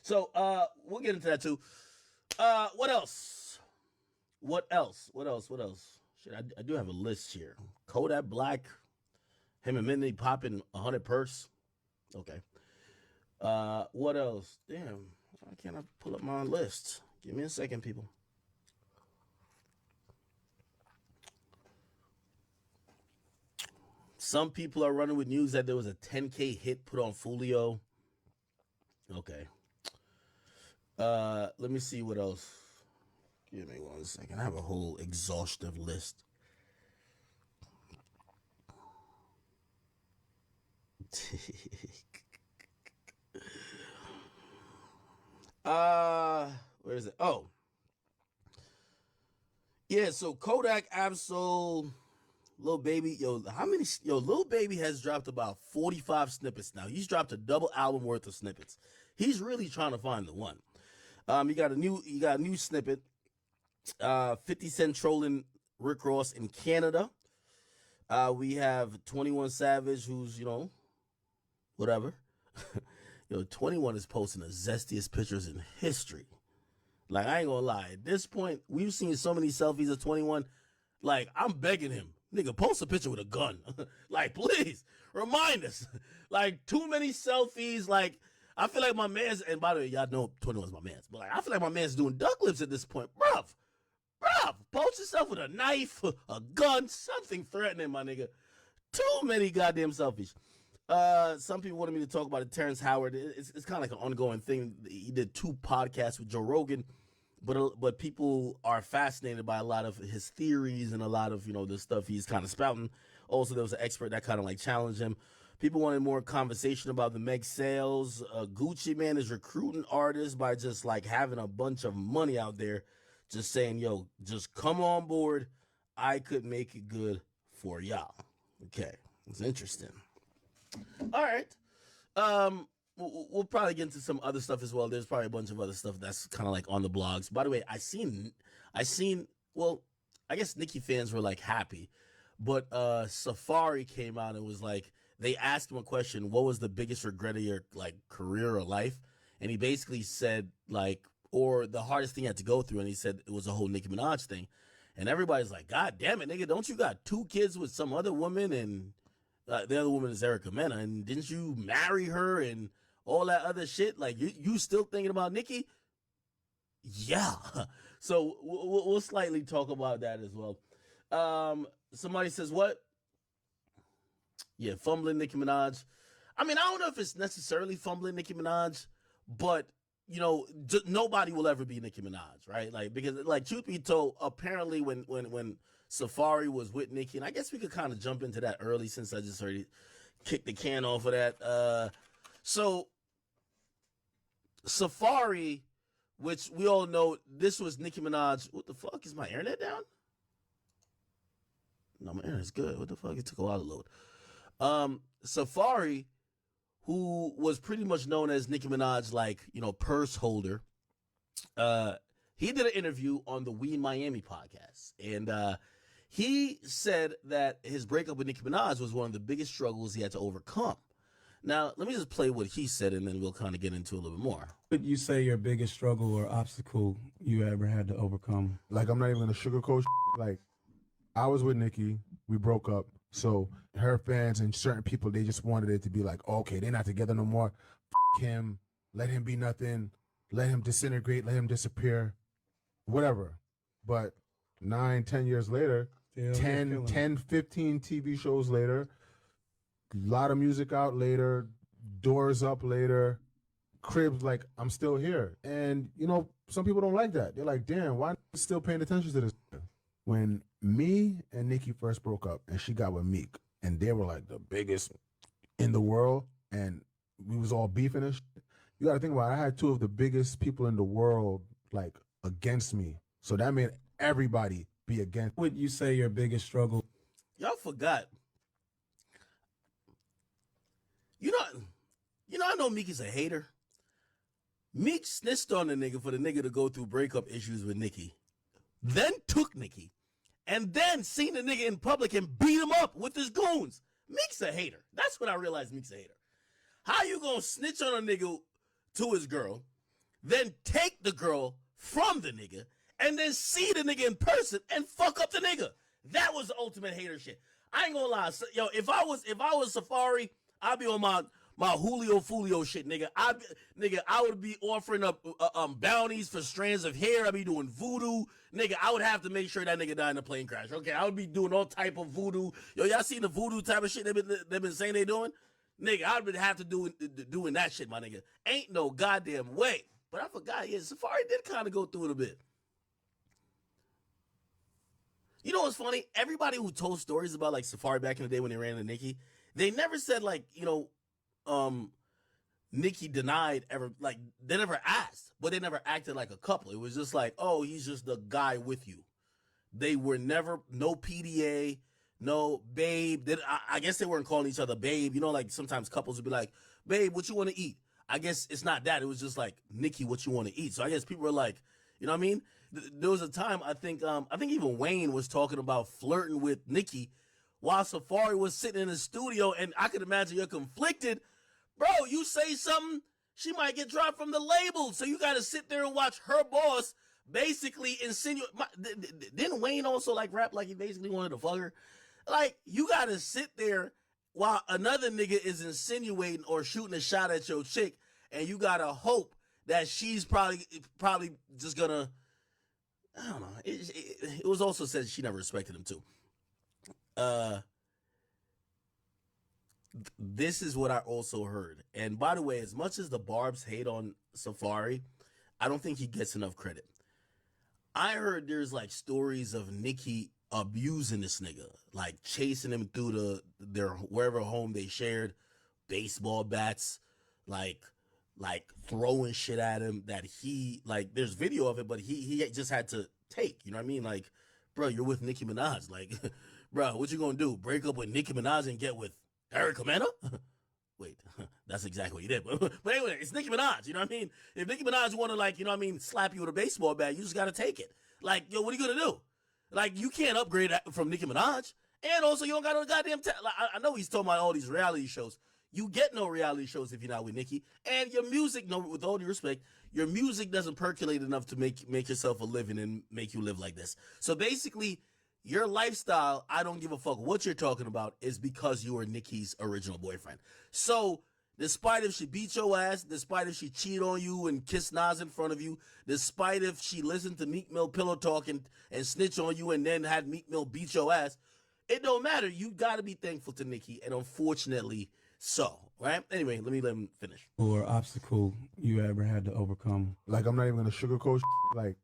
So we'll get into that too. What else? What else? What else? What else? Shit, I do have a list here. Kodak Black, him and Minnie popping 100 purse. Okay. What else? Damn, why can't I pull up my list? Give me a second, people. Some people are running with news that there was a 10K hit put on Folio. Okay. Let me see what else. Give me 1 second. I have a whole exhaustive list. Where is it? Oh. Yeah, so Kodak Absol, Lil Baby, Lil Baby has dropped about 45 snippets now. He's dropped a double album worth of snippets. He's really trying to find the one. You got a new snippet. 50 Cent trolling Rick Ross in Canada. We have 21 Savage, who's, whatever. 21 is posting the zestiest pictures in history. Like, I ain't gonna lie. At this point, we've seen so many selfies of 21. Like, I'm begging him, nigga, post a picture with a gun. Like, please, remind us. Like, too many selfies. Like, I feel like my man's, and by the way, y'all know 21's my man's, but like, I feel like my man's doing duck lips at this point. Bruv, post yourself with a knife, a gun, something threatening, my nigga. Too many goddamn selfies. Some people wanted me to talk about it. Terrence Howard. It's kind of like an ongoing thing. He did 2 podcasts with Joe Rogan, but people are fascinated by a lot of his theories and a lot of the stuff he's kind of spouting. Also, there was an expert that kind of like challenged him. People wanted more conversation about the Meg sales. Gucci Man is recruiting artists by just like having a bunch of money out there, just saying, yo, just come on board. I could make it good for y'all. Okay, it's interesting. All right. We'll probably get into some other stuff as well. There's probably a bunch of other stuff that's kind of like on the blogs. By the way, I seen, well, I guess Nicki fans were like happy, but Safari came out and was like, they asked him a question, what was the biggest regret of your like career or life? And he basically said like, or the hardest thing you had to go through. And he said it was a whole Nicki Minaj thing. And everybody's like, God damn it, nigga, don't you got 2 kids with some other woman? And the other woman is Erica Mena, and didn't you marry her and all that other shit? Like, you still thinking about Nicki? Yeah. So we'll slightly talk about that as well. Somebody says what? Yeah, fumbling Nicki Minaj. I mean, I don't know if it's necessarily fumbling Nicki Minaj, but nobody will ever be Nicki Minaj, right? Like, because like, truth be told, apparently when Safari was with Nicki, and I guess we could kind of jump into that early since I just already kicked the can off of that. So Safari, which we all know, this was Nicki Minaj. What the fuck? Is my internet down? No, my internet's good. What the fuck? It took a while to load. Safari, who was pretty much known as Nicki Minaj, like, purse holder. He did an interview on the We in Miami podcast. And he said that his breakup with Nicki Minaj was one of the biggest struggles he had to overcome. Now, let me just play what he said, and then we'll kind of get into a little bit more. What would you say your biggest struggle or obstacle you ever had to overcome? Like, I'm not even gonna sugarcoat. Like, I was with Nicki, we broke up. So her fans and certain people, they just wanted it to be like, okay, they're not together no more. Him, let him be nothing, let him disintegrate, let him disappear, whatever. But 9, 10 years later, 10, 15 TV shows later, a lot of music out later, doors up later, cribs, like, I'm still here. And, some people don't like that. They're like, damn, why still paying attention to this? When me and Nicki first broke up and she got with Meek, and they were like the biggest in the world, and we was all beefing and shit, you got to think about it. I had 2 of the biggest people in the world like against me. So that made everybody be against. What would you say your biggest struggle? Y'all forgot. I know Meek is a hater. Meek snitched on the nigga for the nigga to go through breakup issues with Nicki. Then took Nicki, and then seen the nigga in public and beat him up with his goons. Meek's a hater. That's when I realized Meek's a hater. How you gonna snitch on a nigga to his girl, then take the girl from the nigga, and then see the nigga in person and fuck up the nigga. That was the ultimate hater shit. I ain't gonna lie. So, yo, if I was Safari, I'd be on my Julio Fulio shit, nigga. I would be offering up bounties for strands of hair. I'd be doing voodoo, nigga. I would have to make sure that nigga died in a plane crash. Okay, I would be doing all type of voodoo. Yo, y'all seen the voodoo type of shit they've been saying they doing? Nigga, I would have to doing that shit, my nigga. Ain't no goddamn way. But I forgot, yeah, Safari did kind of go through it a bit. You know what's funny? Everybody who told stories about like Safari back in the day when they ran into Nicki, they never said like, Nicki denied ever, like they never asked, but they never acted like a couple. It was just like, oh, he's just the guy with you. They were never, no PDA, no babe. I guess they weren't calling each other babe. You know, like sometimes couples would be like, babe, what you want to eat? I guess it's not that. It was just like, Nicki, what you want to eat? So I guess people were like, you know what I mean? There was a time I think even Wayne was talking about flirting with Nicki while Safari was sitting in the studio, and I could imagine you're conflicted. Bro, you say something, she might get dropped from the label. So you got to sit there and watch her boss basically insinuate. Didn't Wayne also like rap like he basically wanted to fuck her? Like, you got to sit there while another nigga is insinuating or shooting a shot at your chick, and you got to hope that she's probably just gonna, I don't know. It was also said she never respected him too. This is what I also heard. And by the way, as much as the Barbs hate on Safari, I don't think he gets enough credit. I heard there's like stories of Nicki abusing this nigga, like chasing him through their wherever home they shared, baseball bats, like throwing shit at him that he, like, there's video of it, but he just had to take, you know what I mean? Like, bro, you're with Nicki Minaj. Like, bro, what you gonna do? Break up with Nicki Minaj and get with Erica Mena? Wait, that's exactly what he did. But anyway, it's Nicki Minaj, you know what I mean? If Nicki Minaj want to, like, you know what I mean, slap you with a baseball bat, you just got to take it. Like, yo, what are you going to do? Like, you can't upgrade from Nicki Minaj. And also, you don't got no goddamn like, I know he's talking about all these reality shows. You get no reality shows if you're not with Nicki. And your music, no, with all due respect, your music doesn't percolate enough to make yourself a living and make you live like this. So basically, your lifestyle, I don't give a fuck what you're talking about, is because you were Nicki's original boyfriend. So, despite if she beat your ass, despite if she cheat on you and kiss Nas in front of you, despite if she listened to Meek Mill pillow talk and snitch on you and then had Meek Mill beat your ass, it don't matter. You got to be thankful to Nicki, and unfortunately so, right? Anyway, let him finish. Or obstacle you ever had to overcome. Like, I'm not even going to sugarcoat like,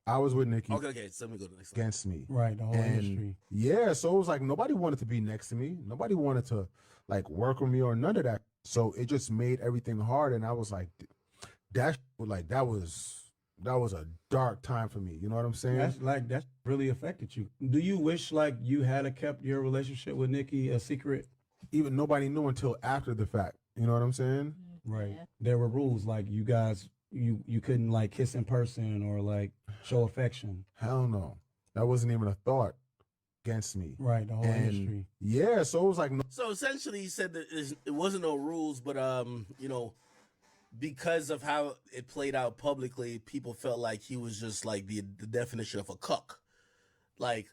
I was with Nicki. Okay, so let me go to the next one. Against me. Right, the whole industry. Yeah, so it was like nobody wanted to be next to me. Nobody wanted to like work with me or none of that. So it just made everything hard, and I was like, that was a dark time for me. You know what I'm saying? That really affected you. Do you wish like you had kept your relationship with Nicki a secret? Even nobody knew until after the fact. You know what I'm saying? Right. Yeah. There were rules like you guys. You couldn't like kiss in person or like show affection. Hell no. That wasn't even a thought against me. Right, the whole industry. Yeah, so it was like So essentially he said that it wasn't no rules, but because of how it played out publicly, people felt like he was just like the definition of a cuck. Like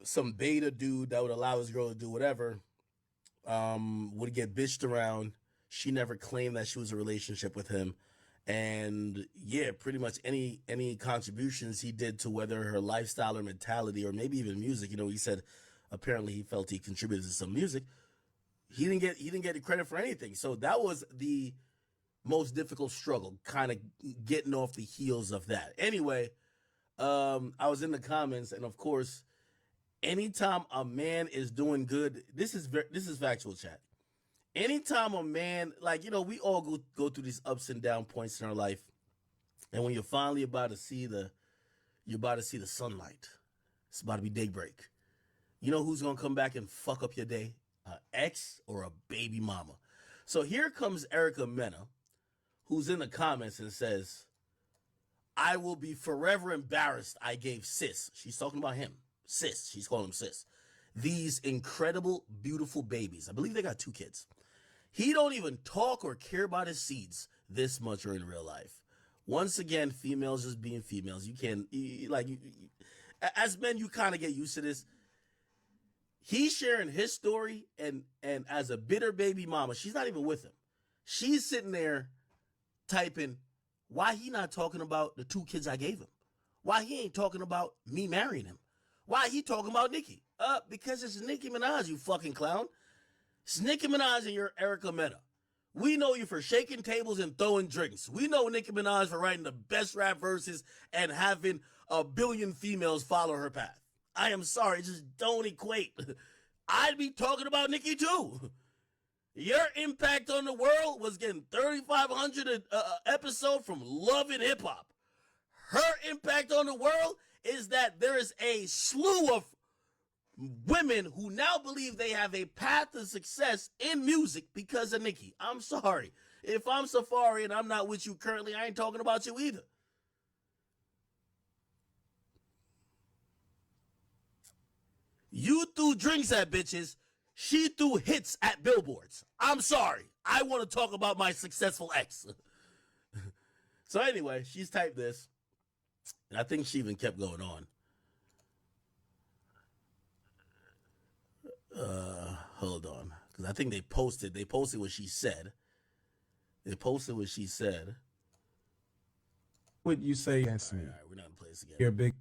some beta dude that would allow his girl to do whatever, would get bitched around. She never claimed that she was in a relationship with him. And yeah, pretty much any contributions he did to whether her lifestyle or mentality or maybe even music, he said apparently he felt he contributed to some music. He didn't get the credit for anything. So that was the most difficult struggle, kind of getting off the heels of that. Anyway, I was in the comments, and of course, anytime a man is doing good, this is factual, chat. Anytime a man, like, we all go through these ups and down points in our life, and when you're finally about to see the sunlight, it's about to be daybreak. You know who's gonna come back and fuck up your day? An ex or a baby mama. So here comes Erica Mena, who's in the comments and says, "I will be forever embarrassed I gave sis." She's talking about him, sis. She's calling him sis. These incredible, beautiful babies. I believe they got 2 kids. He don't even talk or care about his seeds this much or in real life. Once again, females just being females. You can't as men, you kind of get used to this. He's sharing his story, and as a bitter baby mama, she's not even with him. She's sitting there typing, why he not talking about the 2 kids I gave him? Why he ain't talking about me marrying him? Why he talking about Nicki? Because it's Nicki Minaj, you fucking clown. It's Nicki Minaj and you're Erica Mena. We know you for shaking tables and throwing drinks. We know Nicki Minaj for writing the best rap verses and having 1 billion females follow her path. I am sorry, just don't equate. I'd be talking about Nicki too. Your impact on the world was getting 3,500 episode from Love and Hip Hop. Her impact on the world is that there is a slew of women who now believe they have a path to success in music because of Nicki. I'm sorry. If I'm Safari and I'm not with you currently, I ain't talking about you either. You threw drinks at bitches. She threw hits at billboards. I'm sorry. I want to talk about my successful ex. So anyway, she's typed this. And I think she even kept going on. Hold on. Because I think they posted what she said. What you say Against me. All right, we're not going to play this again. you're big.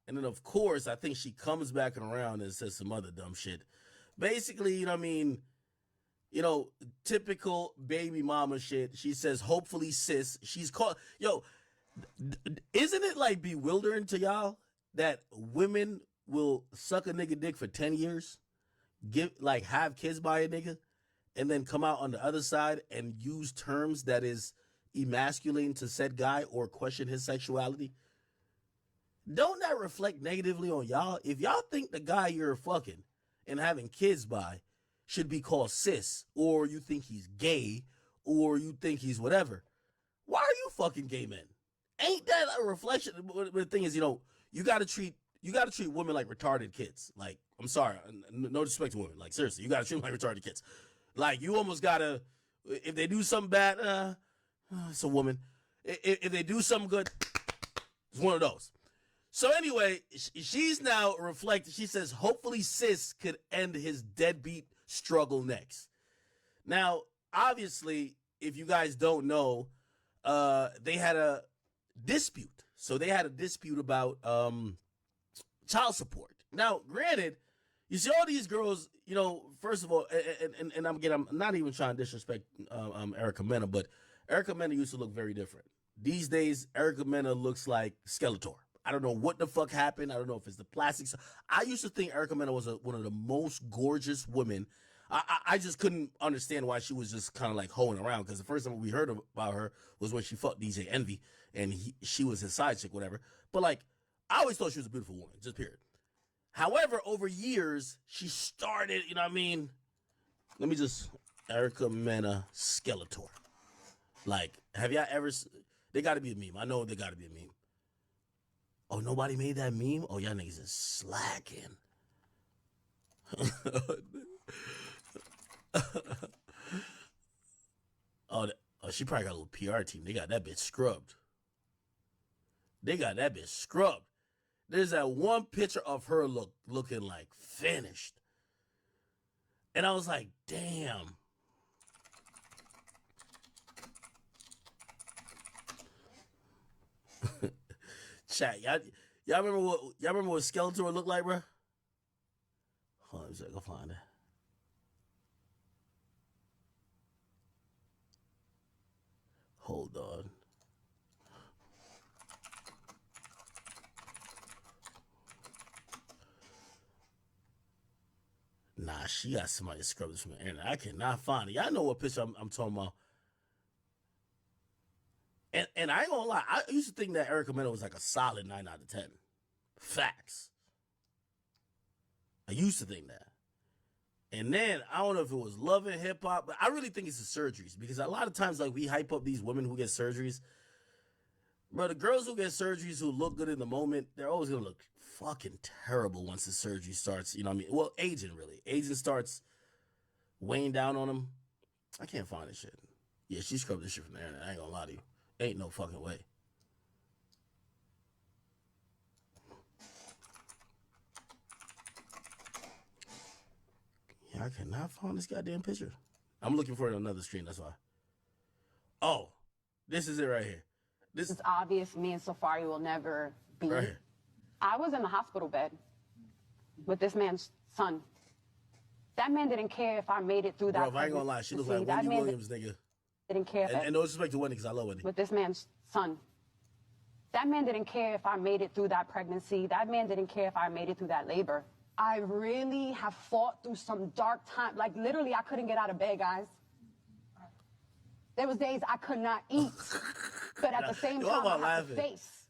And then, of course, I think she comes back around and says some other dumb shit. Basically, you know what I mean? You know, typical baby mama shit. She says, hopefully, sis. She's called... Yo, isn't it, like, bewildering to y'all that women will suck a nigga dick for 10 years, have kids by a nigga, and then come out on the other side and use terms that is emasculating to said guy or question his sexuality? Don't that reflect negatively on y'all? If y'all think the guy you're fucking and having kids by should be called sis, or you think he's gay, or you think he's whatever, why are you fucking gay men? Ain't that a reflection? But the thing is, you know, you gotta treat women like retarded kids. Like, I'm sorry, no disrespect to women. Like, seriously, you gotta treat them like retarded kids. Like, you almost gotta, if they do something bad, it's a woman. If they do something good, it's one of those. So anyway, she's now reflecting. She says, hopefully sis could end his deadbeat struggle next. Now, obviously, if you guys don't know, they had a dispute. So they had a dispute about child support. Now, granted, you see all these girls, you know, first of all, and I'm not even trying to disrespect Erica Mena, but Erica Mena used to look very different. These days, Erica Mena looks like Skeletor. I don't know what the fuck happened. I don't know if it's the plastics. I used to think Erica Mena was one of the most gorgeous women. I just couldn't understand why she was just kind of like hoeing around, because the first time we heard about her was when she fucked DJ Envy and she was his side chick, whatever. But like, I always thought she was a beautiful woman, just period. However, over years, she started, you know what I mean? Let me just, Erica Mena Skeletor. Like, have y'all ever, they got to be a meme. I know they got to be a meme. Oh, nobody made that meme? Oh, y'all niggas is slacking. Oh, she probably got a little PR team. They got that bitch scrubbed. There's that one picture of her looking like finished. And I was like, damn. Chat, y'all remember what Skeletor looked like, bro? Hold on a second, go find it. Hold on. Nah, she got somebody to scrub this from the internet. I cannot find it. Y'all know what picture I'm talking about. And I ain't gonna lie, I used to think that Erica Mena was like a solid 9 out of 10. Facts. I used to think that. And then, I don't know if it was Love and Hip Hop, but I really think it's the surgeries. Because a lot of times, like, we hype up these women who get surgeries. But the girls who get surgeries who look good in the moment, they're always gonna look fucking terrible once the surgery starts. You know what I mean? Well, aging, really. Aging starts weighing down on them. I can't find this shit. Yeah, she scrubbed this shit from the internet. I ain't gonna lie to you. Ain't no fucking way. Yeah, I cannot find this goddamn picture. I'm looking for it on another screen, that's why. Oh, this is it right here. This It's obvious me and Safari will never be. right here. I was in the hospital bed with this man's son. That man didn't care if I made it through that. Bro, I ain't gonna lie, she looks pregnancy. like Wendy That man Williams, nigga. didn't care if And no disrespect to Wendy, because I love Wendy. with this man's son. That man didn't care if I made it through that pregnancy. That man didn't care if I made it through that labor. I really have fought through some dark time. Like literally, I couldn't get out of bed, guys. There was days I could not eat, but at the same Yo, I'm time, I not have to laughing. face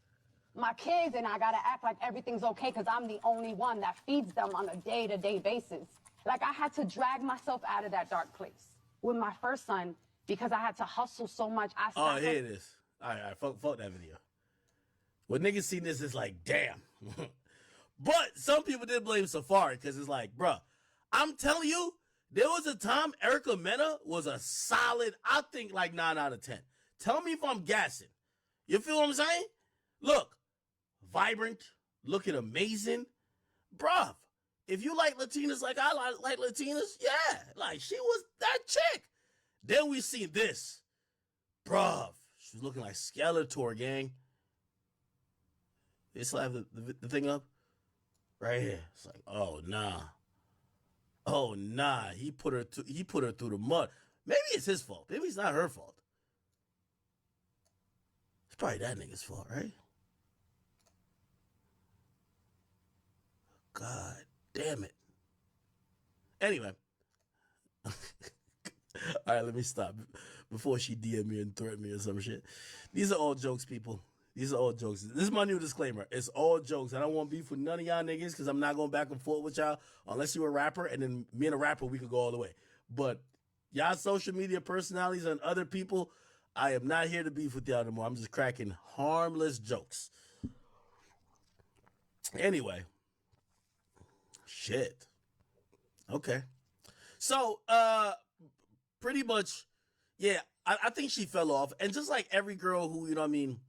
my kids, and I gotta act like everything's okay because I'm the only one that feeds them on a day-to-day basis. Like I had to drag myself out of that dark place with my first son because I had to hustle so much. Oh, here it is. All right, fuck that video. When niggas see this, it's like, damn. But some people did blame Safari because it's like, bruh, I'm telling you, there was a time Erica Mena was a solid, I think, like 9 out of 10. Tell me if I'm gassing. You feel what I'm saying? Look, vibrant, looking amazing. Bruh, if you like Latinas like I like Latinas, yeah, like she was that chick. Then we see this. Bruh, she's looking like Skeletor, gang. They still have the thing up? Right here. It's like, oh, nah. Oh, nah. He put her through the mud. Maybe it's his fault. Maybe it's not her fault. It's probably that nigga's fault, right? God damn it. Anyway. All right, let me stop before she DM me and threaten me or some shit. These are all jokes, people. These are all jokes. This is my new disclaimer. It's all jokes. I don't want beef with none of y'all niggas because I'm not going back and forth with y'all unless you're a rapper, and then me and a rapper, we could go all the way. But y'all social media personalities and other people, I am not here to beef with y'all anymore. I'm just cracking harmless jokes. Anyway. Shit. Okay. So, pretty much, yeah, I think she fell off. And just like every girl who, you know what I mean,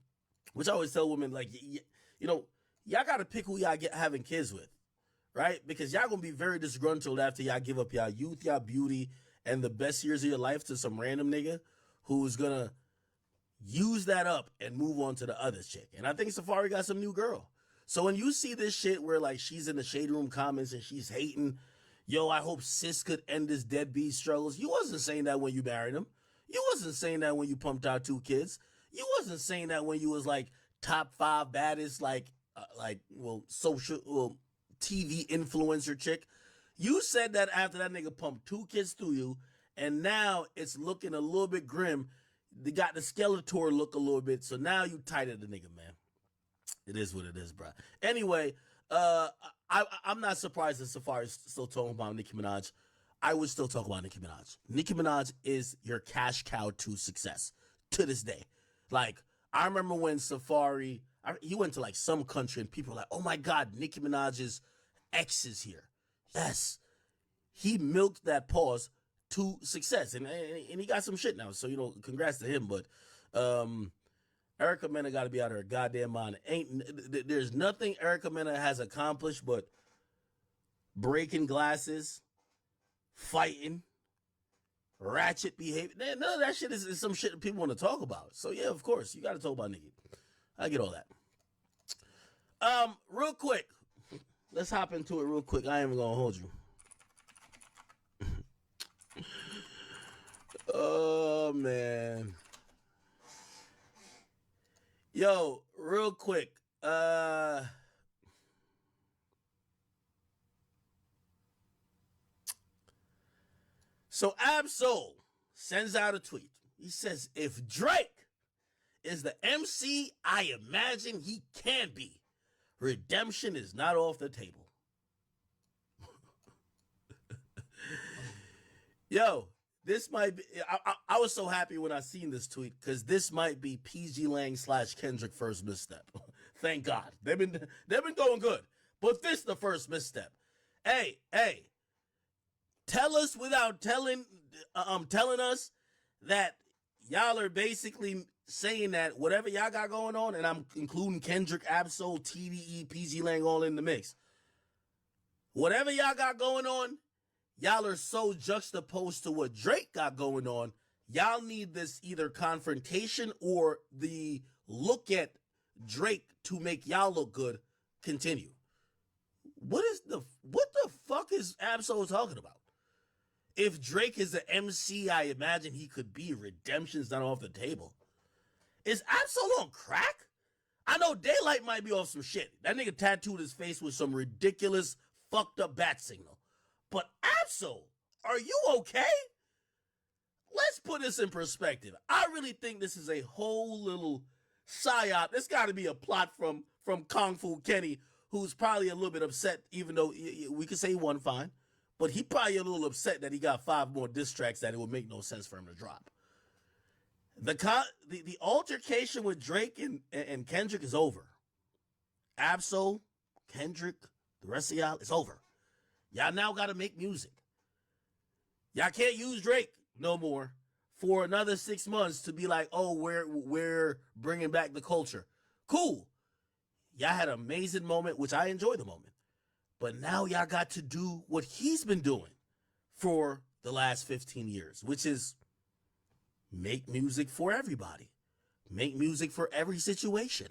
which I always tell women, like, you know, y'all got to pick who y'all having kids with, right? Because y'all going to be very disgruntled after y'all give up y'all youth, y'all beauty, and the best years of your life to some random nigga who's going to use that up and move on to the other chick. And I think Safari got some new girl. So when you see this shit where, like, she's in the shade room comments and she's hating, yo, I hope sis could end this deadbeat struggles. You wasn't saying that when you married him. You wasn't saying that when you pumped out 2 kids. You wasn't saying that when you was like top 5 baddest, social, TV influencer chick. You said that after that nigga pumped 2 kids through you, and now it's looking a little bit grim. They got the Skeletor look a little bit, so now you tighter the nigga, man. It is what it is, bro. Anyway, I'm not surprised that Safari's still talking about Nicki Minaj. I would still talk about Nicki Minaj. Nicki Minaj is your cash cow to success to this day. Like, I remember when Safari, he went to like some country and people were like, oh my God, Nicki Minaj's ex is here. Yes. He milked that pause to success. And he got some shit now. So, you know, congrats to him. But Erica Mena got to be out of her goddamn mind. There's nothing Erica Mena has accomplished but breaking glasses, fighting, ratchet behavior. None of that shit is some shit that people want to talk about. So yeah, of course, you got to talk about Nicki. I get all that. Real quick, let's hop into it real quick. I ain't even gonna hold you. Oh man, yo, real quick. So Absol sends out a tweet. He says, if Drake is the MC I imagine he can be, redemption is not off the table. Yo, this might be, I was so happy when I seen this tweet because this might be PG Lang / Kendrick first misstep. Thank God. They've been going good. But this the first misstep. Hey, tell us without telling us that y'all are basically saying that whatever y'all got going on, and I'm including Kendrick, Absol, TDE, PG Lang all in the mix. Whatever y'all got going on, y'all are so juxtaposed to what Drake got going on. Y'all need this either confrontation or the look at Drake to make y'all look good continue. What the fuck is Absol talking about? If Drake is the MC, I imagine he could be. Redemption's not off the table. Is Absol on crack? I know Daylight might be off some shit. That nigga tattooed his face with some ridiculous fucked up bat signal. But Absol, are you okay? Let's put this in perspective. I really think this is a whole little psyop. This got to be a plot from Kung Fu Kenny, who's probably a little bit upset, even though we could say he won fine. But he probably a little upset that he got 5 more diss tracks that it would make no sense for him to drop. The altercation with Drake and Kendrick is over. Absol, Kendrick, the rest of y'all, it's over. Y'all now got to make music. Y'all can't use Drake no more for another 6 months to be like, oh, we're bringing back the culture. Cool. Y'all had an amazing moment, which I enjoy the moment. But now y'all got to do what he's been doing for the last 15 years, which is make music for everybody. Make music for every situation.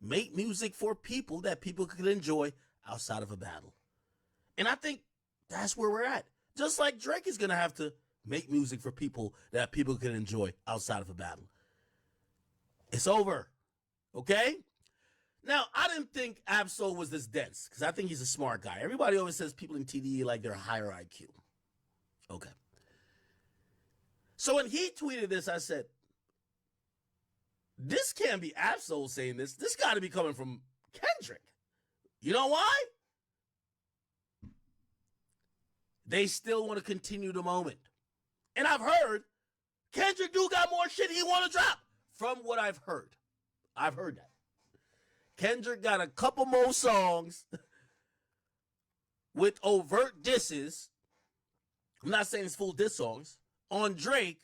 Make music for people that people can enjoy outside of a battle. And I think that's where we're at. Just like Drake is going to have to make music for people that people can enjoy outside of a battle. It's over. Okay? Now, I didn't think Absol was this dense because I think he's a smart guy. Everybody always says people in TDE like they're higher IQ. Okay. So when he tweeted this, I said, this can't be Absol saying this. This got to be coming from Kendrick. You know why? They still want to continue the moment. And I've heard Kendrick do got more shit he want to drop from what I've heard. I've heard that. Kendrick got a couple more songs with overt disses. I'm not saying it's full diss songs on Drake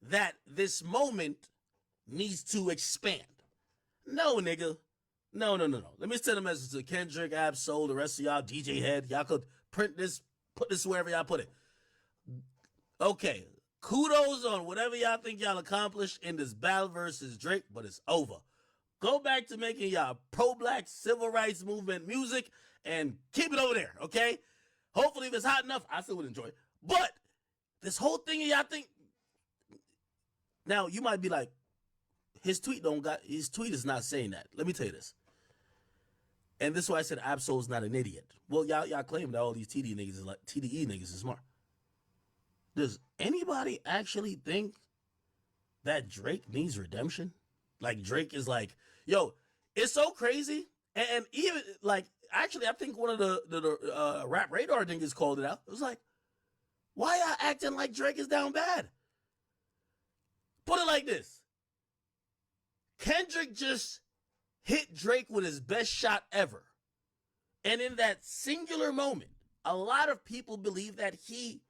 that this moment needs to expand. No, nigga. No. Let me send a message to Kendrick, Absol, the rest of y'all, DJ Head. Y'all could print this, put this wherever y'all put it. Okay. Kudos on whatever y'all think y'all accomplished in this battle versus Drake, but it's over. Go back to making y'all pro-black civil rights movement music and keep it over there, okay? Hopefully if it's hot enough, I still would enjoy it. But this whole thing y'all think, now you might be like, his tweet is not saying that. Let me tell you this. And this is why I said Absol's not an idiot. Well, y'all claim that all these TDE niggas is smart. Does anybody actually think that Drake needs redemption? Like Drake is like, yo, it's so crazy. And even like, actually, I think one of the Rap Radar niggas called it out. It was like, why y'all acting like Drake is down bad? Put it like this. Kendrick just hit Drake with his best shot ever. And in that singular moment, a lot of people believe that he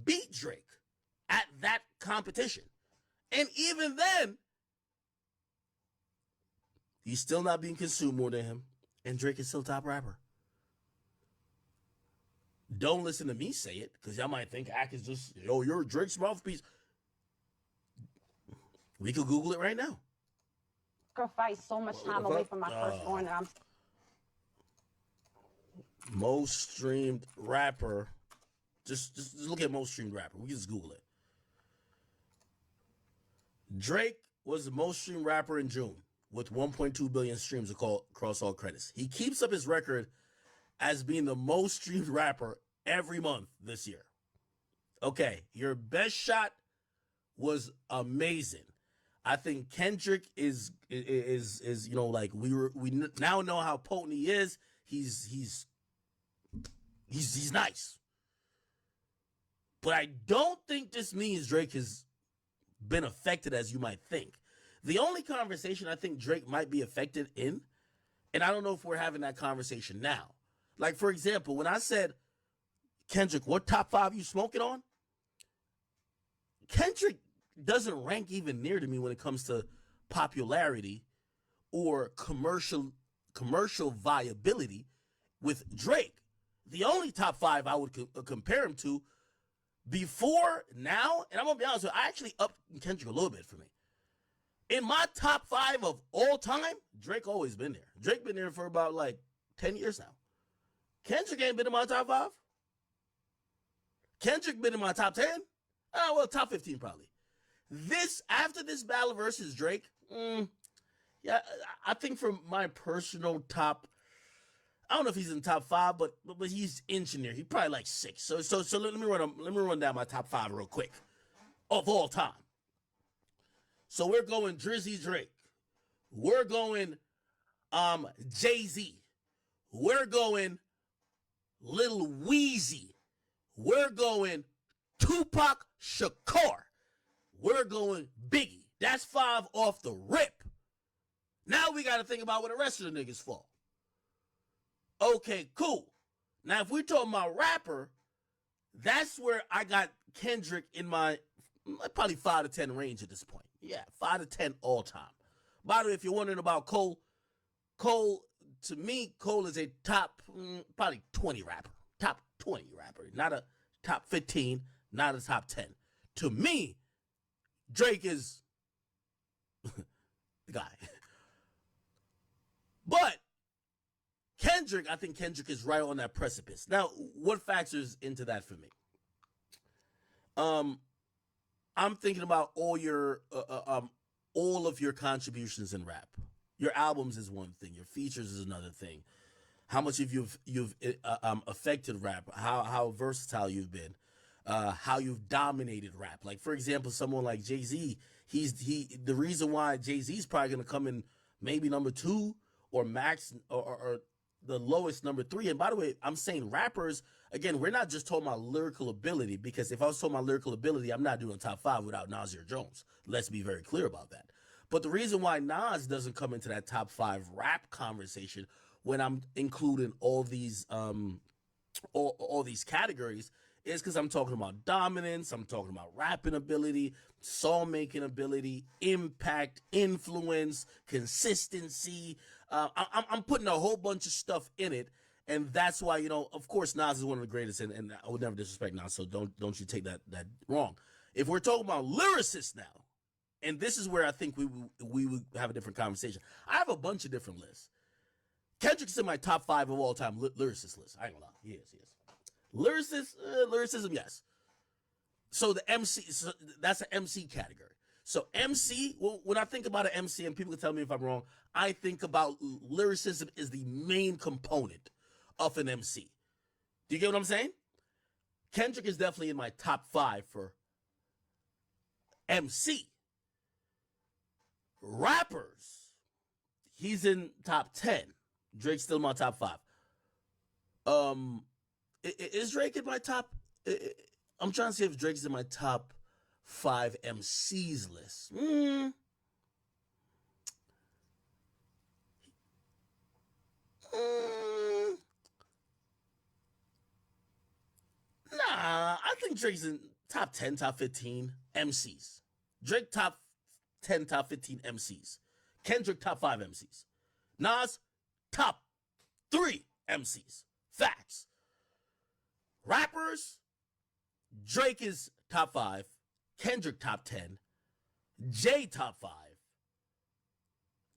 beat Drake at that competition. And even then, he's still not being consumed more than him. And Drake is still top rapper. Don't listen to me say it, because y'all might think Ak is just, yo, you're Drake's mouthpiece. We could Google it right now. Sacrifice so much time away from my firstborn that I'm most streamed rapper. Just look at most streamed rapper. We can just Google it. Drake was the most streamed rapper in June with 1.2 billion streams across all credits. He keeps up his record as being the most streamed rapper every month this year. Okay, your best shot was amazing. I think Kendrick is you know, like we now know how potent he is. He's nice. But I don't think this means Drake has been affected as you might think. The only conversation I think Drake might be affected in, and I don't know if we're having that conversation now. Like, for example, when I said, Kendrick, what top 5 you smoking on? Kendrick doesn't rank even near to me when it comes to popularity or commercial viability with Drake. The only top 5 I would compare him to before now, and I'm gonna be honest with you, I actually upped Kendrick a little bit for me. In my top 5 of all time, Drake always been there. Drake been there for about like 10 years now. Kendrick ain't been in my top 5. Kendrick been in my top 10. Well, top 15 probably. After this battle versus Drake, yeah, I think for my personal top, I don't know if he's in top 5, but he's inching there. He's probably like 6. So let me run down my top 5 real quick of all time. So we're going Drizzy Drake. We're going Jay-Z. We're going Lil Weezy. We're going Tupac Shakur. We're going Biggie. That's 5 off the rip. Now we got to think about where the rest of the niggas fall. Okay, cool. Now, if we're talking about rapper, that's where I got Kendrick in my probably 5 to 10 range at this point. Yeah, 5 to 10 all time. By the way, if you're wondering about Cole, to me, Cole is a top probably 20 rapper. Top 20 rapper. Not a top 15, not a top 10. To me, Drake is the guy. But Kendrick, I think Kendrick is right on that precipice. Now, what factors into that for me? I'm thinking about all of your contributions in rap. Your albums is one thing. Your features is another thing. How much of you've affected rap? How versatile you've been? How you've dominated rap? Like for example, someone like Jay-Z. The reason why Jay-Z's probably gonna come in maybe number 2 or max or the lowest number 3. And by the way, I'm saying rappers, again, we're not just talking about lyrical ability, because if I was talking about lyrical ability, I'm not doing top 5 without Nasir Jones. Let's be very clear about that. But the reason why Nas doesn't come into that top 5 rap conversation when I'm including all these all these categories is because I'm talking about dominance, I'm talking about rapping ability, song making ability, impact, influence, consistency. I'm putting a whole bunch of stuff in it, and that's why, of course, Nas is one of the greatest, and I would never disrespect Nas, so don't you take that wrong. If we're talking about lyricists now, and this is where I think we would have a different conversation. I have a bunch of different lists. Kendrick's in my top 5 of all time lyricist list. I ain't gonna lie, he is. Lyricism, yes. So the MC, that's an MC category. So MC, well, when I think about an MC, and people can tell me if I'm wrong, I think about lyricism is the main component of an MC. Do you get what I'm saying? Kendrick is definitely in my top 5 for MC. Rappers, he's in top 10. Drake's still in my top 5. Is Drake in my top? I'm trying to see if Drake's in my top 5 MCs list. Nah, I think Drake's in top 10, top 15 MCs. Drake top 10, top 15 MCs. Kendrick top 5 MCs. Nas top 3 MCs. Facts. Rappers, Drake is top 5, Kendrick top 10, Jay top 5,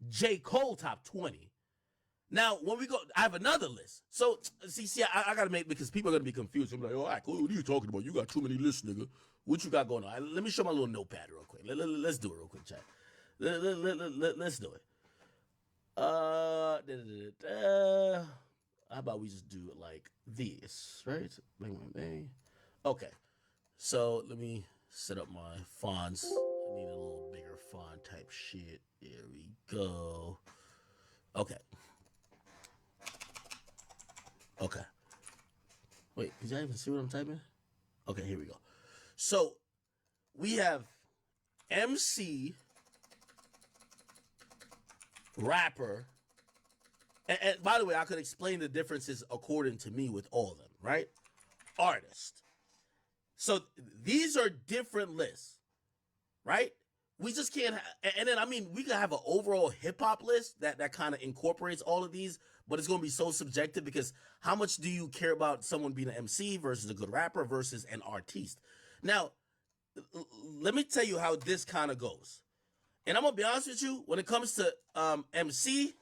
J. Cole top 20. Now, when we go, I have another list. So, see, I gotta make, because people are gonna be confused. I'm like, all right, what are you talking about? You got too many lists, nigga. What you got going on? Let me show my little notepad real quick. Let's do it real quick, chat. Let's do it. How about we just do it like this, right? Bang, bang, bang. Okay. So let me set up my fonts. I need a little bigger font type shit. There we go. Okay. Okay. Wait, did y'all even see what I'm typing? Okay, here we go. So we have MC, rapper, and by the way, I could explain the differences according to me with all of them, right? Artist. So these are different lists. right? We just can't. And then I mean, we could have an overall hip hop list that kind of incorporates all of these, but it's going to be so subjective because how much do you care about someone being an MC versus a good rapper versus an artiste? Now, let me tell you how this kind of goes. And I'm gonna be honest with you, when it comes to MC,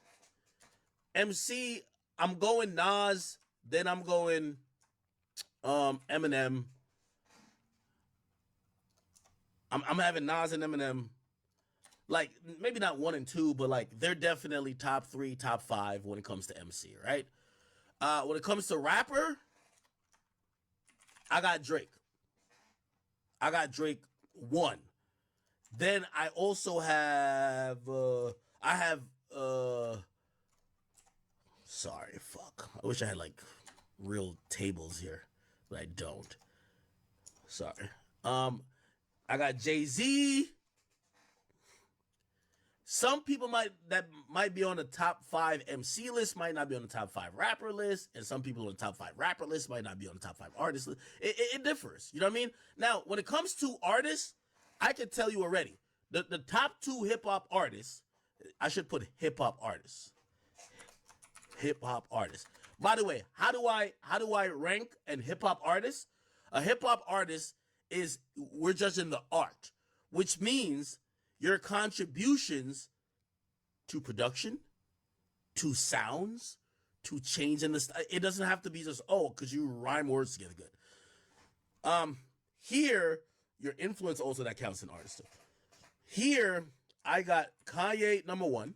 I'm going Nas, then I'm going Eminem. I'm having Nas and Eminem, like maybe not 1 and 2, but like they're definitely top 3, top 5 when it comes to MC, right? When it comes to rapper, I got Drake. I got Drake 1. Then I also have sorry, fuck. I wish I had like real tables here, but I don't. Sorry. I got Jay-Z. Some people might be on the top 5 MC list, might not be on the top 5 rapper list, and some people on the top 5 rapper list might not be on the top 5 artist list. It differs. You know what I mean? Now, when it comes to artists, I can tell you already, the top 2 hip hop artists, I should put hip hop artists. Hip hop artists. By the way, how do I rank an hip hop artist? A hip hop artist is, we're judging the art, which means your contributions to production, to sounds, to changing the style. It doesn't have to be just, because you rhyme words together good. Here, your influence also that counts in artist too. Here, I got Kanye number 1.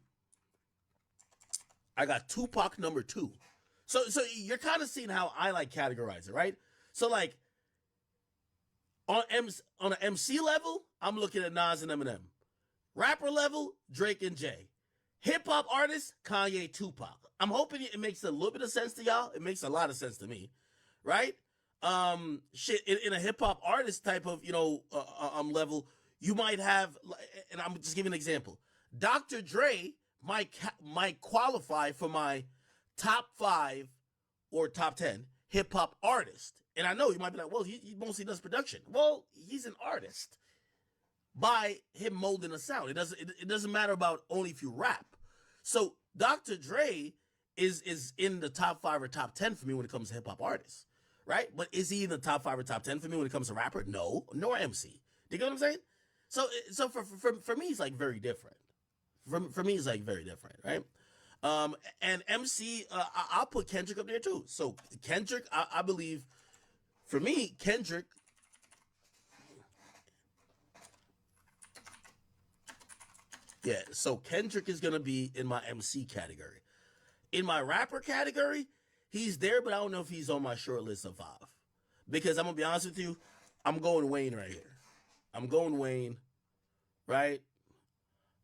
I got Tupac number 2. So you're kind of seeing how I like categorize it, right? So like on an MC level, I'm looking at Nas and Eminem. Rapper level, Drake and Jay. Hip hop artist, Kanye, Tupac. I'm hoping it makes a little bit of sense to y'all. It makes a lot of sense to me, right? In a hip hop artist type of level, you might have, and I'm just giving an example. Dr. Dre might qualify for my top 5 or top 10 hip hop artist. And I know you might be like, well, he mostly does production. Well, he's an artist by him molding a sound. It doesn't matter about only if you rap. So Dr. Dre is in the top 5 or top 10 for me when it comes to hip hop artists, right? But is he in the top 5 or top 10 for me when it comes to rapper? No, nor MC. Do you get what I'm saying? So for me, it's like very different. For me, it's like very different, right? And MC, I'll put Kendrick up there too. So Kendrick, I believe, for me, Kendrick, yeah, so Kendrick is going to be in my MC category. In my rapper category, he's there, but I don't know if he's on my short list of 5. Because I'm going to be honest with you, I'm going Wayne right here. I'm going Wayne, right?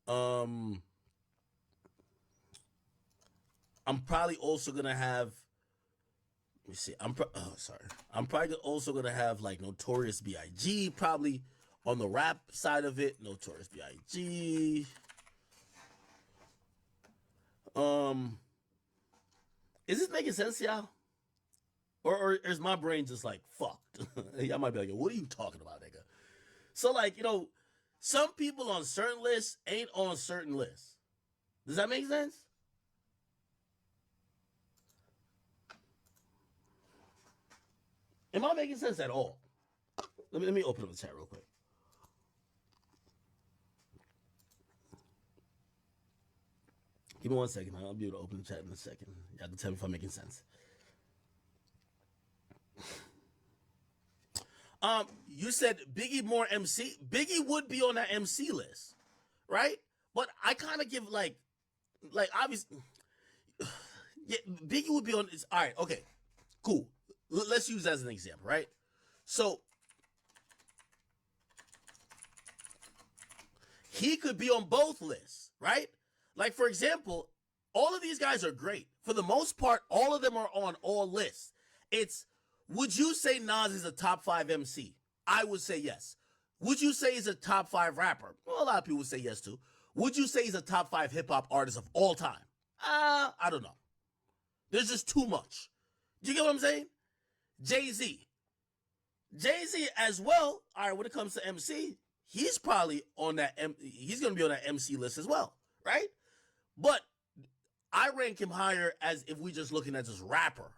I'm probably also going to have, let me see, I'm probably also going to have like Notorious B.I.G. probably on the rap side of it. Notorious B.I.G. Is this making sense to y'all? Or is my brain just like fucked? Y'all might be like, what are you talking about, nigga? So like, some people on certain lists ain't on certain lists. Does that make sense? Am I making sense at all? Let me open up the chat real quick. Give me 1 second. I'll be able to open the chat in a second. Y'all can tell me if I'm making sense. You said Biggie more MC. Biggie would be on that MC list, right? But I kind of give like obviously, yeah, Biggie would be on. All right, okay, cool. Let's use that as an example, right? So he could be on both lists, right? Like, for example, all of these guys are great. For the most part, all of them are on all lists. Would you say Nas is a top 5 MC? I would say yes. Would you say he's a top 5 rapper? Well, a lot of people would say yes too. Would you say he's a top 5 hip hop artist of all time? I don't know. There's just too much. Do you get what I'm saying? Jay-Z as well. All right, when it comes to MC, he's probably on that. He's gonna be on that MC list as well, right? But I rank him higher as if we just looking at just rapper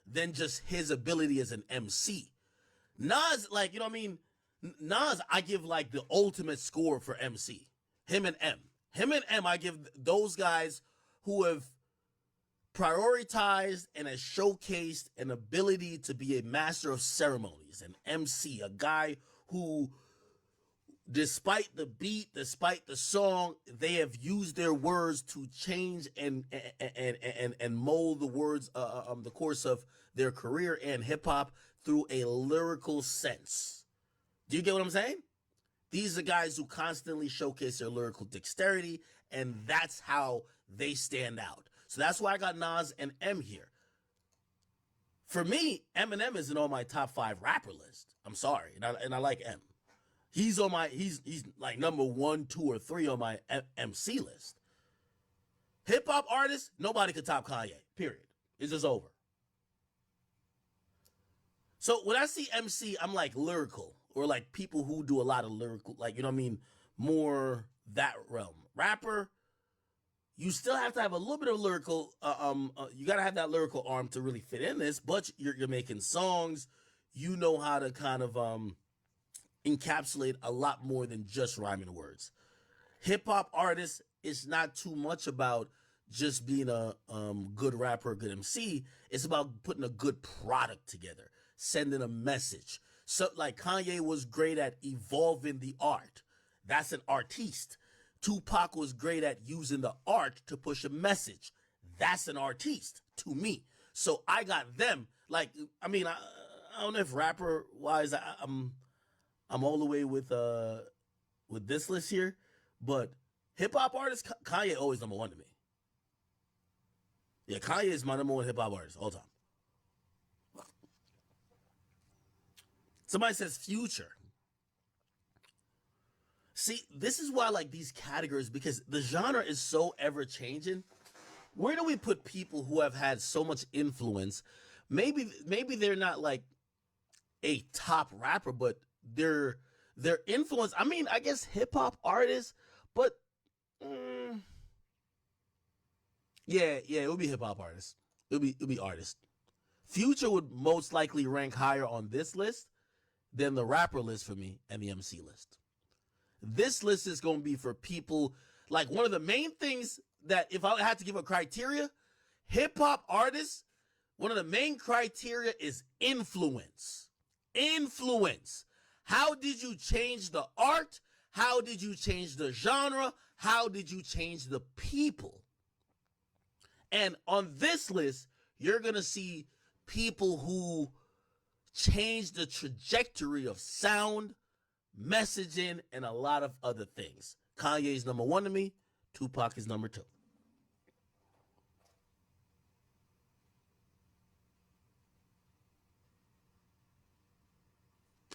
than just his ability as an MC. Nas, like, you know what I mean? Nas, I give like the ultimate score for MC. Him and M, I give those guys who have prioritized and has showcased an ability to be a master of ceremonies, an MC, a guy who, despite the beat, despite the song, they have used their words to change and mold the words, the course of their career in hip hop through a lyrical sense. Do you get what I'm saying? These are guys who constantly showcase their lyrical dexterity, and that's how they stand out. So that's why I got Nas and M here. For me, Eminem isn't on my top 5 rapper list. I'm sorry, and I like M. He's on my he's like number 1, 2, or 3 on my MC list. Hip hop artist, nobody could top Kanye. Period. It's just over. So when I see MC, I'm like lyrical, or like people who do a lot of lyrical, like, you know what I mean, more that realm. Rapper, you still have to have a little bit of lyrical. You got to have that lyrical arm to really fit in this. But you're making songs. You know how to kind of encapsulate a lot more than just rhyming words. Hip hop artists, it's not too much about just being a good rapper, a good MC. It's about putting a good product together, sending a message. So like Kanye was great at evolving the art. That's an artiste. Tupac was great at using the art to push a message. That's an artiste to me. So I got them. Like, I mean, I don't know if rapper wise, I'm all the way with this list here, but hip hop artist, Kanye always number 1 to me. Yeah, Kanye is my number 1 hip hop artist all time. Somebody says Future. See, this is why I like these categories, because the genre is so ever changing. Where do we put people who have had so much influence? Maybe they're not like a top rapper, but their influence. I mean, I guess hip hop artists, but yeah, it would be hip hop artists. It would be artists. Future would most likely rank higher on this list than the rapper list for me and the MC list. This list is going to be for people, like, one of the main things that, if I had to give a criteria, hip hop artists, one of the main criteria is influence. Influence. How did you change the art? How did you change the genre? How did you change the people? And on this list, you're going to see people who change the trajectory of sound, messaging, and a lot of other things. Kanye's number 1 to me. Tupac is number 2.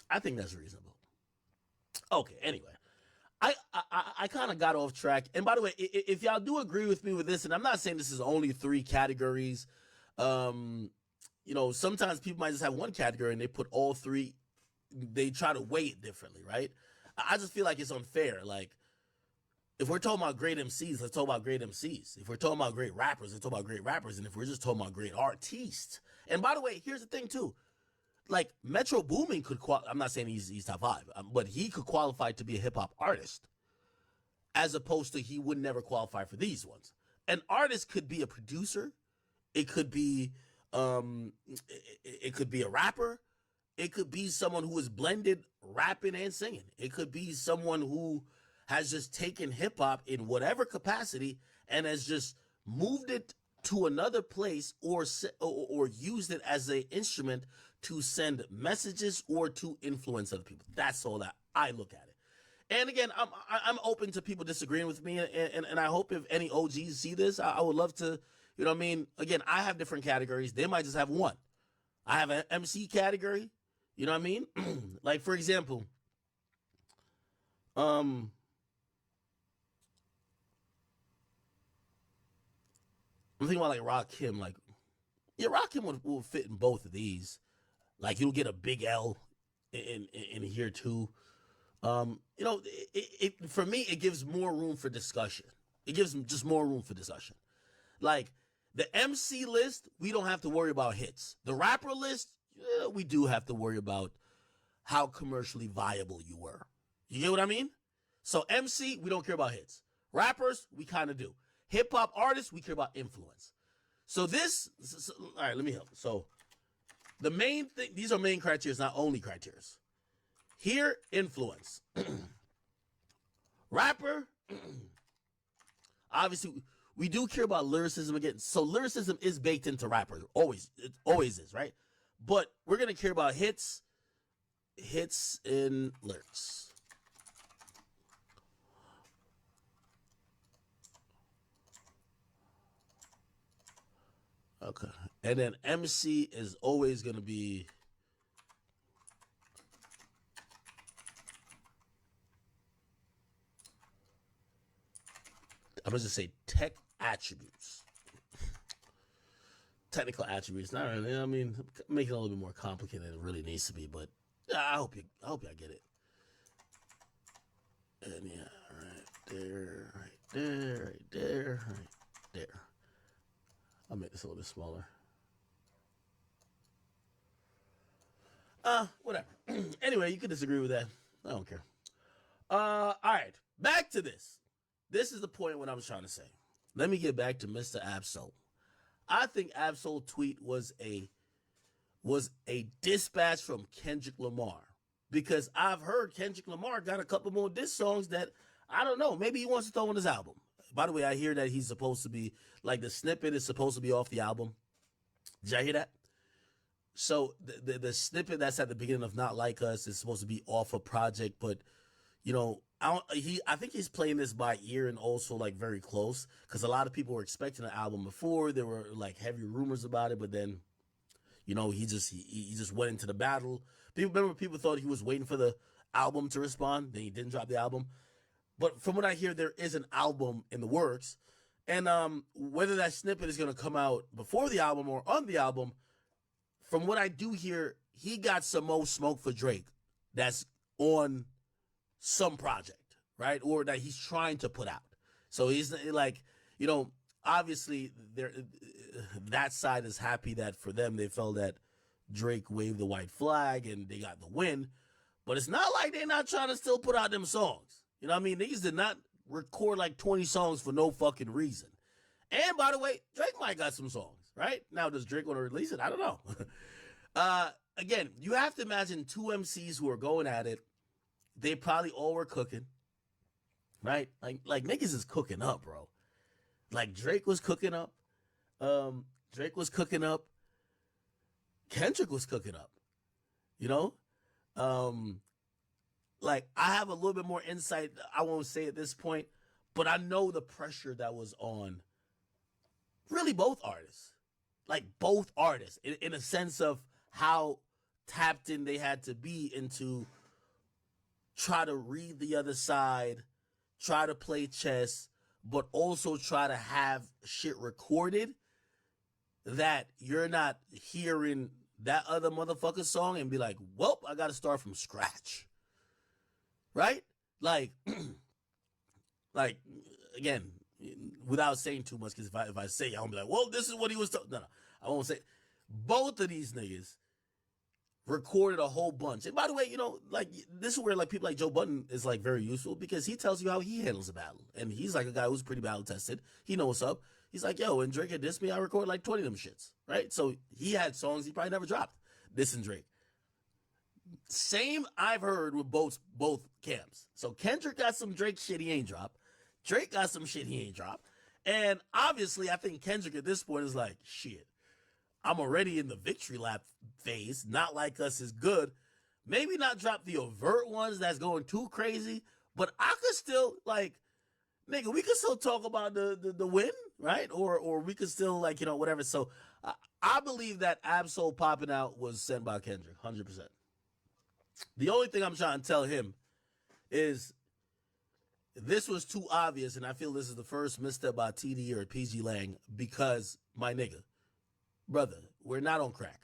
I think that's reasonable. Okay, anyway. I kind of got off track. And by the way, if y'all do agree with me with this, and I'm not saying this is only 3 categories, you know, sometimes people might just have 1 category and they put all 3, they try to weigh it differently, right? I just feel like it's unfair. Like, if we're talking about great MCs, let's talk about great MCs. If we're talking about great rappers, let's talk about great rappers. And if we're just talking about great artists. And by the way, here's the thing too. Like, Metro Boomin could I'm not saying he's top 5, but he could qualify to be a hip hop artist, as opposed to he would never qualify for these ones. An artist could be a producer. It could be it could be a rapper. It could be someone who is blended rapping and singing. It could be someone who has just taken hip hop in whatever capacity and has just moved it to another place, or used it as an instrument to send messages or to influence other people. That's all that I look at it. And again, I'm open to people disagreeing with me, and I hope if any OGs see this, I would love to, you know what I mean? Again, I have different categories. They might just have 1. I have an MC category, you know what I mean? Like, for example, I'm thinking about like Rakim. Like, yeah, Rakim will fit in both of these. Like, you'll get a big L in here too. You know, for me, it gives more room for discussion. It gives just more room for discussion. Like the MC list, we don't have to worry about hits. The rapper list, we do have to worry about how commercially viable you were. You get what I mean? So MC, we don't care about hits. Rappers, we kind of do. Hip hop artists, we care about influence. So all right, let me help. So the main thing, these are main criteria, not only criteria. Here, influence. Rapper, obviously, we do care about lyricism again. So lyricism is baked into rappers. It always is, right? But we're going to care about hits in lyrics. Okay. And then MC is always going to be I'm going to just say tech attributes. Technical attributes. Not really. I mean, make it a little bit more complicated than it really needs to be, but I hope y'all get it. And yeah, right there, right there. I'll make this a little bit smaller. Whatever. Anyway, you can disagree with that. I don't care. All right. Back to this. This is the point what I'm trying to say. Let me get back to Mr. Absol. I think Absol tweet was a dispatch from Kendrick Lamar, because I've heard Kendrick Lamar got a couple more diss songs that I don't know. Maybe he wants to throw on his album. By the way, I hear that he's supposed to be like the snippet is supposed to be off the album. Did y'all hear that? So the snippet that's at the beginning of Not Like Us is supposed to be off a project, but you know, I think he's playing this by ear and also like very close, because a lot of people were expecting an album before. There were like heavy rumors about it, but then, you know, he just went into the battle. People thought he was waiting for the album to respond. Then he didn't drop the album. But from what I hear, there is an album in the works, and whether that snippet is going to come out before the album or on the album, from what I do hear, he got some more smoke for Drake that's on some project, right? Or that he's trying to put out. So he's like, you know, obviously that side is happy that for them, they felt that Drake waved the white flag and they got the win. But it's not like they're not trying to still put out them songs. You know what I mean? Niggas did not record like 20 songs for no fucking reason. And by the way, Drake might got some songs, right? Now, does Drake want to release it? I don't know. Again, you have to imagine two MCs who are going at it. They probably all were cooking, right? Like niggas is cooking up, bro. Like Drake was cooking up. Drake was cooking up. Kendrick was cooking up. You know? Like I have a little bit more insight. I won't say at this point, but I know the pressure that was on really both artists. Like both artists in a sense of how tapped in they had to be into try to read the other side, try to play chess, but also try to have shit recorded that you're not hearing that other motherfucker's song and be like, well, I got to start from scratch. Right? Like, like again, without saying too much, because if I say, I'm be like, well, this is what he was talking. No, I won't say. Both of these niggas recorded a whole bunch. And by the way, you know, like this is where like people like Joe Budden is like very useful, because he tells you how he handles a battle. And he's like a guy who's pretty battle tested. He knows what's up. He's like, yo, when Drake had dissed me, I recorded like 20 of them shits. Right? So he had songs he probably never dropped. Dissing Drake. Same I've heard with both camps. So Kendrick got some Drake shit he ain't dropped. Drake got some shit he ain't dropped. And obviously I think Kendrick at this point is like, shit, I'm already in the victory lap phase. Not Like Us is good. Maybe not drop the overt ones that's going too crazy, but I could still like, nigga, we could still talk about the win, right? Or we could still like, you know, whatever. So I believe that Absol popping out was sent by Kendrick, 100%. The only thing I'm trying to tell him is this was too obvious, and I feel this is the first misstep by TD or PG Lang, because, my nigga, brother, we're not on crack.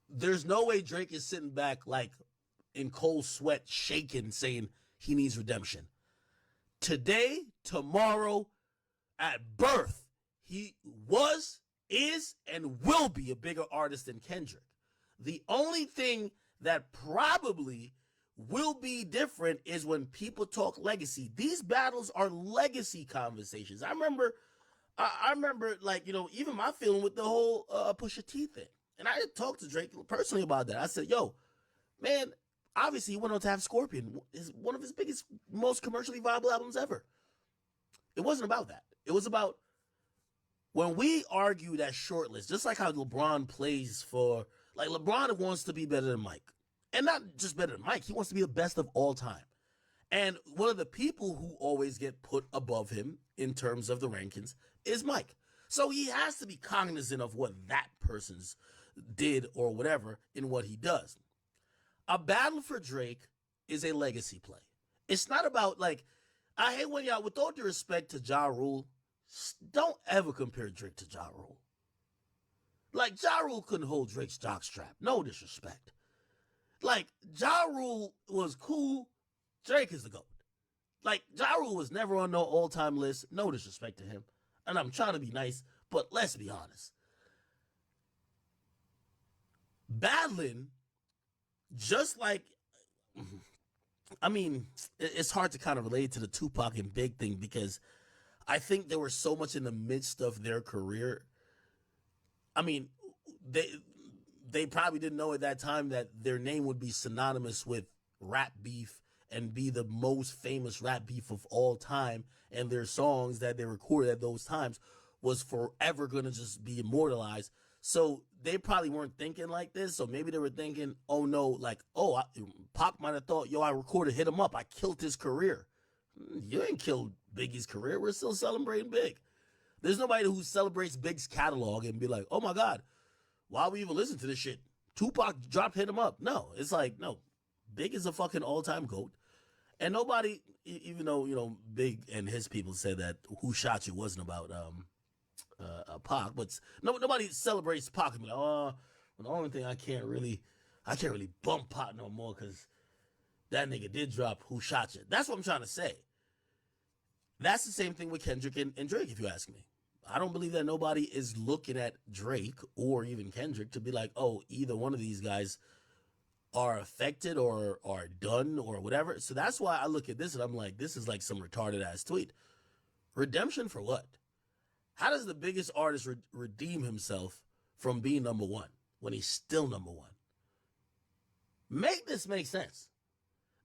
There's no way Drake is sitting back like in cold sweat, shaking, saying he needs redemption. Today, tomorrow, at birth, he was, is, and will be a bigger artist than Kendrick. The only thing that probably will be different is when people talk legacy. These battles are legacy conversations. I remember, like, you know, even my feeling with the whole Pusha T thing. And I talked to Drake personally about that. I said, yo, man, obviously he went on to have Scorpion, is one of his biggest, most commercially viable albums ever. It wasn't about that. It was about when we argue that shortlist, just like how LeBron plays for, like, LeBron wants to be better than Mike. And not just better than Mike, he wants to be the best of all time. And one of the people who always get put above him in terms of the rankings is Mike. So he has to be cognizant of what that person's did or whatever in what he does. A battle for Drake is a legacy play. It's not about, like, I hate when y'all, with all due respect to Ja Rule, don't ever compare Drake to Ja Rule. Like, Ja Rule couldn't hold Drake's jockstrap. No disrespect. Like, Ja Rule was cool. Drake is the GOAT. Like, Ja Rule was never on no all-time list. No disrespect to him. And I'm trying to be nice, but let's be honest. Battling, just like, I mean, it's hard to kind of relate to the Tupac and Big thing because I think they were so much in the midst of their career. I mean, they probably didn't know at that time that their name would be synonymous with rap beef and be the most famous rap beef of all time. And their songs that they recorded at those times was forever going to just be immortalized. So they probably weren't thinking like this. So maybe they were thinking, oh no, like, oh, Pac might have thought, yo, I recorded Hit 'Em Up. I killed his career. You ain't killed Biggie's career. We're still celebrating Big. There's nobody who celebrates Big's catalog and be like, oh my God, why we even listen to this shit? Tupac dropped Hit 'Em Up. No, it's like, no, Big is a fucking all-time GOAT. And nobody, even though, you know, Big and his people said that Who Shot You wasn't about Pac, but nobody celebrates Pac and be like, oh, the only thing I can't really bump Pac no more because that nigga did drop Who Shot You. That's what I'm trying to say. That's the same thing with Kendrick and Drake, if you ask me. I don't believe that nobody is looking at Drake or even Kendrick to be like, oh, either one of these guys are affected or are done or whatever. So that's why I look at this and I'm like, this is like some retarded ass tweet. Redemption for what? How does the biggest artist redeem himself from being number one when he's still number one? Make this make sense.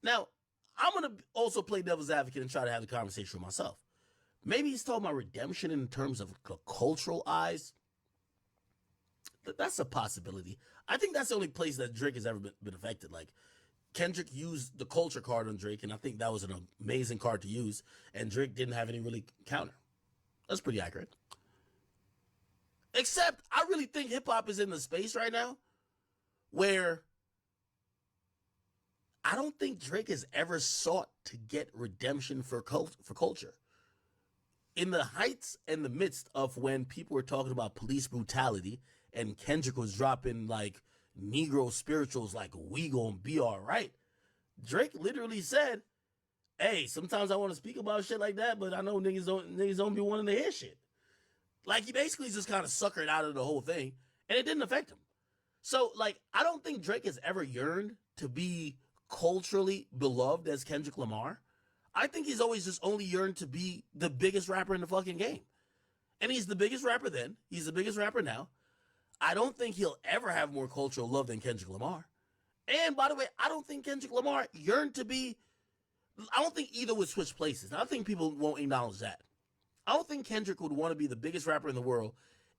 Now, I'm going to also play devil's advocate and try to have the conversation with myself. Maybe he's talking about redemption in terms of cultural eyes. That's a possibility. I think that's the only place that Drake has ever been affected. Like, Kendrick used the culture card on Drake, and I think that was an amazing card to use, and Drake didn't have any really counter. That's pretty accurate. Except, I really think hip-hop is in the space right now where I don't think Drake has ever sought to get redemption for culture. In the heights and the midst of when people were talking about police brutality and Kendrick was dropping like Negro spirituals like we gonna be all right, Drake literally said, hey, sometimes I want to speak about shit like that, but I know niggas don't be wanting to hear shit. Like, he basically just kind of suckered out of the whole thing, and it didn't affect him. So, like, I don't think Drake has ever yearned to be culturally beloved as Kendrick Lamar. I think he's always just only yearned to be the biggest rapper in the fucking game. And he's the biggest rapper then. He's the biggest rapper now. I don't think he'll ever have more cultural love than Kendrick Lamar. And by the way, I don't think Kendrick Lamar yearned to be, I don't think either would switch places. I think people won't acknowledge that. I don't think Kendrick would want to be the biggest rapper in the world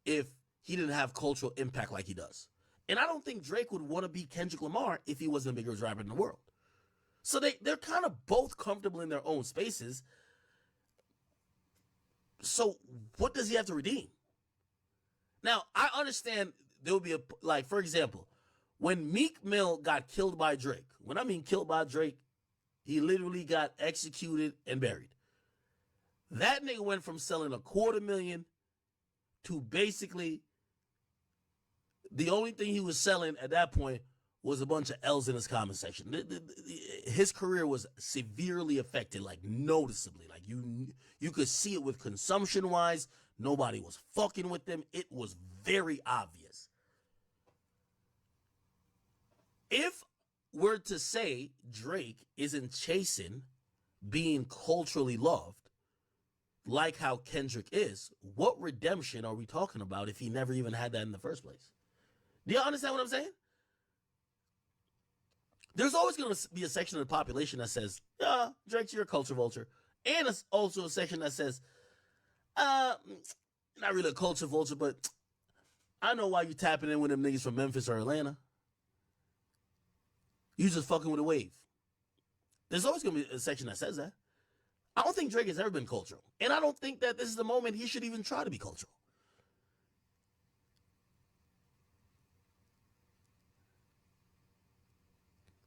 if he didn't have cultural impact like he does. And I don't think Drake would want to be Kendrick Lamar if he wasn't the biggest rapper in the world. So they're kind of both comfortable in their own spaces. So what does he have to redeem? Now, I understand there will be like, for example, when Meek Mill got killed by Drake, when I mean killed by Drake, he literally got executed and buried. That nigga went from selling 250,000 to basically the only thing he was selling at that point was a bunch of L's in his comment section. His career was severely affected, like noticeably. Like you could see it with consumption wise. Nobody was fucking with him. It was very obvious. If we're to say Drake isn't chasing being culturally loved, like how Kendrick is, what redemption are we talking about if he never even had that in the first place? Do you understand what I'm saying? There's always going to be a section of the population that says, Drake's your culture vulture. And it's also a section that says, not really a culture vulture, but I know why you tapping in with them niggas from Memphis or Atlanta. You just fucking with a wave. There's always going to be a section that says that. I don't think Drake has ever been cultural. And I don't think that this is the moment he should even try to be cultural.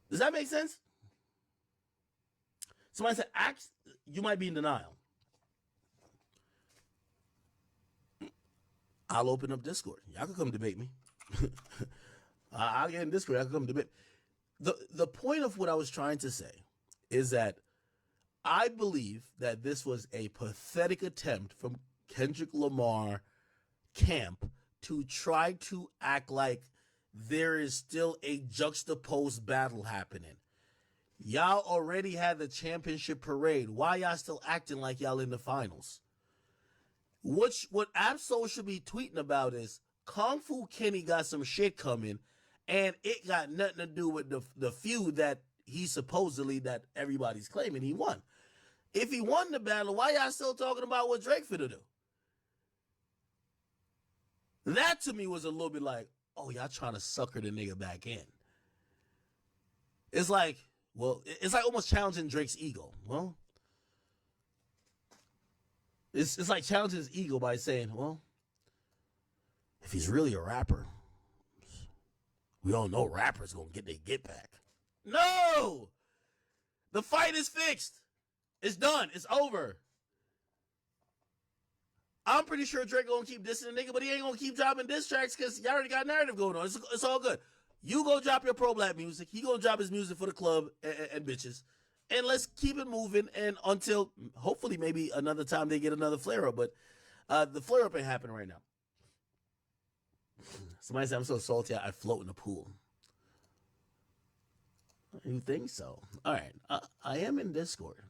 Does that make sense? Somebody said, you might be in denial. I'll open up Discord. Y'all can come debate me. I'll get in Discord. Y'all can come debate. The point of what I was trying to say is that I believe that this was a pathetic attempt from Kendrick Lamar camp to try to act like there is still a juxtaposed battle happening. Y'all already had the championship parade. Why y'all still acting like y'all in the finals? What Absol should be tweeting about is Kung Fu Kenny got some shit coming, and it got nothing to do with the feud that he supposedly, that everybody's claiming he won. If he won the battle, why y'all still talking about what Drake finna do? That to me was a little bit like, oh, y'all trying to sucker the nigga back in. It's like, well, it's like almost challenging Drake's ego. Well, it's like challenging his ego by saying, well, if he's really a rapper, we all know rappers gonna get their get back. No! The fight is fixed. It's done. It's over. I'm pretty sure Drake gonna keep dissing the nigga, but he ain't gonna keep dropping diss tracks because y'all already got narrative going on. It's all good. You go drop your pro-black music. He gonna drop his music for the club and bitches. And let's keep it moving and until hopefully maybe another time they get another flare-up. But the flare-up ain't happening right now. Somebody said, I'm so salty I float in the pool. You think so? All right. I am in Discord.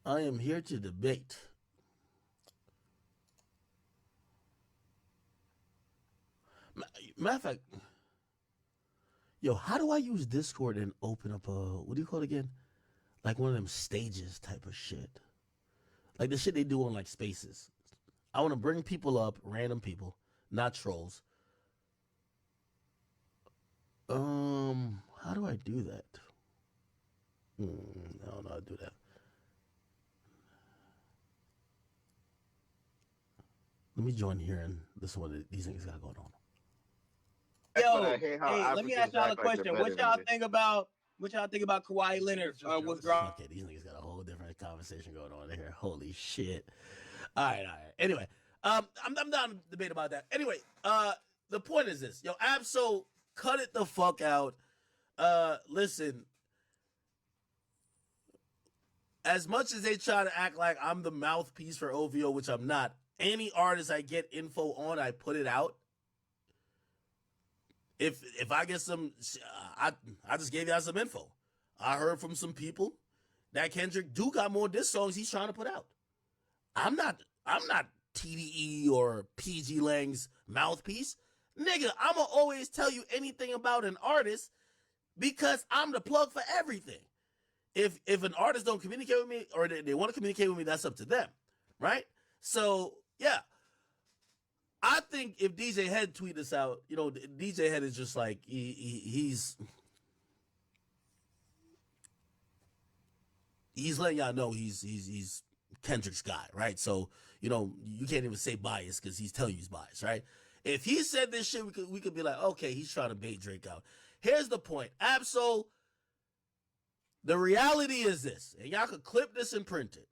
I am here to debate. Matter of fact, yo, how do I use Discord and open up what do you call it again? Like one of them stages type of shit. Like the shit they do on like Spaces. I want to bring people up, random people, not trolls. How do I do that? I don't know how to do that. Let me join here, and this is what these things got going on. Yo, hey, let me ask y'all a question. What y'all think about Kawhi Leonard withdrawal? Okay, these niggas got a whole different conversation going on here. Holy shit! All right. Anyway, I'm down to debate about that. Anyway, the point is this: yo, Absol, cut it the fuck out. Listen. As much as they try to act like I'm the mouthpiece for OVO, which I'm not, any artist I get info on, I put it out. If I get some, I just gave y'all some info. I heard from some people that Kendrick do got more diss songs he's trying to put out. I'm not TDE or PG Lang's mouthpiece. Nigga, I'ma always tell you anything about an artist because I'm the plug for everything. If an artist don't communicate with me or they want to communicate with me, that's up to them, right? So, yeah. I think if DJ Head tweet this out, you know, DJ Head is just like, he's letting y'all know he's Kendrick's guy, right? So, you know, you can't even say bias because he's telling you he's biased, right? If he said this shit, we could be like, okay, he's trying to bait Drake out. Here's the point. Absol, the reality is this, and y'all could clip this and print it.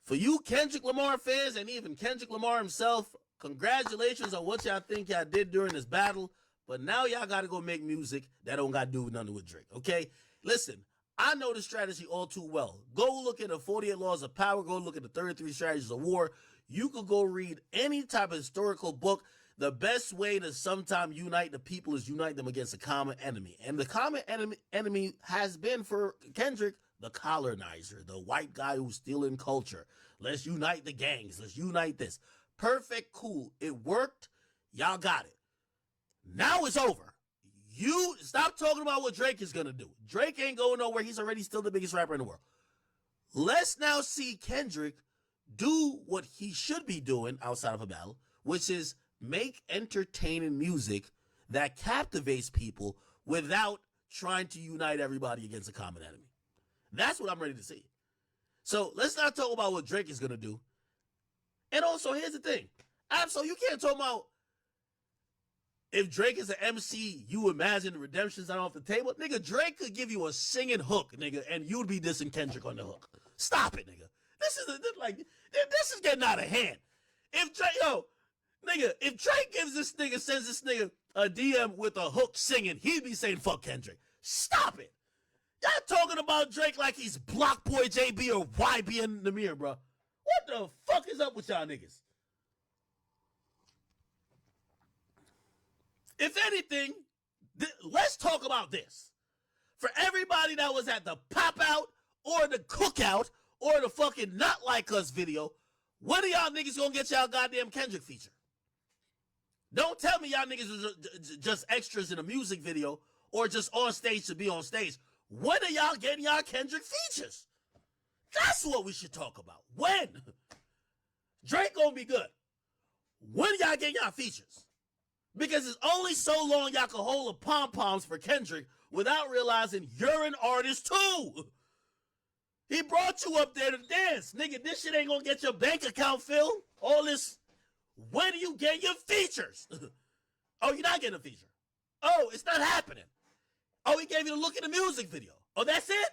For you Kendrick Lamar fans and even Kendrick Lamar himself, congratulations on what y'all think y'all did during this battle, but now y'all got to go make music that don't got to do nothing with Drake, okay? Listen, I know the strategy all too well. Go look at the 48 Laws of Power. Go look at the 33 Strategies of War. You could go read any type of historical book. The best way to sometimes unite the people is unite them against a common enemy. And the common enemy has been for Kendrick, the colonizer, the white guy who's stealing culture. Let's unite the gangs. Let's unite this. Perfect, cool. It worked. Y'all got it. Now it's over. You stop talking about what Drake is going to do. Drake ain't going nowhere. He's already still the biggest rapper in the world. Let's now see Kendrick do what he should be doing outside of a battle, which is make entertaining music that captivates people without trying to unite everybody against a common enemy. That's what I'm ready to see. So let's not talk about what Drake is going to do. And also, here's the thing. Absol, you can't talk about if Drake is an MC, you imagine the redemption's not off the table. Nigga, Drake could give you a singing hook, nigga, and you'd be dissing Kendrick on the hook. Stop it, nigga. This is getting out of hand. If Drake sends this nigga a DM with a hook singing, he'd be saying fuck Kendrick. Stop it. Y'all talking about Drake like he's Block Boy JB or YB in the mirror, bro. What the fuck is up with y'all niggas? If anything, let's talk about this. For everybody that was at the pop out or the cookout or the fucking Not Like Us video, when are y'all niggas gonna get y'all goddamn Kendrick feature? Don't tell me y'all niggas are just extras in a music video or just on stage to be on stage. When are y'all getting y'all Kendrick features? That's what we should talk about. When? Drake gonna be good. When y'all getting y'all features? Because it's only so long y'all can hold the pom-poms for Kendrick without realizing you're an artist too. He brought you up there to dance. Nigga, this shit ain't gonna get your bank account filled. All this, when do you get your features? Oh, you're not getting a feature. Oh, it's not happening. Oh, he gave you a look in the music video. Oh, that's it?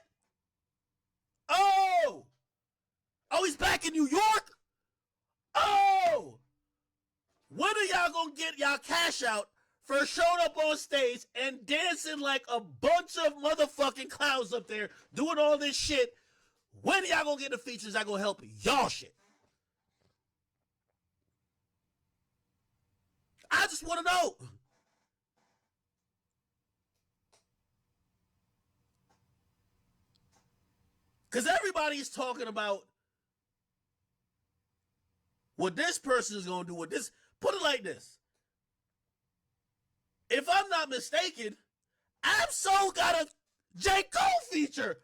Oh! Oh, he's back in New York? Oh! When are y'all gonna get y'all cash out for showing up on stage and dancing like a bunch of motherfucking clowns up there doing all this shit? When are y'all gonna get the features that gonna help y'all shit? I just want to know. Because everybody's talking about what this person is going to do with this. Put it like this. If I'm not mistaken, Absol got a J. Cole feature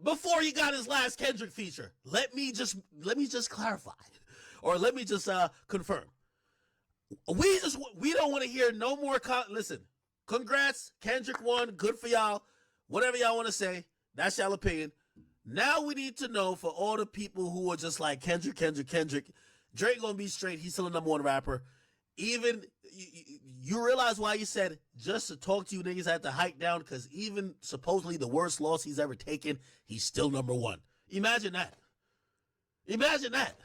before he got his last Kendrick feature. Let me just clarify, or let me just confirm. We don't want to hear no more. Listen, congrats, Kendrick won. Good for y'all. Whatever y'all want to say, that's y'all opinion. Now we need to know for all the people who are just like Kendrick, Drake gonna be straight. He's still a #1 rapper. Even you realize why you said just to talk to you niggas I had to hike down, because even supposedly the worst loss he's ever taken, he's still #1. Imagine that. Imagine that.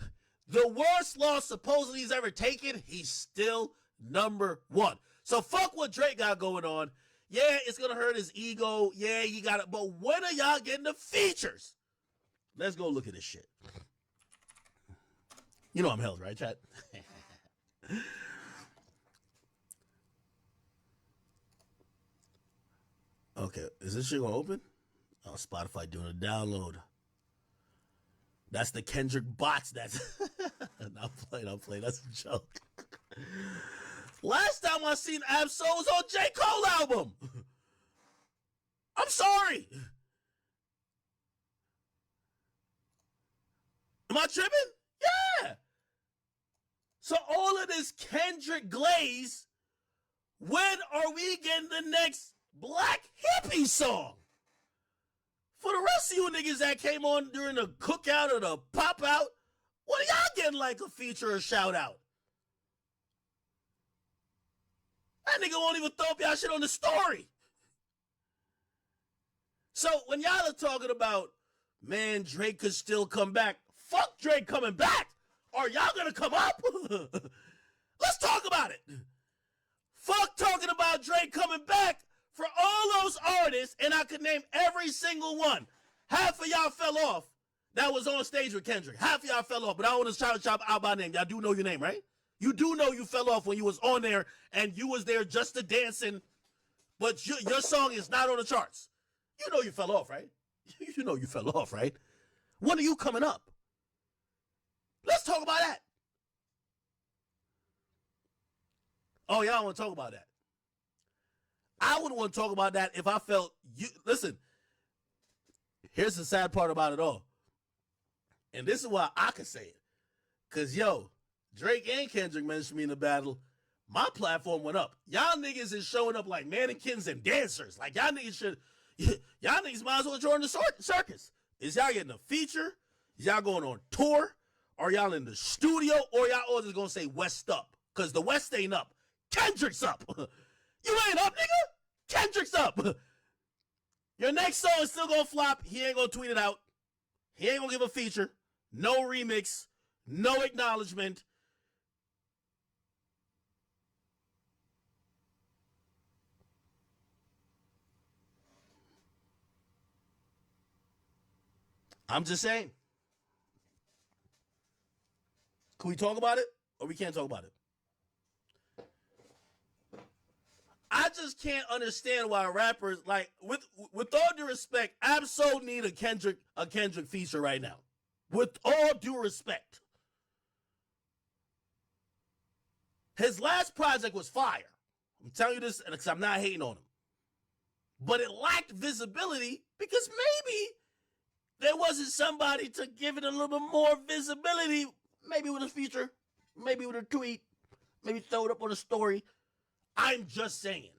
The worst loss supposedly he's ever taken, he's still #1. So fuck what Drake got going on. Yeah, it's gonna hurt his ego. Yeah, you got it. But when are y'all getting the features? Let's go look at this shit. You know I'm held, right, chat? Okay, is this shit gonna open? Oh, Spotify doing a download. That's the Kendrick bots. That's I'm playing. That's a joke. Last time I seen Absol was on J. Cole album. I'm sorry. Am I tripping? Yeah. So all of this Kendrick glaze, when are we getting the next Black Hippie song? For the rest of you niggas that came on during the cookout or the pop out, what are y'all getting like a feature or shout out? That nigga won't even throw up y'all shit on the story. So when y'all are talking about, man, Drake could still come back, fuck Drake coming back. Are y'all gonna come up? Let's talk about it. Fuck talking about Drake coming back for all those artists, and I could name every single one. Half of y'all fell off that was on stage with Kendrick. Half of y'all fell off, but I don't want to shout out by name. Y'all do know your name, right? You do know you fell off when you was on there, and you was there just to dancing, but your song is not on the charts. You know you fell off, right? You know you fell off, right? When are you coming up? Let's talk about that. Oh, y'all want to talk about that? I wouldn't want to talk about that if I felt you. Listen, here's the sad part about it all. And this is why I can say it. Because, yo, Drake and Kendrick mentioned me in the battle. My platform went up. Y'all niggas is showing up like mannequins and dancers. Like, y'all niggas might as well join the circus. Is y'all getting a feature? Is y'all going on tour? Are y'all in the studio? Or y'all all just going to say West up? Because the West ain't up. Kendrick's up. You ain't up, nigga. Kendrick's up. Your next song is still going to flop. He ain't going to tweet it out. He ain't going to give a feature. No remix. No acknowledgement. I'm just saying. Can we talk about it or we can't talk about it? I just can't understand why rappers, like, with all due respect, Absol need a Kendrick feature right now. With all due respect. His last project was fire. I'm telling you this because I'm not hating on him. But it lacked visibility because maybe there wasn't somebody to give it a little bit more visibility. Maybe with a feature, maybe with a tweet, maybe throw it up on a story. I'm just saying.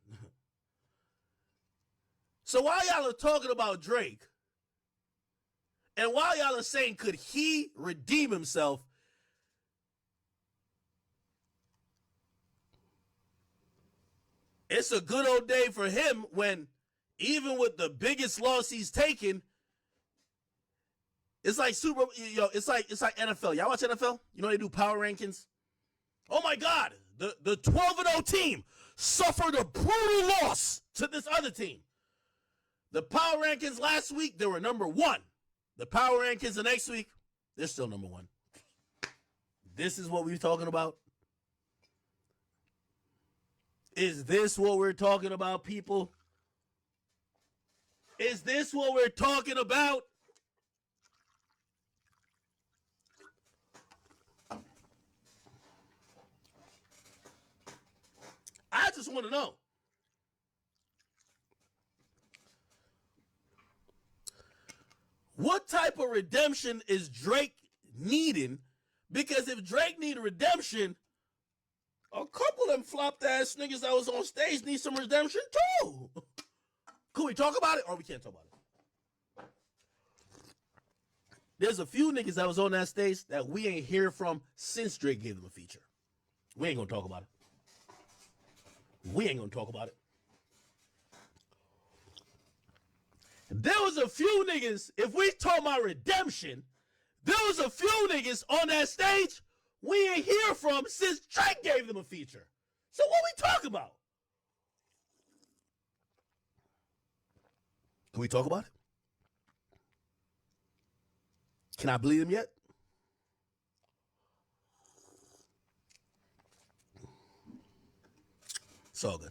So while y'all are talking about Drake, and while y'all are saying, could he redeem himself? It's a good old day for him when, even with the biggest loss he's taken, it's like it's like NFL. Y'all watch NFL? You know they do power rankings? Oh my God, the 12-0 team suffered a brutal loss to this other team. The power rankings last week, they were number 1. The power rankings the next week, they're still number 1. This is what we're talking about. Is this what we're talking about, people? Is this what we're talking about? I just want to know. What type of redemption is Drake needing? Because if Drake need a redemption, a couple of them flopped ass niggas that was on stage need some redemption too. Can we talk about it or we can't talk about it? There's a few niggas that was on that stage that we ain't hear from since Drake gave them a feature. We ain't gonna talk about it. We ain't gonna talk about it. There was a few niggas, if we talk about redemption, there was a few niggas on that stage we ain't hear from since Drake gave them a feature. So what we talking about? Can we talk about it? Can I bleed him yet? It's all good.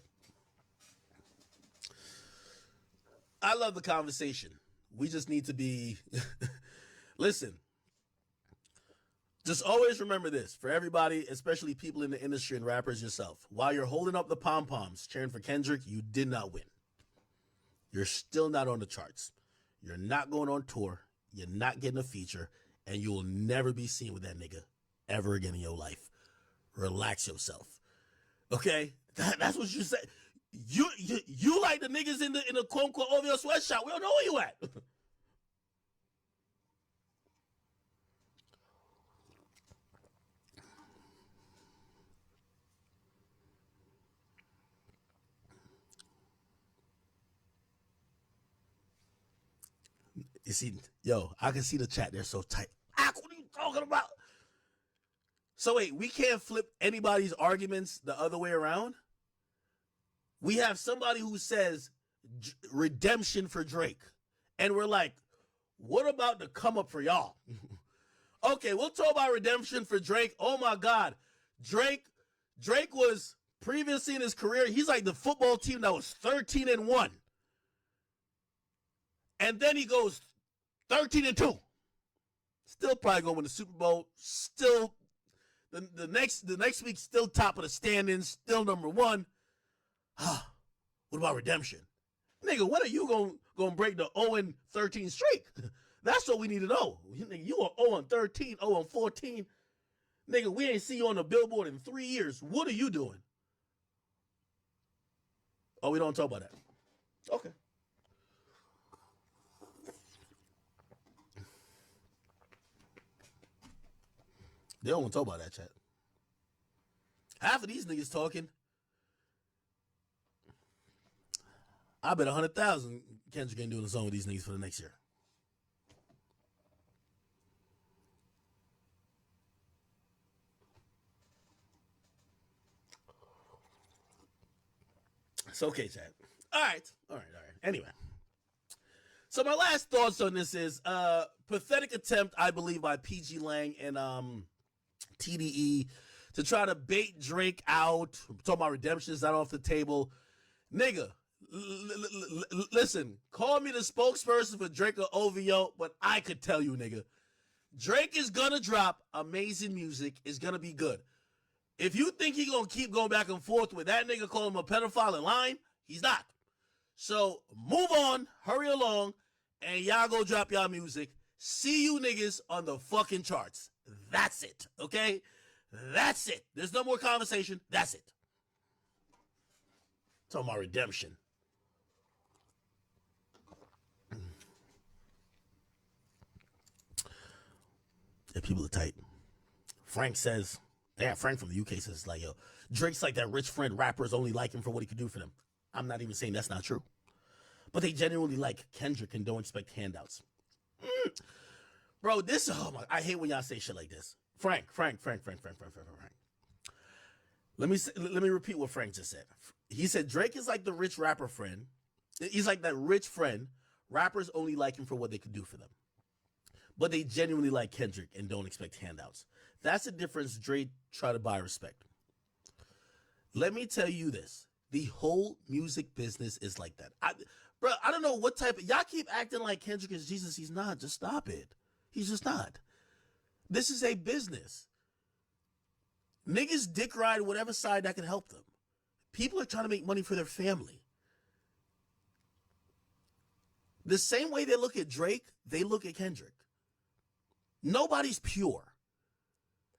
I love the conversation. We just need to be... Listen. Just always remember this. For everybody, especially people in the industry and rappers yourself. While you're holding up the pom-poms, cheering for Kendrick, you did not win. You're still not on the charts. You're not going on tour. You're not getting a feature. And you will never be seen with that nigga ever again in your life. Relax yourself. Okay? That's what you say. You like the niggas in the quote unquote over your sweatshop. We don't know where you at. You see, yo, I can see the chat. They're so tight. What are you talking about? So wait, we can't flip anybody's arguments the other way around? We have somebody who says redemption for Drake. And we're like, what about the come up for y'all? Okay, we'll talk about redemption for Drake. Oh my God. Drake was previously in his career, he's like the football team that was 13-1. And then he goes 13-2. Still probably going to win the Super Bowl. Still the next week, still top of the standings, still number one. What about redemption? Nigga, when are you gonna break the 0-13 streak? That's what we need to know. You are 0-13, 0-14. Nigga, we ain't see you on the billboard in 3 years. What are you doing? Oh, we don't talk about that. Okay. They don't want to talk about that, chat. Half of these niggas talking. I bet 100,000 Kendrick ain't doing a song with these niggas for the next year. It's okay, chat. All right. Anyway. So my last thoughts on this is pathetic attempt, I believe, by PG Lang and TDE to try to bait Drake out. We're talking about redemption is not off the table. Nigga, listen, call me the spokesperson for Drake or OVO, but I could tell you, nigga, Drake is gonna drop amazing music. It's gonna be good. If you think he gonna keep going back and forth with that nigga, call him a pedophile in line, he's not. So move on, hurry along, and y'all go drop y'all music. See you niggas on the fucking charts. That's it, okay? That's it. There's no more conversation. That's it. Talking about redemption. Yeah, people are tight. Frank says, Frank from the UK says, like, yo, Drake's like that rich friend. Rappers only like him for what he could do for them. I'm not even saying that's not true. But they genuinely like Kendrick and don't expect handouts. Bro, I hate when y'all say shit like this. Frank. Let me repeat what Frank just said. He said Drake is like the rich rapper friend. He's like that rich friend. Rappers only like him for what they could do for them. But they genuinely like Kendrick and don't expect handouts. That's the difference. Drake try to buy respect. Let me tell you this. The whole music business is like that. I don't know what type of... Y'all keep acting like Kendrick is Jesus. He's not. Just stop it. He's just not. This is a business. Niggas dick ride whatever side that can help them. People are trying to make money for their family. The same way they look at Drake, they look at Kendrick. Nobody's pure.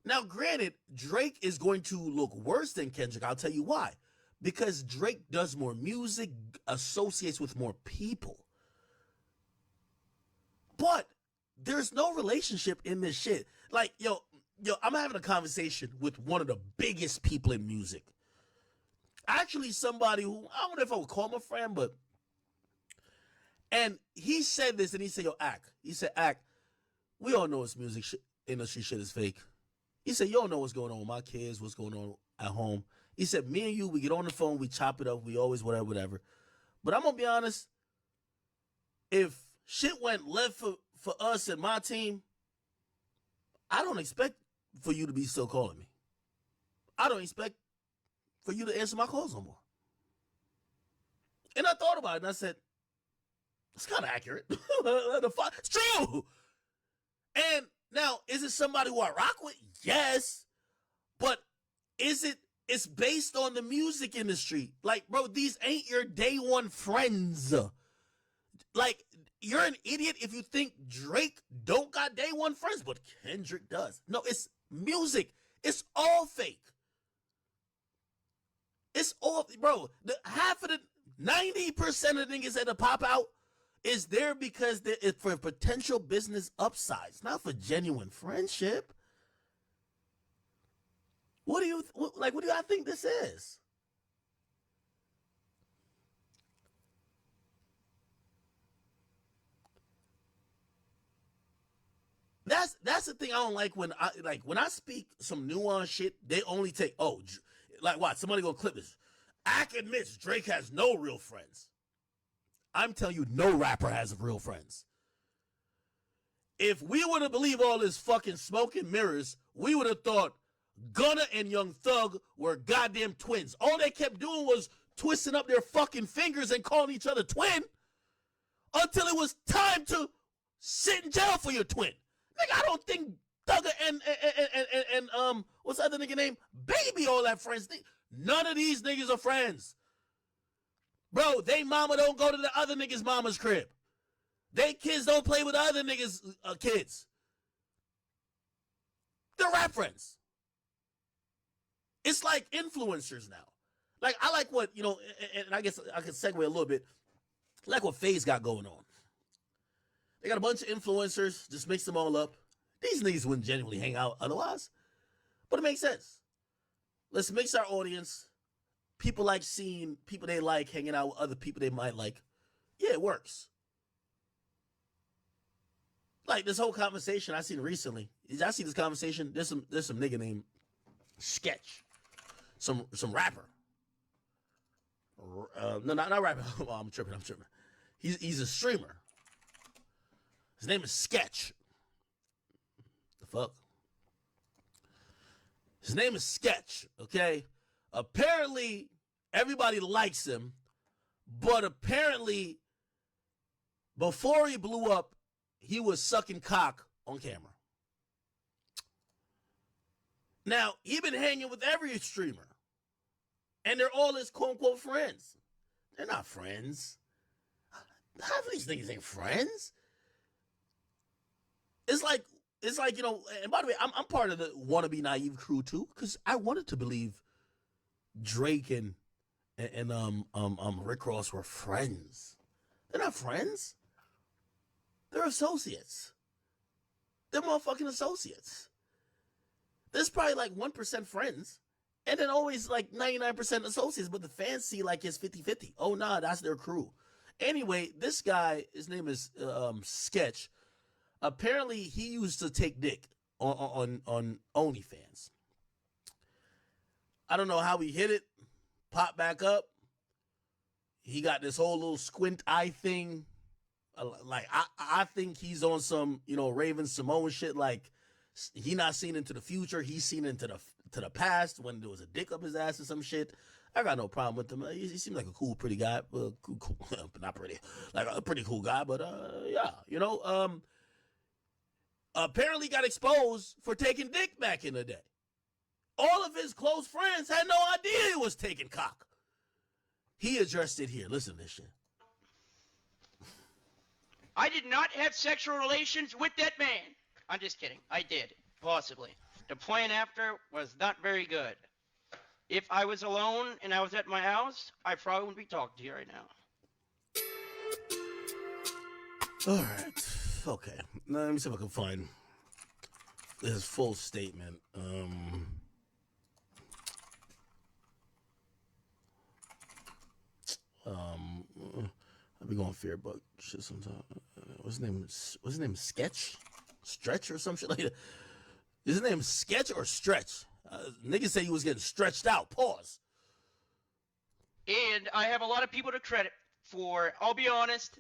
Now, granted, Drake is going to look worse than Kendrick. I'll tell you why. Because Drake does more music, associates with more people. But there's no relationship in this shit. Like, yo, I'm having a conversation with one of the biggest people in music. Actually, somebody who, I don't know if I would call him a friend, but... And he said this, and he said, yo, Ak, we all know this music industry shit is fake. He said, you don't know what's going on with my kids, what's going on at home. He said, me and you, we get on the phone, we chop it up, we always whatever. But I'm going to be honest, if shit went left for us and my team, I don't expect for you to be still calling me. I don't expect for you to answer my calls no more. And I thought about it, and I said, it's kind of accurate. It's true. And now, is it somebody who I rock with? Yes. But it's based on the music industry. Like, bro, these ain't your day one friends. Like, you're an idiot if you think Drake don't got day one friends, but Kendrick does. No, it's music. It's all fake. It's all, bro, half of the 90% of the niggas that pop out is there because it's for potential business upsides, not for genuine friendship. What do you y'all think this is? That's that's the thing I don't like when I speak some nuanced shit. They only take like what? Somebody gonna clip this. Ak admits Drake has no real friends. I'm telling you, no rapper has real friends. If we were to believe all this fucking smoke and mirrors, we would have thought Gunna and Young Thug were goddamn twins. All they kept doing was twisting up their fucking fingers and calling each other twin until it was time to sit in jail for your twin. Nigga, I don't think Thugger and what's the other nigga name? Baby all that friends. None of these niggas are friends. Bro, they mama don't go to the other niggas' mama's crib. They kids don't play with other niggas' kids. They're rap friends. It's like influencers now. Like, I like what, and I guess I could segue a little bit. I like what FaZe got going on. They got a bunch of influencers, just mix them all up. These niggas wouldn't genuinely hang out otherwise. But it makes sense. Let's mix our audience. People like seeing people they like hanging out with other people they might like. Yeah, it works. Like this whole conversation I seen recently. Did y'all see this conversation? There's some nigga named Sketch. Some rapper. No, not rapper. Oh, I'm tripping. He's a streamer. His name is Sketch. The fuck? His name is Sketch, okay? Apparently, everybody likes him, but apparently, before he blew up, he was sucking cock on camera. Now, he been hanging with every streamer, and they're all his quote-unquote friends. They're not friends. Half of these niggas ain't friends. It's like, and by the way, I'm part of the wannabe naive crew too, because I wanted to believe Drake and Rick Ross were friends. They're not friends. They're associates. They're motherfucking associates. There's probably like 1% friends, and then always like 99% associates, but the fans see like it's 50-50. Oh, nah, that's their crew. Anyway, this guy, his name is Sketch. Apparently, he used to take dick on OnlyFans. I don't know how he hit it. Pop back up. He got this whole little squint eye thing. Like, I think he's on some, Raven Simone shit. Like, he not seen into the future. He's seen into the past when there was a dick up his ass or some shit. I got no problem with him. He seems like a cool, pretty guy. Cool, but not pretty. Like a pretty cool guy, but yeah, apparently got exposed for taking dick back in the day. All of his close friends had no idea he was taking cock. He addressed it here. Listen to this shit. I did not have sexual relations with that man. I'm just kidding. I did, possibly. The plan after was not very good. If I was alone and I was at my house, I probably wouldn't be talking to you right now. All right. Okay. Now, let me see if I can find his full statement. I'll be going fear bug shit sometimes. What's his name? Sketch? Stretch or some shit like that? Is his name Sketch or Stretch? Niggas say he was getting stretched out. Pause. And I have a lot of people to credit for, I'll be honest,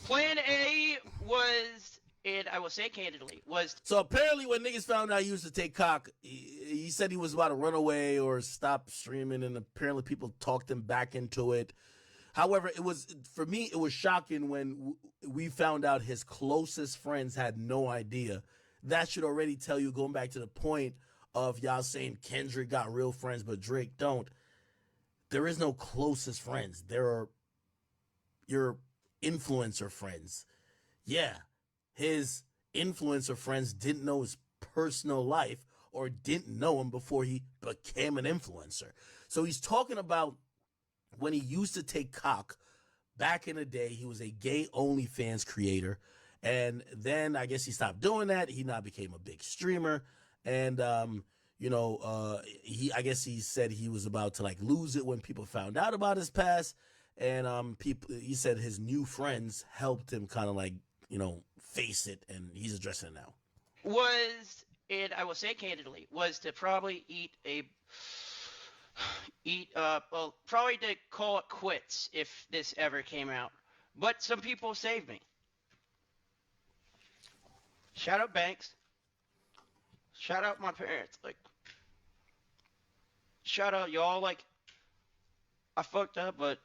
Plan A was, and I will say candidly, was... So apparently when niggas found out he used to take cock, he said he was about to run away or stop streaming, and apparently people talked him back into it. However, for me, it was shocking when we found out his closest friends had no idea. That should already tell you, going back to the point of y'all saying Kendrick got real friends, but Drake don't. There is no closest friends. There are your influencer friends. Yeah, his influencer friends didn't know his personal life or didn't know him before he became an influencer. So he's talking about when he used to take cock back in the day. He was a gay OnlyFans creator. And then I guess he stopped doing that. He now became a big streamer. And, I guess he said he was about to like lose it when people found out about his past. And he said his new friends helped him kind of like, face it. And he's addressing it now. was, and I will say candidly, was to probably probably to call it quits if this ever came out. But some people saved me. Shout out Banks. Shout out my parents. Like, shout out y'all. Like, I fucked up, but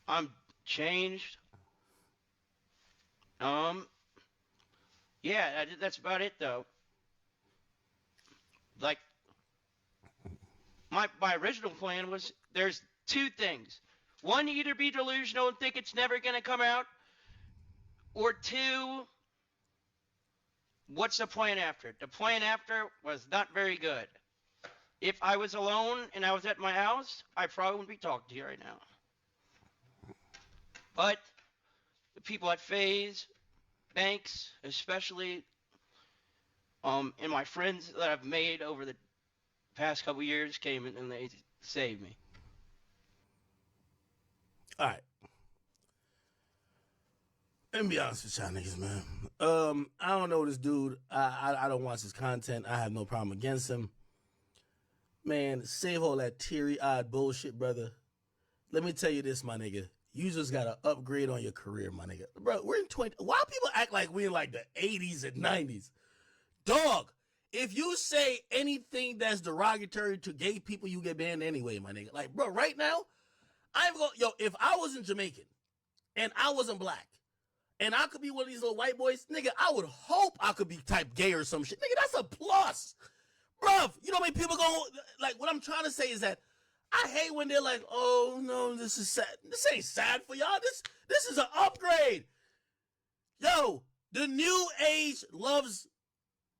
I'm changed. Yeah, that's about it though. Like, my original plan was there's two things. One, either be delusional and think it's never gonna come out, or two, what's the plan after? The plan after was not very good. If I was alone and I was at my house, I probably wouldn't be talking to you right now. But the people at FaZe, Banks, especially, and my friends that I've made over the past couple years came in and they saved me. All right. Let me be honest with y'all niggas, man. I don't know this dude. I don't watch his content. I have no problem against him. Man, save all that teary-eyed bullshit, brother. Let me tell you this, my nigga. You just got to upgrade on your career, my nigga. Bro, we're in 20... Why people act like we in like the 80s and 90s? Dog, if you say anything that's derogatory to gay people, you get banned anyway, my nigga. Like, bro, right now, if I wasn't Jamaican and I wasn't black and I could be one of these little white boys, nigga, I would hope I could be type gay or some shit. Nigga, that's a plus. Bruv, you know how many people go, like, what I'm trying to say is that I hate when they're like, oh, no, this is sad. This ain't sad for y'all. This is an upgrade. Yo, the new age loves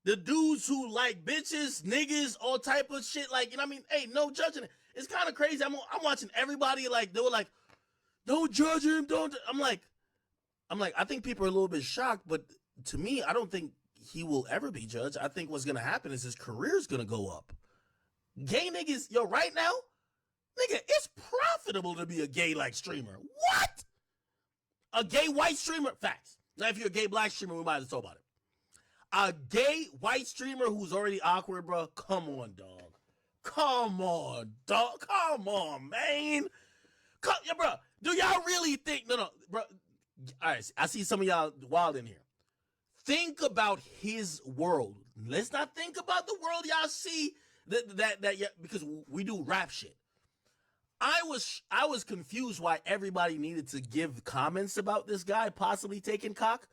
the dudes who like bitches, niggas, all type of shit. Like, you know what I mean? Hey, no judging it. It's kind of crazy. I'm watching everybody, like, they were like, don't judge him, don't. I'm like, I think people are a little bit shocked, but to me, I don't think he will ever be judged. I think what's going to happen is his career's going to go up. Gay niggas, yo, right now, nigga, it's profitable to be a gay, like, streamer. What? A gay white streamer? Facts. Now, if you're a gay black streamer, we might as well talk about it. A gay white streamer who's already awkward, bro. Come on, dog. Come on, dog. Come on, man. Yeah, bro. Do y'all really think? No, bro. All right, I see some of y'all wild in here. Think about his world. Let's not think about the world y'all see because we do rap shit. I was confused why everybody needed to give comments about this guy possibly taking cock.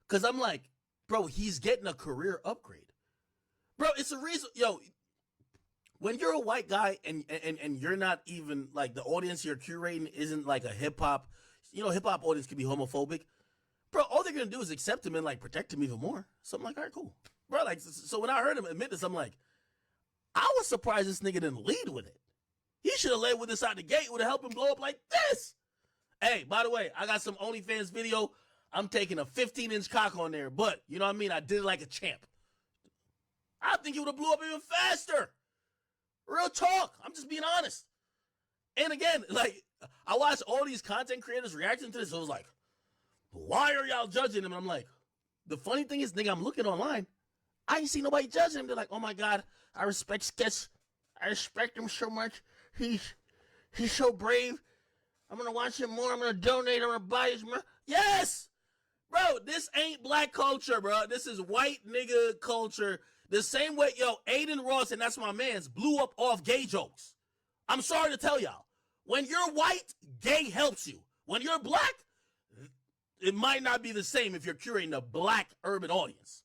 Because I'm like, bro, he's getting a career upgrade. Bro, it's a reason. Yo, when you're a white guy and you're not even, like, the audience you're curating isn't like a hip-hop, hip-hop audience can be homophobic. Bro, all they're going to do is accept him and, like, protect him even more. So I'm like, all right, cool. Bro, like, so when I heard him admit this, I'm like, I was surprised this nigga didn't lead with it. He should have led with this out the gate. Would have helped him blow up like this. Hey, by the way, I got some OnlyFans video. I'm taking a 15-inch cock on there, but, you know what I mean? I did it like a champ. I think he would have blew up even faster. Real talk. I'm just being honest. And again, like, I watched all these content creators reacting to this. So I was like, why are y'all judging him? And I'm like, the funny thing is, nigga, I'm looking online. I ain't see nobody judging him. They're like, oh my God, I respect Sketch. I respect him so much. He's so brave. I'm going to watch him more. I'm going to donate. I'm going to buy his merch. Yes! Bro, this ain't black culture, bro. This is white nigga culture. The same way, yo, Aiden Ross, and that's my man's, blew up off gay jokes. I'm sorry to tell y'all. When you're white, gay helps you. When you're black, it might not be the same if you're curating a black urban audience.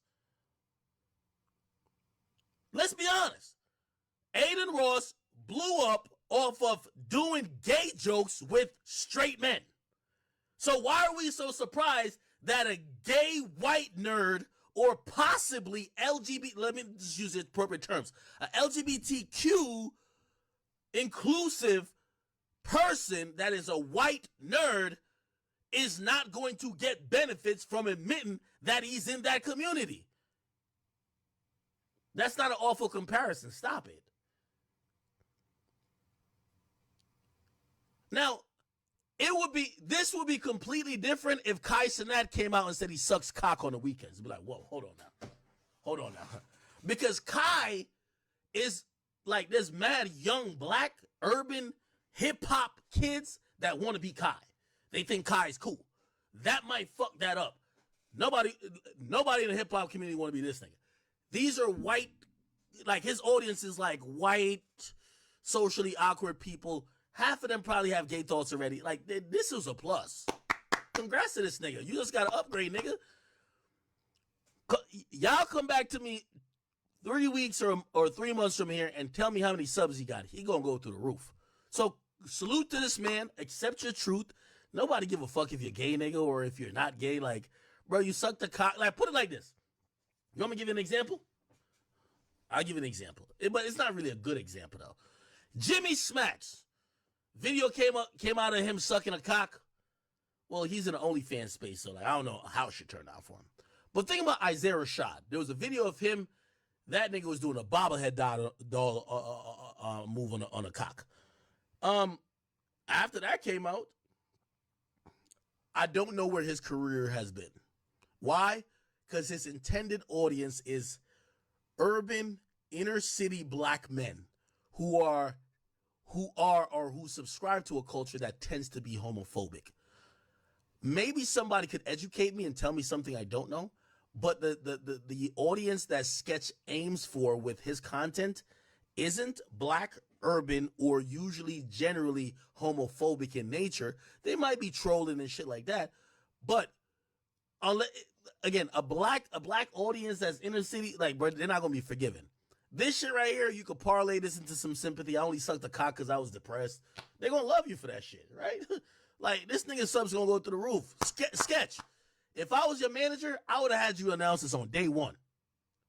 Let's be honest. Aiden Ross blew up off of doing gay jokes with straight men. So why are we so surprised that a gay white nerd or possibly LGBT, let me just use the appropriate terms, a LGBTQ inclusive person that is a white nerd is not going to get benefits from admitting that he's in that community? That's not an awful comparison. Stop it. Now, This would be completely different if Kai Cenat came out and said he sucks cock on the weekends. Be like, whoa, hold on now. Because Kai is like, there's mad young black urban hip hop kids that want to be Kai. They think Kai is cool. That might fuck that up. Nobody in the hip hop community want to be this nigga. These are white, like his audience is like white, socially awkward people. Half of them probably have gay thoughts already. Like, this is a plus. Congrats to this nigga. You just got to upgrade, nigga. Y'all come back to me 3 weeks or 3 months from here and tell me how many subs he got. He going to go through the roof. So, salute to this man. Accept your truth. Nobody give a fuck if you're gay, nigga, or if you're not gay. Like, bro, you suck the cock. Like, put it like this. You want me to give you an example? I'll give you an example. But it's not really a good example, though. Jimmy Smacks. Video came out of him sucking a cock. Well, he's in the OnlyFans space, so like I don't know how it should turn out for him. But think about Isaiah Rashad. There was a video of him. That nigga was doing a bobblehead doll move on a cock. After that came out, I don't know where his career has been. Why? Because his intended audience is urban, inner city black men who subscribe to a culture that tends to be homophobic. Maybe somebody could educate me and tell me something I don't know, but the audience that Sketch aims for with his content isn't black, urban, or usually generally homophobic in nature. They might be trolling and shit like that, but again, a black audience that's inner city, like, bro, they're not gonna be forgiven. This shit right here, you could parlay this into some sympathy. I only sucked the cock because I was depressed. They're going to love you for that shit, right? Like, this nigga subs going to go through the roof. Sketch. If I was your manager, I would have had you announce this on day one.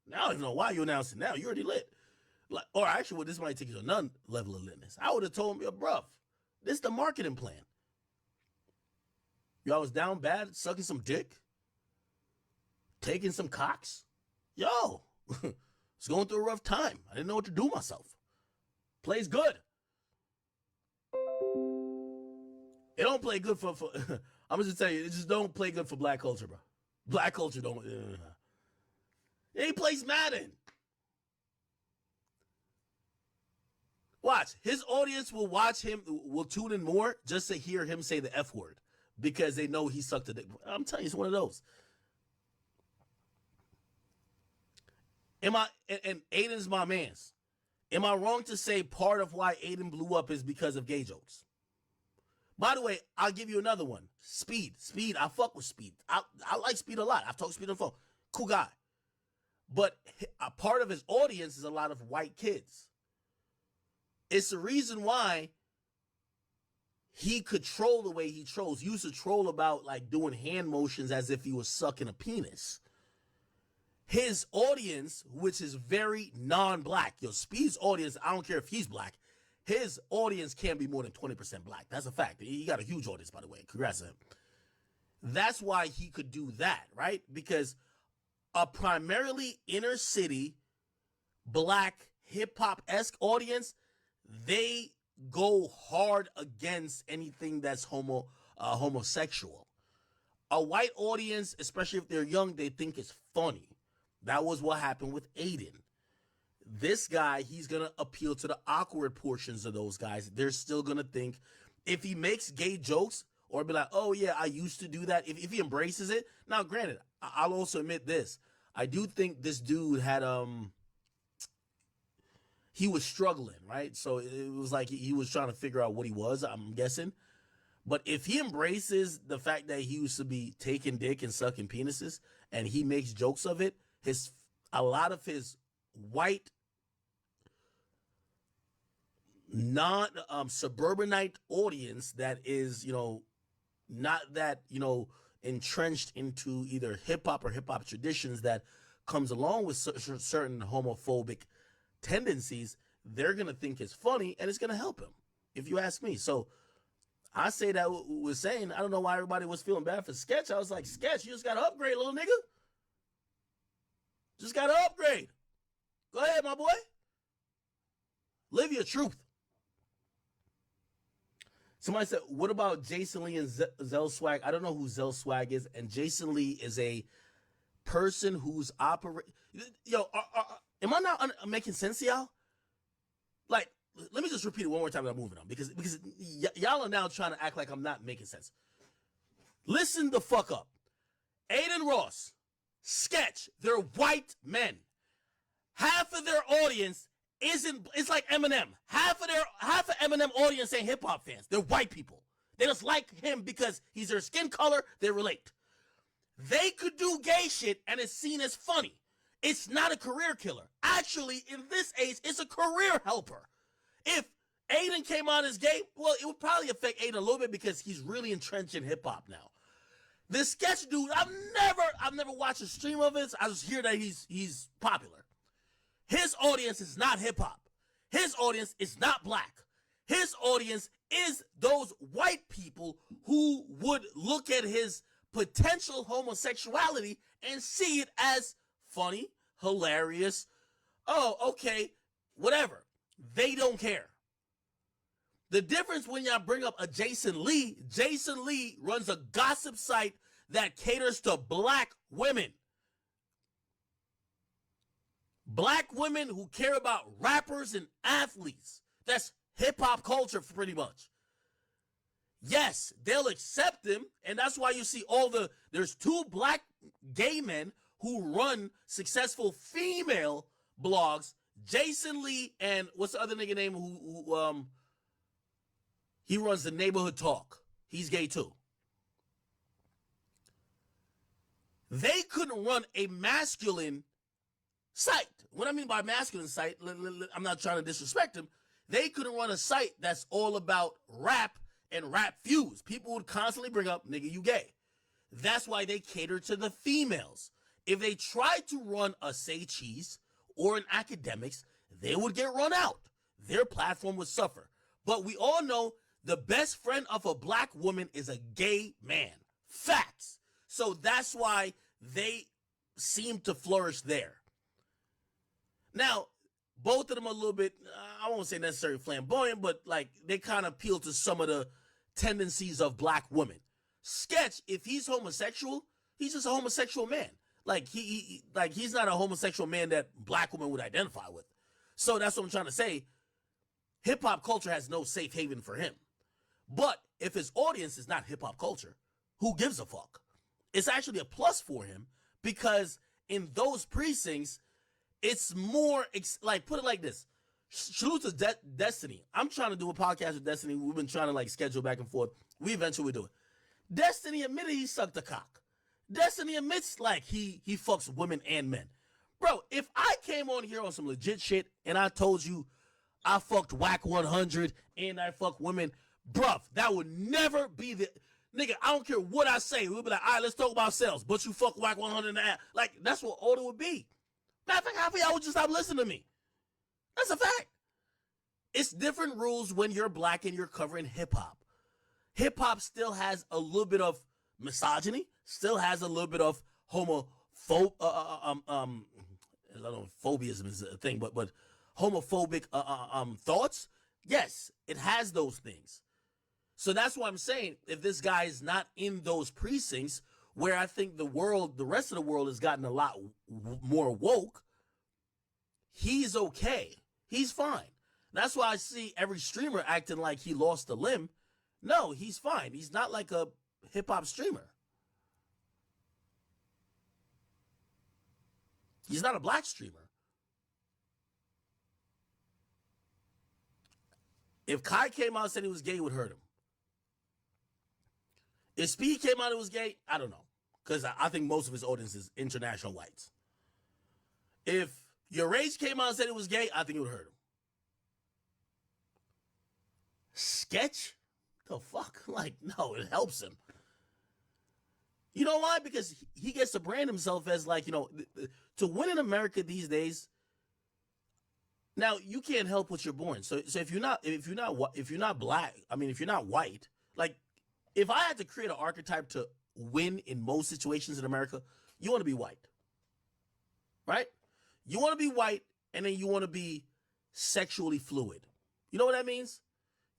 Now, I don't even know why you announced it now. You already lit. Like, or actually, well, this might take you to another level of litness. I would have told him, yo, bruv, this is the marketing plan. Y'all was down bad, sucking some dick, taking some cocks. Yo. Was going through a rough time. I didn't know what to do myself. Plays good. It don't play good for I'm just tell you, it just don't play good for black culture, bro. Black culture don't. He plays Madden. Watch. His audience will watch him, will tune in more just to hear him say the F word because they know he sucked a dick. I'm telling you, it's one of those. And Aiden's my mans. Am I wrong to say part of why Aiden blew up is because of gay jokes? By the way, I'll give you another one. Speed. I fuck with Speed. I like Speed a lot. I've talked to Speed on the phone. Cool guy. But a part of his audience is a lot of white kids. It's the reason why he could troll the way he trolls. He used to troll about like doing hand motions as if he was sucking a penis. His audience, which is very non-black, Speed's audience, I don't care if he's black, his audience can't be more than 20% black. That's a fact. He got a huge audience, by the way. Congrats to him. That's why he could do that, right? Because a primarily inner city, black, hip-hop-esque audience, they go hard against anything that's homosexual. A white audience, especially if they're young, they think it's funny. That was what happened with Aiden. This guy, he's going to appeal to the awkward portions of those guys. They're still going to think, if he makes gay jokes or be like, oh yeah, I used to do that. If he embraces it. Now, granted, I'll also admit this. I do think this dude had, he was struggling, right? So it was like he was trying to figure out what he was, I'm guessing. But if he embraces the fact that he used to be taking dick and sucking penises and he makes jokes of it, a lot of his white non-suburbanite audience that is, not that, entrenched into either hip-hop or hip-hop traditions that comes along with certain homophobic tendencies, they're going to think it's funny and it's going to help him, if you ask me. So I say that was saying, I don't know why everybody was feeling bad for Sketch. I was like, Sketch, you just got to upgrade, little nigga. Just got to upgrade. Go ahead, my boy. Live your truth. Somebody said, what about Jason Lee and Zell Swag? I don't know who Zell Swag is. And Jason Lee is a person who's Yo, am I not making sense to y'all? Like, let me just repeat it one more time and I'm moving on. Because y'all are now trying to act like I'm not making sense. Listen the fuck up. Aiden Ross, Sketch, they're white men. Half of their audience it's like Eminem. Half of Eminem audience ain't hip hop fans. They're white people. They just like him because he's their skin color. They relate. They could do gay shit and it's seen as funny. It's not a career killer. Actually, in this age, it's a career helper. If Aiden came out as gay, well, it would probably affect Aiden a little bit because he's really entrenched in hip hop now. This Sketch dude, I've never watched a stream of his. I just hear that he's popular. His audience is not hip hop. His audience is not black. His audience is those white people who would look at his potential homosexuality and see it as funny, hilarious. Oh, okay, whatever. They don't care. The difference when y'all bring up a Jason Lee runs a gossip site that caters to black women. Black women who care about rappers and athletes. That's hip-hop culture pretty much. Yes, they'll accept him, and that's why you see there's 2 black gay men who run successful female blogs, Jason Lee and what's the other nigga name who he runs the Neighborhood Talk. He's gay too. They couldn't run a masculine site. What I mean by masculine site, I'm not trying to disrespect him. They couldn't run a site that's all about rap and rap views. People would constantly bring up, nigga, you gay. That's why they cater to the females. If they tried to run a Say Cheese or an Akademiks, they would get run out. Their platform would suffer. But we all know the best friend of a black woman is a gay man. Facts. So that's why they seem to flourish there. Now, both of them are a little bit, I won't say necessarily flamboyant, but like they kind of appeal to some of the tendencies of black women. Sketch, if he's homosexual, he's just a homosexual man. Like he's not a homosexual man that black women would identify with. So that's what I'm trying to say. Hip hop culture has no safe haven for him. But if his audience is not hip hop culture, who gives a fuck? It's actually a plus for him because in those precincts, it's more like, put it like this. Salute to Destiny. I'm trying to do a podcast with Destiny. We've been trying to like schedule back and forth. We eventually do it. Destiny admitted he sucked a cock. Destiny admits like he fucks women and men. Bro, if I came on here on some legit shit and I told you I fucked Whack 100 and I fuck women, bruv, that would never be the nigga. I don't care what I say. We'll be like, all right, let's talk about sales. But you fuck Whack 100 and that. Like, that's what order would be. Matter of fact, half of y'all would just stop listening to me. That's a fact. It's different rules when you're black and you're covering hip hop. Hip hop still has a little bit of misogyny, still has a little bit of phobia is a thing, but homophobic thoughts. Yes, it has those things. So that's why I'm saying if this guy is not in those precincts where I think the rest of the world has gotten a lot more woke, he's okay. He's fine. That's why I see every streamer acting like he lost a limb. No, he's fine. He's not like a hip-hop streamer. He's not a black streamer. If Kai came out and said he was gay, it would hurt him. If Speed came out and was gay, I don't know. Because I think most of his audience is international whites. If Your Rage came out and said it was gay, I think it would hurt him. Sketch? The fuck? Like, no, it helps him. You know why? Because he gets to brand himself as like, you know, to win in America these days. Now you can't help what you're born. So if you're not black, I mean, if you're not white, like if I had to create an archetype to win in most situations in America, you want to be white, right? You want to be white, and then you want to be sexually fluid. You know what that means?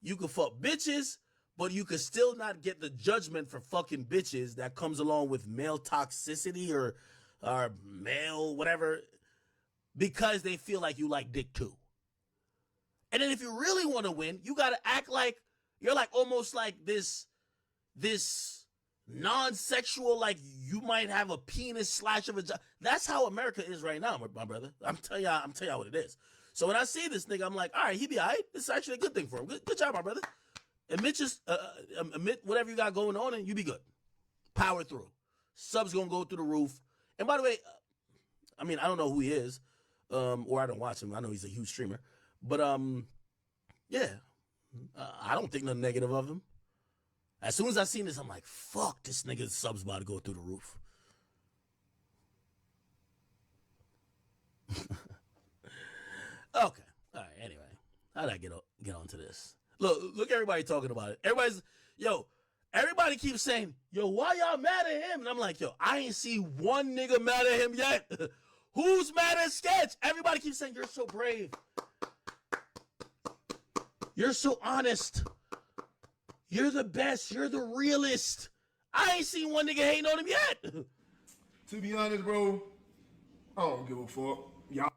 You can fuck bitches, but you could still not get the judgment for fucking bitches that comes along with male toxicity or male whatever, because they feel like you like dick too. And then if you really want to win, you got to act like you're like almost like this non-sexual, like you might have a penis / a vagina. That's how America is right now, my brother. I'm telling y'all what it is. So when I see this nigga, I'm like, all right, he be all right. This is actually a good thing for him. Good job, my brother. Admit whatever you got going on and you be good. Power through. Subs gonna go through the roof. And by the way, I mean, I don't know who he is, or I don't watch him. I know he's a huge streamer. But, yeah, I don't think nothing negative of him. As soon as I seen this, I'm like, fuck, this nigga's subs about to go through the roof. Okay. All right, anyway. How'd I get onto this? Look, everybody talking about it. Everybody keeps saying, yo, why y'all mad at him? And I'm like, yo, I ain't see one nigga mad at him yet. Who's mad at Sketch? Everybody keeps saying, you're so brave. You're so honest. You're the best. You're the realest. I ain't seen one nigga hating on him yet. To be honest, bro, I don't give a fuck. Y'all.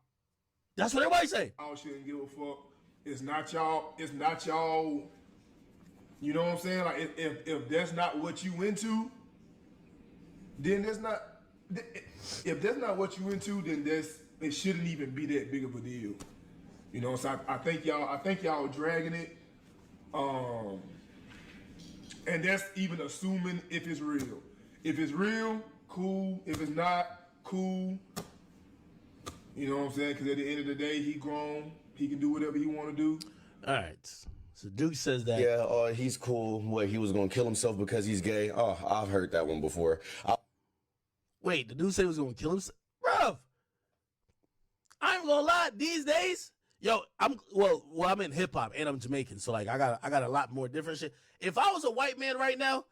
That's what everybody say. I shouldn't give a fuck. It's not y'all. It's not y'all. You know what I'm saying? Like if that's not what you into, then that's not. If that's not what you into, then it shouldn't even be that big of a deal. You know, so I think y'all dragging it. And that's even assuming if it's real. If it's real, cool. If it's not, cool. You know what I'm saying? Because at the end of the day, he grown. He can do whatever he want to do. All right. So Duke says that. Yeah, he's cool. What, he was going to kill himself because he's gay? Oh, I've heard that one before. Wait, the dude said he was going to kill himself? Bruv, I ain't gonna lie. These days, yo, I'm in hip hop and I'm Jamaican, so like I got a lot more different shit. If I was a white man right now,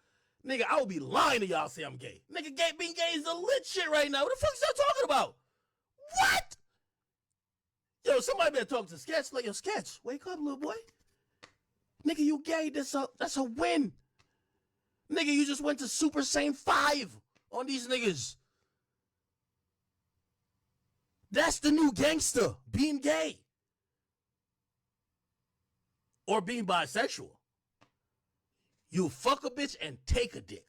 nigga, I would be lying to y'all say I'm gay. Nigga, being gay is the lit shit right now. What the fuck is y'all talking about? What? Yo, somebody better talk to Sketch. Like, yo, Sketch, wake up, little boy. Nigga, you gay. That's a win. Nigga, you just went to Super Saiyan 5 on these niggas. That's the new gangster, being gay. Or being bisexual. You fuck a bitch and take a dick.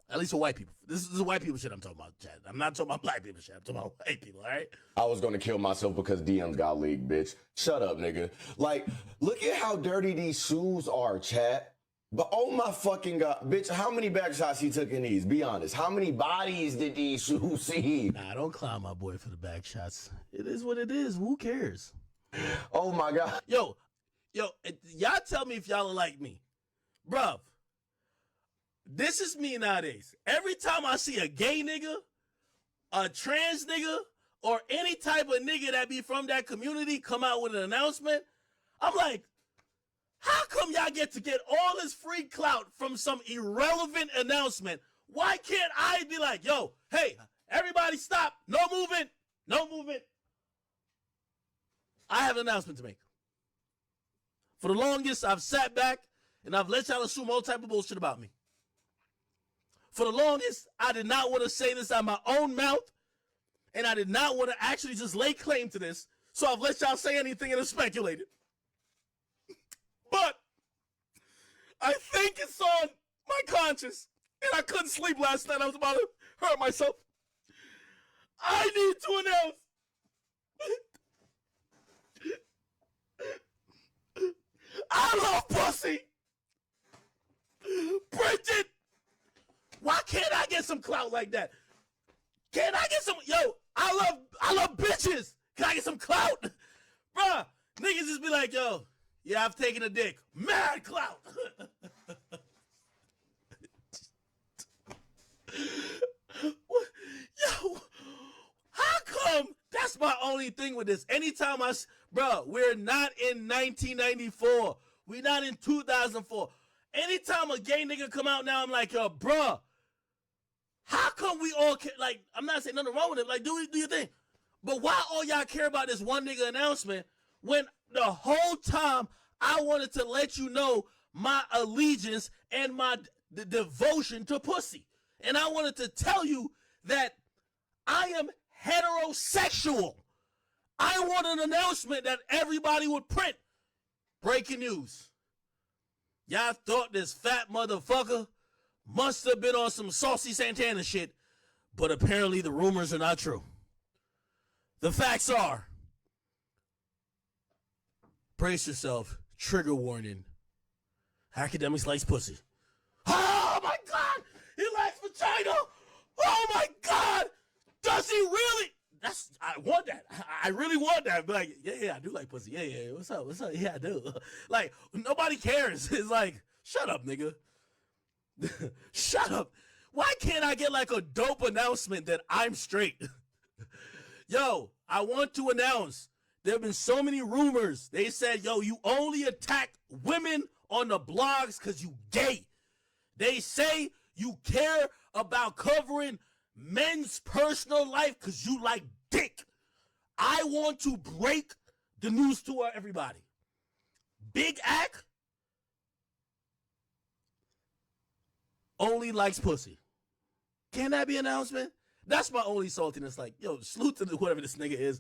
At least for white people. This is white people shit I'm talking about, Chad. I'm not talking about black people shit. I'm talking about white people, all right? I was going to kill myself because DMs got leaked, bitch. Shut up, nigga. Like, look at how dirty these shoes are, Chad. But oh my fucking God. Bitch, how many back shots he took in these? Be honest. How many bodies did these shoes see? Nah, don't clown my boy for the back shots. It is what it is. Who cares? Oh my God. Yo, y'all tell me if y'all are like me. Bruv, this is me nowadays. Every time I see a gay nigga, a trans nigga, or any type of nigga that be from that community come out with an announcement, I'm like, how come y'all get to get all this free clout from some irrelevant announcement? Why can't I be like, yo, hey, everybody stop. No movement. No movement. I have an announcement to make. For the longest, I've sat back and I've let y'all assume all type of bullshit about me. For the longest, I did not want to say this out of my own mouth, and I did not want to actually just lay claim to this, so I've let y'all say anything and have speculated. But I think it's on my conscience, and I couldn't sleep last night. I was about to hurt myself. I need to announce I love pussy. Bridget, why can't I get some clout like that? Can I get some? Yo, I love bitches. Can I get some clout? Bruh, niggas just be like, yo, yeah, I've taken a dick. Mad clout. Yo, how come that's my only thing with this? Anytime bro, we're not in 1994. We're not in 2004. Anytime a gay nigga come out now, I'm like, yo, bruh, how come we all care? Like, I'm not saying nothing wrong with it. Like, do your thing. But why all y'all care about this one nigga announcement when the whole time I wanted to let you know my allegiance and my devotion to pussy. And I wanted to tell you that I am heterosexual. I want an announcement that everybody would print. Breaking news. Y'all thought this fat motherfucker must have been on some Saucy Santana shit, but apparently the rumors are not true. The facts are, brace yourself, trigger warning, Akademiks likes pussy. Oh my God, he likes vagina. Oh my God, does he really? I want that. I really want that. But like, yeah, I do like pussy. Yeah. What's up? Yeah, I do. Like, nobody cares. It's like, shut up, nigga. Shut up. Why can't I get like a dope announcement that I'm straight? Yo, I want to announce there have been so many rumors. They said, yo, you only attack women on the blogs because you gay. They say you care about covering men's personal life because you like dick. I want to break the news to everybody. Big Ack only likes pussy. Can that be an announcement? That's my only saltiness. Like, yo, salute to whoever this nigga is.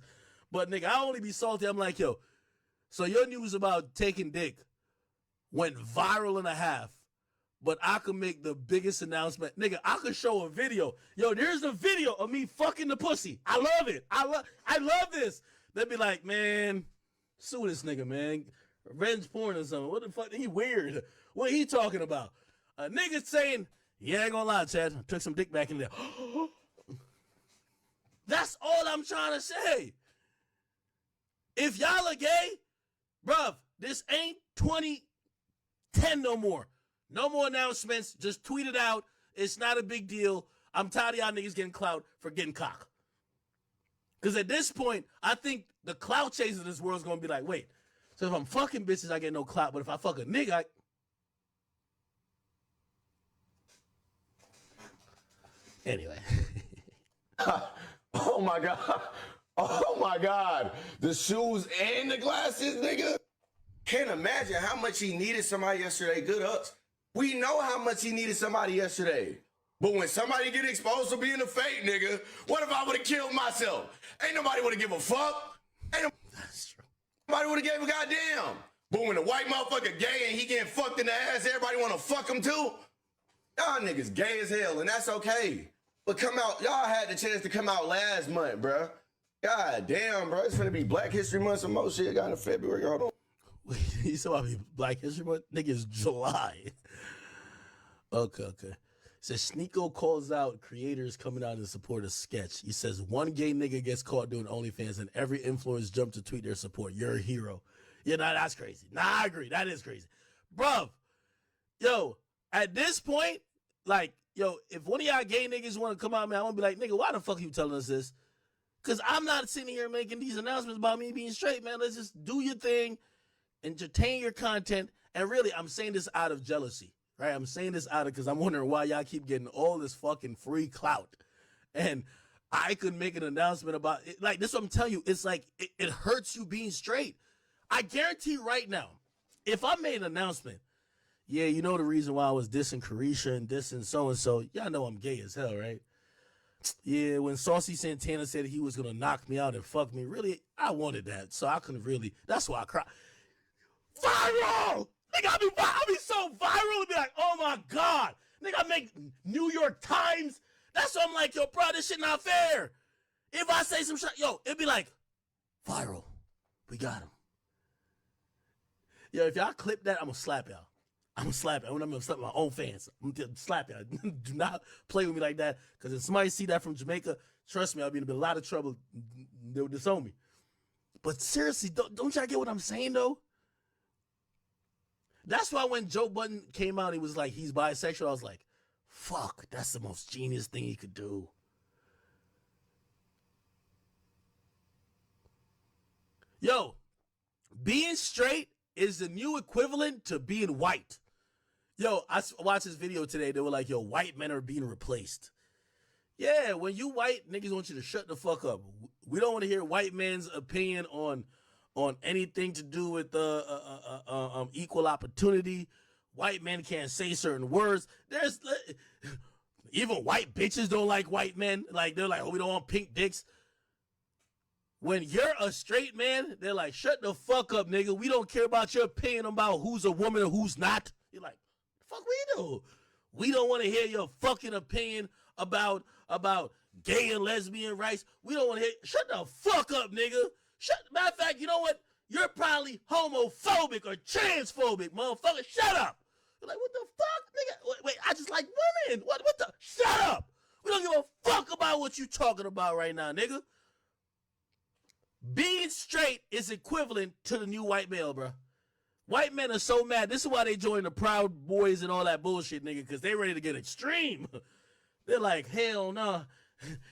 But nigga, I only be salty. I'm like, yo, so your news about taking dick went viral and a half. But I could make the biggest announcement. Nigga, I could show a video. Yo, there's a video of me fucking the pussy. I love it. I love this. They'd be like, man, sue this nigga, man. Revenge porn or something. What the fuck? He weird. What he talking about? A nigga saying, yeah, I ain't gonna lie, Chad. I took some dick back in there. That's all I'm trying to say. If y'all are gay, bruv, this ain't 2010 no more. No more announcements. Just tweet it out. It's not a big deal. I'm tired of y'all niggas getting clout for getting cock. Because at this point, I think the clout chasers of this world is going to be like, wait, so if I'm fucking bitches, I get no clout. But if I fuck a nigga, Anyway. Oh my God. Oh my God. The shoes and the glasses, nigga. Can't imagine how much he needed somebody yesterday. Good ups. We know how much he needed somebody yesterday. But when somebody get exposed for being a fake nigga, what if I would have killed myself? Ain't nobody would have give a fuck. That's true. Nobody would have gave a goddamn. But when the white motherfucker gay and he getting fucked in the ass, everybody want to fuck him too? Y'all niggas gay as hell, and that's okay. But come out, y'all had the chance to come out last month, bro. God damn, bro. It's finna be Black History Month, some more shit got in February. Hold on. Wait, you said about Black History Month? Nigga, it's July. Okay. Says Sneeko calls out creators coming out in support of sketch. He says one gay nigga gets caught doing OnlyFans and every influencer jump to tweet their support. You're a hero. Yeah, nah, that's crazy. Nah, I agree. That is crazy. Bruv, yo, at this point, like, yo, if one of y'all gay niggas want to come out, man, I want to be like, nigga, why the fuck are you telling us this? Because I'm not sitting here making these announcements about me being straight, man. Let's just do your thing, entertain your content, and really, I'm saying this out of jealousy. Right, I'm saying this out of because I'm wondering why y'all keep getting all this fucking free clout. And I could make an announcement about it. Like, this is what I'm telling you. It's like, it hurts you being straight. I guarantee right now, if I made an announcement, yeah, you know the reason why I was dissing Carisha and dissing so-and-so, y'all know I'm gay as hell, right? Yeah, when Saucy Santana said he was going to knock me out and fuck me, really, I wanted that. So I couldn't really, that's why I cried. Viral! Nigga, I'll be so viral and be like, oh my God. Nigga, I make New York Times. That's why I'm like, yo, bro, this shit not fair. If I say some shit, yo, it'd be like, viral. We got him. Yo, if y'all clip that, I'm going to slap y'all. I'm going to slap y'all. I'm going to slap my own fans. I'm going to slap y'all. Do not play with me like that. Because if somebody see that from Jamaica, trust me, I'll be in a lot of trouble. They'll disown me. But seriously, don't y'all get what I'm saying, though? That's why when Joe Budden came out, he was like, he's bisexual. I was like, fuck, that's the most genius thing he could do. Yo, being straight is the new equivalent to being white. Yo, I watched this video today. They were like, yo, white men are being replaced. Yeah, when you white, niggas want you to shut the fuck up. We don't want to hear white men's opinion on anything to do with equal opportunity. white men can't say certain words. There's even white bitches don't like white men. Like, they're like, oh, we don't want pink dicks. When you're a straight man, they're like, shut the fuck up, nigga. We don't care about your opinion about who's a woman or who's not. You're like, fuck we do. We don't want to hear your fucking opinion about gay and lesbian rights. We don't want to hear. Shut the fuck up, nigga. Matter of fact, you know what? You're probably homophobic or transphobic, motherfucker. Shut up. You're like, what the fuck, nigga? Wait, I just like women. What the? Shut up. We don't give a fuck about what you talking about right now, nigga. Being straight is equivalent to the new white male, bro. White men are so mad. This is why they join the Proud Boys and all that bullshit, nigga, because they ready to get extreme. They're like, hell no.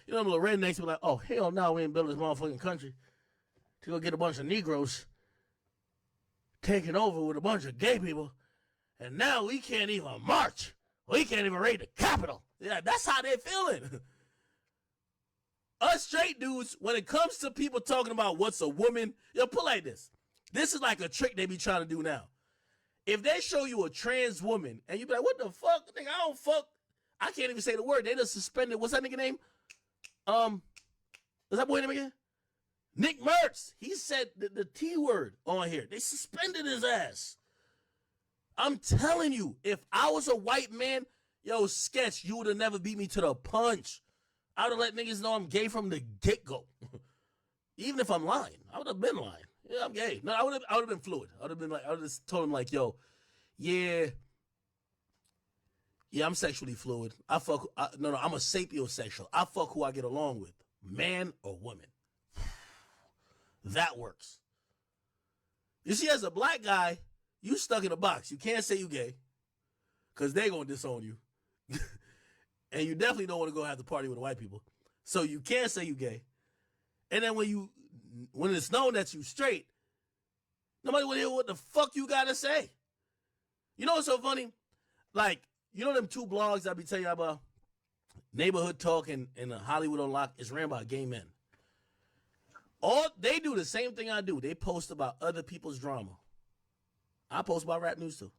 You know, the little rednecks be like, oh, hell no, we ain't building this motherfucking country to go get a bunch of Negroes taking over with a bunch of gay people. And now we can't even march. We can't even raid the Capitol. Yeah, that's how they're feeling. Us straight dudes, when it comes to people talking about what's a woman, put like this. This is like a trick they be trying to do now. If they show you a trans woman and you be like, what the fuck? Nigga, I don't fuck. I can't even say the word. They just suspended. What's that nigga name? What's that boy name again? Nick Mertz. He said the T word on here. They suspended his ass. I'm telling you, if I was a white man, Sketch, you would have never beat me to the punch. I would have let niggas know I'm gay from the get-go. Even if I'm lying. I would have been lying. Yeah, I'm gay. No, I would have been fluid. I would have been like, I would have just told him like, yo, yeah, I'm sexually fluid. I'm a sapiosexual. I fuck who I get along with, man or woman. That works. You see, as a black guy, you stuck in a box. You can't say you gay, because they're going to disown you. And you definitely don't want to go have the party with the white people. So you can't say you gay. And then when it's known that you straight, nobody will hear what the fuck you got to say. You know what's so funny? Like, you know them two blogs I be telling you about? Neighborhood Talk and Hollywood Unlocked is ran by gay men. They do the same thing I do. They post about other people's drama. I post about rap news too.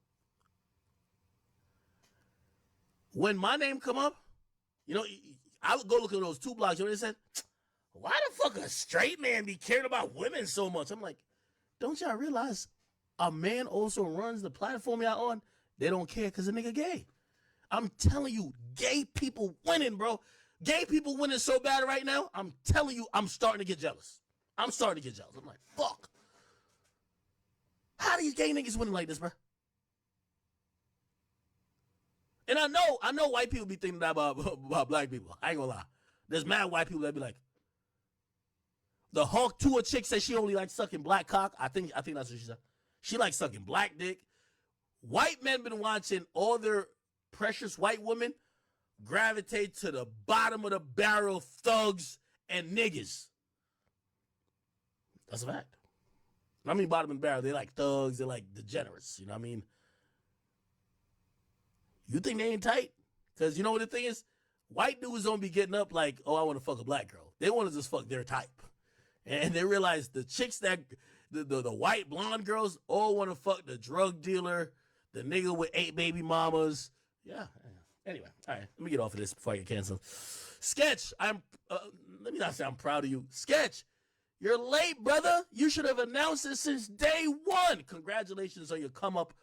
When my name come up, I would go look at those two blogs. You know what they said? Why the fuck a straight man be caring about women so much? I'm like, don't y'all realize a man also runs the platform y'all on? They don't care because a nigga gay. I'm telling you, gay people winning, bro. Gay people winning so bad right now, I'm telling you, I'm starting to get jealous. I'm like, fuck. How these gay niggas winning like this, bro? And I know white people be thinking that about black people. I ain't gonna lie. There's mad white people that be like, the Hawk Tua chick said she only likes sucking black cock. I think that's what she said. She likes sucking black dick. White men been watching all their precious white women gravitate to the bottom of the barrel thugs and niggas. That's a fact. I mean bottom of the barrel. They like thugs. They like degenerates. You know what I mean? You think they ain't tight? Because you know what the thing is? White dudes don't be getting up like, oh, I want to fuck a black girl. They want to just fuck their type. And they realize the chicks that, the white blonde girls all want to fuck the drug dealer, the nigga with 8 baby mamas. Yeah. Anyway, all right. Let me get off of this before I get canceled. Sketch, let me not say I'm proud of you. Sketch, you're late, brother. You should have announced it since day one. Congratulations on your come up.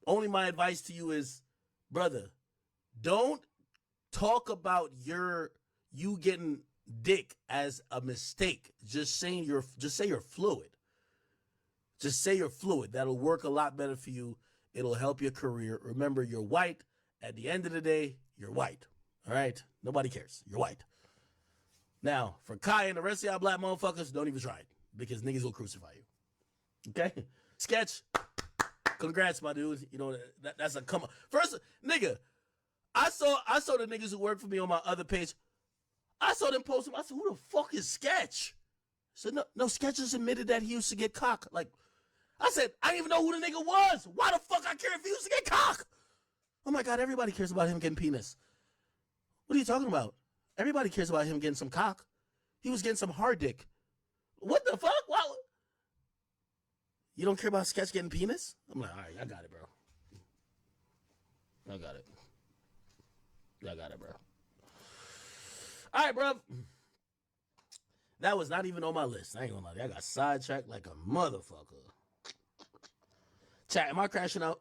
Only my advice to you is, brother, don't talk about you getting dick as a mistake. Just say you're fluid. Just say you're fluid. That'll work a lot better for you. It'll help your career. Remember, you're white. At the end of the day, you're white. All right? Nobody cares. You're white. Now, for Kai and the rest of y'all black motherfuckers, don't even try it, because niggas will crucify you. Okay? Sketch. Congrats, my dude. You know, that's a come on. First, nigga, I saw the niggas who work for me on my other page. I saw them post them. I said, who the fuck is Sketch? I said, no, Sketch just admitted that he used to get cock. Like, I said, I didn't even know who the nigga was. Why the fuck I care if he used to get cock? Oh my God, everybody cares about him getting penis. What are you talking about? Everybody cares about him getting some cock. He was getting some hard dick. What the fuck? Wow. You don't care about Sketch getting penis? I'm like, all right, I got it, bro. I got it. I got it, bro. All right, bro. That was not even on my list. I ain't gonna lie. I got sidetracked like a motherfucker. Chat, am I crashing out?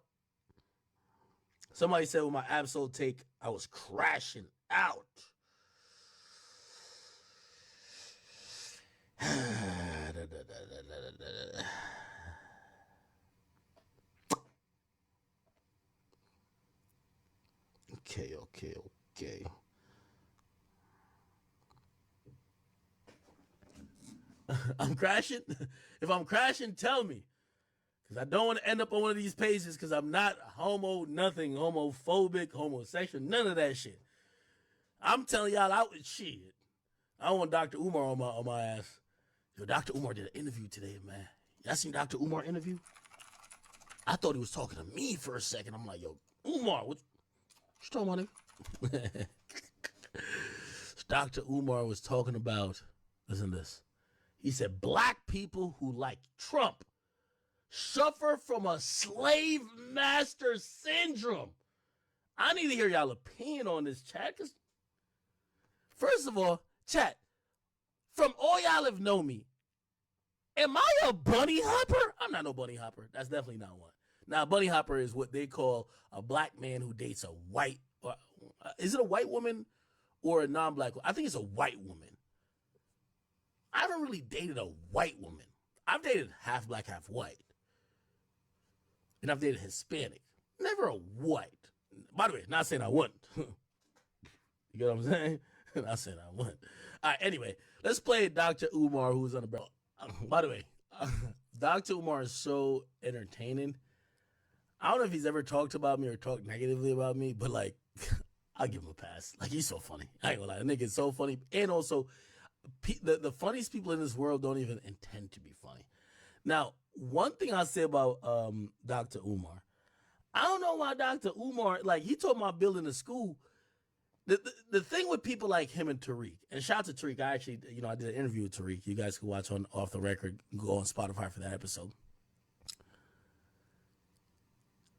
Somebody said with my absolute take, I was crashing out. Okay. I'm crashing. If I'm crashing, tell me. Because I don't want to end up on one of these pages because I'm not nothing, homophobic, homosexual, none of that shit. I'm telling y'all out with shit. I want Dr. Umar on my ass. Yo, Dr. Umar did an interview today, man. Y'all seen Dr. Umar interview? I thought he was talking to me for a second. I'm like, yo, Umar, what you talking about? Dr. Umar was talking about, listen to this. He said, black people who like Trump suffer from a slave master syndrome. I need to hear y'all opinion on this, chat. Cause first of all, chat, from all y'all have known me, am I a bunny hopper? I'm not no bunny hopper. That's definitely not one. Now, bunny hopper is what they call a black man who dates a white, is it a white woman or a non-black woman? I think it's a white woman. I haven't really dated a white woman. I've dated half black, half white. And I've dated Hispanic. Never a white. By the way, not saying I wouldn't. You get what I'm saying? Not saying I wouldn't. All right, anyway, let's play Dr. Umar, who's on the bro. By the way, Dr. Umar is so entertaining. I don't know if he's ever talked about me or talked negatively about me, but like, I'll give him a pass. Like, he's so funny. I ain't gonna lie. The nigga's so funny. And also, the funniest people in this world don't even intend to be funny. Now, one thing I'll say about Dr. Umar, I don't know why Dr. Umar, like, he told my building a school. The thing with people like him and Tariq, and shout out to Tariq, I actually, I did an interview with Tariq. You guys can watch on Off the Record, go on Spotify for that episode.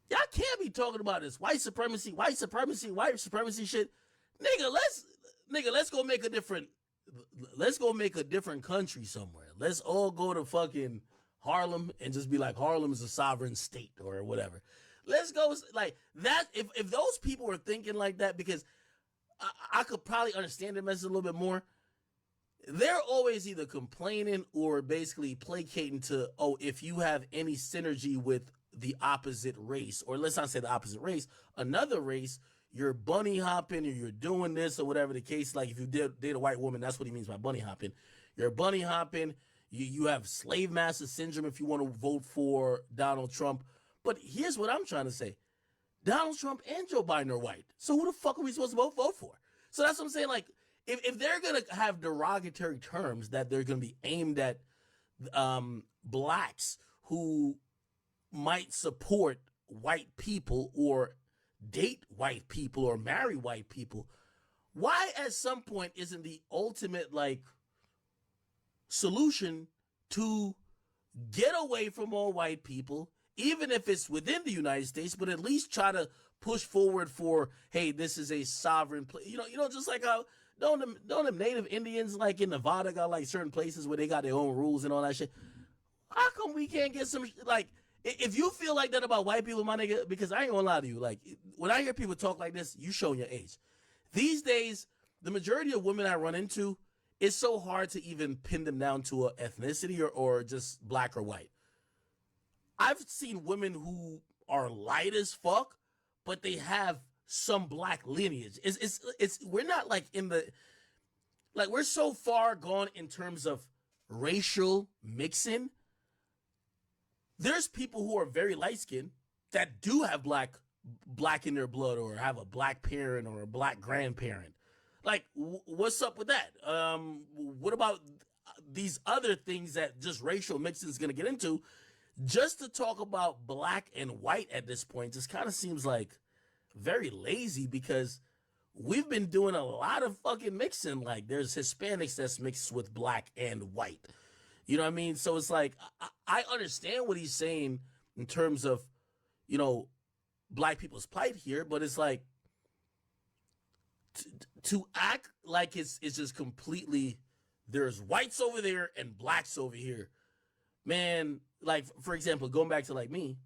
Y'all can't be talking about this white supremacy shit. Let's go make a different country somewhere. Let's all go to fucking Harlem and just be like, Harlem is a sovereign state or whatever. Let's go like that. If those people were thinking like that, because I could probably understand their message a little bit more. They're always either complaining or basically placating to, if you have any synergy with the opposite race, or let's not say the opposite race, another race, you're bunny hopping or you're doing this or whatever the case. Like if you date a white woman, that's what he means by bunny hopping. You're bunny hopping. You have slave master syndrome if you want to vote for Donald Trump. But here's what I'm trying to say. Donald Trump and Joe Biden are white. So who the fuck are we supposed to vote for? So that's what I'm saying. Like, if they're going to have derogatory terms that they're going to be aimed at blacks who might support white people or date white people or marry white people, why at some point isn't the ultimate, like, solution to get away from all white people, even if it's within the United States, but at least try to push forward for, hey, this is a sovereign place. Just like how don't them Native Indians like in Nevada got like certain places where they got their own rules and all that shit. How come we can't get some like? If you feel like that about white people, my nigga, because I ain't gonna lie to you, like when I hear people talk like this, you showing your age. These days, the majority of women I run into, it's so hard to even pin them down to a ethnicity or just black or white. I've seen women who are light as fuck, but they have some black lineage. It's we're not like we're so far gone in terms of racial mixing. There's people who are very light skinned that do have black in their blood or have a black parent or a black grandparent. Like, what's up with that? What about these other things that just racial mixing is going to get into? Just to talk about black and white at this point just kind of seems like very lazy, because we've been doing a lot of fucking mixing. Like, there's Hispanics that's mixed with black and white. You know what I mean? So it's like, I understand what he's saying in terms of, you know, black people's plight here, but it's like, to act like it's just completely, there's whites over there and blacks over here. Man, like, for example, going back to like me,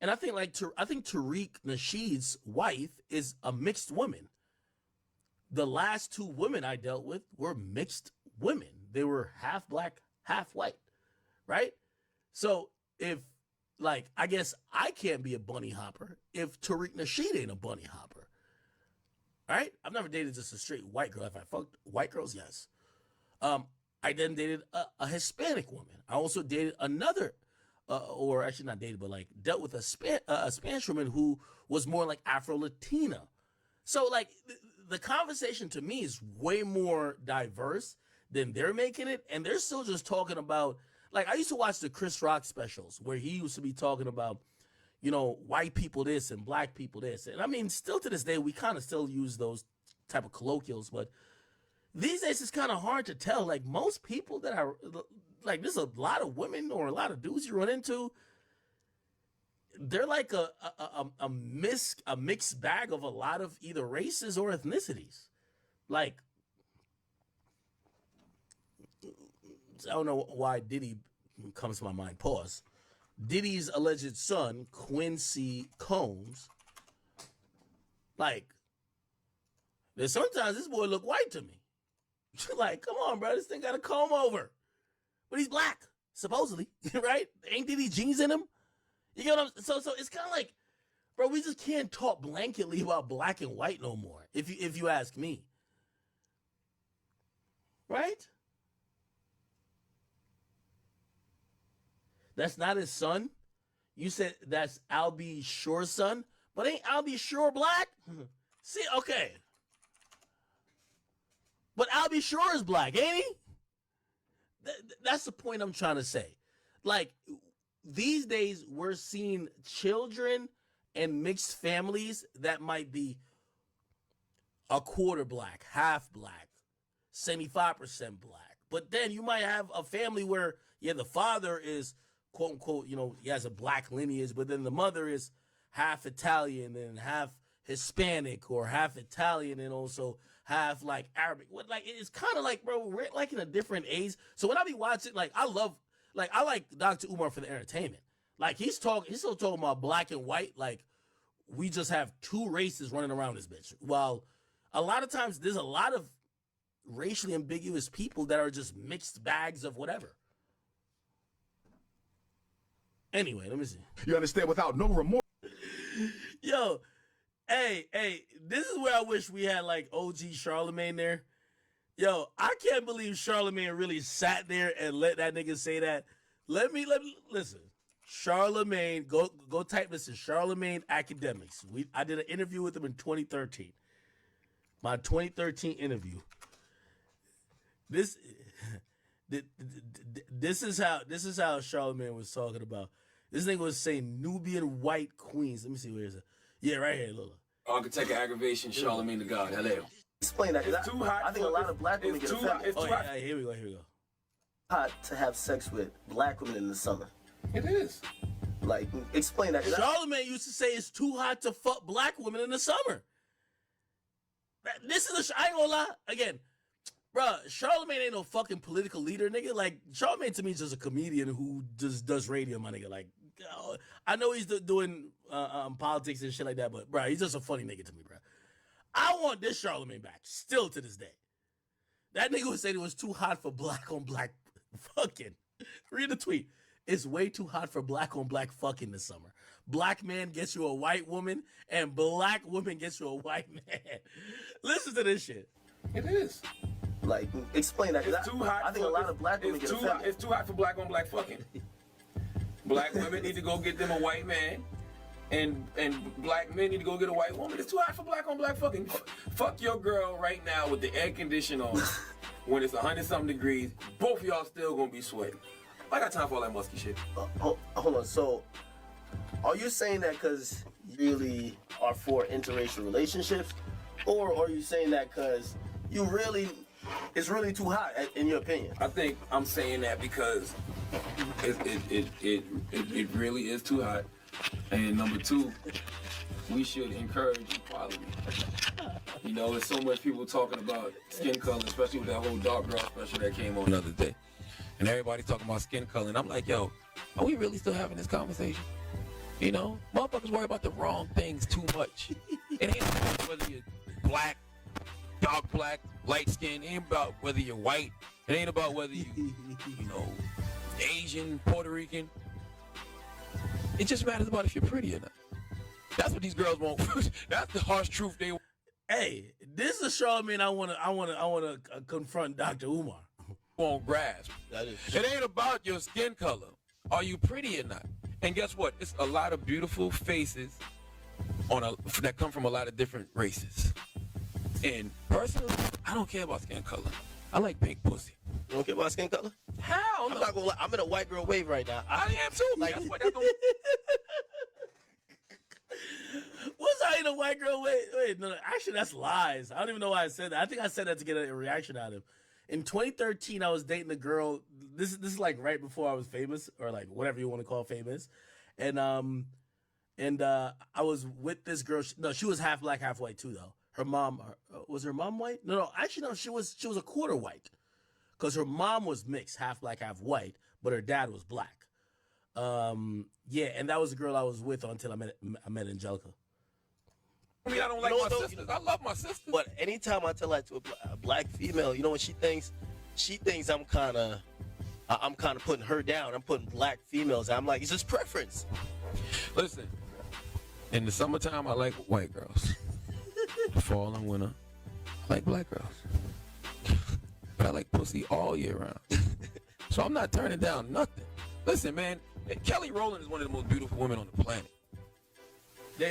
and I think Tariq Nasheed's wife is a mixed woman. The last 2 women I dealt with were mixed women. They were half black, half white, right? So if, like, I guess I can't be a bunny hopper if Tariq Nasheed ain't a bunny hopper, right? I've never dated just a straight white girl. If I fucked white girls, yes. I then dated a Hispanic woman. I also dated another, or actually not dated, but like dealt with a Spanish woman who was more like Afro-Latina. So like the conversation to me is way more diverse than they're making it. And they're still just talking about, like, I used to watch the Chris Rock specials where he used to be talking about, you know, white people this and black people this. And I mean, still to this day, we kind of still use those type of colloquials, but these days it's kind of hard to tell. Like, most people that are, like, there's a lot of women or a lot of dudes you run into, they're like a mixed bag of a lot of either races or ethnicities. Like, I don't know why Diddy comes to my mind. Pause. Diddy's alleged son, Quincy Combs, like, there's sometimes this boy look white to me. Like, come on, bro, this thing got a comb over. But he's black, supposedly, right? Ain't Diddy jeans in him? You get what I'm saying? So it's kind of like, bro, we just can't talk blanketly about black and white no more, if you ask me. Right? That's not his son? You said that's Albie Shore's son? But ain't Albie Shore black? See, okay. But Albie Shore is black, ain't he? That's the point I'm trying to say. Like, these days, we're seeing children and mixed families that might be a quarter black, half black, 75% black. But then you might have a family where, yeah, the father is, quote unquote, you know, he has a black lineage, but then the mother is half Italian and half Hispanic, or half Italian and also half like Arabic. What, like, it's kind of like, bro, we're like in a different age. So when I be watching, like, I like Dr. Umar for the entertainment. Like, he's still talking about black and white. Like, we just have 2 races running around this bitch. While a lot of times there's a lot of racially ambiguous people that are just mixed bags of whatever. Anyway, let me see. You understand? Without no remorse. Yo, hey, this is where I wish we had like OG Charlemagne there. Yo, I can't believe Charlemagne really sat there and let that nigga say that. Let me listen. Charlemagne, go type this in Charlemagne Academics. I did an interview with him in 2013. My 2013 interview. This is how Charlemagne was talking about. This nigga was saying Nubian white queens. Let me see, where is it? Yeah, right here, Lola. Architect of aggravation, Charlemagne the God. Hello. Explain that. It's too hot. I think a lot of black women get offended. Here we go. Hot to have sex with black women in the summer. It is. Like, explain that. Charlemagne used to say it's too hot to fuck black women in the summer. This is I ain't gonna lie. Again, bro, Charlemagne ain't no fucking political leader, nigga. Like, Charlemagne to me is just a comedian who just does radio, my nigga. Like, I know he's doing politics and shit like that, but bro, he's just a funny nigga to me, bro. I want this Charlemagne back, still to this day. That nigga was saying it was too hot for black on black fucking. Read the tweet. It's way too hot for black on black fucking this summer. Black man gets you a white woman, and black woman gets you a white man. Listen to this shit. It is. Like, explain that. It's too hot. I think a lot of black women get offended. It's too hot for black on black fucking. Black women need to go get them a white man, and black men need to go get a white woman. It's too hot for black on black fucking. Fuck your girl right now with the air conditioner on when it's 100-something degrees. Both of y'all still gonna be sweating. I got time for all that musky shit. Hold on. So, are you saying that because you really are for interracial relationships, or are you saying that because you really it's really too hot, in your opinion? I think I'm saying that because it really is too hot. And number two, we should encourage equality. You know, there's so much people talking about skin color, especially with that whole dark girl special that came on the other day. And everybody's talking about skin color. And I'm like, yo, are we really still having this conversation? You know, motherfuckers worry about the wrong things too much. It ain't about whether you're black, dark black, light skin. It ain't about whether you're white. It ain't about whether you know, Asian, Puerto Rican. It just matters about if you're pretty or not. That's what these girls want. That's the harsh truth they want. Hey, this is a Charlamagne I wanna confront Dr. Umar. Won't grasp. It ain't about your skin color. Are you pretty or not? And guess what? It's a lot of beautiful faces that come from a lot of different races. And personally, I don't care about skin color. I like pink pussy. You don't care about skin color? Hell no. I'm not gonna lie. I'm in a white girl wave right now. I am too. Like, That's what that's gonna... What's I in a white girl? Wait, no, actually, that's lies. I don't even know why I said that. I think I said that to get a reaction out of him. In 2013, I was dating a girl. This is like right before I was famous, or like whatever you want to call famous, and I was with this girl. She was half black, half white too, though. Her mom was her mom white? No, actually no. She was a quarter white, because her mom was mixed, half black, half white, but her dad was black. Yeah, and that was the girl I was with until I met Angelica. I mean, I don't like my sisters. I love my sisters. But anytime I tell that to a black female, you know what she thinks? She thinks I'm kind of putting her down. I'm putting black females down. I'm like, it's just preference. Listen, in the summertime, I like white girls. Fall and winter, I like black girls. But I like pussy all year round. So I'm not turning down nothing. Listen, man, Kelly Rowland is one of the most beautiful women on the planet.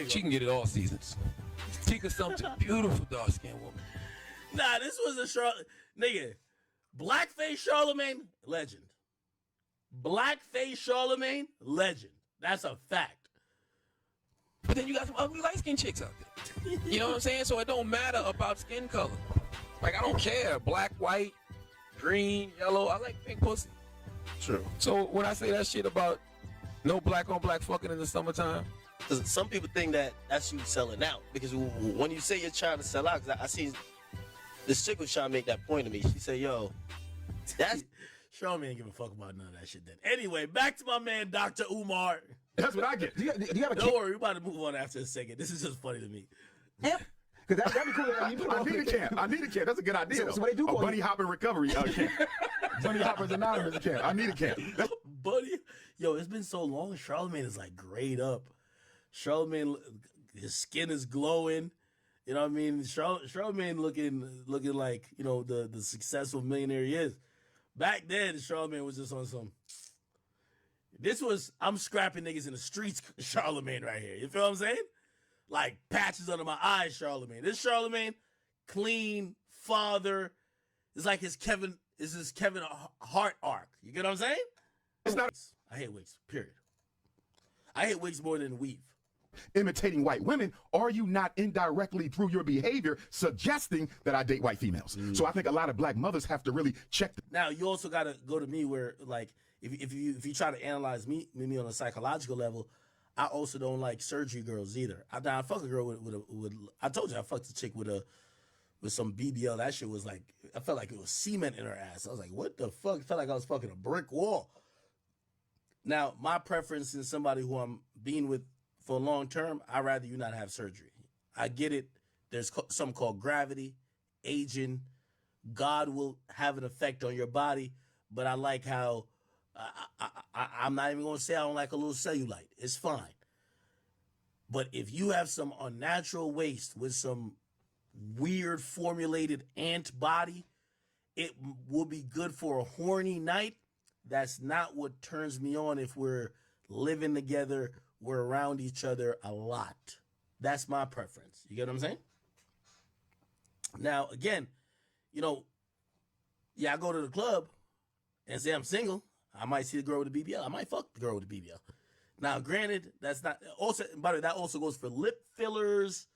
She can get it all seasons. Tika Sumpter, beautiful dark-skinned woman. Nah, this was a nigga. Blackface Charlamagne, legend. Blackface Charlamagne, legend. That's a fact. But then you got some ugly light-skinned chicks out there. You know what I'm saying? So it don't matter about skin color. Like, I don't care. Black, white, green, yellow. I like pink pussy. True. So when I say that shit about no black on black fucking in the summertime, because some people think that that's you selling out. Because when you say you're trying to sell out, because I see this chick was trying to make that point to me. She said, yo, that's... Charlamagne ain't give a fuck about none of that shit then. Anyway, back to my man, Dr. Umar. That's what I get. Do you have a Don't worry, we're about to move on after a second. This is just funny to me. Yeah. Because that'd be cool. I need a camp. I need a camp. That's a good idea. So what they do? A bunny hopping recovery camp. Bunny hoppers anonymous camp. I need a camp. Buddy, yo, it's been so long. Charlamagne is like grayed up. Charlamagne, his skin is glowing. You know what I mean? Charlamagne looking like, you know, the successful millionaire he is. Back then, Charlamagne was just on some. This was I'm scrapping niggas in the streets, Charlamagne right here. You feel what I'm saying? Like patches under my eyes, Charlamagne. This Charlamagne, clean father. It's like his Kevin Hart arc. You get what I'm saying? It's not. I hate wigs. Period. I hate wigs more than weave. Imitating white women, are you not indirectly through your behavior suggesting that I date white females? So I think a lot of black mothers have to really check. Now you also got to go to me where like if you try to analyze me on a psychological level, I also don't like surgery girls either. I fuck a girl with I told you I fucked a chick with some BBL. That shit was like I felt like it was cement in her ass. I was like, what the fuck? It felt like I was fucking a brick wall. Now my preference is somebody who I'm being with for long term, I'd rather you not have surgery. I get it. There's something called gravity, aging. God will have an effect on your body, but I like how I'm not even going to say I don't like a little cellulite. It's fine. But if you have some unnatural waist with some weird formulated ant body, it will be good for a horny night. That's not what turns me on if we're living together. We're around each other a lot. That's my preference. You get what I'm saying? Now, again, you know, yeah, I go to the club and say I'm single. I might see the girl with the BBL. I might fuck the girl with the BBL. Now, granted, that's not also, by the way, that also goes for lip fillers,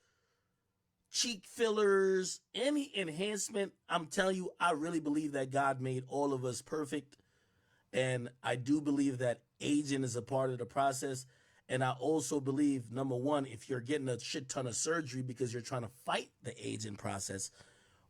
cheek fillers, any enhancement, I'm telling you, I really believe that God made all of us perfect. And I do believe that aging is a part of the process. And I also believe, number one, if you're getting a shit ton of surgery because you're trying to fight the aging process,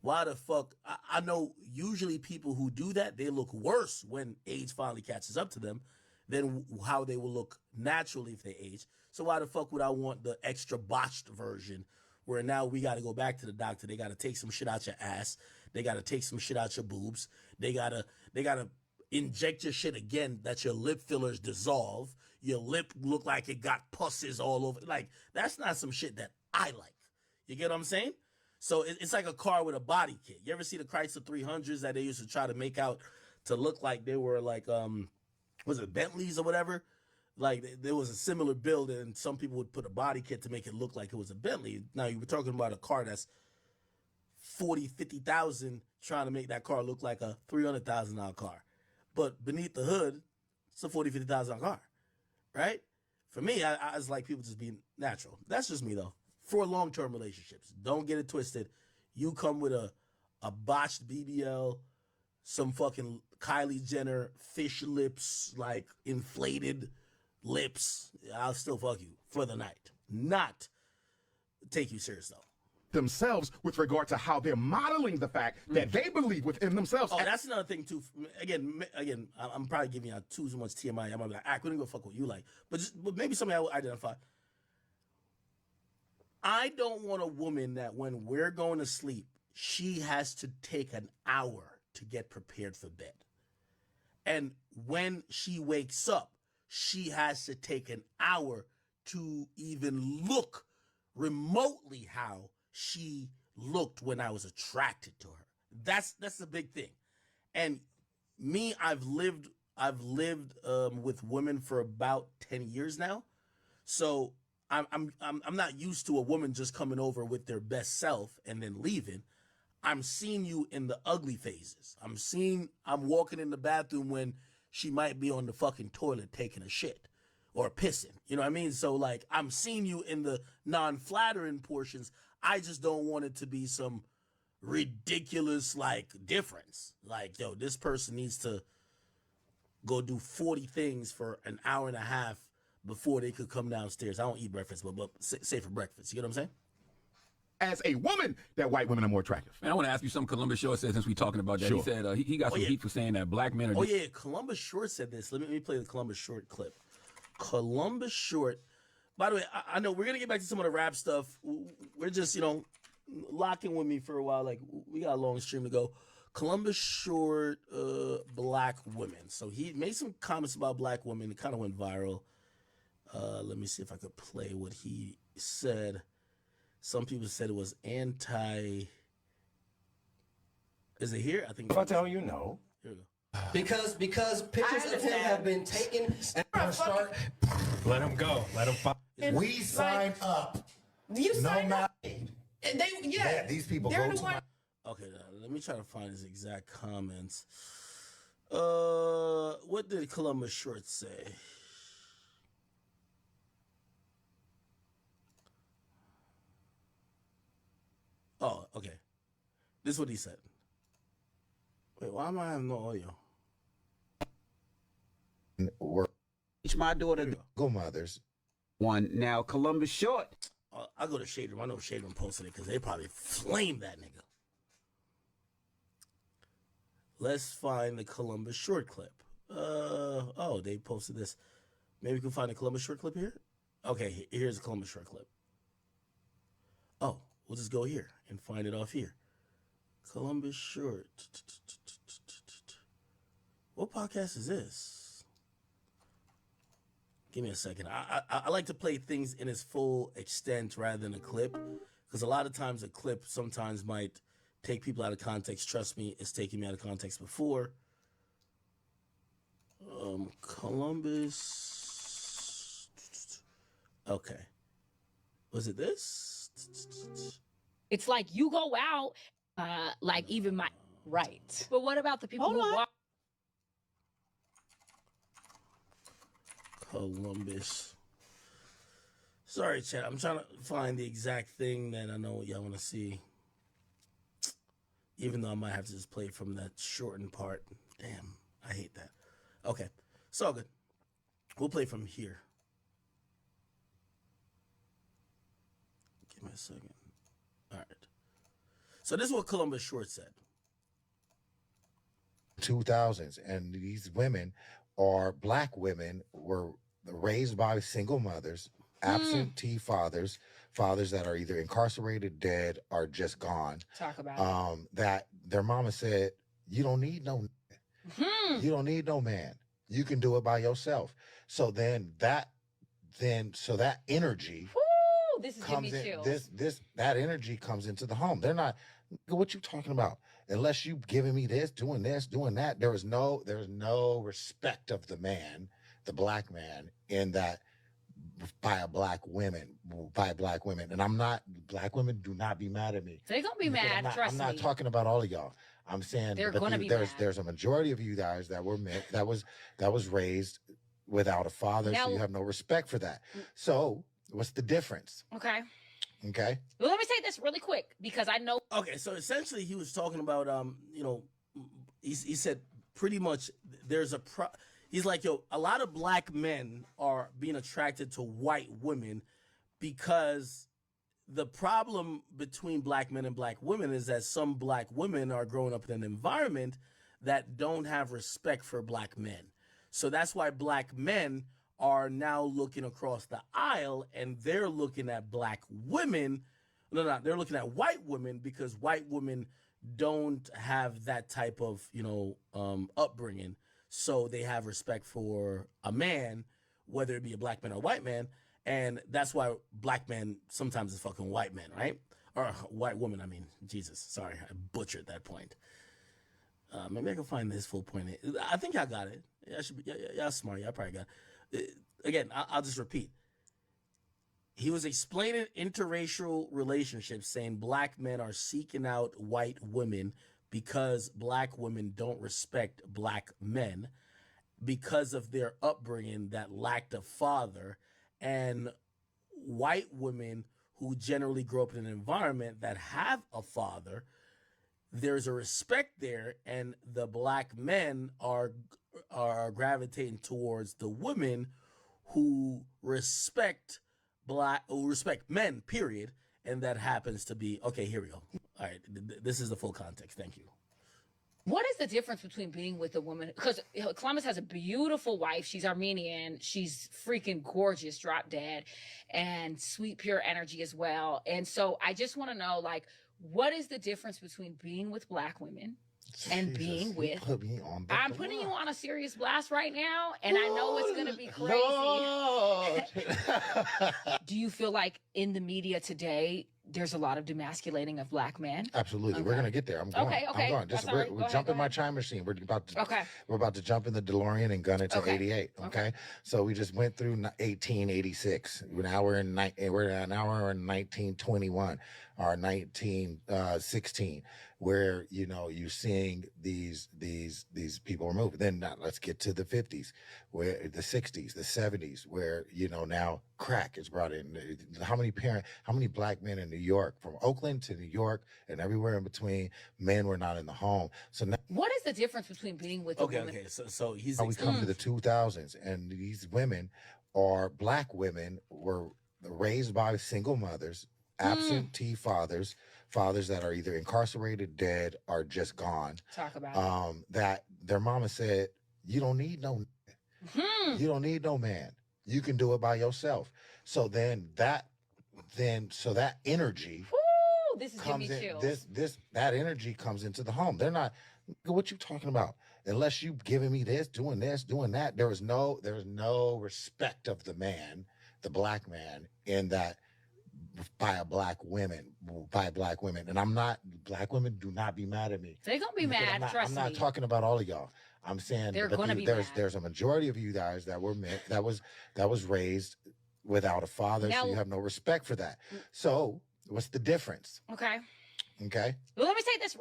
why the fuck? I know usually people who do that, they look worse when age finally catches up to them than how they will look naturally if they age. So why the fuck would I want the extra botched version where now we got to go back to the doctor? They got to take some shit out your ass. They got to take some shit out your boobs. They got to inject your shit again that your lip fillers dissolve. Your lip look like it got pusses all over. Like, that's not some shit that I like. You get what I'm saying? So it's like a car with a body kit. You ever see the Chrysler 300s that they used to try to make out to look like they were like, was it Bentleys or whatever? Like, there was a similar build, and some people would put a body kit to make it look like it was a Bentley. Now, you were talking about a car that's 40, 50,000, trying to make that car look like a $300,000 car. But beneath the hood, it's a $40,000, $50,000 car, right? For me, I just like people just being natural. That's just me, though. For long-term relationships, don't get it twisted. You come with a botched BBL, some fucking Kylie Jenner fish lips, like inflated lips, I'll still fuck you for the night. Not take you serious, though. Themselves with regard to how they're modeling the fact that they believe within themselves. Oh, that's another thing too. Again, I'm probably giving you too much TMI. I'm gonna be like, I couldn't go fuck what you like, but maybe something I will identify. I don't want a woman that when we're going to sleep, she has to take an hour to get prepared for bed, and when she wakes up, she has to take an hour to even look remotely how she looked when I was attracted to her. That's a big thing. And me, I've lived with women for about 10 years now. So I'm not used to a woman just coming over with their best self and then leaving. I'm seeing you in the ugly phases. I'm walking in the bathroom when she might be on the fucking toilet taking a shit or pissing. You know what I mean? So like, I'm seeing you in the non-flattering portions. I just don't want it to be some ridiculous like difference. Like, yo, this person needs to go do 40 things for an hour and a half before they could come downstairs. I don't eat breakfast, but say for breakfast. You know what I'm saying? As a woman, that white women are more attractive. And I want to ask you something Columbus Short said since we're talking about that. Sure. He said he got some heat for saying that black men are... Oh, yeah, Columbus Short said this. Let me play the Columbus Short clip. Columbus Short... By the way, I know we're going to get back to some of the rap stuff. We're just, locking with me for a while. Like, we got a long stream to go. Columbus Short, black women. So he made some comments about black women. It kind of went viral. Let me see if I could play what he said. Some people said it was anti... Is it here? I think... If I tell you no. Here we go. Because pictures of him have been taken and start... Let him go. Let him fight. We signed up. You signed up. And these people go to my... Okay, let me try to find his exact comments. What did Columbus Short say? Oh, okay. This is what he said. Wait, why am I having no audio? Teach my daughter to go mothers. One now, Columbus Short. I'll go to Shade Room. I know Shade Room posted it because they probably flamed that nigga. Let's find the Columbus Short clip. Oh, they posted this. Maybe we can find the Columbus Short clip here? Okay, here's the Columbus Short clip. Oh, we'll just go here and find it off here. Columbus Short. What podcast is this? Give me a second. I like to play things in its full extent rather than a clip, because a lot of times a clip sometimes might take people out of context. Trust me, it's taken me out of context before. Columbus. Okay. Was it this? It's like you go out, like even my right. But what about the people who walk? Columbus Sorry, chat. I'm trying to find the exact thing that I know what y'all want to see. Even though I might have to just play from that shortened part. Damn, I hate that. Okay, it's all good. We'll play from here. Give me a second. All right. So this is what Columbus Short said. 2000s, and these women are black women, were raised by single mothers, absentee fathers, fathers that are either incarcerated, dead, or just gone. Talk about it. That their mama said, you don't need no you don't need no man. You can do it by yourself. So that energy Woo, this is giving comes me in. chills. That energy comes into the home. They're not. What you talking about? Unless you giving me this, doing that. There's no respect of the man, the black man, in that by black women. And I'm not. Black women, do not be mad at me. They're gonna be Because mad. Trust I'm me. not talking about all of y'all. I'm saying They're but gonna be there's mad. there's a majority of you guys that were that was raised without a father, Now- so you have no respect for that. So what's the difference? Okay. Okay. Well, let me say this really quick because I know. Okay, so essentially he was talking about he said pretty much there's he's like, yo, a lot of black men are being attracted to white women because the problem between black men and black women is that some black women are growing up in an environment that don't have respect for black men. So that's why black men are now looking across the aisle and they're looking at black women. No, they're looking at white women because white women don't have that type of, upbringing. So they have respect for a man, whether it be a black man or a white man. And that's why black men sometimes is fucking white men, right? Or white woman, I mean. Jesus, sorry, I butchered that point. Maybe I can find this full point. I think y'all got it. Y'all smart. Y'all probably got it. Again, I'll just repeat. He was explaining interracial relationships, saying black men are seeking out white women because black women don't respect black men because of their upbringing that lacked a father, and white women who generally grow up in an environment that have a father, there's a respect there, and the black men are gravitating towards the women who respect men, period. And that happens to be, okay, here we go. All right, this is the full context. Thank you. What is the difference between being with a woman? Because Columbus has a beautiful wife. She's Armenian. She's freaking gorgeous, drop dead, and sweet, pure energy as well. And so I just want to know, what is the difference between being with black women and being with? I'm putting you on a serious blast right now, and I know it's going to be crazy. Do you feel like in the media today, there's a lot of demasculating of black men? Absolutely. Okay. We're going to get there. I'm going. Okay. I'm going. That's all right. We're jumping my time machine. We're about to jump in the DeLorean and gun it to 88. Okay. So we just went through 1886. Now we're in 1921 or 1916, where you're seeing these people remove. Then let's get to the 50s, where the 60s, the 70s, where now crack is brought in. How many black men in New York, from Oakland to New York and everywhere in between, men were not in the home. So now, what is the difference between being with a woman? Okay. So he's. we come to the 2000s, and these women are black women, were raised by single mothers, absentee fathers that are either incarcerated, dead, or just gone. Talk about it. That their mama said, you don't need no man. You can do it by yourself. So that energy Woo, this is giving me comes in. chills. That energy comes into the home. They're not. What you talking about? Unless you giving me this, doing that. There is no respect of the man, the black man, in that by black women. And I'm not. Black women, do not be mad at me. They're gonna be mad. Trust me. I'm not talking about all of y'all. I'm saying They're gonna be mad. there's a majority of you guys that was raised without a father, Now- so you have no respect for that. So what's the difference? Okay. Okay. Well, let me say this.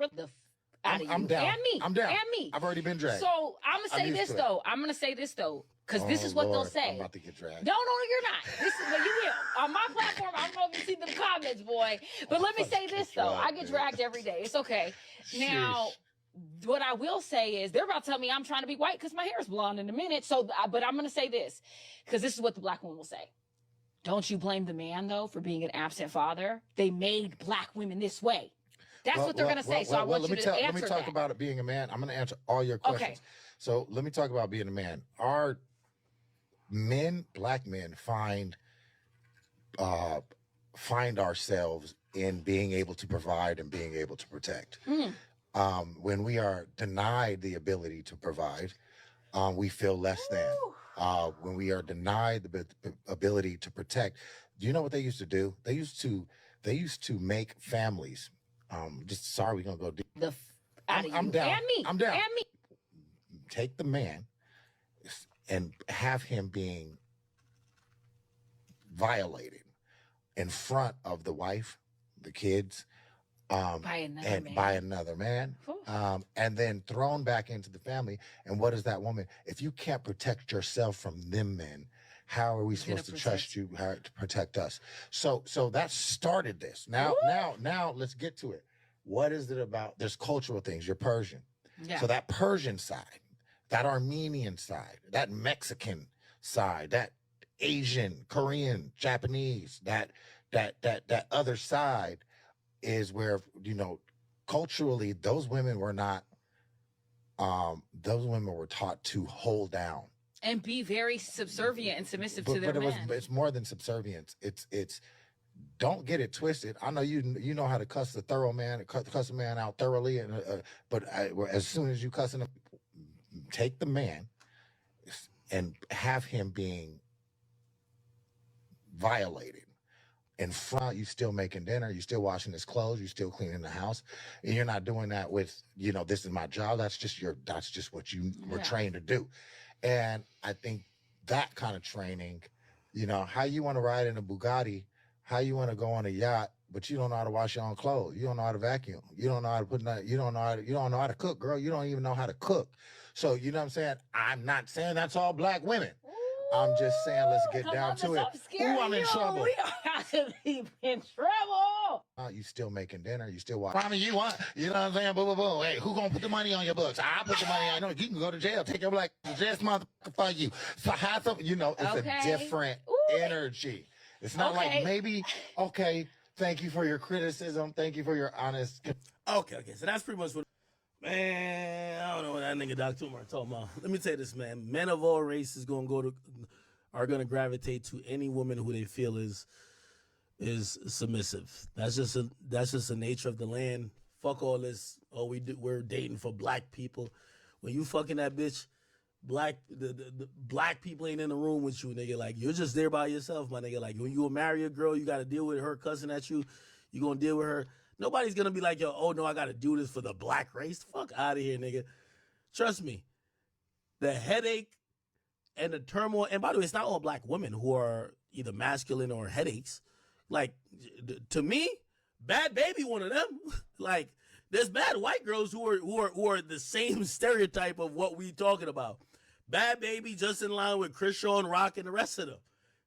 out of you. I'm down. And me. I'm down. And me. I've already been dragged. So I'm gonna say this though. I'm gonna say this though. Because this is what they'll say. I'm about to get dragged. No, you're not. This is what you will. On my platform, I don't know if you see the comments, boy. But let me say this, though. I get dragged every day. It's okay. Now, what I will say is they're about to tell me I'm trying to be white because my hair is blonde in a minute. So, but I'm going to say this because this is what the black woman will say. Don't you blame the man, though, for being an absent father? They made black women this way. That's what they're going to say. So I want you to answer that. Let me talk about it being a man. I'm going to answer all your questions. Okay. So let me talk about being a man. Our men, black men, find ourselves in being able to provide and being able to protect. When we are denied the ability to provide, we feel less than. When we are denied the ability to protect, do you know what they used to do? They used to make families. We're gonna go deep. I'm down. And me. I'm down. And me. Take the man and have him being violated in front of the wife, the kids, by another man, and then thrown back into the family. And what is that woman? If you can't protect yourself from them men, how are we supposed to trust you to protect us? So that started this. Now let's get to it. What is it about? There's cultural things. You're Persian. Yeah. So that Persian side, that Armenian side, that Mexican side, that Asian, Korean, Japanese, that other side is where, culturally, those women were not, those women were taught to hold down. And be very subservient and submissive to their men. It's more than subservience. It's don't get it twisted. I know you know how to cuss the thorough man, cuss a man out thoroughly, but as soon as you cussing him, take the man and have him being violated in front. You still making dinner, you still washing his clothes, you still cleaning the house, and you're not doing that with this is my job. That's just what you were trained to do. And I think that kind of training, how you want to ride in a Bugatti, how you want to go on a yacht, but you don't know how to wash your own clothes. You don't know how to vacuum. You don't know how to you don't know how to cook, girl. You don't even know how to cook. So you know what I'm saying? I'm not saying that's all black women. I'm just saying let's get down to it. Ooh, I'm in trouble. We are about to be in trouble. You still making dinner? You still watching? I mean, you know what I'm saying? Boom, boom, boom. Hey, who gonna put the money on your books? I put the money on. You can go to jail. Take your black just motherfucker for you. So how some? It's a different energy. It's not like maybe. Okay, thank you for your criticism. Thank you for your honest. Okay. So that's pretty much what. Man, I don't know what that nigga Dr. Umar talking about. Let me tell you this, man. Men of all races are gonna gravitate to any woman who they feel is submissive. That's just the nature of the land. Fuck all this. We're dating for black people. When you fucking that bitch, the black people ain't in the room with you, nigga. Like, you're just there by yourself, my nigga. Like, when you marry a girl, you got to deal with her cussing at you. You gonna deal with her. Nobody's gonna be like, yo, oh no, I got to do this for the black race. Fuck out of here, nigga. Trust me. The headache and the turmoil, and by the way, it's not all black women who are either masculine or headaches. Like, to me, Bad Baby, one of them. Like, there's bad white girls who are the same stereotype of what we talking about. Bad Baby, just in line with Crenshaw and Rock and the rest of them.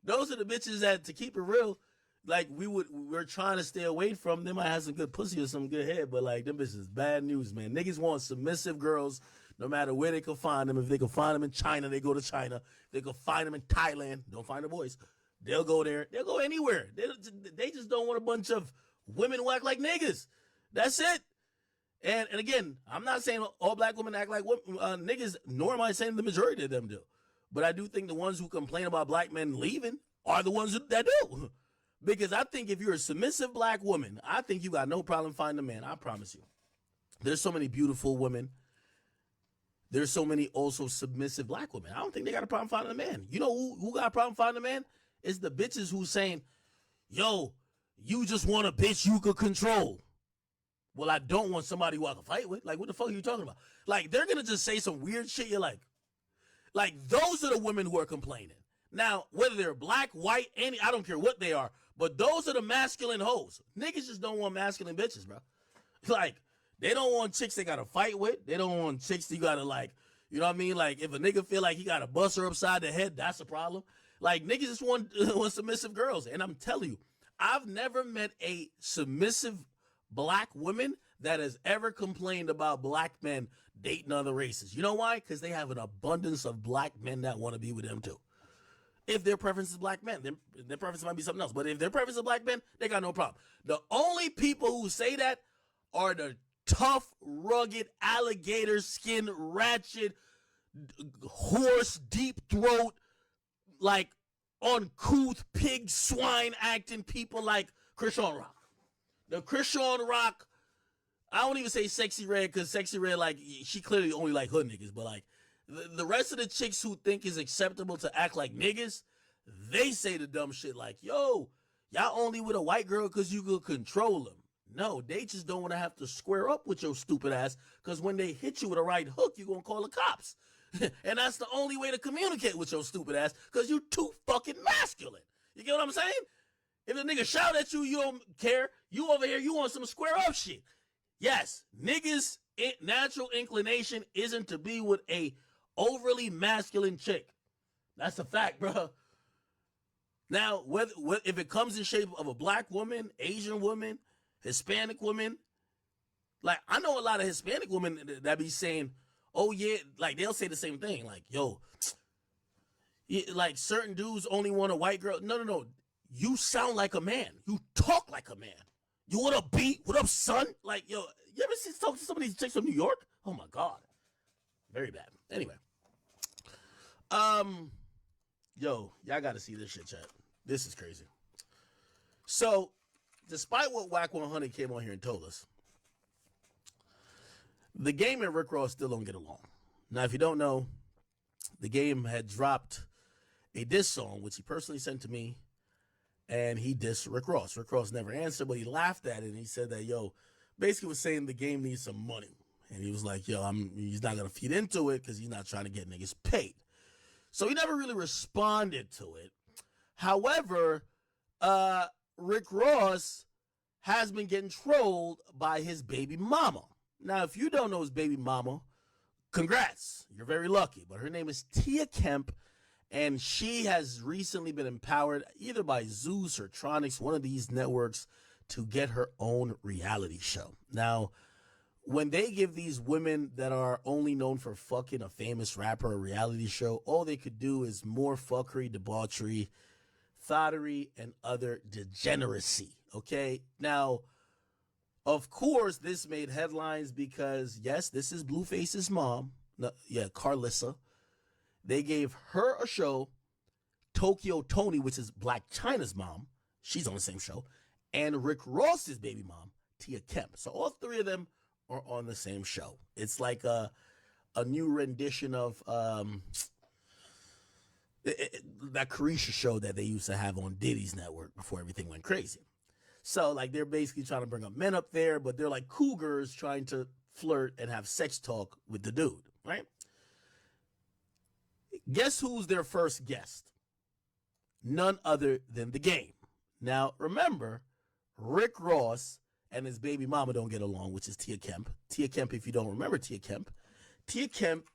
Those are the bitches that, to keep it real, like, we're trying to stay away from. They might have some good pussy or some good head, but like, them bitches bad news, man. Niggas want submissive girls no matter where they can find them. If they can find them in China, they go to China. If they can find them in Thailand, don't find the boys. They'll go there. They'll go anywhere. They just don't want a bunch of women who act like niggas. That's it. And again, I'm not saying all black women act like niggas, nor am I saying the majority of them do. But I do think the ones who complain about black men leaving are the ones that do. Because I think if you're a submissive black woman, I think you got no problem finding a man. I promise you. There's so many beautiful women. There's so many also submissive black women. I don't think they got a problem finding a man. You know who got a problem finding a man? It's the bitches who saying, yo, you just want a bitch you could control. Well, I don't want somebody who I can fight with. Like, what the fuck are you talking about? Like, they're going to just say some weird shit you're like, those are the women who are complaining. Now, whether they're black, white, I don't care what they are, but those are the masculine hoes. Niggas just don't want masculine bitches, bro. Like, They don't want chicks they gotta fight with. They don't want chicks you gotta like, you know what I mean? Like if a nigga feel like he gotta bust her upside the head, that's a problem. Like niggas just want submissive girls. And I'm telling you, I've never met a submissive black woman that has ever complained about black men dating other races. You know why? Because they have an abundance of black men that want to be with them too. If their preference is black men, then their preference might be something else. But if their preference is black men, they got no problem. The only people who say that are the tough, rugged, alligator skin, ratchet, horse, deep throat, like uncouth pig swine acting people like Krishan Rock. The Krishan Rock, I don't even say Sexy Red because Sexy Red, like, she clearly only like hood niggas, but like the rest of the chicks who think it's acceptable to act like niggas, they say the dumb shit like, yo, y'all only with a white girl because you could control them. No, they just don't want to have to square up with your stupid ass because when they hit you with a right hook, you're going to call the cops. And that's the only way to communicate with your stupid ass because you're too fucking masculine. You get what I'm saying? If a nigga shout at you, you don't care. You over here, you want some square up shit. Yes, niggas' natural inclination isn't to be with a overly masculine chick. That's a fact, bro. Now, if it comes in shape of a black woman, Asian woman, Hispanic woman, like I know a lot of Hispanic women that be saying, oh yeah, like they'll say the same thing, like, yo, like certain dudes only want a white girl. No. You sound like a man. You talk like a man. You what up, B? What up, son? Like, yo, you ever see talk to some of these chicks from New York? Oh my God. Very bad. Anyway. Yo, y'all gotta see this shit, chat. This is crazy. So, despite what Whack 100 came on here and told us, the Game and Rick Ross still don't get along. Now, if you don't know, the Game had dropped a diss song, which he personally sent to me, and he dissed Rick Ross. Rick Ross never answered, but he laughed at it, and he said that, yo, basically was saying the Game needs some money. And he was like, yo, he's not going to feed into it because he's not trying to get niggas paid. So he never really responded to it. However, Rick Ross has been getting trolled by his baby mama. Now, if you don't know his baby mama, congrats. You're very lucky. But her name is Tia Kemp, and she has recently been empowered either by Zeus or Tronics, one of these networks, to get her own reality show. Now, when they give these women that are only known for fucking a famous rapper a reality show, all they could do is more fuckery, debauchery, thottery, and other degeneracy. Okay? Now, of course, this made headlines because, yes, this is Blueface's mom. No, yeah, Carlissa. They gave her a show, Tokyo Tony, which is Black China's mom. She's on the same show. And Rick Ross's baby mom, Tia Kemp. So all three of them are on the same show. It's like a new rendition of that Carisha show that they used to have on Diddy's network before everything went crazy. So, like, they're basically trying to bring up men up there, but they're like cougars trying to flirt and have sex talk with the dude, right? Guess who's their first guest? None other than the Game. Now, remember, Rick Ross and his baby mama don't get along, which is Tia Kemp. Tia Kemp, if you don't remember Tia Kemp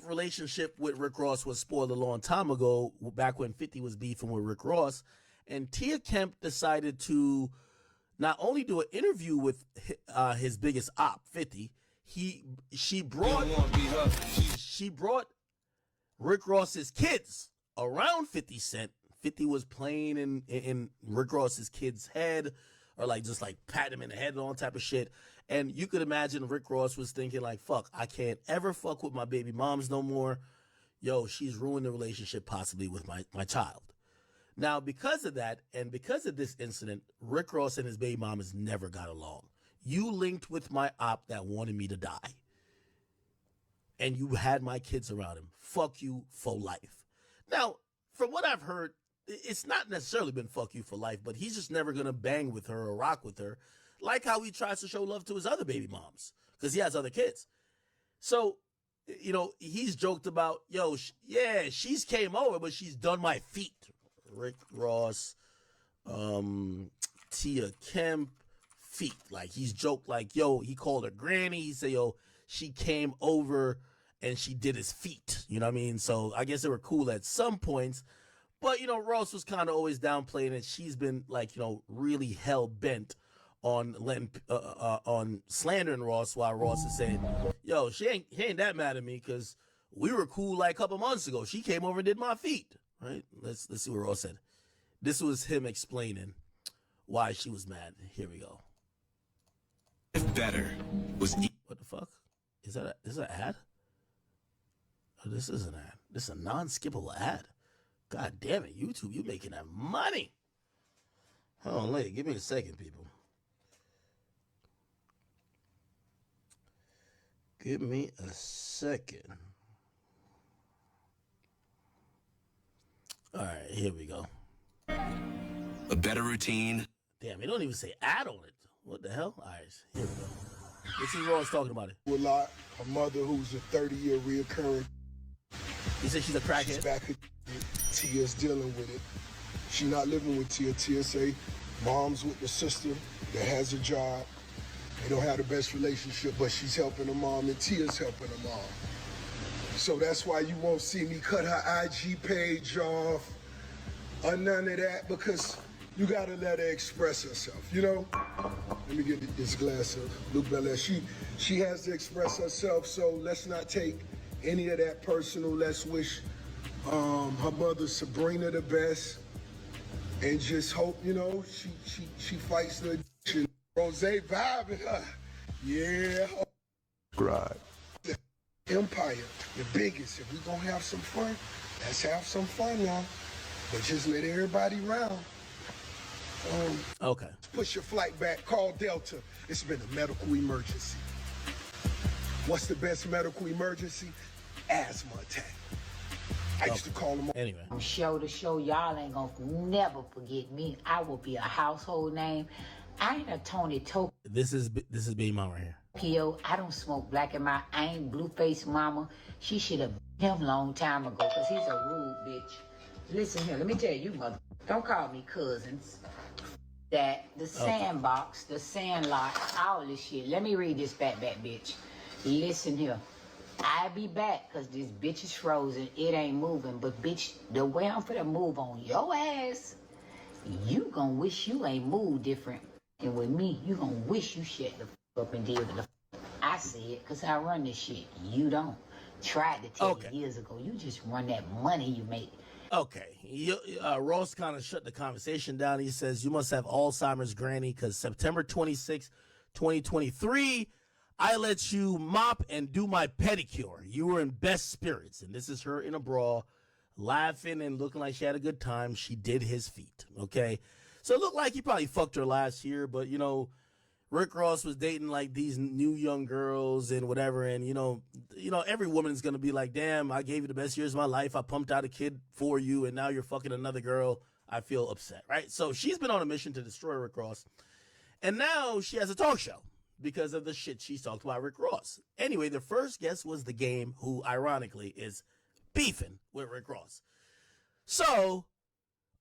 relationship with Rick Ross was spoiled a long time ago, back when 50 was beefing with Rick Ross. And Tia Kemp decided to not only do an interview with his biggest op, 50, she brought Rick Ross's kids around 50 Cent. 50 was playing in Rick Ross's kid's head, or like just like patting him in the head and all type of shit. And you could imagine Rick Ross was thinking like, fuck, I can't ever fuck with my baby moms no more. Yo, she's ruined the relationship possibly with my child. Now, because of that, and because of this incident, Rick Ross and his baby mamas never got along. You linked with my op that wanted me to die. And you had my kids around him. Fuck you for life. Now, from what I've heard, it's not necessarily been fuck you for life, but he's just never going to bang with her or rock with her, like how he tries to show love to his other baby moms, because he has other kids. So, you know, he's joked about, yo, she's came over, but she's done my feet. Rick Ross, Tia Kemp, feet. Like he's joked like, yo, he called her granny. He said, yo, she came over and she did his feet. You know what I mean? So I guess they were cool at some points. But, you know, Ross was kind of always downplaying it. She's been like, you know, really hell bent on on slandering Ross, while Ross is saying, yo, he ain't that mad at me because we were cool like a couple months ago. She came over and did my feet. Right? Let's see what Ross said. This was him explaining why she was mad. Here we go. If better was what the fuck? Is that an ad? Oh, this is an ad. This is a non-skippable ad. God damn it, YouTube, you making that money. Hold on, lady, give me a second, people. Give me a second. All right, here we go. a better routine. Damn, they don't even say ad on it. What the hell? All right, here we go. This is Ross talking about it. A lot. A mother who's a 30-year reoccurring. He said she's a crackhead. She's back at Tia's dealing with it. She not living with Tia. Tia say mom's with the sister that has a job. They don't have the best relationship, but she's helping her mom and Tia's helping her mom. So that's why you won't see me cut her IG page off or none of that, because you gotta let her express herself, you know? Let me get this glass of Luke Belair. She has to express herself, so let's not take any of that personal. Let's wish her mother Sabrina the best, and just hope, you know, she fights the addiction. Rose vibing her. Yeah. Right. The empire, the biggest. If we gonna have some fun, let's have some fun now. But just let everybody round. Okay. Push your flight back. Call Delta. It's been a medical emergency. What's the best medical emergency? Asthma attack. I used to call them. Anyway. From show to show, y'all ain't gonna never forget me. I will be a household name. I ain't a Tony Tokyo. This is Baby Mama right here. P.O. I don't smoke black and my I ain't Blueface Mama. She should have him long time ago, because he's a rude bitch. Listen here, let me tell you, mother. Don't call me cousins. That, the sandbox, the sandlot, all this shit. Let me read this back, bitch. Listen here. I be back, because this bitch is frozen. It ain't moving. But, bitch, the way I'm finna move on your ass, you gonna wish you ain't moved different. And with me, you gonna wish you shut the f*** up and deal with the f***. I say it, because I run this shit. You don't. Tried to tell you years ago. You just run that money you make. Okay. Ross kind of shut the conversation down. He says, you must have Alzheimer's, granny, because September 26, 2023, I let you mop and do my pedicure. You were in best spirits. And this is her in a bra, laughing and looking like she had a good time. She did his feet. Okay. So it looked like he probably fucked her last year, but, you know, Rick Ross was dating like these new young girls and whatever. And, you know, every woman is going to be like, damn, I gave you the best years of my life. I pumped out a kid for you. And now you're fucking another girl. I feel upset. Right. So she's been on a mission to destroy Rick Ross. And now she has a talk show because of the shit she's talked about Rick Ross. Anyway, the first guest was The Game, who ironically is beefing with Rick Ross. So,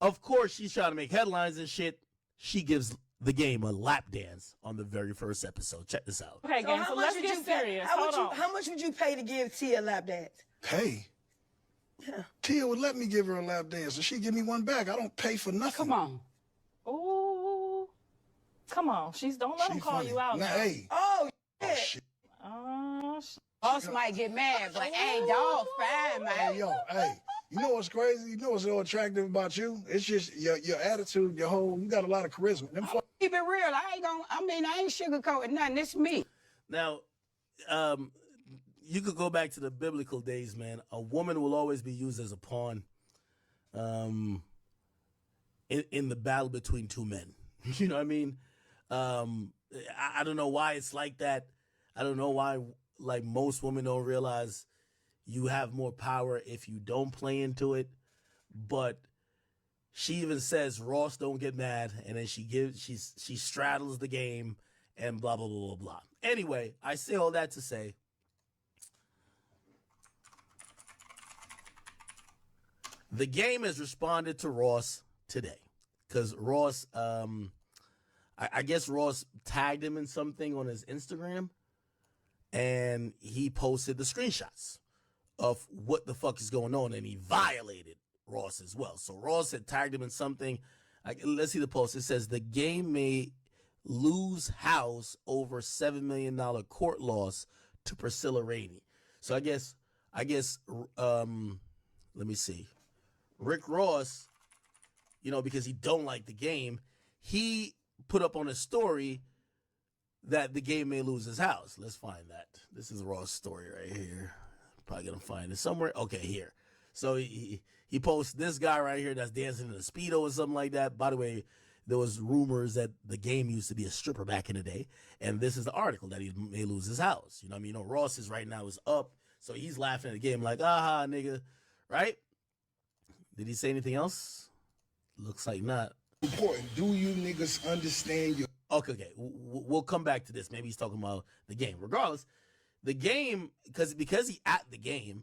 of course, she's trying to make headlines and shit. She gives The Game a lap dance on the very first episode. Check this out. Okay, gang, so let's get serious. How much would you pay to give Tia a lap dance? Pay? Yeah. Tia would let me give her a lap dance, and she'd give me one back. I don't pay for nothing. Come on. Ooh. Come on. Don't let him call you out. Nah, hey. Oh, shit. Oh, shit. Boss might get mad, but hey, dog, fine, man. Hey, yo, hey. You know what's crazy? You know what's so attractive about you? It's just your attitude, you got a lot of charisma. Keep it real. I ain't sugarcoating nothing. It's me. Now, you could go back to the biblical days, man. A woman will always be used as a pawn in the battle between two men. You know what I mean? I don't know why it's like that. I don't know why, like, most women don't realize you have more power if you don't play into it. But she even says, Ross, don't get mad. And then she straddles the game and blah, blah, blah, blah, blah. Anyway, I say all that to say, The Game has responded to Ross today. Because Ross, I guess Ross tagged him in something on his Instagram, and he posted the screenshots of what the fuck is going on, and he violated Ross as well. So Ross had tagged him in something. Let's see the post. It says the game may lose house over $7 million court loss to Priscilla Rainey. So I guess, let me see. Rick Ross, because he don't like the game, he put up on a story that the game may lose his house. Let's find that. This is Ross' story right here. Probably gonna find it somewhere. Okay, here. So he posts this guy right here that's dancing in a Speedo or something like that. By the way, there was rumors that the game used to be a stripper back in the day. And this is the article that he may lose his house. You know what I mean? Ross is right now is up. So he's laughing at the game like, aha, nigga. Right? Did he say anything else? Looks like not. Important. Do you niggas understand your... Okay. We'll come back to this. Maybe he's talking about the game. Regardless, the game, because he at the game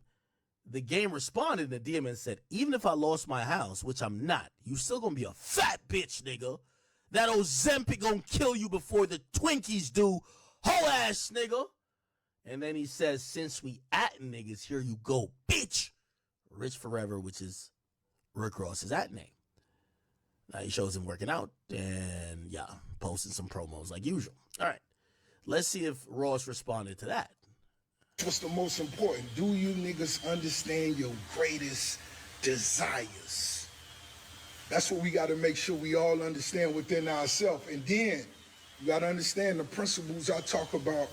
responded in the DM and said, even if I lost my house, which I'm not, you still gonna be a fat bitch, nigga. That Ozempic gonna kill you before the Twinkies do, whole ass nigga. And then he says, since we at niggas, here you go, bitch. Rich Forever, which is Rick Ross's at name. Now he shows him working out and posting some promos like usual. All right, let's see if Ross responded to that. What's the most important? Do you niggas understand your greatest desires? That's what we got to make sure we all understand within ourselves. And then you got to understand the principles I talk about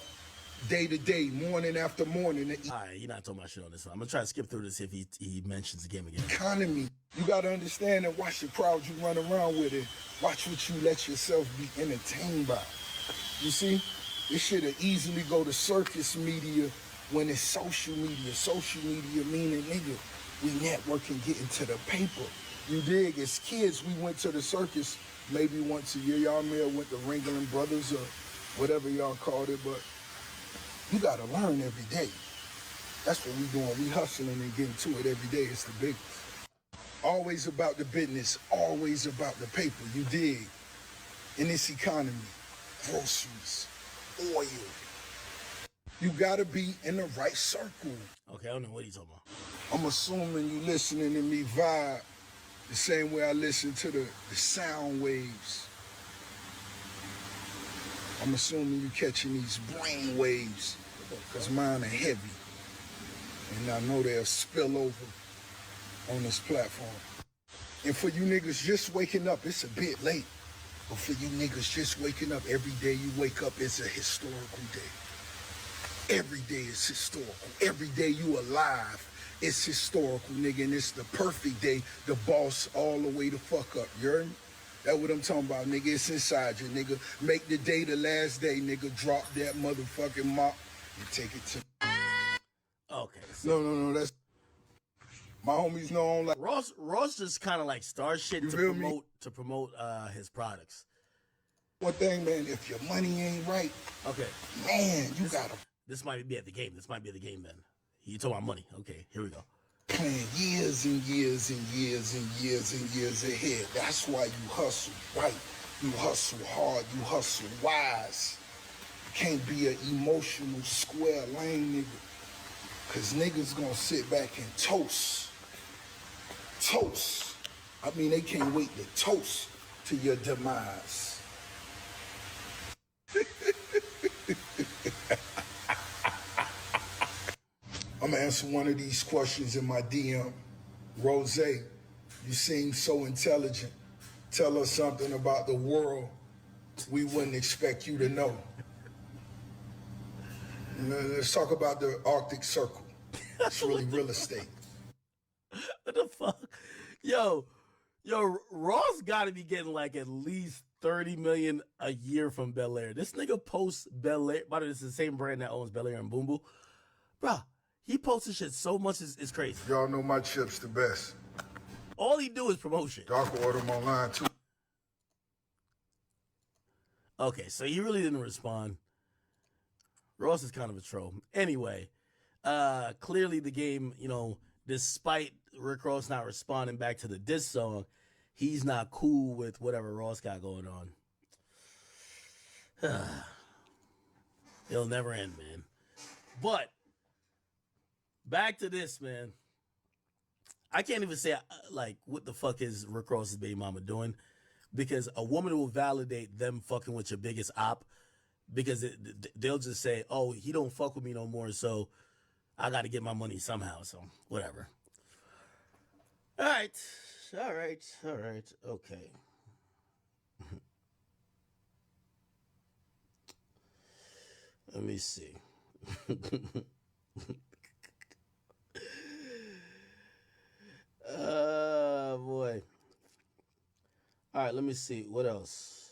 day to day, morning after morning. All right, you're not talking about shit on this one. I'm going to try to skip through this if he mentions the game again. Economy. You got to understand and watch the crowd you run around with it. Watch what you let yourself be entertained by. You see? This shit'll easily go to circus media when it's social media. Social media meaning, nigga, we network and get into the paper. You dig? As kids, we went to the circus maybe once a year. Y'all may have went to Ringling Brothers or whatever y'all called it, but you gotta learn every day. That's what we doing. We hustling and getting to it every day. It's the biggest. Always about the business, always about the paper. You dig? In this economy, groceries, oil. You gotta be in the right circle. Okay, I don't know what he's talking about. I'm assuming you listening to me vibe the same way I listen to the sound waves. I'm assuming you catching these brain waves, because mine are heavy. And I know they'll spill over on this platform. And for you niggas just waking up, it's a bit late. But for you niggas just waking up, every day you wake up is a historical day. Every day is historical. Every day you alive, it's historical, nigga. And it's the perfect day to boss all the way the fuck up. You heard me? That's what I'm talking about, nigga. It's inside you, nigga. Make the day the last day, nigga. Drop that motherfucking mop and take it to... Okay. So no. That's... My homies know I'm like... Ross just kind of like start shit to promote his products. One thing, man, if your money ain't right, okay, man, you gotta... This might be at the game. This might be the game then. You talking about money. Okay, here we go. Plan years and years and years and years and years ahead. That's why you hustle right. You hustle hard. You hustle wise. You can't be an emotional square lane nigga. Because niggas gonna sit back and toast. Toast. I mean, they can't wait to toast to your demise. I'm gonna answer one of these questions in my DM. Rose, you seem so intelligent. Tell us something about the world we wouldn't expect you to know. Let's talk about the Arctic Circle. It's really real estate. What the fuck? Yo, Ross gotta be getting like at least $30 million a year from Bel Air. This nigga posts Bel Air. By the way, it's the same brand that owns Bel Air and Boom Boom. Bruh, he posts this shit so much it's crazy. Y'all know my chip's the best. All he do is promote shit. Y'all can order them online too. Okay, so he really didn't respond. Ross is kind of a troll. Anyway, clearly the game, despite Rick Ross not responding back to the diss song, he's not cool with whatever Ross got going on. It'll never end, man. But back to this, man. I can't even say like what the fuck is Rick Ross's baby mama doing, because a woman will validate them fucking with your biggest op, because they'll just say, "Oh, he don't fuck with me no more, so I got to get my money somehow." So whatever. All right, okay. Let me see. Boy. All right, let me see. What else?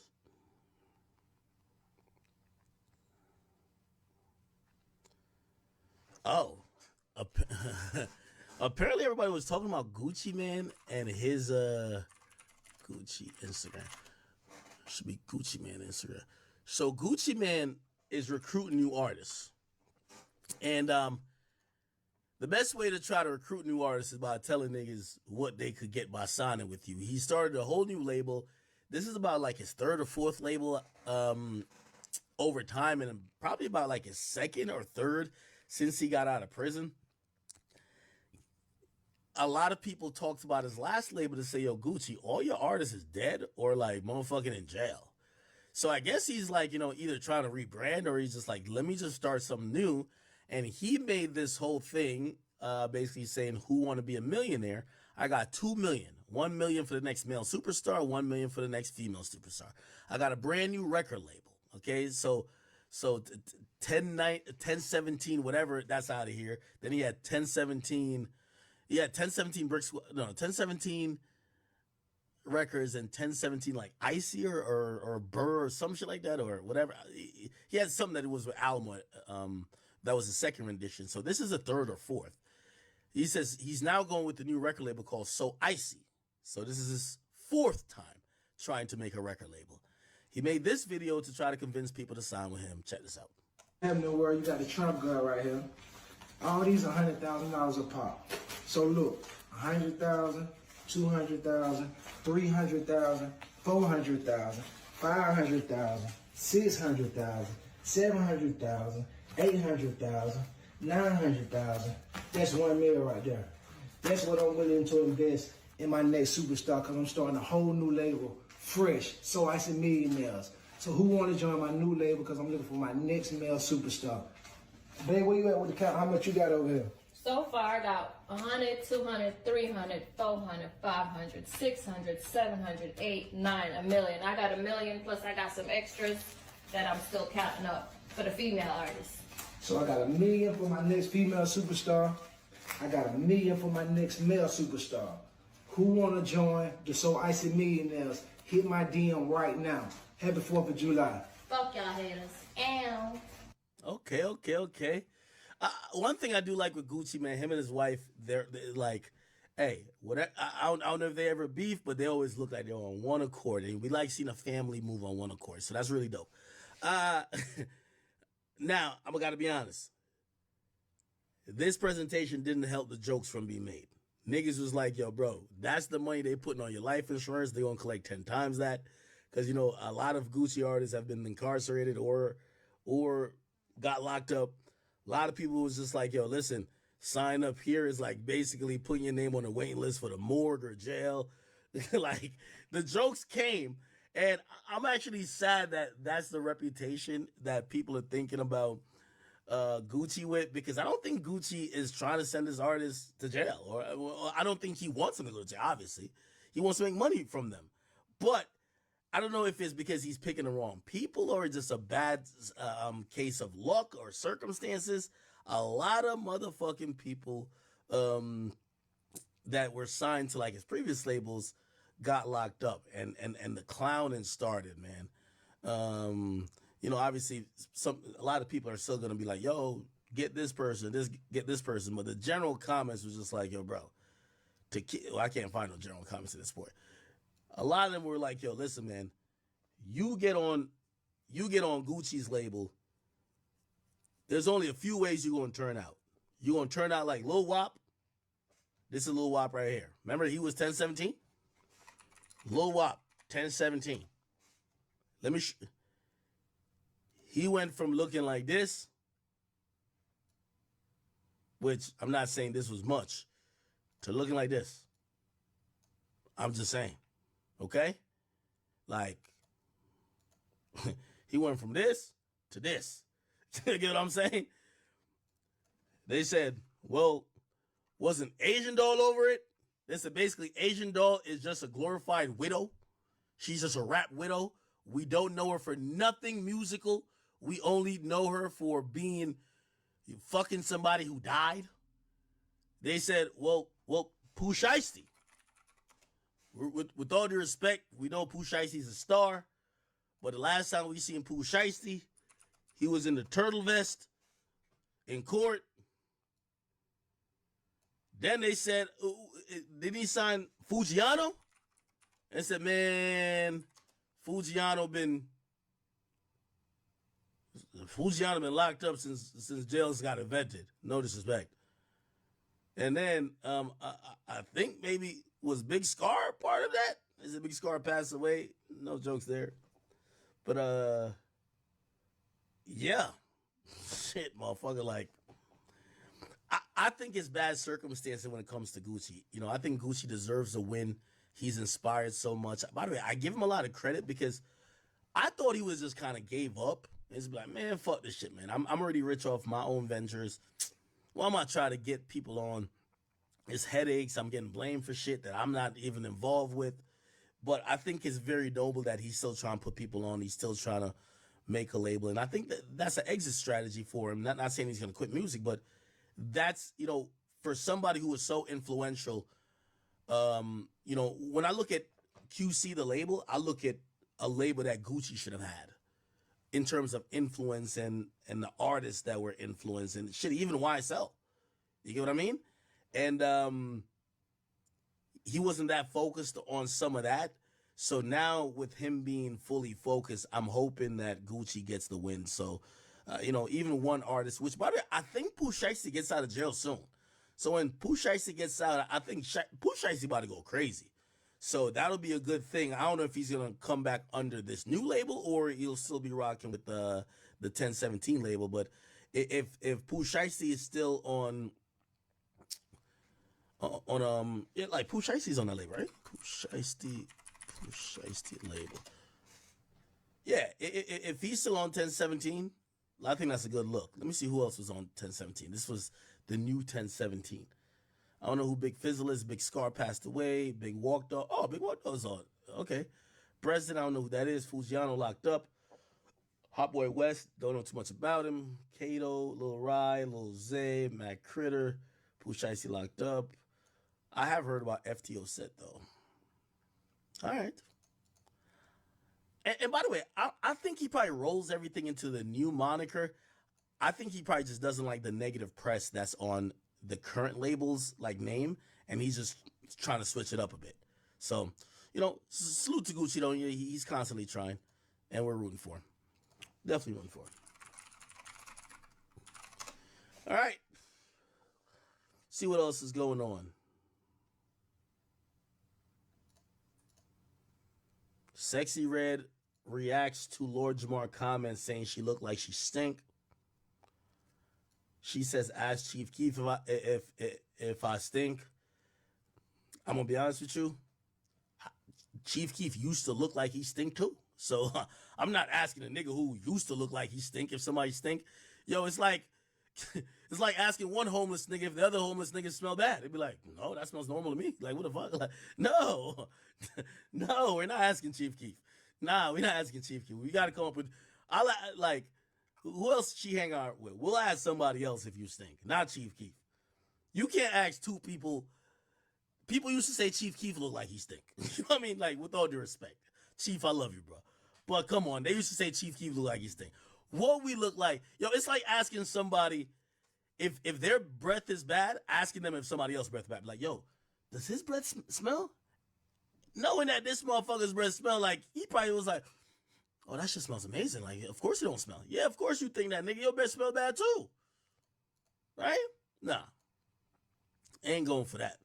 Oh. Apparently everybody was talking about Gucci Man and his Gucci Instagram. Should be Gucci Man Instagram. So Gucci Man is recruiting new artists. And the best way to try to recruit new artists is by telling niggas what they could get by signing with you. He started a whole new label. This is about like his third or fourth label over time, and probably about like his second or third since he got out of prison. A lot of people talked about his last label to say, yo, Gucci, all your artists is dead or like motherfucking in jail. So I guess he's like, either trying to rebrand or he's just like, let me just start something new. And he made this whole thing basically saying, who want to be a millionaire? I got 2 million. 1 million for the next male superstar, 1 million for the next female superstar. I got a brand new record label. Okay, so 1017, whatever, that's out of here. Then he had 1017. He had 1017 bricks. No, 1017 records and 1017 like Icy or Burr or some shit like that or whatever. He had something that was with Alamo. That was the second rendition. So this is a third or fourth. He says he's now going with the new record label called So Icy. So this is his fourth time trying to make a record label. He made this video to try to convince people to sign with him. Check this out. Have no worry, you got the Trump girl right here. All these $100,000 a pop. So look, 100,000, 200,000, 300,000, 400,000, 500,000, 600,000, 700,000, 800,000, 900,000. That's 1 million right there. That's what I'm willing to invest in my next superstar, because I'm starting a whole new label, fresh. So I said millionaires. So who want to join my new label? Because I'm looking for my next male superstar. Babe, where you at with the count? How much you got over here? So far, I got 100, 200, 300, 400, 500, 600, 700, 8, 9, a million. I got a million, plus I got some extras that I'm still counting up for the female artists. So I got $1 million for my next female superstar. I got $1 million for my next male superstar. Who want to join the So Icy Millionaires? Hit my DM right now. Happy 4th of July. Fuck y'all haters. Ow. Okay. One thing I do like with Gucci, man, him and his wife, they're like, hey, whatever. I don't know if they ever beef, but they always look like they're on one accord. And we like seeing a family move on one accord. So that's really dope. Now, I'm got to be honest. This presentation didn't help the jokes from being made. Niggas was like, yo, bro, that's the money they putting on your life insurance. They gonna collect 10 times that. Because, a lot of Gucci artists have been incarcerated or got locked up. A lot of people was just like, yo, listen, sign up here is like basically putting your name on a waiting list for the morgue or jail. Like, the jokes came. And I'm actually sad that that's the reputation that people are thinking about Gucci with, because I don't think Gucci is trying to send his artists to jail, or I don't think he wants them to go to jail. Obviously, he wants to make money from them, but I don't know if it's because he's picking the wrong people or just a bad case of luck or circumstances. A lot of motherfucking people that were signed to like his previous labels got locked up, and the clowning started, man. Obviously a lot of people are still gonna be like, yo, get this person, get this person. But the general comments was just like, yo, bro, I can't find no general comments at this point. A lot of them were like, yo, listen, man, you get on Gucci's label. There's only a few ways you're gonna turn out. You're gonna turn out like Lil Wop. This is Lil Wop right here. Remember he was 1017? Lil Wop, 1017. He went from looking like this, which I'm not saying this was much, to looking like this. I'm just saying, okay? Like, he went from this to this. You get what I'm saying? They said, well, wasn't Asian Doll over it? They said basically Asian Doll is just a glorified widow. She's just a rap widow. We don't know her for nothing musical. We only know her for being fucking somebody who died. They said, well, Pooh Shiesty. With all due respect, we know Pooh Shiesty's a star, but the last time we seen Pooh Shiesty, he was in the turtle vest in court. Then they said, did he sign Fujiano? And said, man, Fujiano been locked up since jails got invented. No disrespect. And then I think maybe was Big Scar part of that? Is it Big Scar passed away? No jokes there. But yeah. Shit, motherfucker, like I think it's bad circumstances when it comes to Gucci. You know, I think Gucci deserves a win. He's inspired so much. By the way, I give him a lot of credit because I thought he was just kind of gave up. He's like, man, fuck this shit, man. I'm already rich off my own ventures. Well, I'm not trying to get people on. It's headaches. I'm getting blamed for shit that I'm not even involved with. But I think it's very noble that he's still trying to put people on. He's still trying to make a label. And I think that's an exit strategy for him. Not saying he's going to quit music, but that's, you know, for somebody who was so influential, you know, when I look at QC, the label, I look at a label that Gucci should have had in terms of influence and the artists that were influenced and shit, even YSL. You get what I mean? And he wasn't that focused on some of that. So now with him being fully focused, I'm hoping that Gucci gets the win. So, you know, even one artist, which by the way, I think Pooh Shiesty gets out of jail soon. So when Pooh Shiesty gets out, I think Pooh Shiesty about to go crazy. So that'll be a good thing. I don't know if he's going to come back under this new label or he'll still be rocking with the 1017 label. But if Pooh Shiesty is still on like Pooh Shiesty's on that label, right? Pooh Shiesty label. Yeah, if he's still on 1017, I think that's a good look. Let me see who else was on 1017. This was the new 1017. I don't know who Big Fizzle is. Big Scar passed away. Big Walk Dog. Oh, Big Walk Dog's on. Okay. President, I don't know who that is. Fujiano locked up. Hot Boy West, don't know too much about him. Kato, Lil Rye, Lil Zay, Matt Critter, Pooh Shiesty locked up. I have heard about FTO Set, though. All right. And by the way, I think he probably rolls everything into the new moniker. I think he probably just doesn't like the negative press that's on the current label's like name, and he's just trying to switch it up a bit. So, you know, salute to Gucci though. He's constantly trying, and we're rooting for him. Definitely rooting for him. All right. See what else is going on. Sexy Red reacts to Lord Jamar comments saying she looked like she stink. She says, ask Chief Keef if I stink. I'm going to be honest with you. Chief Keef used to look like he stink too. So I'm not asking a nigga who used to look like he stink if somebody stink. Yo, it's like asking one homeless nigga if the other homeless nigga smell bad. They'd be like, no, that smells normal to me. Like, what the fuck? Like, no. No, we're not asking Chief Keef. Nah, we're not asking Chief Keef. We got to come up with, who else she hang out with? We'll ask somebody else if you stink, not Chief Keef. You can't ask two people. People used to say Chief Keef look like he stink. You know what I mean? Like, with all due respect. Chief, I love you, bro. But come on, they used to say Chief Keef look like he stink. What we look like, yo, it's like asking somebody if their breath is bad, asking them if somebody else's breath is bad. Like, yo, does his breath smell? Knowing that this motherfucker's breath smell like, he probably was like, oh, that shit smells amazing. Like, of course it don't smell. Yeah, of course you think that, nigga. Your breath smell bad too. Right? Nah. Ain't going for that.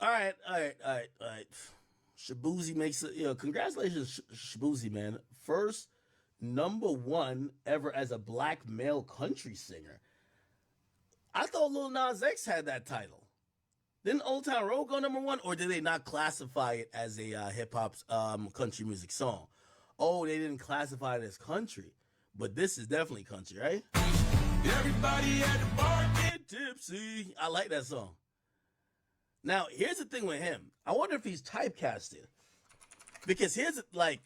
All right. Shabuzi makes it, congratulations, Shabuzi, man. First #1 ever as a black male country singer. I thought Lil Nas X had that title. Didn't Old Town Road go #1, or did they not classify it as a hip-hop country music song? Oh, they didn't classify it as country. But this is definitely country, right? Everybody at the bar get tipsy. I like that song. Now, here's the thing with him. I wonder if he's typecasted. Because here's, like,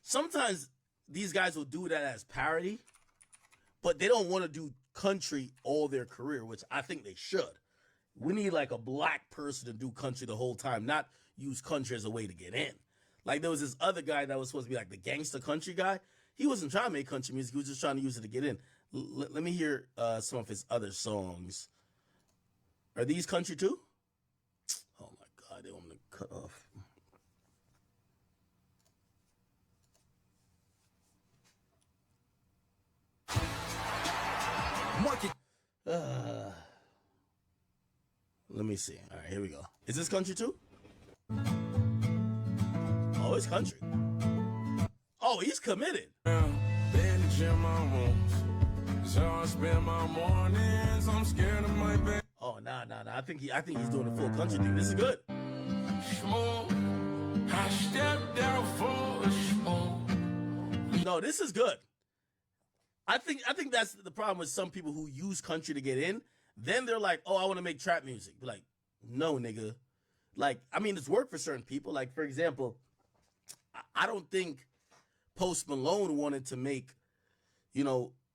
sometimes these guys will do that as parody, but they don't want to do country all their career, which I think they should. We need, like, a black person to do country the whole time, not use country as a way to get in. Like, there was this other guy that was supposed to be, like, the gangster country guy. He wasn't trying to make country music. He was just trying to use it to get in. Let me hear some of his other songs. Are these country too? Oh, my God. They want me to cut off. Market. Let me see. All right, here we go. Is this country too? Oh, it's country. Oh, he's committed. So I spend my mornings, I'm scared of my bed. Oh, nah. I think he's doing the full country thing. This is good. Smoke, I stepped out for a smoke. No, this is good. I think that's the problem with some people who use country to get in. Then they're like, oh, I want to make trap music. Be like, no, nigga. Like, I mean, it's worked for certain people. Like, for example, I don't think Post Malone wanted to make,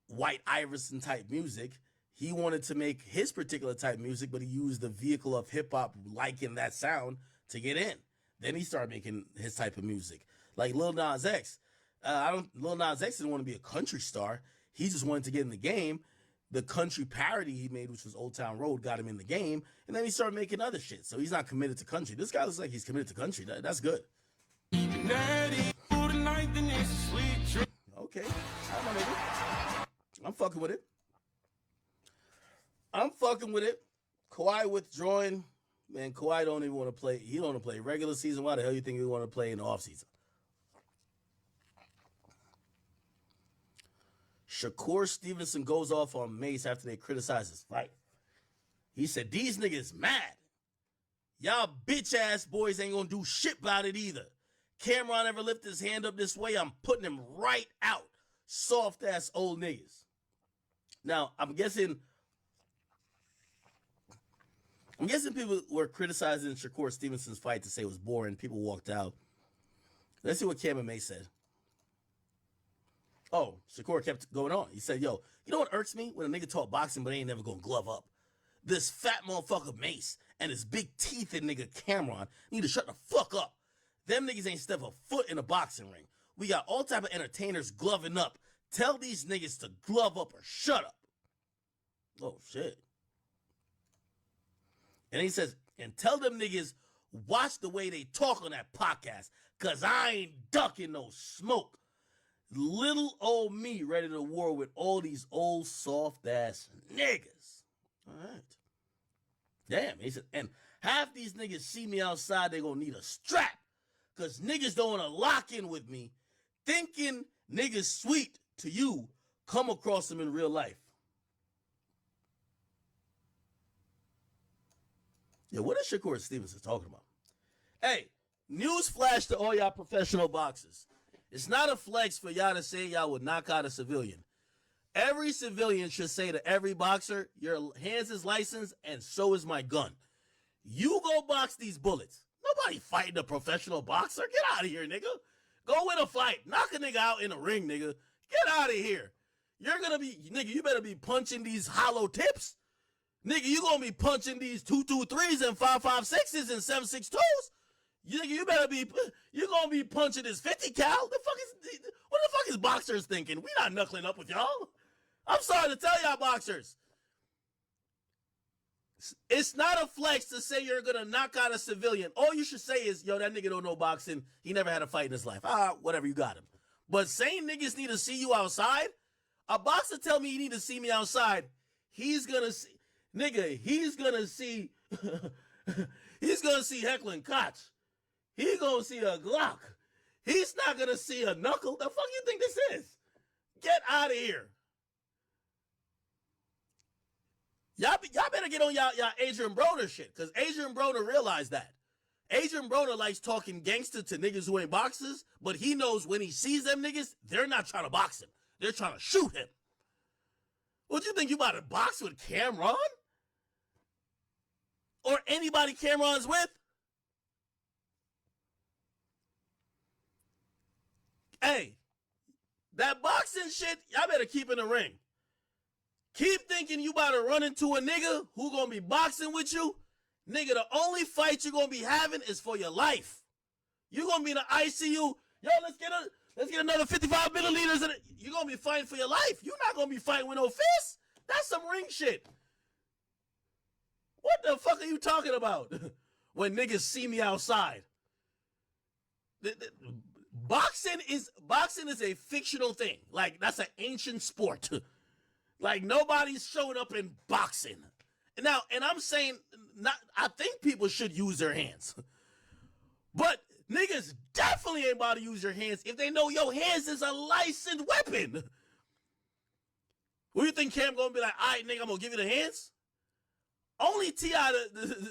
White Iverson type music. He wanted to make his particular type music, but he used the vehicle of hip hop, liking that sound, to get in. Then he started making his type of music. Like Lil Nas X. Lil Nas X didn't want to be a country star. He just wanted to get in the game. The country parody he made, which was Old Town Road, got him in the game. And then he started making other shit. So he's not committed to country. This guy looks like he's committed to country. That's good. Okay. I'm fucking with it. Kawhi withdrawing. Man, Kawhi don't even want to play. He don't want to play regular season. Why the hell you think he want to play in the offseason? Shakur Stevenson goes off on Mace after they criticize his fight. He said, these niggas mad. Y'all bitch ass boys ain't gonna do shit about it either. Cameron ever lift his hand up this way, I'm putting him right out. Soft ass old niggas. Now, I'm guessing people were criticizing Shakur Stevenson's fight to say it was boring. People walked out. Let's see what Cameron May said. Oh, Shakur kept going on. He said, yo, you know what irks me? When a nigga talk boxing but ain't never gonna glove up. This fat motherfucker Mace and his big teeth and nigga Cameron need to shut the fuck up. Them niggas ain't step a foot in a boxing ring. We got all type of entertainers gloving up. Tell these niggas to glove up or shut up. Oh, shit. And he says, and tell them niggas, watch the way they talk on that podcast, because I ain't ducking no smoke. Little old me ready to war with all these old soft-ass niggas. All right. Damn. He said, and half these niggas see me outside, they gonna need a strap, because niggas don't want to lock in with me, thinking niggas sweet to you, come across them in real life. Yeah, what is Shakur Stevenson talking about? Hey, news flash to all y'all professional boxers. It's not a flex for y'all to say y'all would knock out a civilian. Every civilian should say to every boxer, your hands is licensed and so is my gun. You go box these bullets. Nobody fighting a professional boxer. Get out of here, nigga. Go win a fight. Knock a nigga out in a ring, nigga. Get out of here. You better be punching these hollow tips. Nigga, you gonna be punching these 223s and 556s and 762s. You gonna be punching this 50 cal. What the fuck is boxers thinking? We not knuckling up with y'all. I'm sorry to tell y'all boxers. It's not a flex to say you're gonna knock out a civilian. All you should say is, yo, that nigga don't know boxing. He never had a fight in his life. Whatever, you got him. But saying niggas need to see you outside, a boxer tell me he need to see me outside, he's gonna see, nigga, he's gonna see Heckler and Koch. He gonna see a Glock. He's not gonna see a knuckle. The fuck you think this is? Get out of here. Y'all better get on y'all Adrian Broner shit, because Adrian Broner realized that. Adrian Broner likes talking gangster to niggas who ain't boxers, but he knows when he sees them niggas, they're not trying to box him. They're trying to shoot him. What you think, you about to box with Cameron? Or anybody Cameron's with? Hey, that boxing shit, y'all better keep in the ring. Keep thinking you about to run into a nigga who gonna be boxing with you. Nigga, the only fight you're gonna be having is for your life. You're gonna be in the ICU. Yo, let's get another 55 milliliters. You're gonna be fighting for your life. You're not gonna be fighting with no fist. That's some ring shit. What the fuck are you talking about? When niggas see me outside. Boxing is a fictional thing. Like, that's an ancient sport. Like, nobody's showing up in boxing. Now, and I'm saying, I think people should use their hands. But niggas definitely ain't about to use your hands if they know your hands is a licensed weapon. Who you think Cam gonna be like, all right, nigga, I'm gonna give you the hands? Only T.I.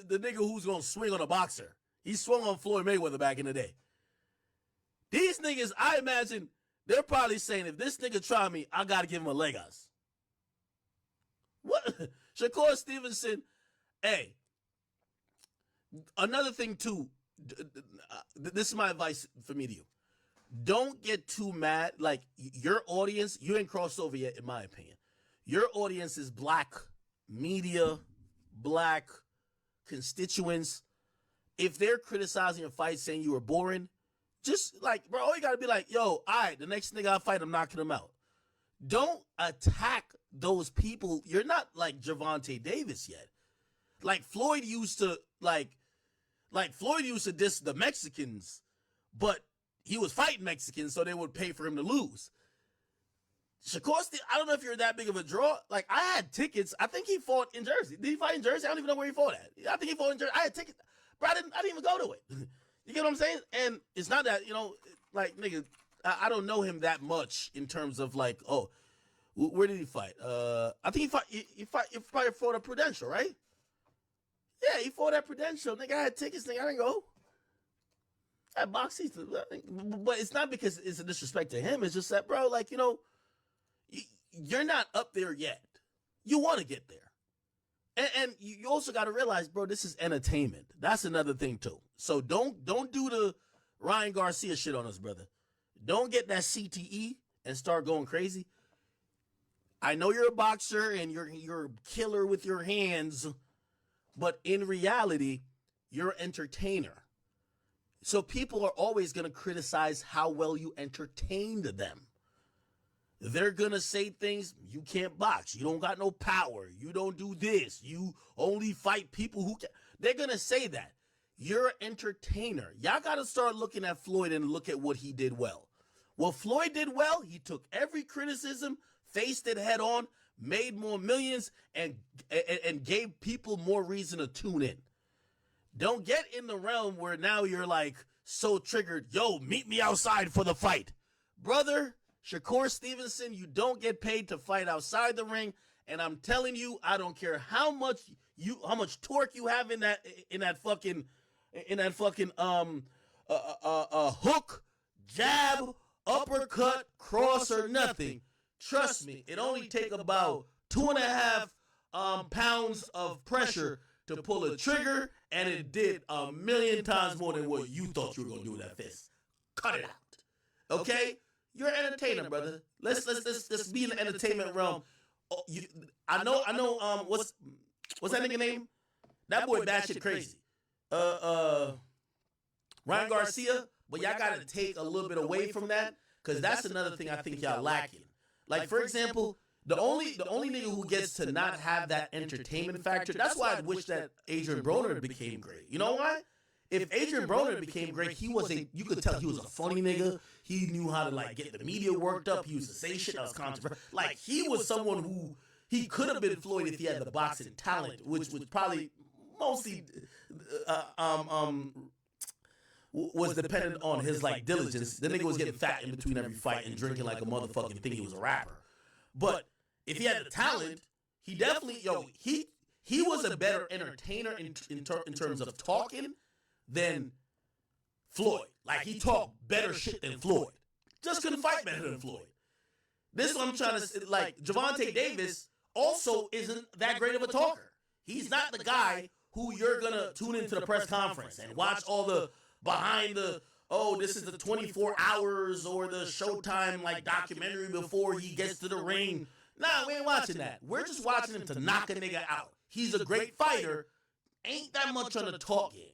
the nigga who's gonna swing on a boxer. He swung on Floyd Mayweather back in the day. These niggas, I imagine, they're probably saying, if this nigga try me, I gotta give him a Legos. What? Shakur Stevenson, hey, another thing too, this is my advice for me to you. Don't get too mad. Like, your audience, you ain't crossed over yet, in my opinion. Your audience is black media, black constituents. If they're criticizing your fight, saying you were boring, just like, bro, all you gotta be like, yo, all right, the next nigga I fight, I'm knocking him out. Don't attack those people. You're not like Gervonta Davis yet. Like Floyd used to diss the Mexicans, but he was fighting Mexicans, so they would pay for him to lose. Shakur, I don't know if you're that big of a draw. Like, I had tickets. I think he fought in Jersey. Did he fight in Jersey? I don't even know where he fought at. I think he fought in Jersey. I had tickets. Bro, I didn't even go to it. You get what I'm saying? And it's not that, like, nigga, I don't know him that much in terms of, like, oh, where did he fight? I think he probably fought at Prudential, right? Yeah, he fought at Prudential. Nigga, I had tickets. Nigga, I didn't go. At box seats. But it's not because it's a disrespect to him. It's just that, bro, like, you're not up there yet. You want to get there. And you also got to realize, bro, this is entertainment. That's another thing, too. So don't do the Ryan Garcia shit on us, brother. Don't get that CTE and start going crazy. I know you're a boxer and you're a killer with your hands, but in reality, you're an entertainer. So people are always going to criticize how well you entertained them. They're going to say things, you can't box, you don't got no power, you don't do this, you only fight people who can. They're going to say that. You're an entertainer. Y'all got to start looking at Floyd and look at what he did well. What Floyd did well, he took every criticism, faced it head on, made more millions, and gave people more reason to tune in. Don't get in the realm where now you're like so triggered, yo, meet me outside for the fight. Brother, Shakur Stevenson, you don't get paid to fight outside the ring, and I'm telling you, I don't care how much torque you have in that fucking hook, jab, uppercut, cross, or nothing. Trust me, it only take about 2.5 pounds of pressure to pull a trigger, and it did 1,000,000 times more than what you thought you were gonna do with that fist. Cut it out, okay? You're an entertainer, brother. Let's be in the entertainment realm. Oh, I know. What's that nigga name? That boy batshit crazy. Ryan Garcia. But y'all gotta take a little bit away from that, because that's another thing I think y'all lacking. Like, for example, the only nigga who gets to not have that entertainment factor. That's why I wish that Adrian Broner became great. You know why? If Adrian Broner became great, you could tell he was a funny nigga. He knew how to, like, get the media worked up. He used to say shit that was controversial. Like, he was someone who, he could have been Floyd if he had the boxing talent, which was probably mostly was dependent on his like diligence. The nigga was getting fat in between every fight and drinking like a motherfucking thing. He was a rapper. But if he had the talent, he definitely he was a better entertainer in terms of talking than Floyd. Like he talked better shit than Floyd. Just couldn't fight better than Floyd. This is what I'm trying to say. Like Gervonta Davis also isn't that great of a talker. He's not the guy who you're gonna tune into the press conference and watch all the behind the, oh, this is the 24 hours or the Showtime like documentary before he gets to the ring. Nah, we ain't watching that. We're just watching him to knock a nigga out. He's a great fighter. Ain't that much on the talk game.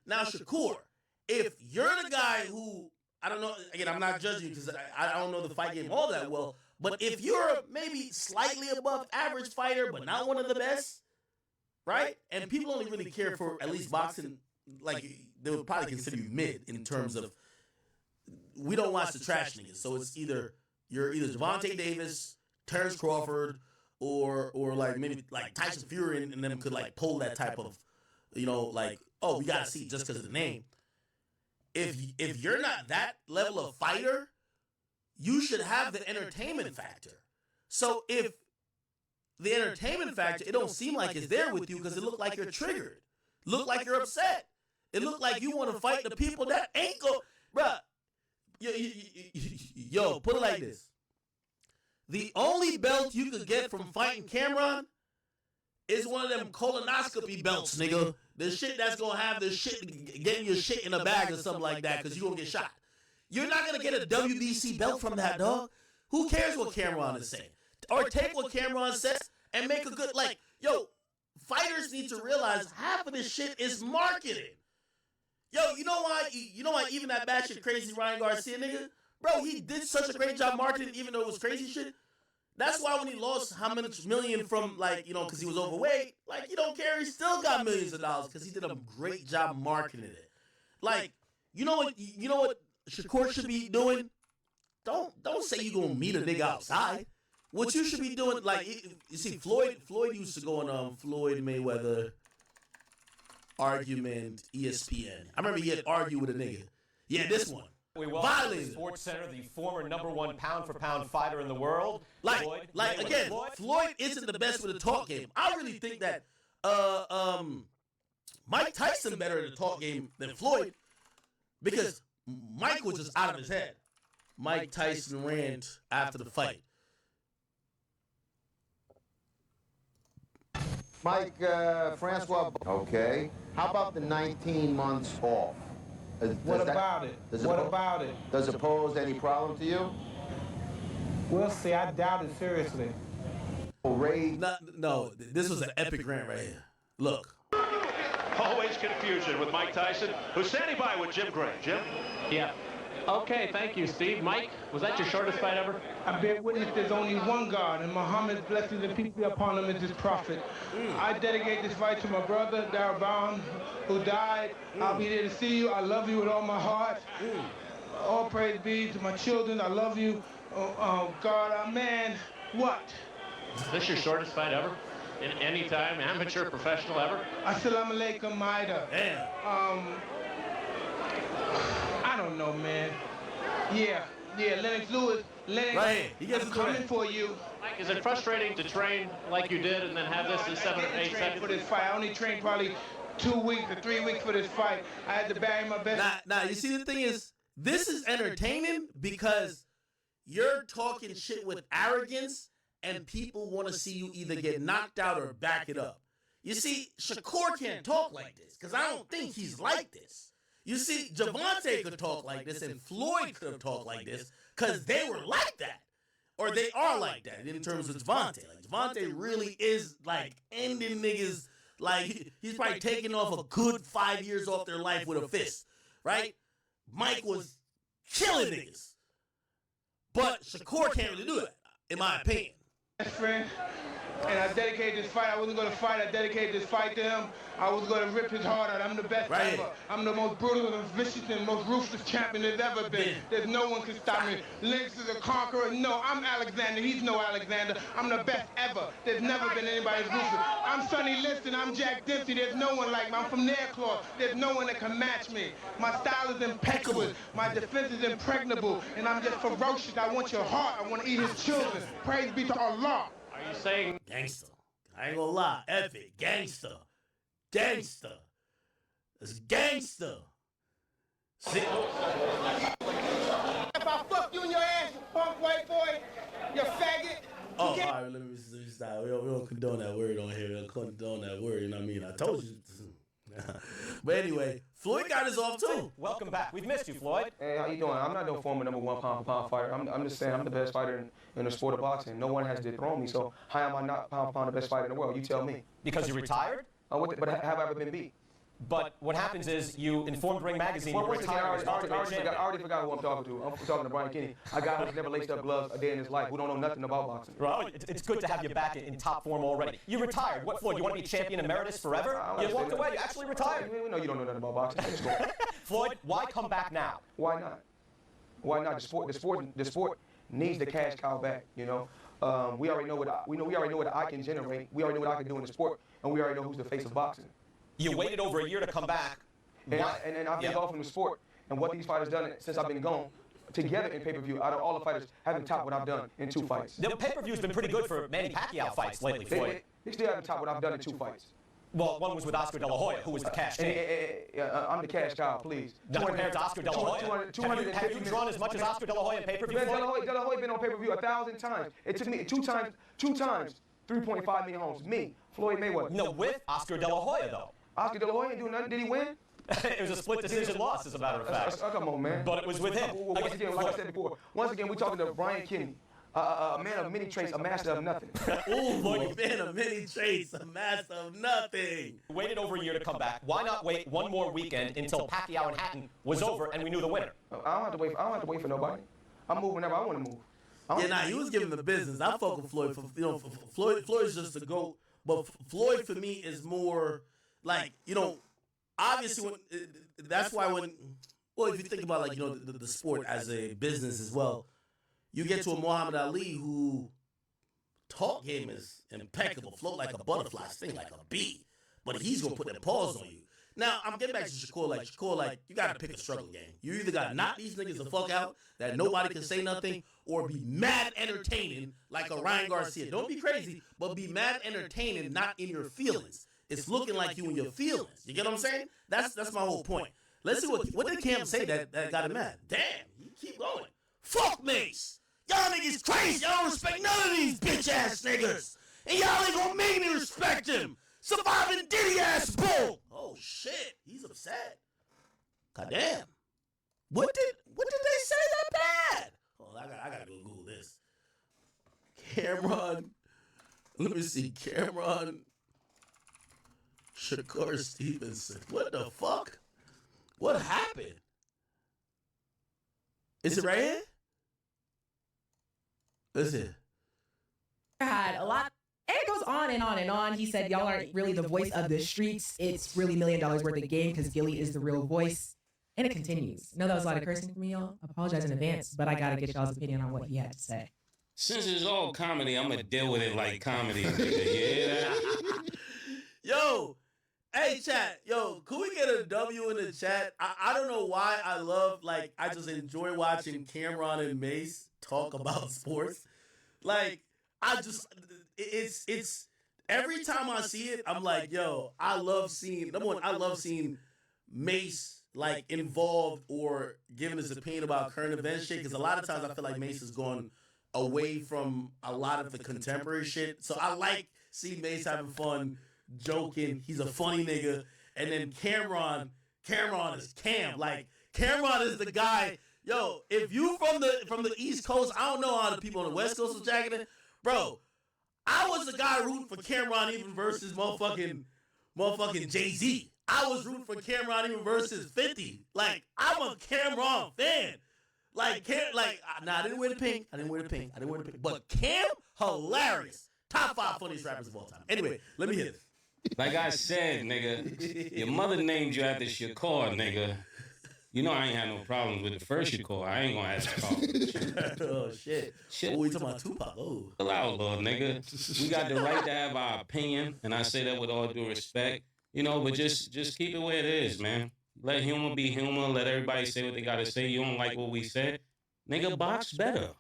Now, Shakur, if you're the guy who, I don't know, again, I'm not judging you because I don't know the fight game all that well, but if you're a maybe slightly above average fighter, but not one of the best, right? And people only really care for at least boxing, like they would probably consider you mid in terms of, we don't watch the trash niggas. So it's either, you're either Gervonta Davis, Terrence Crawford, or like maybe like Tyson Fury and them could like pull that type of, like, oh, we got to see just because of the name. If you're not that level of fighter, you should have the entertainment factor. So if the entertainment factor, it don't seem like it's there with you because it look like you're triggered. Look like you're upset. It look like you want to fight the people that ain't go, bruh. Yo, put it like this. The only belt you could get from fighting Cameron is one of them colonoscopy belts, nigga. The shit that's gonna have the shit, getting your shit in a bag or something like that because you're gonna get shot. You're not gonna get a WBC belt from that, dog. Who cares what Cameron is saying? Or take what Cameron says and make a good, like, yo, fighters need to realize half of this shit is marketing. Yo, you know why even that batshit crazy Ryan Garcia nigga, bro, he did such a great job marketing even though it was crazy shit. That's why when he lost how much million from, like, because he was overweight, like, you don't care, he still got millions of dollars because he did a great job marketing it. Like, you know what Shakur should be doing? Don't say you gonna meet a nigga outside. What you should be doing, like, you see, Floyd used to go on Floyd Mayweather argument, ESPN. I remember he had argued with a nigga. Yeah, this one. We welcome to the Sports Center the former #1 pound-for-pound fighter in the world. Floyd isn't the best with the talk game. I really think that Mike Tyson better at the talk game than Floyd because Mike was just out of his head. Mike Tyson rant after the fight. Mike, Francois, okay. How about the 19 months off? What about it? Does it pose any problem to you? We'll see. I doubt it seriously. No, this was an epic rant right here. Look. Always confusion with Mike Tyson, who's standing by with Jim Gray. Jim? Yeah. Okay, thank you, Steve. Mike, was that your shortest fight ever? I bear witness there's only one God, and Muhammad's blessings and peace be upon him is his prophet. I dedicate this fight to my brother, Darabon, who died. I'll be there to see you. I love you with all my heart. All praise be to my children. I love you. God, man, what? Is this your shortest fight ever? In any time, amateur, professional, ever? Assalamu alaikum, Maida. Damn. I don't know, man. Yeah, Lennox Lewis. Right. I'm coming for you. Mike, is it frustrating to train like you did and then have this in 7 or 8 seconds? For this fight, I only trained probably 2 weeks or 3 weeks for this fight. I had to bury my best. Nah, you see, the thing is, this is entertaining because you're talking shit with arrogance and people want to see you either get knocked out or back it up. You see, Shakur can't talk like this because I don't think he's like this. You see, Gervonta could talk like this and Floyd could have talked like this because they were like that. Or they are like that in terms of Gervonta. Like, Gervonta really is, like, ending niggas. Like, he's probably taking off a good 5 years off their life with a fist, right? Mike was killing niggas. But Shakur can't really do that, in my opinion. best friend. And I dedicated this fight. I wasn't going to fight. I dedicated this fight to him. I was going to rip his heart out. I'm the best ever. I'm the most brutal and vicious and most ruthless champion there's ever been. There's no one can stop me. Lynx is a conqueror. No, I'm Alexander. He's no Alexander. I'm the best ever. There's never been anybody as ruthless. I'm Sonny Liston. I'm Jack Dempsey. There's no one like me. I'm from Nairclaw. There's no one that can match me. My style is impeccable. My defense is impregnable. And I'm just ferocious. I want your heart. I want to eat his children. Praise be to Allah. Are you saying gangster? I ain't gonna lie. F it. Gangster. Gangster. It's gangster. See? If I fuck you in your ass, you punk white boy, you faggot. Oh, all right, let me stop. We don't condone that word on here. We don't condone that word, you know what I mean? I told you. But anyway, Floyd got his off too. Welcome back. We've missed you, Floyd. Hey, how you doing? I'm not no former #1 pound-for-pound fighter. I'm just saying I'm the best fighter in the sport of boxing. No one has dethroned me, so how am I not pound-for-pound the best fighter in the world? You tell me. Because you retired? But have I ever been beat? But what happens is you informed Ring Magazine you retired. I already forgot who I'm talking to. I'm talking to Brian Kenny, a guy who's never laced up gloves a day in his life, who don't know nothing about boxing. Well, it's good to have you back in top form already. You retired. What, Floyd? You want to be champion emeritus forever? You walked away. You actually retired. We know you don't know nothing about boxing. Floyd, why come back now? Why not? Why not? The sport needs the cash cow back. You know, we already know what I can generate. We already know what I can do in the sport, and we already know who's the face of boxing. You waited over a year to come back. And I've been gone from the sport, and what these fighters done since I've been gone, together in pay-per-view, out of all the fighters, haven't topped what I've done in 2 fights. The pay-per-view's been pretty good for Manny Pacquiao fights lately, Floyd. They still haven't topped what I've done in 2 fights. Well, one was with Oscar De La Hoya, who was the cash cow. I'm the cash cow, please. Not compared to Oscar De La Hoya. Have you drawn as much as Oscar De La Hoya in pay-per-view? De La Hoya been on pay-per-view 1,000 times. It took me two times, 3.5 million homes. Me, Floyd Mayweather. No, with Oscar De La Hoya, though. Oscar De La Hoya didn't do nothing. Did he win? It was a split decision loss, as a matter of fact. Come on, man. But it was with him. Once again, like I said before, we're talking to Brian Kenny, a man of many traits, a master of nothing. Ooh, a man of many traits, a master of nothing. Waited over a year to come back. Why not wait one more weekend until Pacquiao and Hatton was over and we knew the winner? I don't have to wait for nobody. I'm moving whenever I want to move. He was giving the business. I fuck with Floyd. Floyd's just the GOAT. But Floyd for me is more like, obviously that's why if you think about the sport as a business as well, you get to a Muhammad Ali who talk game is impeccable, float like a butterfly, sting like a bee, but he's gonna put that paws on you. Now I'm getting back to Shakur. Shakur, you gotta pick a struggle game. You either gotta knock these niggas the fuck out that nobody can say nothing, or be mad entertaining like a Ryan Garcia. Don't be crazy, but be mad entertaining, not in your feelings. It's looking like you in your feelings. You get what I'm saying? That's my whole point. Let's see what did Cam say that got him mad. Damn, you keep going. Fuck Mace. Y'all niggas crazy. Y'all don't respect none of these bitch ass niggas. And y'all ain't gonna make me respect him. Surviving Diddy ass bull. Oh shit, he's upset. Goddamn. What did they say that bad? Oh, I gotta go Google this. Cameron. Let me see. Cameron Shakur Stevenson. What the fuck? What happened? Is it right here? Listen. Had a lot. And it goes on and on and on. He said, y'all aren't really the voice of the streets. It's really $1 million worth of game because Gilly is the real voice. And it continues. I know that was a lot of cursing from me, y'all. I apologize in advance, but I got to get y'all's opinion on what he had to say. Since it's all comedy, I'm going to deal with it like comedy, nigga. Yeah? Yo, hey, chat. Yo, could we get a W in the chat? I don't know why I love, I just enjoy watching Cameron and Mace talk about sports. It's every time I see it, I'm like, yo, I love seeing Mace involved or giving his opinion about current event shit. Because a lot of times I feel like Mace is going away from a lot of the contemporary shit. So I like seeing Mace having fun, joking. He's a funny nigga. And then Cameron is Cam. Cameron is the guy. Yo, if you from the East Coast, I don't know how the people on the West Coast was jacking it, bro. I was the guy rooting for Cameron even versus motherfucking Jay-Z. I was rooting for Cameron even versus 50. I'm a Cameron fan. Like Cam, I didn't wear the pink. But Cam, hilarious. Top 5 funniest rappers of all time. Anyway, let me hear this. Like I said, nigga, your mother named you after Shakur, nigga. You know I ain't had no problems with the first Shakur. I ain't gonna have to call. Oh, shit. Oh, we talking about Tupac. Oh. Chill out, Lord, nigga. We got the right to have our opinion, and I say that with all due respect. You know, but just keep it where it is, man. Let humor be humor. Let everybody say what they gotta say. You don't like what we said? Nigga, box better.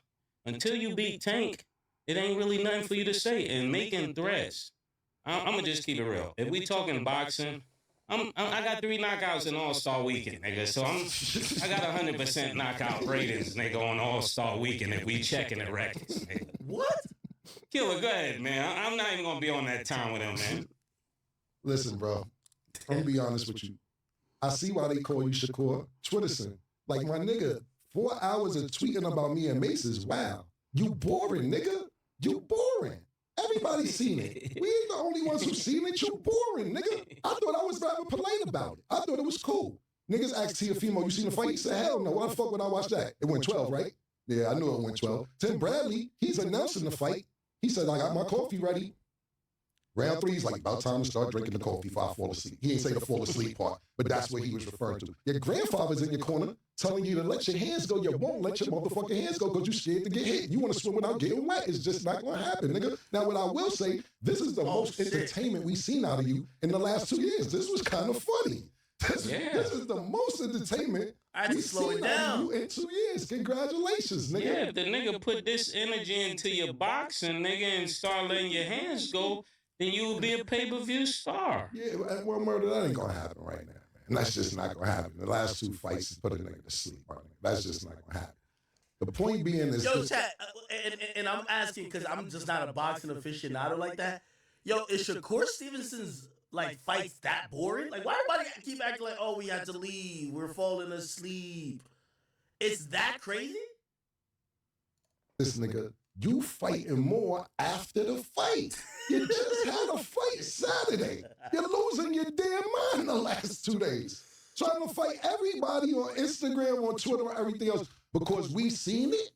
Until you beat Tank, it ain't really nothing for you to say. And making threats, I'm gonna just keep it real. If we talking boxing, I got 3 knockouts in All-Star Weekend, nigga. So I got 100% knockout ratings, nigga, on All-Star Weekend if we checking the records, nigga. What? Killer, go ahead, man. I'm not even gonna be on that time with him, man. Listen, bro. I'm gonna be honest with you. I see why they call you Shakur Twitterson. Like, my nigga, 4 hours of tweeting about me and Mace is wow. You boring, nigga. You boring. Everybody's seen it. We ain't the only ones who've seen it. You boring, nigga. I thought I was rather polite about it. I thought it was cool. Niggas asked Teofimo, you seen the fight? He said, hell no. Why the fuck would I watch that? It went 12, right? Yeah, I knew it went 12. Tim Bradley, he's announcing the fight. He said, I got my coffee ready. Round 3 is like about time to start drinking the coffee before I fall asleep. He ain't say the fall asleep part, but that's what he was referring to. Your grandfather's in your corner telling you to let your hands go. You won't let your motherfucking hands go because you're scared to get hit. You want to swim without getting wet. It's just not going to happen, nigga. Now, what I will say, this is the most entertainment we've seen out of you in the last 2 years. This was kind of funny. This is the most entertainment we've seen out of you in 2 years. Congratulations, nigga. Yeah, if the nigga put this energy into your boxing, nigga, and start letting your hands go, then you will be a pay-per-view star. Yeah, well, murder, that ain't going to happen right now, man. And that's just not going to happen. The last 2 fights put a nigga to sleep, my nigga. That's just not going to happen. The point being is... Yo, chat, and I'm asking because I'm just not a boxing aficionado like that. Yo, is Shakur Stevenson's, fights that boring? Like, why everybody keep acting like, oh, we had to leave, we're falling asleep? It's that crazy? This nigga, you fighting more after the fight. You just had a fight Saturday. You're losing your damn mind the last 2 days. Trying to fight everybody on Instagram, on Twitter, and everything else because we seen it?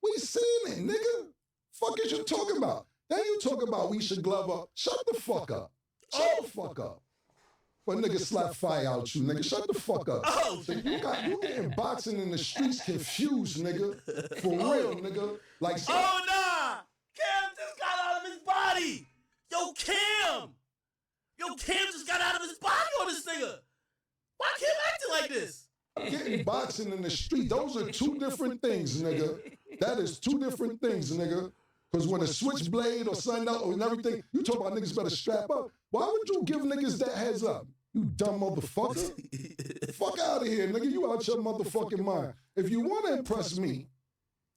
We seen it, nigga. Fuck is you talking about? Then you talk about we should glove up. Shut the fuck up. Shut the fuck up. But nigga slap fire out you, nigga. Shut the fuck up. Oh, you getting boxing in the streets confused, nigga. For real, nigga. Like, oh, nah. Cam just got out of his body. Yo, Cam just got out of his body on this nigga. Why Cam acting like this? Getting boxing in the street, those are 2 different things, nigga. That is 2 different things, nigga. Because when a switchblade or something else and everything, you talk about niggas better strap up. Why would you give niggas that heads up? You dumb motherfucker. Fuck out of here, nigga. You out your motherfucking mind. If you want to impress me,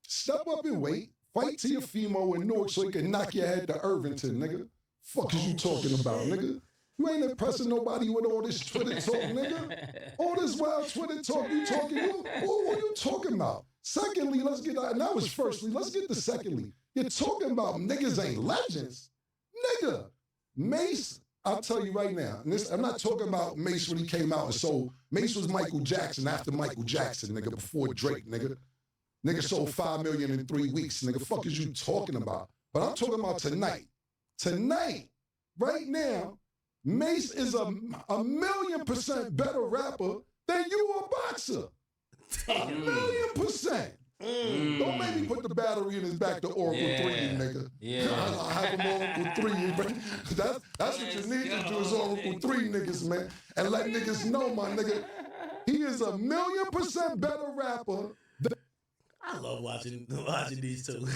step up and wait. Fight Teofimo in Newark so he can knock your head to Irvington, nigga. Fuck is you talking about, nigga? You ain't impressing nobody with all this Twitter talk, nigga. All this wild Twitter talk you talking. What are you talking about? Secondly, let's get out. And that was firstly. Let's get to secondly. You're talking about niggas ain't legends. Nigga, Mace, I'll tell you right now. And this, I'm not talking about Mace when he came out and sold. Mace was Michael Jackson after Michael Jackson, nigga, before Drake, nigga. Nigga sold 5 million in 3 weeks, nigga. Fuck is you talking about? But I'm talking about tonight. Tonight, right now, Mace is a 1,000,000% better rapper than you a boxer. 1,000,000%. Don't make me put the battery in his back to Oracle 3, nigga. Yeah. I have him Oracle 3. That's what you need to do is Oracle 3 niggas, man. And let niggas know, my nigga, he is 1,000,000% better rapper I love watching these 2.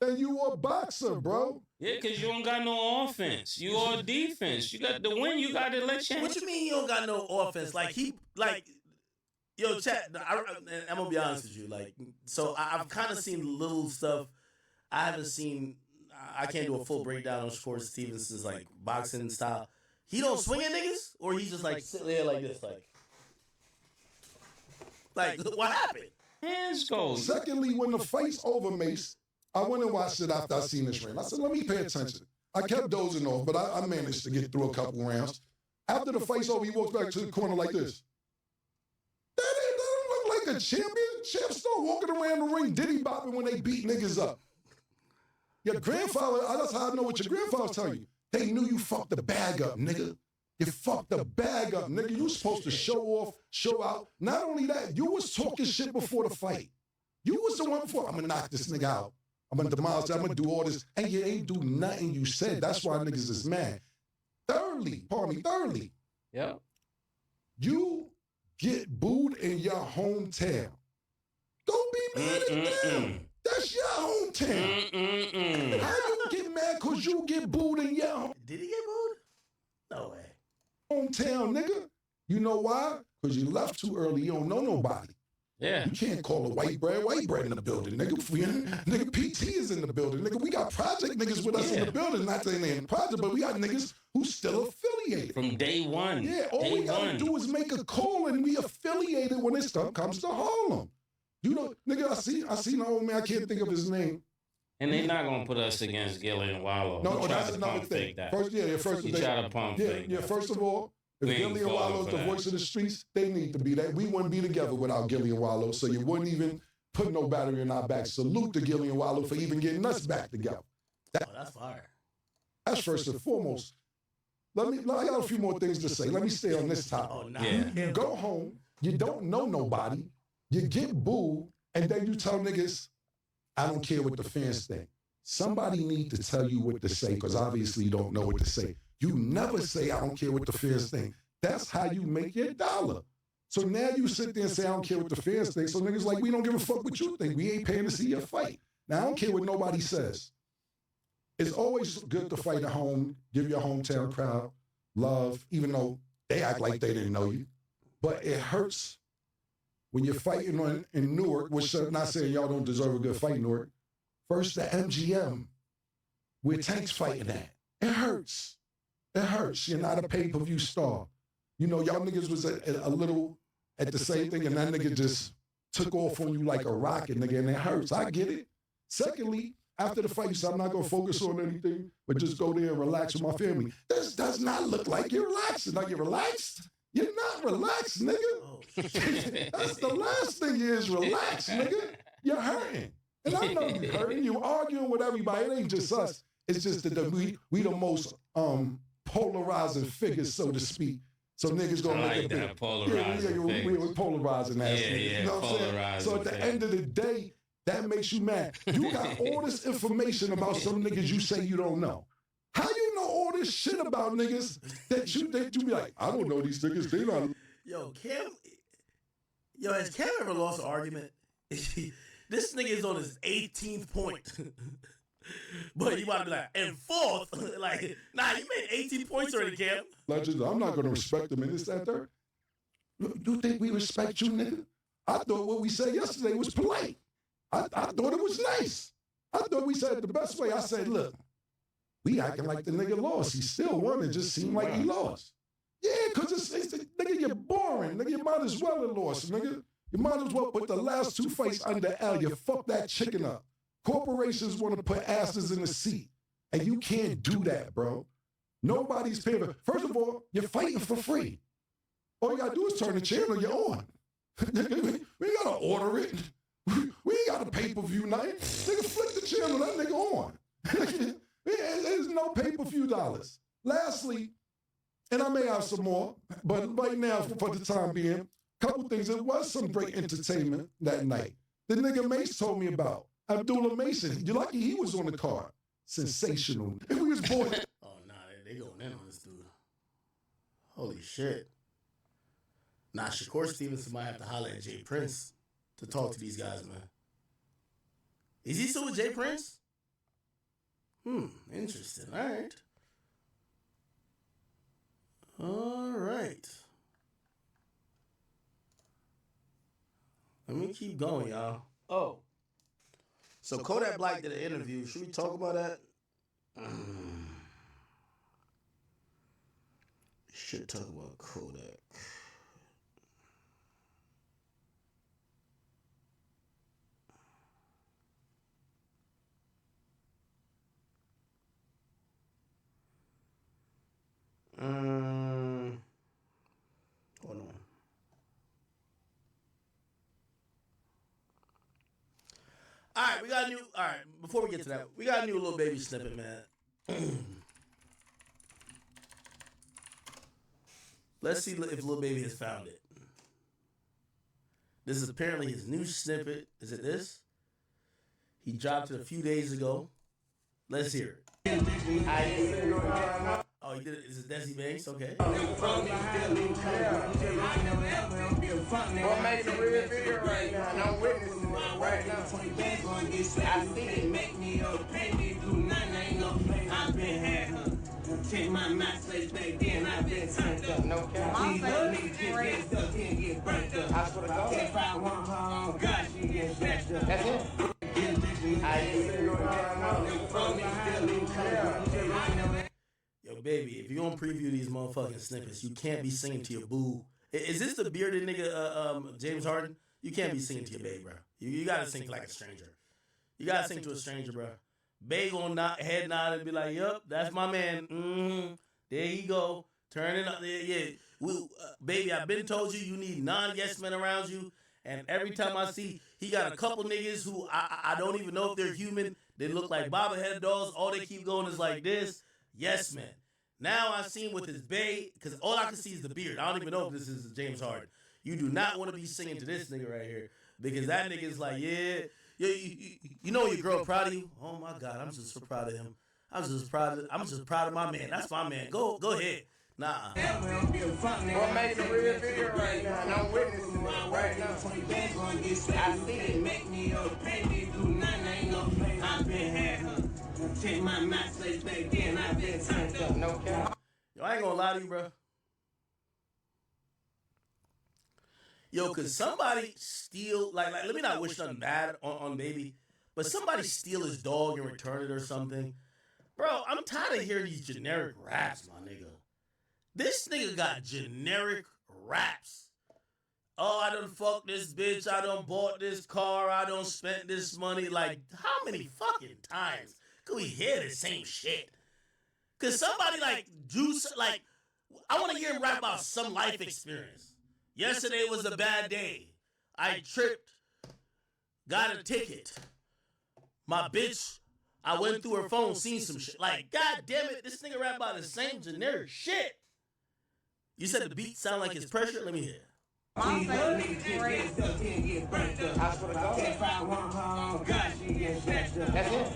Then you a boxer, bro. Yeah, because you don't got no offense. You all defense. You got to win. You got to let you. What you mean you don't got no offense? Yo, chat. I'm gonna be honest with you. So I've kind of seen little stuff. I haven't seen. I can't do a full breakdown on Shakur Stevenson's boxing style. He don't swing at niggas, or he just sit there like this, what happened? Hands go. Secondly, when the fight's over, Mace, I went and watched it after I seen this ring. I said, let me pay attention. I kept dozing off, but I managed to get through a couple rounds. After the fight's over, he walks back to the corner like this. That don't look like a champion. champs still walking around the ring diddy bopping when they beat niggas up. Your grandfather, that's how I know what your grandfather's telling you. They knew you fucked the bag up, nigga. You fucked the bag up, nigga. You was supposed to show off, show out. Not only that, you was talking shit before the fight. You was the one before, I'm gonna knock this nigga out. I'm gonna demolish, I'm gonna do all this. And you ain't do nothing you said. That's why niggas is mad. Thirdly, Yep. you get booed in your hometown. Don't be mad at them. That's your hometown. How you get mad because you get booed in your home? Did he get booed? No way. Hometown, nigga. You know why? Because you left too early. You don't know nobody. Yeah. You can't call a white bread in the building, nigga. Nigga, PT is in the building. Nigga, we got project niggas with us in the building. Not saying they in the project, but we got niggas who still affiliated. From day one. Yeah, all we gotta do is make a call and we affiliated when this stuff comes to Harlem. You know, nigga, I seen the old man, I can't think of his name. And they're not gonna put us against Gilly and Wallow. No, that's another thing. First, you try to pump fake that. First of all, if Gilly and Wallow's the voice of the streets, they need to be that. We wouldn't be together without Gilly and Wallow, so you wouldn't even put no battery in our back. Salute to Gilly and Wallow for even getting us back together. That's fire. That's first and foremost. I got a few more things to say. Let me stay on this topic. You go home, you don't know nobody, you get booed, and then you tell niggas, I don't care what the fans think. Somebody need to tell you what to say, because obviously you don't know what to say. You never say, I don't care what the fans think. That's how you make your dollar. So now you sit there and say, I don't care what the fans think. So niggas like, we don't give a fuck what you think. We ain't paying to see your fight. Now, I don't care what nobody says. It's always good to fight at home, give your hometown crowd love, even though they act like they didn't know you. But it hurts when you're fighting in Newark, which I'm not saying y'all don't deserve a good fight in Newark. First, the MGM, where Tank's fighting at. It hurts. It hurts. You're not a pay-per-view star. You know, y'all niggas was a little at the same thing, and that nigga just took off on you like a rocket, nigga, and it hurts. I get it. Secondly, after the fight, you said, I'm not going to focus on anything, but just go there and relax with my family. This does not look like you're relaxing. Like, you're relaxed? You're not relaxed, nigga. That's the last thing you is relax, nigga. You're hurting. And I know you're hurting. You're arguing with everybody. It ain't just us. It's just that we the most polarizing figures, so to speak. So niggas gonna make it big. Polarizing we're polarizing that. Yeah, you know what I'm saying? So at the end of the day, that makes you mad. You got all this information about some niggas you say you don't know. How you know all this shit about niggas that you be like, I don't know these niggas, they not. Has Cam ever lost an argument? This nigga is on his 18th point. But you about to be like, and fourth, like, nah, you made 18 points already, Cam. Legends, I'm not gonna respect them in this, that, third. You think we respect you, nigga? I thought what we said yesterday was polite. I thought it was nice. I thought we said it the best way. I said, look, we acting like the nigga lost. He still won. It just seemed like he lost. Yeah, because it's nigga, you're boring. Nigga, you might as well have lost, nigga. You might as well put the last two fights under L. You fucked that chicken up. Corporations want to put asses in the seat, and you can't do that, bro. Nobody's paying for. First of all, you're fighting for free. All you gotta do is turn the channel you're on. We ain't gotta order it. We ain't got a pay-per-view night. Nigga, flick the channel, that nigga on. There's no pay-per-view dollars. Lastly, and I may have some more, but right now, for the time being, a couple things. It was some great entertainment that night. The nigga Mace told me about. Abdullah Mason. You're lucky he was on the card. Sensational. If we was born. Oh, nah, they going in on this dude. Holy shit. Nah, Shakur Stevenson might have to holler at Jay Prince to talk to these guys, man. Is he still with Jay Prince? Interesting. All right. All right. Let me keep going, y'all. Oh. So Kodak Black did an interview. Should we talk about that? Should talk about Kodak. Hold on. All right, we got a new. All right, before we get to that, we got a new Lil Baby snippet, man. Let's see if Lil Baby has found it. This is apparently his new snippet. Is it this? He dropped it a few days ago. Let's hear it. Oh, he did it. Is it Desi Banks? Okay. What made the real video right now? And I'm witnessing it right now. I see it. Make me up, pay me, do nothing, ain't no play. I've been had her. Take my MySpace back then, I've been turned up. No cap. These other niggas get messed up, can't get burnt up. I swear to God. If I want her on God, she gets snatched up. That's it. Yo, baby, if you're gonna preview these motherfucking snippets, you can't be singing to your boo. Is this the bearded nigga, James Harden? You can't be singing to your babe, bro. You gotta sing like a stranger. You gotta sing to a stranger, bro. Bae gonna head nod and be like, yup, that's my man. There you go. Turn it up. Yeah. Baby, I've been told you need non-yes men around you. And every time I see, he got a couple niggas who I don't even know if they're human. They look like bobblehead dolls. All they keep going is like this. Yes, man. Now I see him with his bae, because all I can see is the beard. I don't even know if this is James Harden. You do not want to be singing to this nigga right here, because that nigga is like, you know your girl proud of you. Oh my God, I'm just so proud of him. I'm just proud of my man. That's my man. Go ahead. Nah. What made the real video right now? And I'm witnessing it right now. I see it. Make me up, pay me, do nothing, ain't no play. I've been had her. Take my MySpace back then, I've been turned up. No cap. Yo, I ain't gonna lie to you, bro. Yo, could somebody steal, like let me not wish nothing bad on Baby, but somebody steal his dog and return it or something. Bro, I'm tired of hearing these generic raps, my nigga. This nigga got generic raps. Oh, I done fucked this bitch. I done bought this car. I done spent this money. Like, how many fucking times could we hear the same shit? Could somebody I want to hear him rap about some life experience. Yesterday was a bad day. I tripped. Got a ticket. My bitch, I went through her phone, seen some shit. Like, God damn it, this nigga rap about the same generic shit. You said the beat sound like it's pressure? Let me hear. These other niggas get messed up, can't get burnt up. I swear to God. If I want her on God, she gets snatched up. That's it.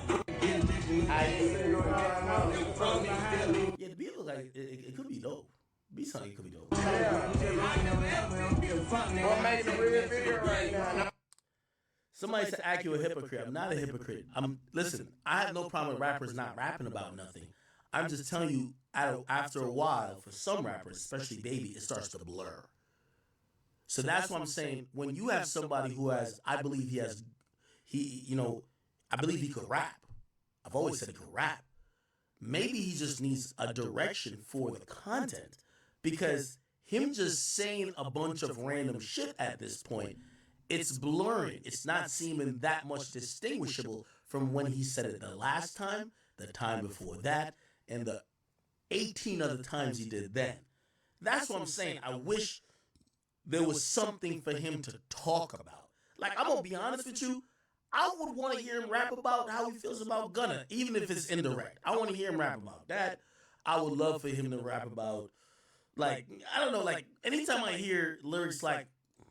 Yeah, the beat look like it could be dope. Beat sound like it could be dope. What made the real video right now? Somebody said Aki a hypocrite. I'm not a hypocrite. Listen, I have no problem with rappers not rapping about nothing. I'm just telling you, after a while, for some rappers, especially Baby, it starts to blur. So that's what I'm saying. When you have somebody who has, I believe he could rap. I've always said he could rap. Maybe he just needs a direction for the content, because him just saying a bunch of random shit at this point, it's blurring. It's not seeming that much distinguishable from when he said it the last time, the time before that, and the 18 other times he did then. That's what I'm saying. I wish there was something for him to talk about. Like, I'm going to be honest with you, I would want to hear him rap about how he feels about Gunna, even if it's indirect. I want to hear him rap about that. I would love for him to rap about, like, I don't know, like, anytime I hear lyrics like,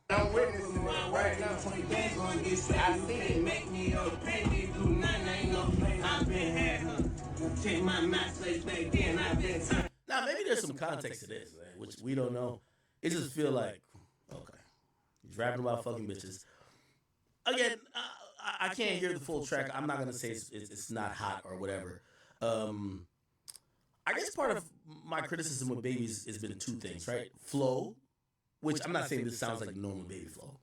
I'm witnessing it right now. I see it. Make me up, pay me, do nothing, ain't no play. I've been had her. Take my MySpace back then, I've been turned. Now, maybe there's some context to this, man, which we don't know. It just feel like, okay, he's rapping about fucking bitches. Again, I can't hear the full track. I'm not going to say it's not hot or whatever. I guess part of my criticism with Babies has been two things, right? Flow, which I'm not saying this sounds like normal Baby flow.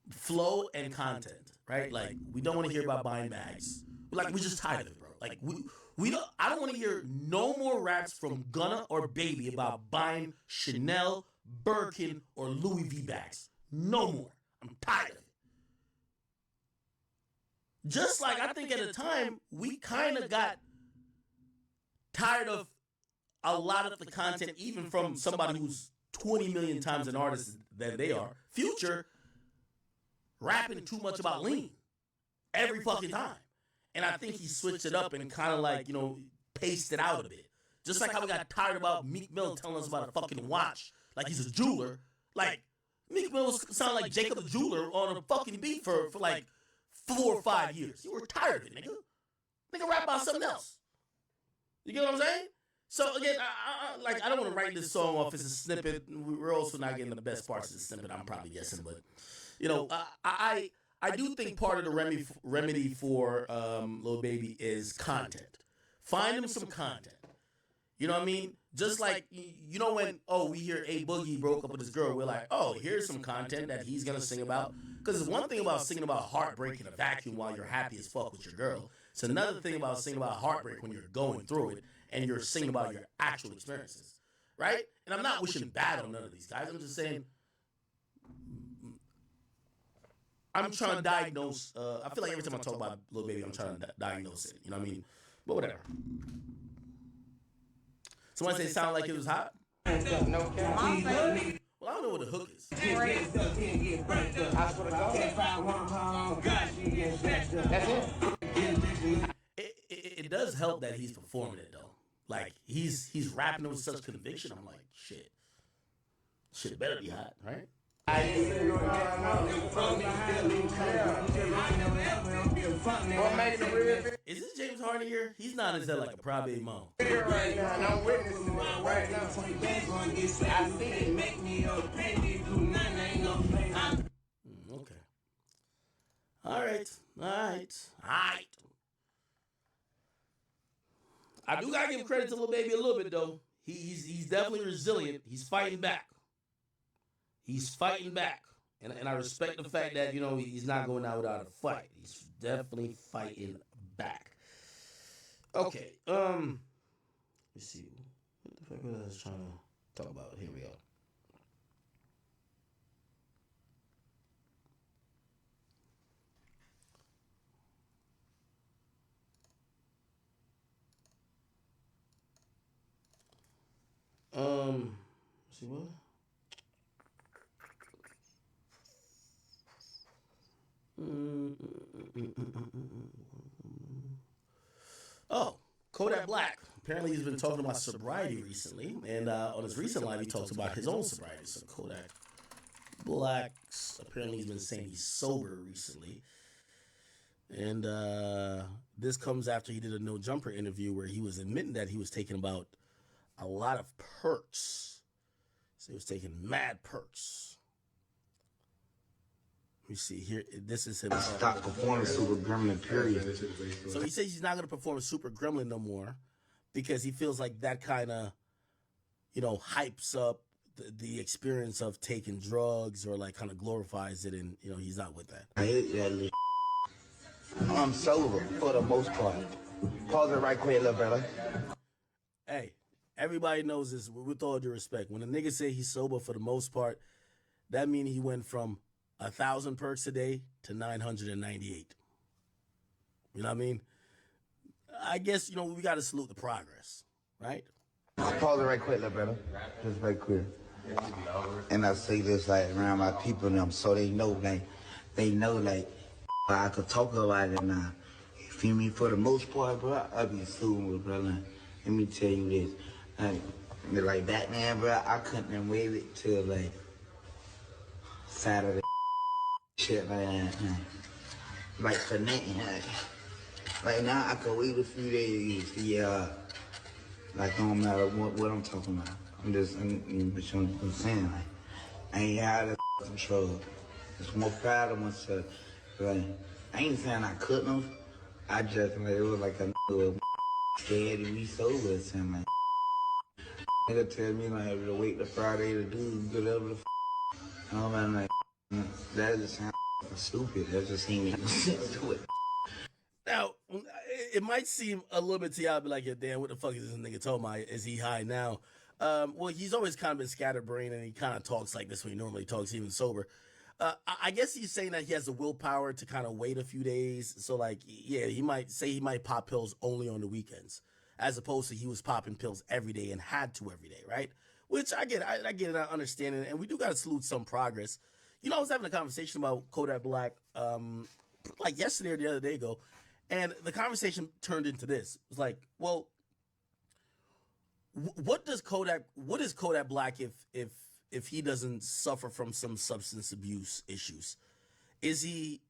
Flow and content, right? Like, we don't want to hear about buying bags. Like, we're just tired of it, bro. Like, I don't want to hear no more raps from Gunna or Baby about buying Chanel, Birkin, or Louis V bags. No more. I'm tired of it. Just like I think at a time, we kind of got tired of a lot of the content, even from somebody who's 20 million times an artist than they are. Future rapping too much about lean. every fucking time. And I think he switched it up and kind of like, you know, paced it out a bit. Just like how we got tired about Meek Mill telling us about a fucking watch, like he's a jeweler. Like, Meek Mill sound like Jacob the Jeweler on a fucking beat for like 4 or 5 years. You were tired of it, nigga. Nigga rap about something else. You get what I'm saying? So again, I don't want to write this song off as a snippet. We're also not getting the best parts of the snippet, I'm probably guessing, but you know, I do think part of the remedy for Lil Baby is content. Find him some content. You know what I mean? Just like, you know when, we hear A Boogie broke up with this girl, we're like, here's some content that he's going to sing about. Because there's one thing about singing about heartbreak in a vacuum while you're happy as fuck with your girl. It's another thing about singing about heartbreak when you're going through it and you're singing about your actual experiences. Right? And I'm not wishing bad on none of these guys. I'm just saying, I'm trying to diagnose. I feel like every time I talk about Lil Baby, I'm trying to diagnose it. You know what I mean? But whatever. Someone say it sounded like it was hot? No cap. Well, I don't know what the hook is. That's it? It does help that he's performing it, though. Like, he's rapping it with such conviction. I'm like, shit better be hot, right? Is this James Harden here? He's not as like a private mom. Right now, and I'm witnessing it right now. I see it make me a penny, do nothing, ain't no play. Okay. All right. I do gotta give credit to Lil Baby a little bit though. He's definitely resilient. He's fighting back. And I respect the fact that, you know, he's not going out without a fight. He's definitely fighting back. Okay. Let's see. What the fuck was I trying to talk about? Here we go. Let's see what? Kodak Black. Apparently he's been talking about sobriety recently. And on his recent live, he talks about his own sobriety. So Kodak Black's apparently he's been saying he's sober recently. And this comes after he did a No Jumper interview where he was admitting that he was taking about a lot of perks. So he was taking mad perks. You see here, this is him. Stop performing Super Gremlin, period. So he says he's not going to perform Super Gremlin no more because he feels like that kind of, you know, hypes up the experience of taking drugs or like kind of glorifies it, and, you know, he's not with that. I hate that. I'm sober for the most part. Pause it right quick, little brother. Hey, everybody knows this with all due respect. When a nigga say he's sober for the most part, that means he went from 1,000 perks a day to 998. You know what I mean? I guess, you know, we got to salute the progress, right? Pause it right quick, little brother. Just right quick. And I say this like around my people and them so they know, like, I could talk about it now. You feel me? For the most part, bro, I be sober, brother. Let me tell you this. Like Batman, bro, I couldn't wait it till like Saturday. Shit like that. Like for nothing. Like now I could wait a few days. Yeah. Like no matter what I'm talking about. I'm saying, like, I ain't out of control. Just more proud of myself. Like, I ain't saying I couldn't have. I just, like, it was like a nigga scared to be sober or something. Like, nigga tell me, like, to wait till Friday to do whatever the I'm like, that just sounds stupid. That just ain't making sense to it. Now, it might seem a little bit to y'all, be like, yeah, damn, what the fuck is this nigga talking about? Is he high now? Well, he's always kind of been scatterbrained, and he kind of talks like this when he normally talks, even sober. I guess he's saying that he has the willpower to kind of wait a few days. So, like, yeah, he might pop pills only on the weekends, as opposed to he was popping pills every day and had to every day, right? Which I get it, I understand it, and we do got to salute some progress. You know, I was having a conversation about Kodak Black like yesterday or the other day ago, and the conversation turned into this. It was like, well, what is Kodak Black if he doesn't suffer from some substance abuse issues? Is he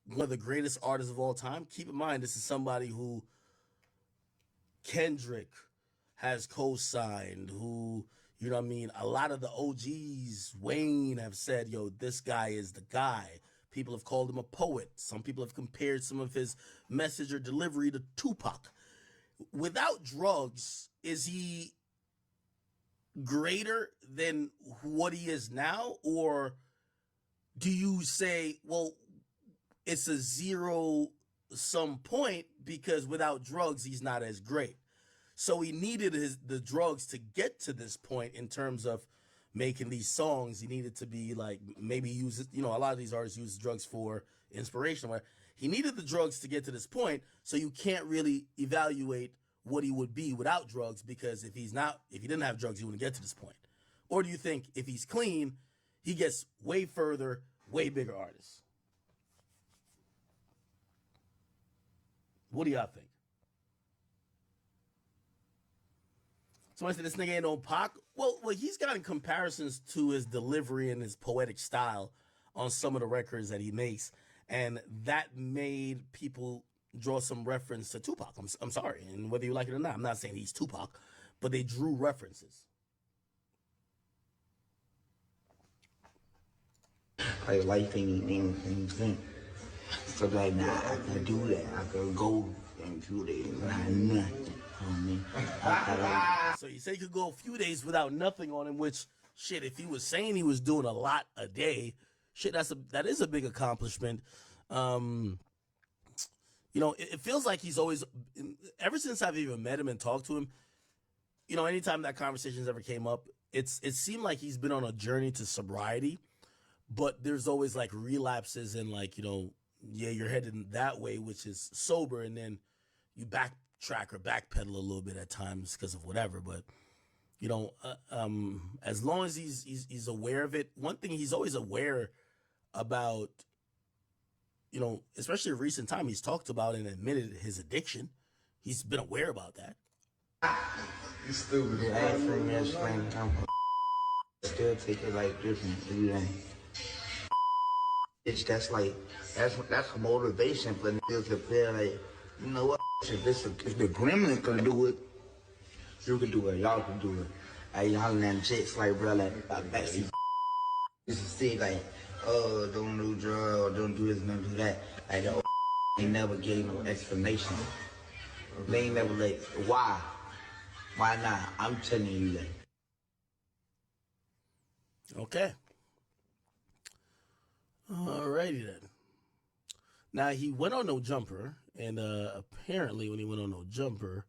one of the greatest artists of all time? Keep in mind, this is somebody who Kendrick has co-signed, who, you know what I mean, a lot of the OGs, Wayne, have said, yo, this guy is the guy. People have called him a poet. Some people have compared some of his message or delivery to Tupac. Without drugs, is he greater than what he is now? Or do you say, well, it's a zero-sum point because without drugs, he's not as great? So he needed the drugs to get to this point in terms of making these songs. He needed to be like, maybe use it, you know, a lot of these artists use drugs for inspiration. Where he needed the drugs to get to this point, so you can't really evaluate what he would be without drugs, because if he didn't have drugs, he wouldn't get to this point. Or do you think if he's clean, he gets way further, way bigger artists? What do y'all think? Somebody said this nigga ain't no Pac. Well, he's gotten comparisons to his delivery and his poetic style on some of the records that he makes, and that made people draw some reference to Tupac. I'm sorry, and whether you like it or not, I'm not saying he's Tupac, but they drew references. Like life ain't anything. So like, nah, I can do that. I can go and do that. Nah, nothing. So you say you could go a few days without nothing on him, which, shit, if he was saying he was doing a lot a day, shit, that is a big accomplishment. You know, it feels like he's always, ever since I've even met him and talked to him, you know, anytime that conversation's ever came up, it seemed like he's been on a journey to sobriety, but there's always like relapses and like, you know, yeah, you're heading that way, which is sober, and then you backtrack or backpedal a little bit at times because of whatever. But you know, as long as he's aware of it, one thing he's always aware about, you know, especially in recent time, he's talked about and admitted his addiction. He's been aware about that. You stupid. Yeah, I ain't saying that slang. I'm still take it like different. You know, it's that's a motivation for niggas to feel like, you know what? If the gremlin can do it, you can do it. Y'all can do it. Hey, y'all and them chicks like, bro, like backseat. Used to see like, oh, don't do drugs or don't do this, don't do that. Like the they never gave no explanation. They ain't never like, why? Why not? I'm telling you that. Okay. Alrighty then. Now he went on No Jumper, and apparently when he went on No Jumper,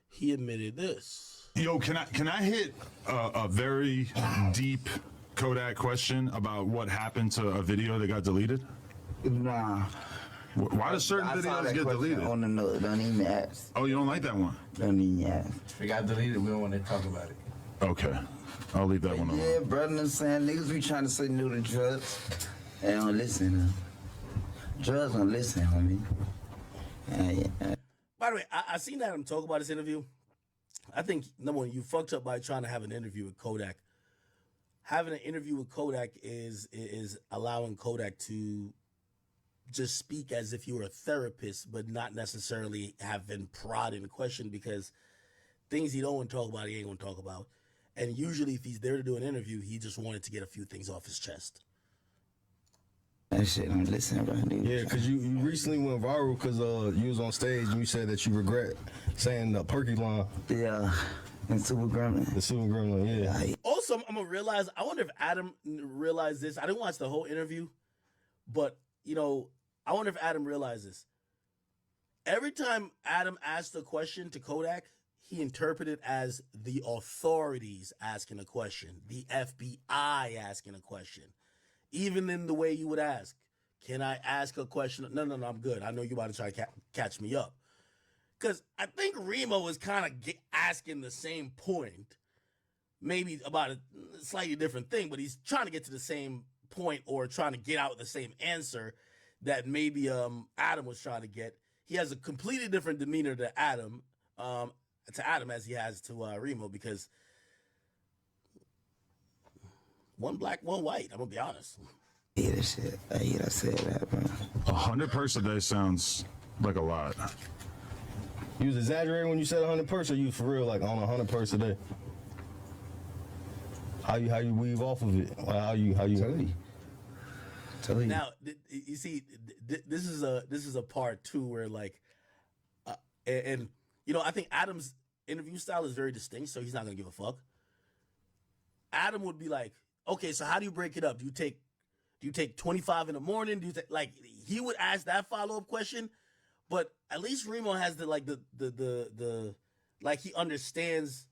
he admitted this. Yo, can I hit a very deep Kodak question about what happened to a video that got deleted? Nah. Why do certain videos get deleted? On the note, don't even ask. Oh, you don't like that one? Don't even ask. If it got deleted, we don't want to talk about it. Okay. I'll leave that one alone. Yeah, brother, I'm saying niggas be trying to say no to drugs. They don't listen. Drugs don't listen, homie. Yeah. By the way, I seen that him talk about this interview. I think, number one, you fucked up by trying to have an interview with Kodak. Having an interview with Kodak is allowing Kodak to just speak as if you were a therapist, but not necessarily have been prodded and questioned, because things he don't want to talk about, he ain't going to talk about. And usually if he's there to do an interview, he just wanted to get a few things off his chest. That shit don't listen, bro. Yeah, because you recently went viral because you was on stage and you said that you regret saying the Perky line. Yeah, and Super Gremlin. The Super Gremlin, yeah. Also, I'm going to realize, I wonder if Adam realized this. I didn't watch the whole interview, but, you know, I wonder if Adam realized this. Every time Adam asked a question to Kodak, he interpreted as the authorities asking a question, the FBI asking a question. Even in the way you would ask, can I ask a question? No, I'm good. I know you're about to try to catch me up. Because I think Remo is kind of asking the same point, maybe about a slightly different thing, but he's trying to get to the same point or trying to get out the same answer that maybe Adam was trying to get. He has a completely different demeanor to Adam as he has to Remo, because one black, one white. I'm gonna be honest. Yeah, that shit. I said that, man. 100 purse a day sounds like a lot. You was exaggerating when you said 100 purse, or you for real like on 100 purse a day? How you weave off of it? How you? Tell you. Now you see, this is a part too where like, and you know, I think Adam's interview style is very distinct, so he's not gonna give a fuck. Adam would be like, okay, so how do you break it up? Do you take 25 in the morning? Do you take, like, he would ask that follow-up question, but at least Remo has the like, he understands.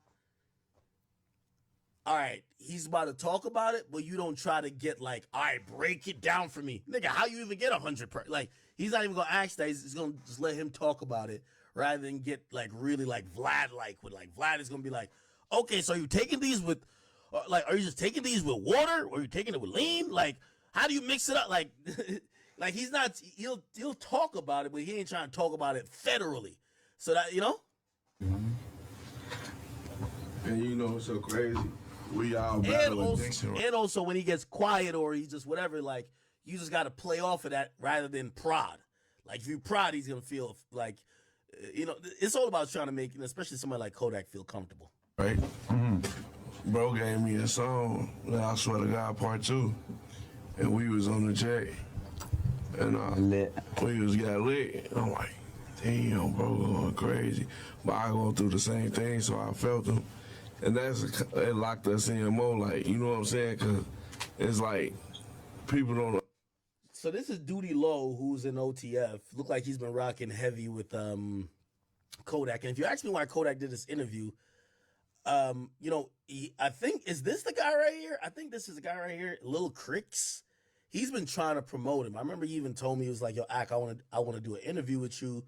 All right, he's about to talk about it, but you don't try to get like, all right, break it down for me. Nigga, how you even get 100 per? Like, he's not even gonna ask that. He's gonna just let him talk about it rather than get like really like Vlad with like Vlad is gonna be like, okay, so you taking these with, like, are you just taking these with water or are you taking it with lean? Like, how do you mix it up? Like, like he's not, he'll talk about it, but he ain't trying to talk about it federally. So that, you know? And you know what's so crazy? We all And battle addiction. and also when he gets quiet or he's just whatever, like, you just got to play off of that rather than prod. Like, if you prod, he's going to feel like, you know, it's all about trying to make, especially somebody like Kodak, feel comfortable. Right? Bro gave me a song, I Swear to God Part 2. And we was on the jet. And we was got lit. I'm like, damn, bro, going crazy. But I go through the same thing, so I felt him. And it locked us in more, like, you know what I'm saying? Because it's like, people don't know. So this is Duty Low, who's in OTF. Look like he's been rocking heavy with Kodak. And if you ask me why Kodak did this interview, you know, I think, is this the guy right here? I think this is the guy right here, Lil Cricks. He's been trying to promote him. I remember he even told me, he was like, yo, Ak, I want to do an interview with you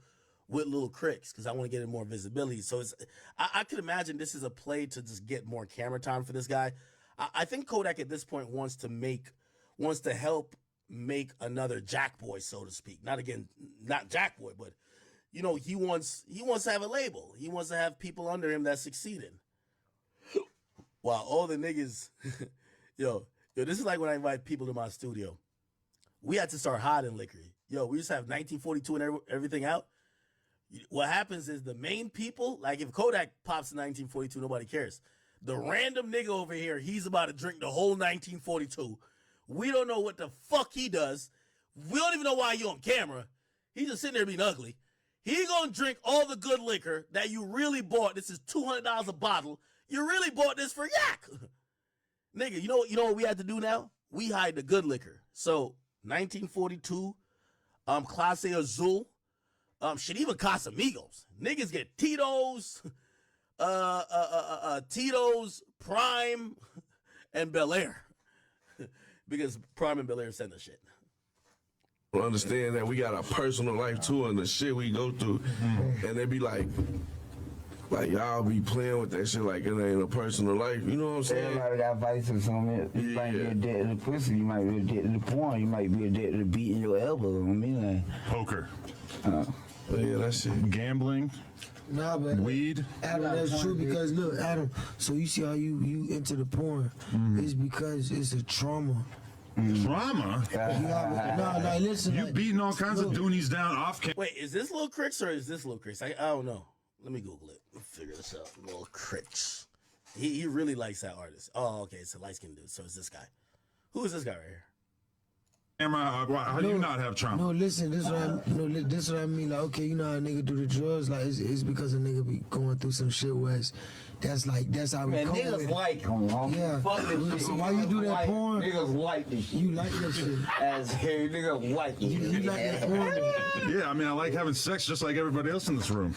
with Lil Cricks because I want to get him more visibility. So I could imagine this is a play to just get more camera time for this guy. I think Kodak at this point wants to help make another Jack Boy, so to speak. Not Jack Boy, but you know, he wants to have a label. He wants to have people under him that succeeded. While all the niggas, yo, this is like when I invite people to my studio. We had to start hiding liquor. Yo, we just have 1942 and everything out. What happens is the main people, like if Kodak pops in 1942, nobody cares. The random nigga over here, he's about to drink the whole 1942. We don't know what the fuck he does. We don't even know why he on camera. He's just sitting there being ugly. He gonna drink all the good liquor that you really bought. This is $200 a bottle. You really bought this for yak. Nigga, you know what we had to do now? We hide the good liquor. So 1942, Clase Azul, shit, even Casamigos. Niggas get Tito's, Tito's, Prime, and Bel Air. Because Prime and Bel Air send the shit. Understand that we got a personal life too and the shit we go through. And they be like y'all be playing with that shit like it ain't a personal life. You know what I'm saying? Everybody got vices on it. You might be addicted to pussy. You might be addicted to porn. You might be addicted to beating your elbow. I mean, like Poker. Yeah, that shit. Gambling. Nah, but weed. Adam, that's true because look, Adam. So you see how you into the porn? It's because it's a trauma. Trauma? No, listen. You beating all kinds of doonies down off camera. Wait, is this Lil Cricks or is this Lil Cricks? I don't know. Let me Google it. We'll figure this out. Lil Cricks. He really likes that artist. Oh, okay. It's a light-skinned dude. So it's this guy. Who is this guy right here? Camera, how do you not have trauma? No, listen, this is what I mean. Like, okay, you know how a nigga do the drugs? Like, it's because a nigga be going through some shit where that's how we man, come niggas with. like him, huh? Yeah. Fuck this shit. So why you do that porn? Niggas like this shit. You like that shit. As hell, niggas like it. You like that porn? Yeah, I mean, I like having sex just like everybody else in this room.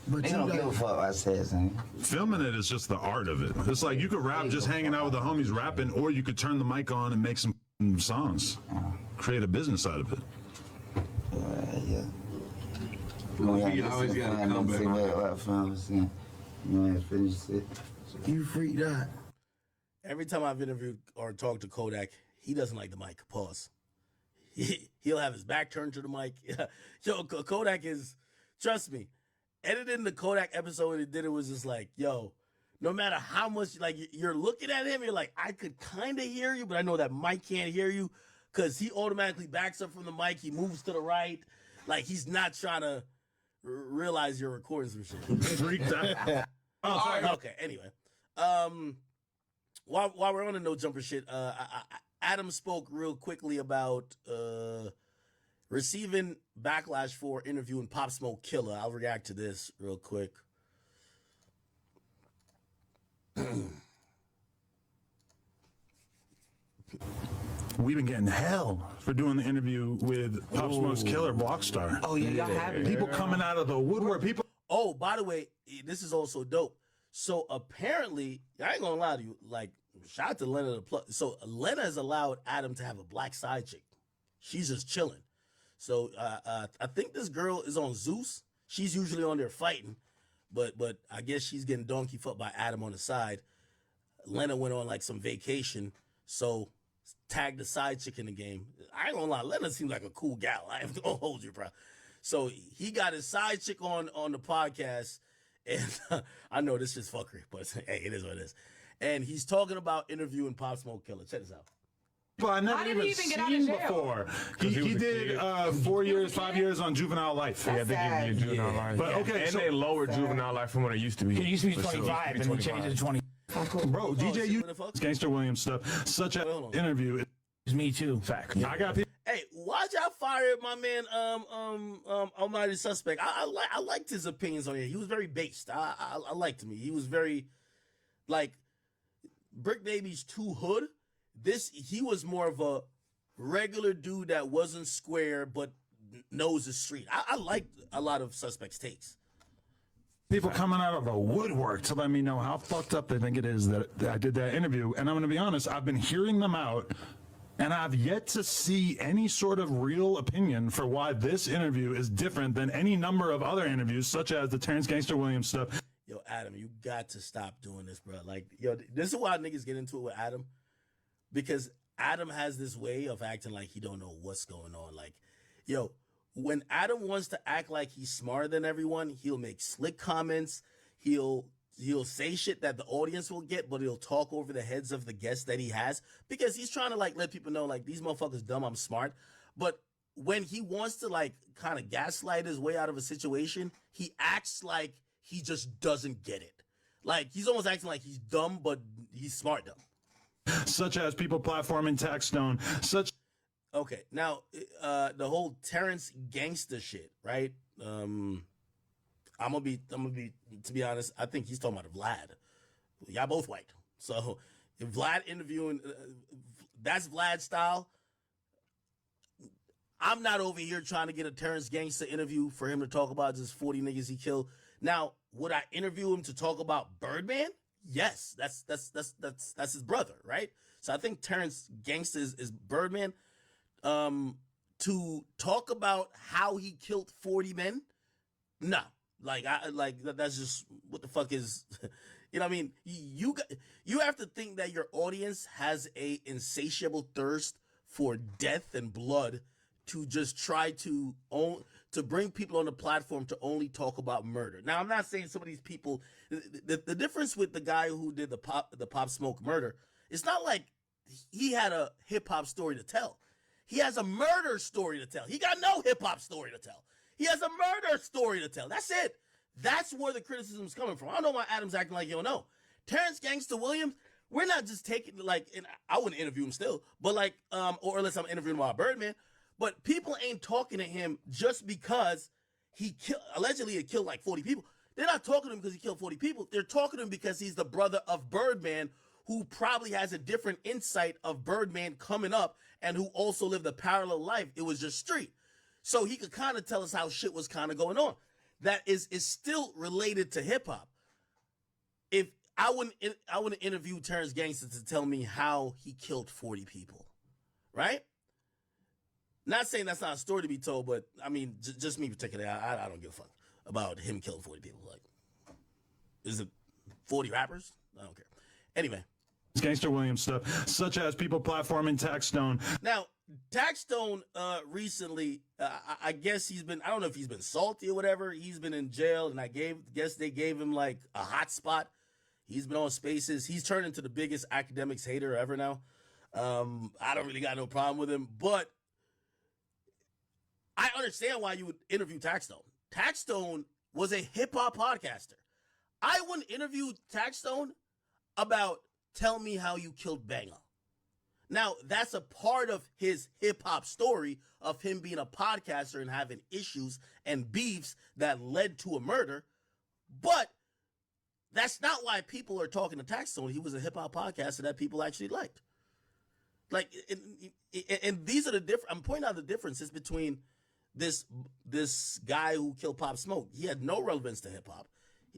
But they don't give a fuck what I said, son. Filming it is just the art of it. It's like you could rap just hanging out with the homies rapping, or you could turn the mic on and make some songs. Create a business out of it. Yeah. You always gotta come back. You want to finish it? You freaked out. Every time I've interviewed or talked to Kodak, he doesn't like the mic. Pause. he'll have his back turned to the mic. Yo, Kodak is, trust me, editing the Kodak episode when he did it was just like, yo, no matter how much, like, you're looking at him, you're like, I could kind of hear you, but I know that Mike can't hear you because he automatically backs up from the mic. He moves to the right. Like, he's not trying to realize you're recording some shit. Freaked out. Oh, sorry. Okay, anyway. While we're on the no jumper shit, Adam spoke real quickly about receiving backlash for interviewing Pop Smoke Killer. I'll react to this real quick. We've been getting hell for doing the interview with Pop Smoke's Killer Blockstar. Oh, yeah, y'all have it. People coming out of the woodwork. People. Oh, by the way, this is also dope. So apparently, I ain't gonna lie to you, like, shout out to Lena the plug. So Lena has allowed Adam to have a black side chick. She's just chilling. So I think this girl is on Zeus. She's usually on there fighting, but I guess she's getting donkey fucked by Adam on the side. Lena went on like some vacation, so tagged the side chick in the game. I ain't gonna lie, Lena seems like a cool gal. I ain't gonna hold you, bro. So he got his side chick on the podcast, and I know this is fuckery, but hey, it is what it is. And he's talking about interviewing Pop Smoke Killer. Check this out. But I never even seen before. He did 4 years, 5 years on Juvenile Life. Yeah, they give you Juvenile Life. But okay, and so they lowered Juvenile Life from what it used to be. It used to be 25, and they changed it to 20. Bro, DJ, you Gangster Williams stuff. Such an interview. It's me too. Fact. I got people. Hey, why'd y'all fire my man Almighty Suspect? I liked his opinions on it. He was very based. I liked him. He was very, like, Brick Baby's too hood. He was more of a regular dude that wasn't square but knows the street. I liked a lot of Suspect's takes. People coming out of the woodwork to let me know how fucked up they think it is that I did that interview. And I'm going to be honest, I've been hearing them out, and I've yet to see any sort of real opinion for why this interview is different than any number of other interviews, such as the Terrence Gangster Williams stuff. Yo, Adam, you got to stop doing this, bro. Like, yo, this is why niggas get into it with Adam. Because Adam has this way of acting like he don't know what's going on. Like, yo, when Adam wants to act like he's smarter than everyone, he'll make slick comments. He'll say shit that the audience will get, but he'll talk over the heads of the guests that he has because he's trying to like let people know like these motherfuckers dumb, I'm smart. But when he wants to like kind of gaslight his way out of a situation, he acts like he just doesn't get it. Like he's almost acting like he's dumb, but he's smart dumb. Such as people platforming Taxstone, such. Okay, now the whole Terrence Gangster shit, right? I'm gonna be to be honest, I think he's talking about Vlad. Y'all both white, so if Vlad interviewing, that's Vlad's style. I'm not over here trying to get a Terrence Gangster interview for him to talk about just 40 niggas he killed. Now, would I interview him to talk about Birdman? Yes, that's his brother, right? So I think Terrence Gangster is Birdman. To talk about how he killed 40 men, no. That's just what the fuck is, you know what I mean? You have to think that your audience has a insatiable thirst for death and blood to just try to bring people on the platform to only talk about murder. Now, I'm not saying some of these people, the difference with the guy who did the Pop Smoke murder, it's not like he had a hip hop story to tell. He has a murder story to tell. He got no hip hop story to tell. He has a murder story to tell. That's it. That's where the criticism is coming from. I don't know why Adam's acting like you don't know. Terrence Gangster Williams, we're not just taking like, and I wouldn't interview him still, but like, or unless I'm interviewing about Birdman, but people ain't talking to him just because allegedly he killed like 40 people. They're not talking to him because he killed 40 people. They're talking to him because he's the brother of Birdman, who probably has a different insight of Birdman coming up and who also lived a parallel life. It was just street. So he could kind of tell us how shit was kind of going on. That is still related to hip hop. If I wouldn't interview Terrence Gangster to tell me how he killed 40 people, right? Not saying that's not a story to be told, but I mean, just me particularly, I don't give a fuck about him killing 40 people. Like, is it 40 rappers? I don't care. Anyway. Gangster Williams stuff, such as people platforming Taxstone. Now, Taxstone recently, I guess he's been, I don't know if he's been salty or whatever. He's been in jail, and guess they gave him like a hot spot. He's been on Spaces. He's turned into the biggest Akademiks hater ever now. I don't really got no problem with him, but I understand why you would interview Taxstone. Taxstone was a hip-hop podcaster. I wouldn't interview Taxstone about tell me how you killed Banga. Now, that's a part of his hip-hop story of him being a podcaster and having issues and beefs that led to a murder, but that's not why people are talking to Taxstone. He was a hip-hop podcaster that people actually liked. Like, and these are the different. I'm pointing out the differences between this guy who killed Pop Smoke. He had no relevance to hip hop.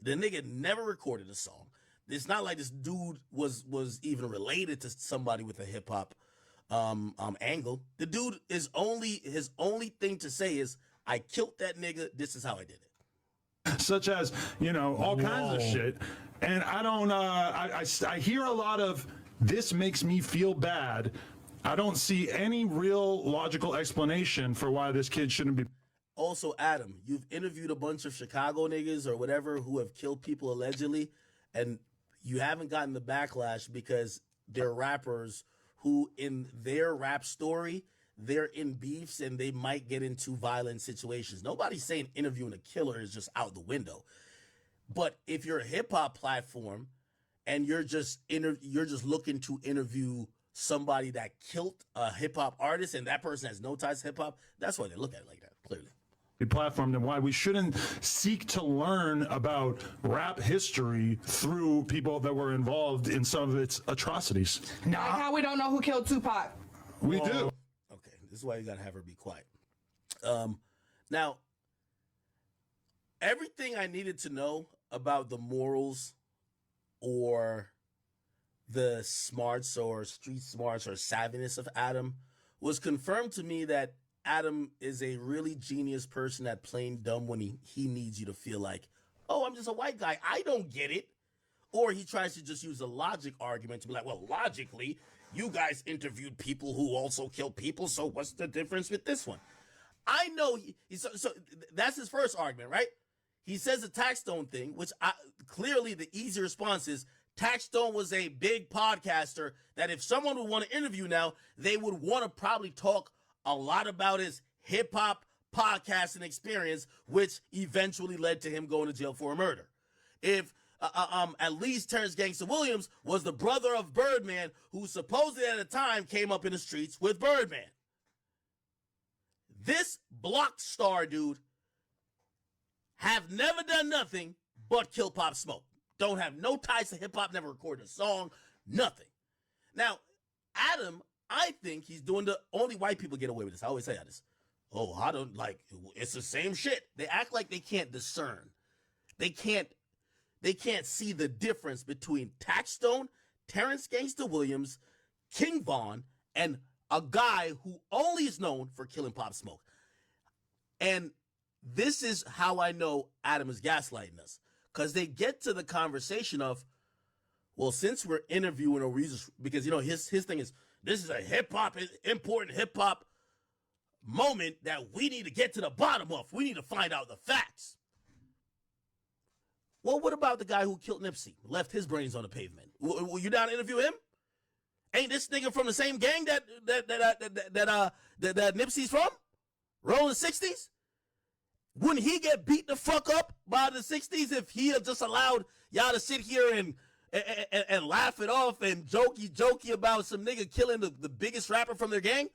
The nigga never recorded a song. It's not like this dude was even related to somebody with a hip hop angle. The dude his only thing to say is, I killed that nigga. This is how I did it. Such as, all kinds of shit. And I don't. I hear a lot of, this makes me feel bad. I don't see any real logical explanation for why this kid shouldn't be. Also, Adam, you've interviewed a bunch of Chicago niggas or whatever who have killed people allegedly, and you haven't gotten the backlash because they're rappers who, in their rap story, they're in beefs and they might get into violent situations. Nobody's saying interviewing a killer is just out the window. But if you're a hip-hop platform and you're just looking to interview somebody that killed a hip-hop artist and that person has no ties to hip-hop, that's why they look at it like that, clearly. Platform, and why we shouldn't seek to learn about rap history through people that were involved in some of its atrocities. Like how we don't know who killed Tupac. We do. Okay, this is why you gotta have her be quiet. Now, everything I needed to know about the morals or the smarts or street smarts or savviness of Adam was confirmed to me that Adam is a really genius person at playing dumb when he needs you to feel like, oh, I'm just a white guy, I don't get it. Or he tries to just use a logic argument to be like, well, logically, you guys interviewed people who also kill people, so what's the difference with this one? I know, so that's his first argument, right? He says the Taxstone thing, which clearly the easy response is, Taxstone was a big podcaster that if someone would want to interview now, they would want to probably talk a lot about his hip-hop podcasting experience, which eventually led to him going to jail for a murder. If at least Terrence Gangsta Williams was the brother of Birdman, who supposedly at the time came up in the streets with Birdman. This block star dude have never done nothing but kill Pop Smoke. Don't have no ties to hip-hop, never recorded a song, nothing. Now, Adam, I think he's doing the only white people get away with this. I always say this. Oh, I don't like, it's the same shit. They act like they can't discern. They can't see the difference between Taxstone, Terrence Gangsta Williams, King Von, and a guy who only is known for killing Pop Smoke. And this is how I know Adam is gaslighting us. Because they get to the conversation of, well, since we're interviewing or because, his thing is, this is a important hip-hop moment that we need to get to the bottom of. We need to find out the facts. Well, what about the guy who killed Nipsey, left his brains on the pavement? Will you down to interview him? Ain't this nigga from the same gang that Nipsey's from? Rolling 60s? Wouldn't he get beat the fuck up by the 60s if he had just allowed y'all to sit here and laugh it off and jokey about some nigga killing the biggest rapper from their gang?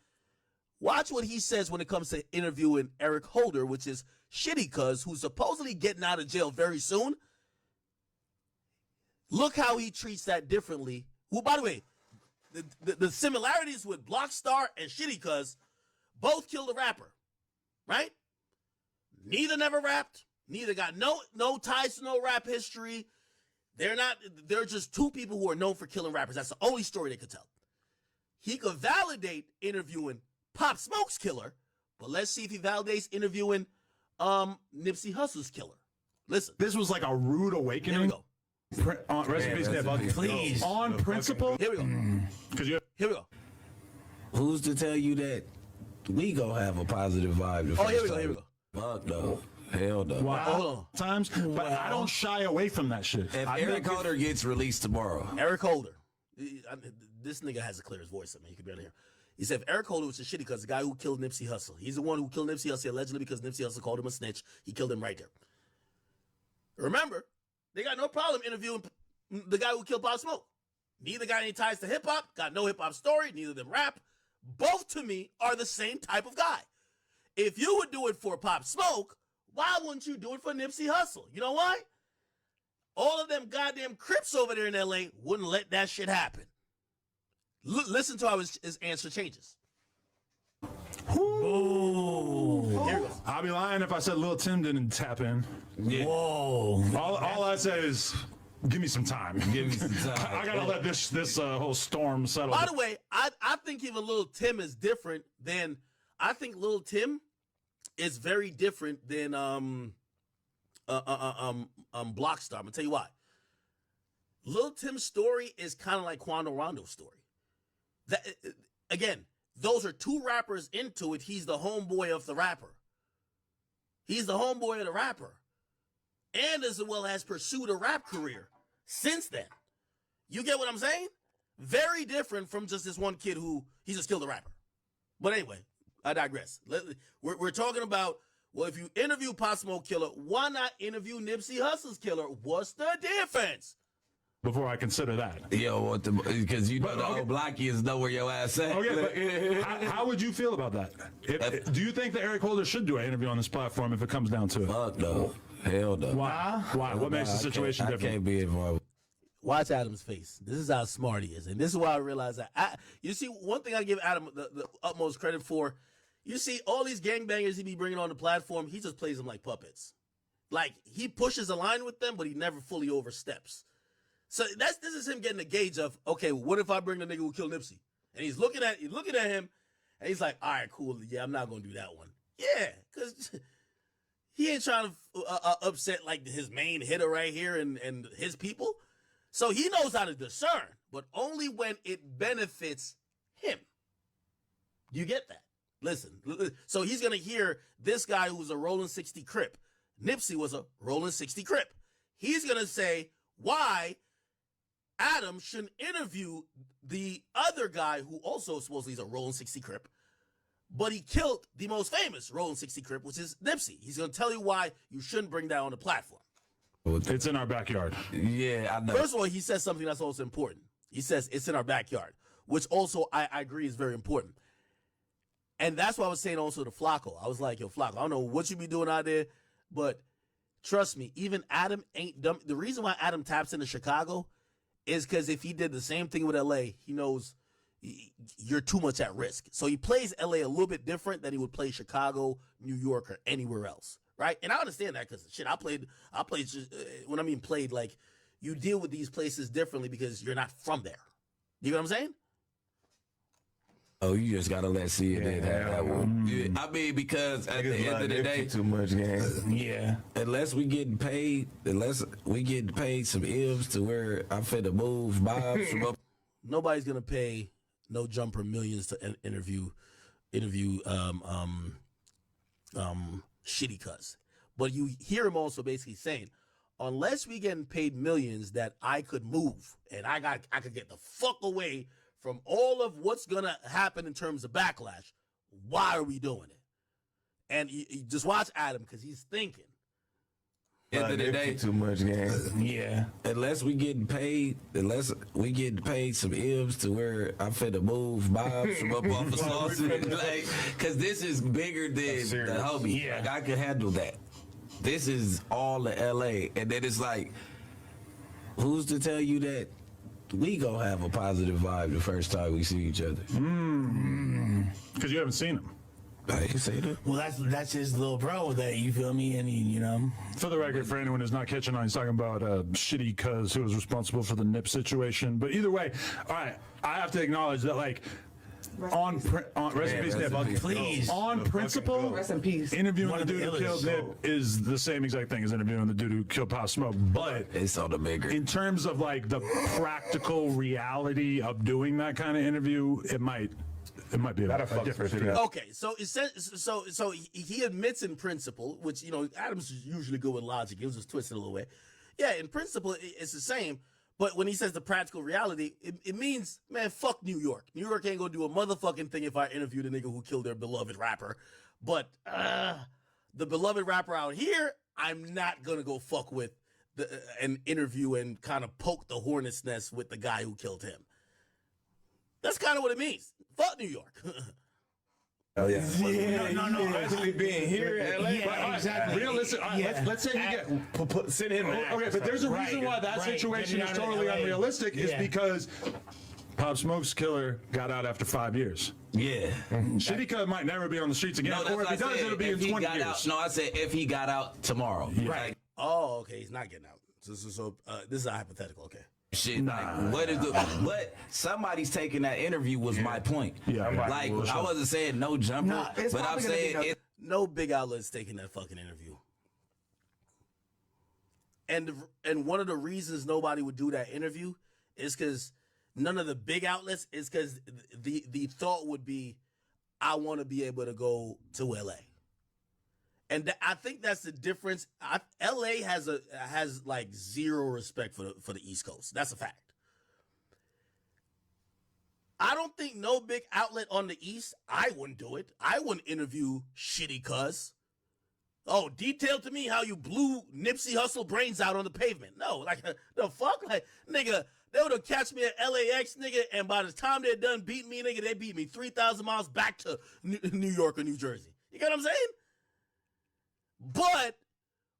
Watch what he says when it comes to interviewing Eric Holder, which is Shitty Cuz, who's supposedly getting out of jail very soon. Look how he treats that differently. Well, by the way, the similarities with Blockstar and Shitty Cuz, both killed a rapper, right? Neither never rapped. Neither got no ties to no rap history. They're just two people who are known for killing rappers. That's the only story they could tell. He could validate interviewing Pop Smoke's killer, but let's see if he validates interviewing Nipsey Hussle's killer. Listen. This was like a rude awakening. Here we go. Recipes, please. On principle. Here we go. Here we go. Who's to tell you that we gonna have a positive vibe? Oh, here we go. Fuck no. Hell no. Wow. Times, but I don't shy away from that shit. If Eric Holder gets released tomorrow. Eric Holder. This nigga has the clearest voice. I mean, you could barely hear. He said if Eric Holder was a shitty because the guy who killed Nipsey Hussle. He's the one who killed Nipsey Hussle allegedly because Nipsey Hussle called him a snitch. He killed him right there. Remember, they got no problem interviewing the guy who killed Pop Smoke. Neither got any ties to hip hop, got no hip hop story, neither of them rap. Both to me are the same type of guy. If you would do it for Pop Smoke, why wouldn't you do it for Nipsey Hussle? You know why? All of them goddamn Crips over there in LA wouldn't let that shit happen. Listen to how his answer changes. Ooh. I'll be lying if I said Lil Tim didn't tap in. Yeah. Whoa. All I say is, give me some time. Give me some time. I gotta let this whole storm settle. By the way, I think even Lil Tim is different than. I think Lil Tim is very different than Blockstar. I'm gonna tell you why. Lil Tim's story is kind of like Quando Rondo's story. That again, those are two rappers into it. He's the homeboy of the rapper. He's the homeboy of the rapper, and as well has pursued a rap career since then. You get what I'm saying? Very different from just this one kid who he's just killed a rapper. But anyway, I digress. We're talking about, well, if you interview Pop Smoke killer, why not interview Nipsey Hussle's killer? What's the difference? Before I consider that. Yo, because you know the old block kids know where your ass at. Okay, but how would you feel about that? Do you think that Eric Holder should do an interview on this platform if it comes down to it? Fuck no. Hell no. Why? What makes the situation different? I can't be involved. Watch Adam's face. This is how smart he is. And this is why I realize that. You see, one thing I give Adam the utmost credit for, you see all these gangbangers he be bringing on the platform, he just plays them like puppets. Like, he pushes a line with them, but he never fully oversteps. So this is him getting a gauge of, okay, what if I bring the nigga who killed Nipsey? And he's looking at him, and he's like, all right, cool. Yeah, I'm not going to do that one. Yeah, because he ain't trying to upset, like, his main hitter right here and his people. So he knows how to discern, but only when it benefits him. You get that? Listen, so he's going to hear this guy who was a rolling 60 Crip. Nipsey was a rolling 60 Crip. He's going to say why Adam shouldn't interview the other guy who also supposedly is a rolling 60 Crip, but he killed the most famous rolling 60 Crip, which is Nipsey. He's going to tell you why you shouldn't bring that on the platform. It's in our backyard. Yeah, I know. First of all, he says something that's also important. He says it's in our backyard, which also I agree is very important. And that's what I was saying also to Flacco. I was like, yo, Flacco, I don't know what you be doing out there, but trust me, even Adam ain't dumb. The reason why Adam taps into Chicago is because if he did the same thing with LA, he knows you're too much at risk. So he plays LA a little bit different than he would play Chicago, New York, or anywhere else. Right? And I understand that because shit, I played when I mean played, like you deal with these places differently because you're not from there. You know what I'm saying? Oh, you just gotta let CNN have that one. Yeah, I mean, because at the end of the day, too much game. Yeah. Unless we getting paid some M's to where I'm finna move Bob's from up. Nobody's gonna pay no jumper millions to interview shitty cuss. But you hear him also basically saying, unless we getting paid millions that I could move and I could get the fuck away from all of what's gonna happen in terms of backlash, why are we doing it? And you just watch Adam because he's thinking. End of the day, too much game. Yeah. Unless we getting paid some M's to where I'm finna move Bob's from up off of Slauson. Like, cause this is bigger than the homie. Yeah. Like, I can handle that. This is all in LA. And then it's like, who's to tell you that we gonna have a positive vibe the first time we see each other? Because you haven't seen him. I can say that. Well, that's his little bro that, you feel me? And you know. For the record, for anyone who's not catching on, he's talking about shitty cuz who was responsible for the Nip situation. But either way, all right, I have to acknowledge that, like, on principle, Rest in peace. interviewing the dude who killed Nip is the same exact thing as interviewing the dude who killed Pop Smoke. But it's on the bigger. In terms of like the practical reality of doing that kind of interview, it might it might be a different video. Okay, so it says so he admits in principle, which Adam's usually good with logic. He was just twisted a little way. Yeah, in principle it's the same, but when he says the practical reality, it means, man, fuck New York. New York ain't gonna do a motherfucking thing if I interview the nigga who killed their beloved rapper. But the beloved rapper out here, I'm not gonna go fuck with an interview and kind of poke the hornet's nest with the guy who killed him. That's kind of what it means. Fuck New York. Oh yeah. No. Especially being here in LA. Yeah, exactly. Realistic. Let's say you get send him. Okay, but there's a reason why that situation is totally unrealistic. Is because Pop Smoke's killer got out after 5 years. Yeah. Shitty Cuz might never be on the streets again, or if he does, it'll be in 20 years. No, I said if he got out tomorrow. Right. Oh, okay. He's not getting out. So this is a hypothetical. Okay. Shit, what somebody's taking that interview was my point. Yeah, like I wasn't saying no jumper, but I'm saying no big outlets taking that fucking interview. And one of the reasons nobody would do that interview is because none of the big outlets is because the thought would be, I want to be able to go to LA. And I think that's the difference. LA has like zero respect for the East Coast. That's a fact. I don't think no big outlet on the East, I wouldn't do it. I wouldn't interview Shitty Cuz. Oh, detail to me how you blew Nipsey Hussle brains out on the pavement. No, like the fuck? Like, nigga, they would have catch me at LAX, nigga, and by the time they're done beating me, nigga, they beat me 3,000 miles back to New York or New Jersey. You get what I'm saying? But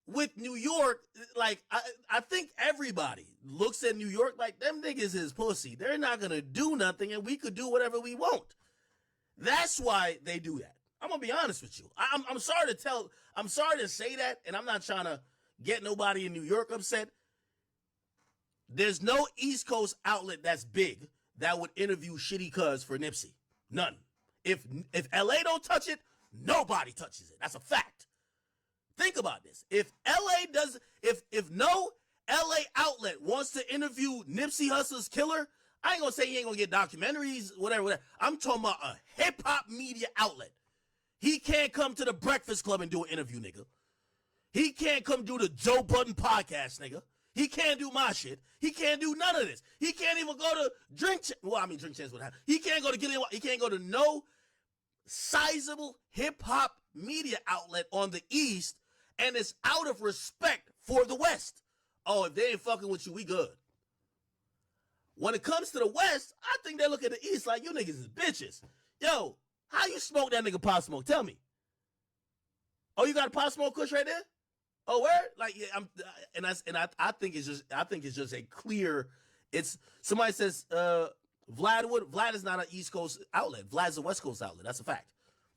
with New York, like, I think everybody looks at New York like them niggas is pussy. They're not going to do nothing, and we could do whatever we want. That's why they do that. I'm going to be honest with you. I'm sorry to say that, and I'm not trying to get nobody in New York upset. There's no East Coast outlet that's big that would interview Shitty Cuz for Nipsey. None. If LA don't touch it, nobody touches it. That's a fact. Think about this. If no LA outlet wants to interview Nipsey Hussle's killer, I ain't gonna say he ain't gonna get documentaries, whatever. I'm talking about a hip-hop media outlet. He can't come to the Breakfast Club and do an interview, nigga. He can't come do the Joe Budden podcast, nigga. He can't do my shit. He can't do none of this. He can't even go to Drink Champs would happen. He can't go to Gillian. He can't go to no sizable hip-hop media outlet on the East, and it's out of respect for the West. Oh, if they ain't fucking with you, we good. When it comes to the West, I think they look at the East like, you niggas is bitches. Yo, how you smoke that nigga Pop Smoke? Tell me. Oh, you got a Pop Smoke kush right there? Oh, where? Like, yeah, I think it's just a clear. It's somebody says Vlad is not an East Coast outlet. Vlad's a West Coast outlet. That's a fact.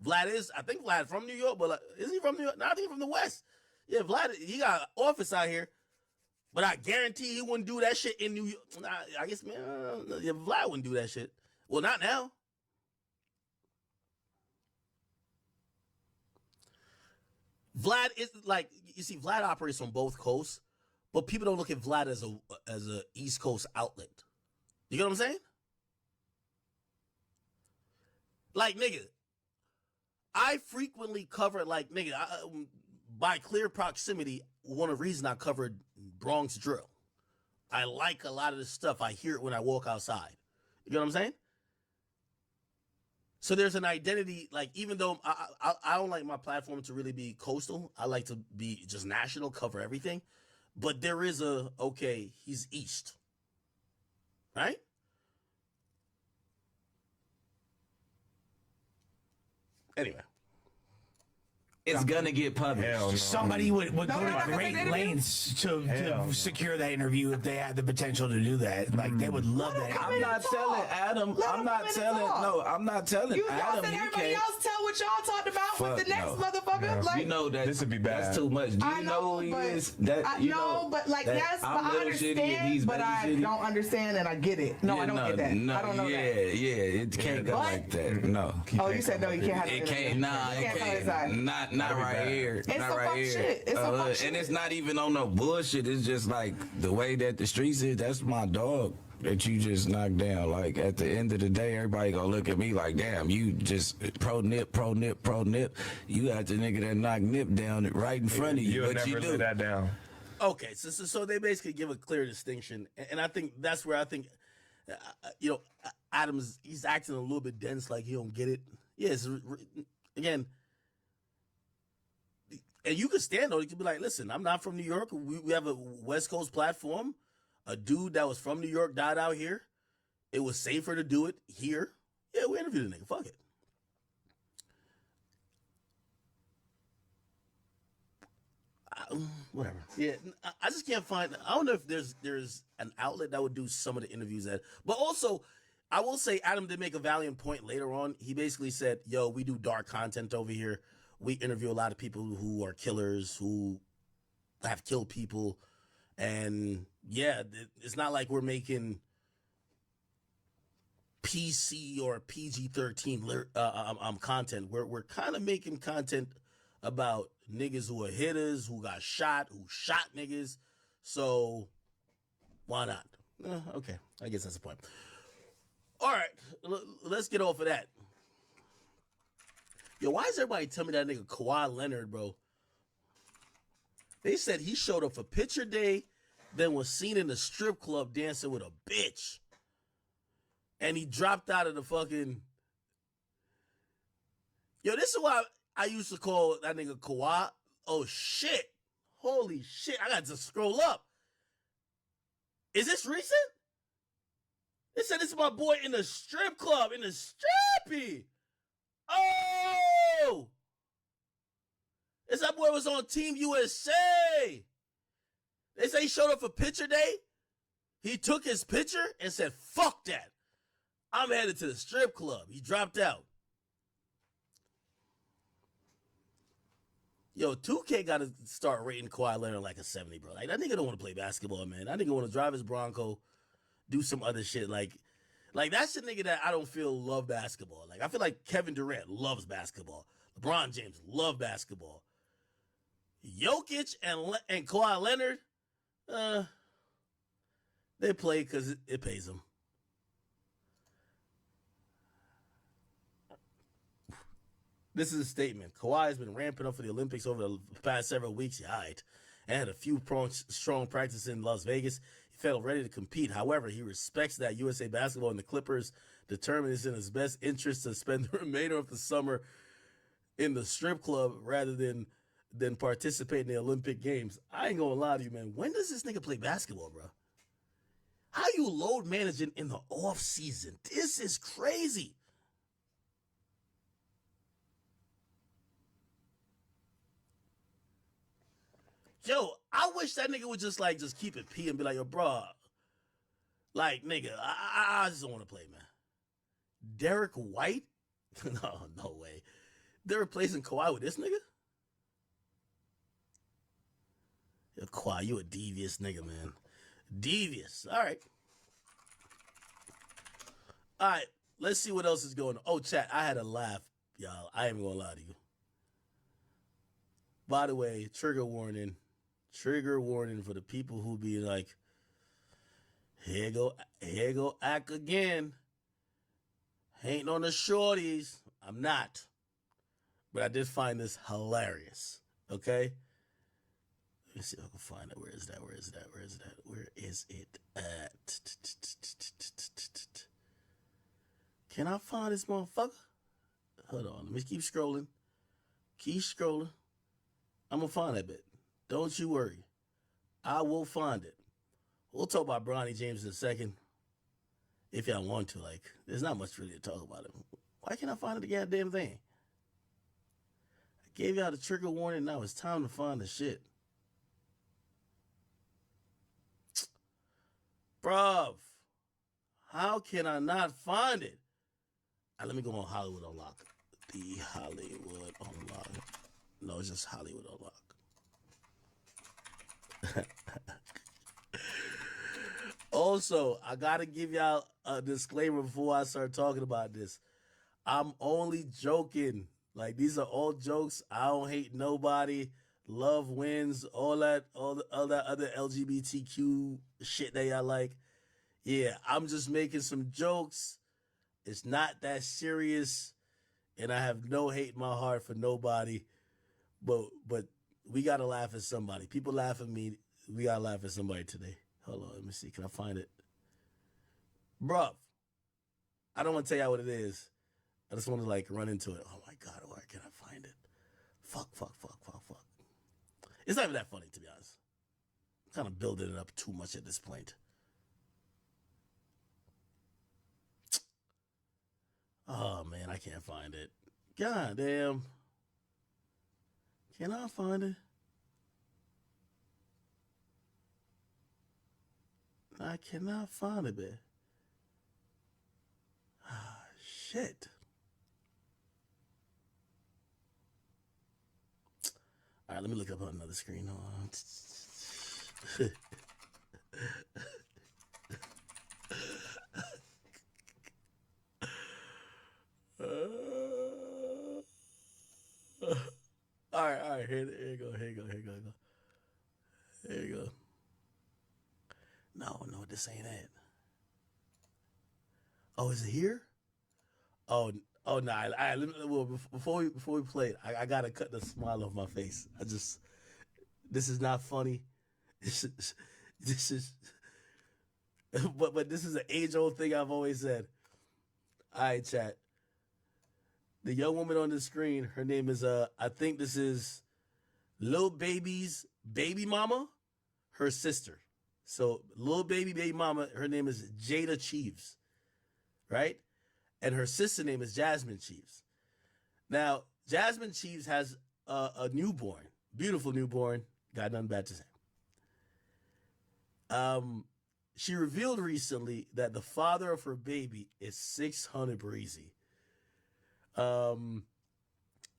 I think Vlad from New York, but is he from New York? No, I think he's from the West. Yeah, Vlad, he got an office out here, but I guarantee he wouldn't do that shit in New York. I guess, man, yeah, Vlad wouldn't do that shit. Well, not now. Vlad is like, you see, Vlad operates on both coasts, but people don't look at Vlad as a East Coast outlet. You get what I'm saying? Like, nigga, I frequently cover, like, nigga, by clear proximity, one of the reasons I covered Bronx drill. I like a lot of this stuff. I hear it when I walk outside. You know what I'm saying? So there's an identity, like, even though I don't like my platform to really be coastal, I like to be just national, cover everything. But there is okay, he's East. Right? Anyway. It's gonna get published. No. Somebody would go to great lengths to secure that interview if they had the potential to do that. Like, they would love that. I'm not telling Adam. I'm not telling Adam. Everybody else tell what y'all talked about with the next motherfucker. Like, you know that this would be bad. That's too much. Do you know who he is? I understand, but I don't understand, and I get it. No, I don't get that. I don't know that. Yeah, it can't go like that. No. Oh, you said no, you can't have it. It can't. Nah, it can't. Not right here. It's not right here. Shit. It's some fuck shit. And it's not even on no bullshit. It's just like the way that the streets is. That's my dog. that you just knocked down. Like at the end of the day, everybody gonna look at me like, damn, you just pro Nip. You got the nigga that knocked Nip down right in front of you. You'll What never you do? lay that down. Okay, so they basically give a clear distinction, and I think that's where I think, Adams, he's acting a little bit dense, like he don't get it. Yes, again, and you could stand on it. You could be like, listen, I'm not from New York. We have a West Coast platform. A dude that was from New York died out here. It was safer to do it here. Yeah, we interviewed the nigga. Fuck it. Whatever. Yeah, I just can't find. I don't know if there's an outlet that would do some of the interviews that. But also, I will say Adam did make a valiant point later on. He basically said, "Yo, we do dark content over here. We interview a lot of people who are killers, who have killed people, and yeah, it's not like we're making PC or PG-13 content. We're kind of making content about niggas who are hitters, who got shot, who shot niggas. So why not? Okay, I guess that's the point. All right, let's get off of that. Yo, why is everybody telling me that nigga Kawhi Leonard, bro? They said he showed up for picture day, then was seen in the strip club dancing with a bitch. And he dropped out of the fucking... Yo, this is why I used to call that nigga Kawhi. Oh, shit. Holy shit. I got to scroll up. Is this recent? They said this is my boy in the strip club, in the strippy. Oh! This that boy was on Team USA. They say he showed up for picture day. He took his picture and said, fuck that. I'm headed to the strip club. He dropped out. Yo, 2K got to start rating Kawhi Leonard like a 70, bro. Like, that nigga don't want to play basketball, man. That nigga want to drive his Bronco, do some other shit. Like that's the nigga that I don't feel love basketball. Like, I feel like Kevin Durant loves basketball. LeBron James love basketball. Jokic and Kawhi Leonard, they play because it pays them. This is a statement. Kawhi has been ramping up for the Olympics over the past several weeks. Yeah, right. And had a few strong practices in Las Vegas. He felt ready to compete. However, he respects that USA Basketball and the Clippers determined it's in his best interest to spend the remainder of the summer in the strip club rather than participate in the Olympic Games. I ain't gonna lie to you, man. When does this nigga play basketball, bro? How you load managing in the off season? This is crazy. Yo, I wish that nigga would just keep it P and be like, yo, bro, like, nigga, I just don't want to play, man. Derek White? No way. They're replacing Kawhi with this nigga? Yo, Kawhi, you a devious nigga, man. Devious. All right. All right, let's see what else is going on. Oh, chat, I had a laugh, y'all. I ain't gonna lie to you. By the way, trigger warning for the people who be like, here go act again. Ain't on the shorties. I'm not. But I did find this hilarious. Okay? Let me see if I can find it. Where is that? Where is it at? Can I find this motherfucker? Hold on. Let me keep scrolling. I'm going to find that bit. Don't you worry. I will find it. We'll talk about Bronny James in a second. If y'all want to. Like, there's not much really to talk about him. Why can't I find the goddamn thing? I gave y'all the trigger warning. Now it's time to find the shit. Bruv. How can I not find it? Let me go on Hollywood Unlock. The Hollywood Unlock. No, it's just Hollywood Unlock. Also, I gotta give y'all a disclaimer before I start talking about this. I'm only joking. Like, these are all jokes. I don't hate nobody. Love wins. All that other LGBTQ shit that y'all like. Yeah, I'm just making some jokes. It's not that serious, and I have no hate in my heart for nobody. But we gotta laugh at somebody. People laugh at me. We gotta laugh at somebody today. Hold on, let me see. Can I find it? Bruv, I don't want to tell y'all what it is. I just want to like run into it. Oh my God, where can I find it? Fuck. It's not even that funny, to be honest. I'm kind of building it up too much at this point. Oh man, I can't find it. God damn. Can I find it? I cannot find it, man. Ah, shit. All right, let me look up on another screen. Hold on. All right. Here you go. Here you go. No, this ain't it. Oh, is it here? Oh, nah. Well, before we play it, I gotta cut the smile off my face. This is not funny. This is, but this is an age-old thing I've always said. All right, chat. The young woman on the screen, her name is I think this is Lil Baby's baby mama, her sister. So Lil Baby mama, her name is Jada Cheeves, right? And her sister name is Jasmine Cheeves. Now, Jasmine Cheeves has a newborn, beautiful newborn, got nothing bad to say. She revealed recently that the father of her baby is 600 Breezy.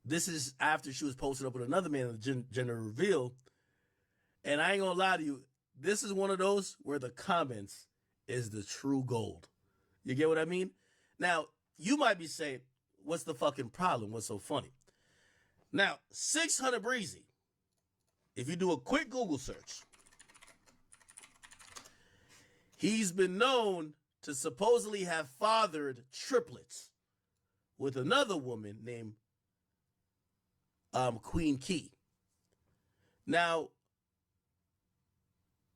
This is after she was posted up with another man in the gender reveal. And I ain't gonna lie to you, this is one of those where the comments is the true gold. You get what I mean? Now, you might be saying, what's the fucking problem? What's so funny? Now, 600 Breezy, if you do a quick Google search, he's been known to supposedly have fathered triplets with another woman named Queen Key. Now,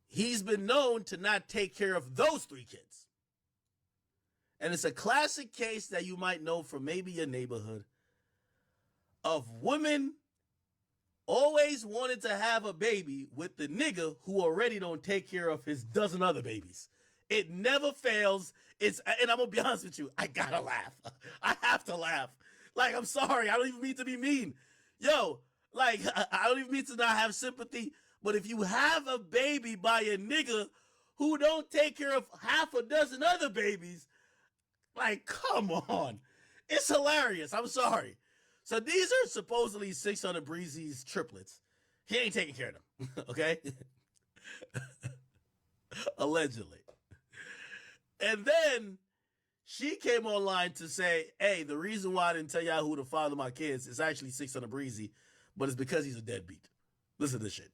he's been known to not take care of those 3 kids. And it's a classic case that you might know from maybe your neighborhood of women always wanted to have a baby with the nigga who already don't take care of his dozen other babies. It never fails. And I'm gonna be honest with you, I gotta laugh. I have to laugh. Like, I'm sorry, I don't even mean to be mean. Yo, like, I don't even mean to not have sympathy, but if you have a baby by a nigga who don't take care of half a dozen other babies, like, come on. It's hilarious. I'm sorry. So these are supposedly 600 Breezy's triplets. He ain't taking care of them, okay? Allegedly. And then she came online to say, hey, the reason why I didn't tell y'all who the father of my kids is actually 600 Breezy, but it's because he's a deadbeat. Listen to this shit.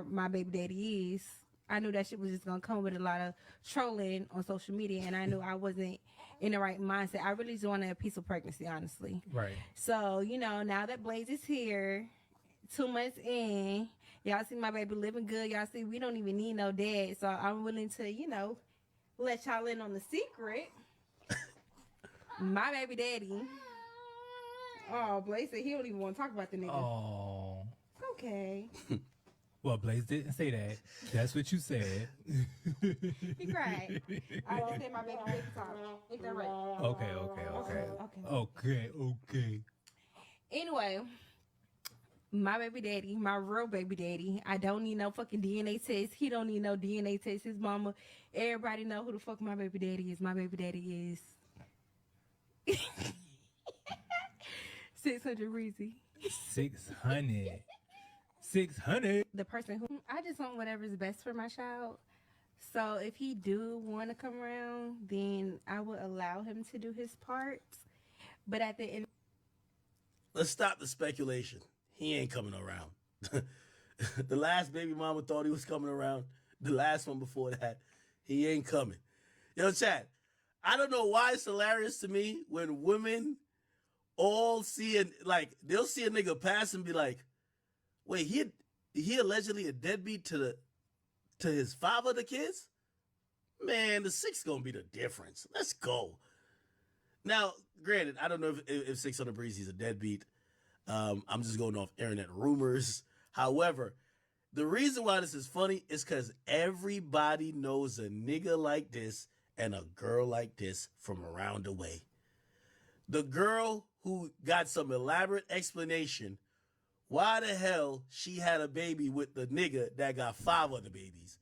My baby daddy is. I knew that shit was just gonna come with a lot of trolling on social media, and I knew I wasn't in the right mindset. I really just wanted a peaceful pregnancy, honestly. Right. So, now that Blaze is here, 2 months in, y'all see my baby living good. Y'all see we don't even need no dad. So I'm willing to, let y'all in on the secret. My baby daddy. Oh, Blaze said he don't even want to talk about the nigga. Oh. It's okay. Well, Blaze didn't say that. That's what you said. He cried. I don't say my baby daddy talk. Ain't that right? Okay. Anyway, my baby daddy, my real baby daddy, I don't need no fucking DNA test. He don't need no DNA test. His mama, everybody know who the fuck my baby daddy is. My baby daddy is 600 Breezy. 600. The person who I just want whatever's best for my child. So if he do want to come around, then I would allow him to do his part. But at the end, let's stop the speculation. He ain't coming around. The last baby mama thought he was coming around. The last one before that, he ain't coming. Yo, Chad, I don't know why it's hilarious to me when women all see it, like, they'll see a nigga pass and be like, wait, he allegedly a deadbeat to his father of the kids? Man, the 6 gonna be the difference. Let's go. Now, granted, I don't know if 600 Breezy's a deadbeat. I'm just going off internet rumors. However, the reason why this is funny is because everybody knows a nigga like this and a girl like this from around the way. The girl who got some elaborate explanation why the hell she had a baby with the nigga that got 5 other babies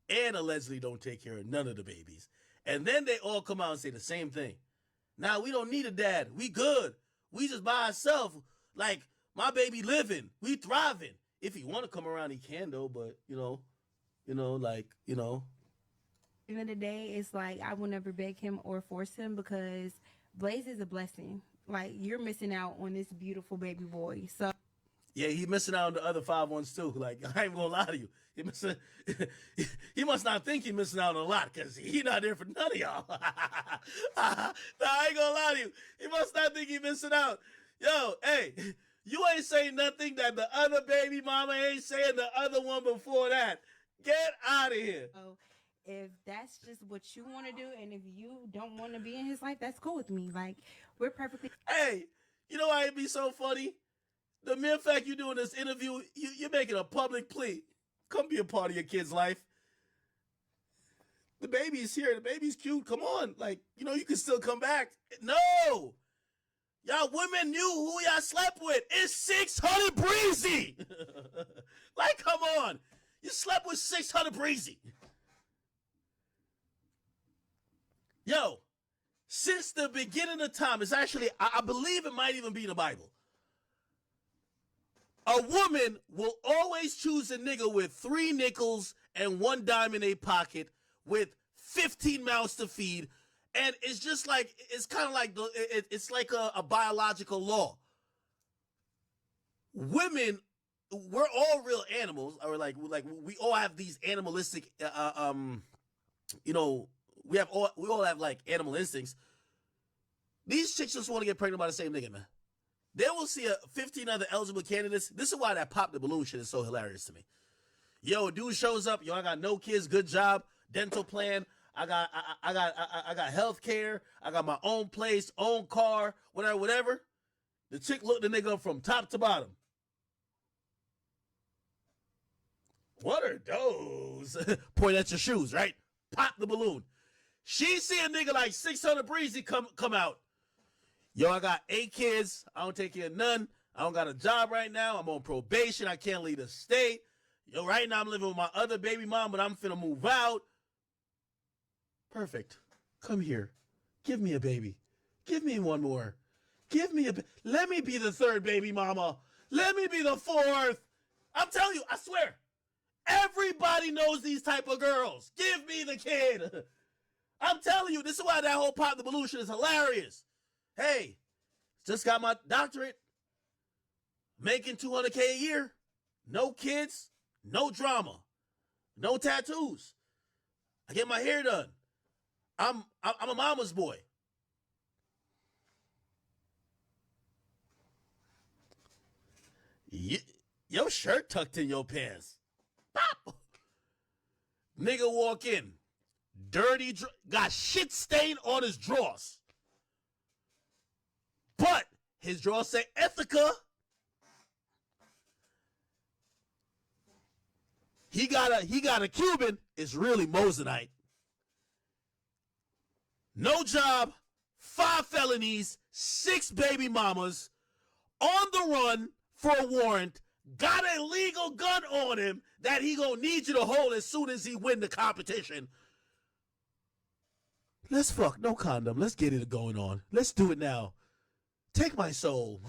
and allegedly don't take care of none of the babies. And then they all come out and say the same thing. Now, we don't need a dad. We good. We just by ourselves. Like, my baby living. We thriving. If he want to come around, he can, though. But, like. At the end of the day, it's like I will never beg him or force him because Blaze is a blessing. Like, you're missing out on this beautiful baby boy. So. Yeah, he missing out on the other 5 ones, too. Like, I ain't gonna lie to you. He must not think he missing out on a lot because he not there for none of y'all. Nah, I ain't gonna lie to you. He must not think he missing out. Yo, hey, you ain't saying nothing that the other baby mama ain't saying the other one before that. Get out of here. So if that's just what you want to do and if you don't want to be in his life, that's cool with me. Like, we're perfectly... Hey, you know why it'd be so funny? The mere fact you're doing this interview, you're making a public plea. Come be a part of your kid's life. The baby's here. The baby's cute. Come on. Like, you can still come back. No. Y'all women knew who y'all slept with. It's 600 Breezy. Like, come on. You slept with 600 Breezy. Yo, since the beginning of time, it's actually, I believe it might even be in the Bible. A woman will always choose a nigga with 3 nickels and 1 dime in a pocket with 15 mouths to feed. And it's just like, it's kind of like, it's like a biological law. Women, we're all real animals, or like we all have these animalistic, we all have like animal instincts. These chicks just want to get pregnant by the same nigga, man. They will see 15 other eligible candidates. This is why that pop the balloon shit is so hilarious to me. Yo, a dude shows up. Yo, I got no kids, good job, dental plan. I got health care. I got my own place, own car, whatever. The chick looked the nigga up from top to bottom. What are those? Point at your shoes, right? Pop the balloon. She see a nigga like 600 Breezy come out. Yo, I got 8 kids. I don't take care of none. I don't got a job right now. I'm on probation. I can't leave the state. Yo, right now I'm living with my other baby mom, but I'm finna move out. Perfect. Come here. Give me a baby. Give me one more. Let me be the 3rd baby mama. Let me be the 4th. I'm telling you, I swear. Everybody knows these type of girls. Give me the kid. I'm telling you, this is why that whole pop the balloon shit is hilarious. Hey, just got my doctorate, making $200K a year, no kids, no drama, no tattoos. I get my hair done. I'm a mama's boy. Your shirt tucked in your pants. Pop. Nigga walk in, dirty, got shit stain on his drawers. But his drawers say Ethica. He got a Cuban. It's really Mosinite. No job, 5 felonies, 6 baby mamas, on the run for a warrant, got a legal gun on him that he gonna need you to hold as soon as he win the competition. Let's fuck, no condom. Let's get it going on. Let's do it now. Take my soul.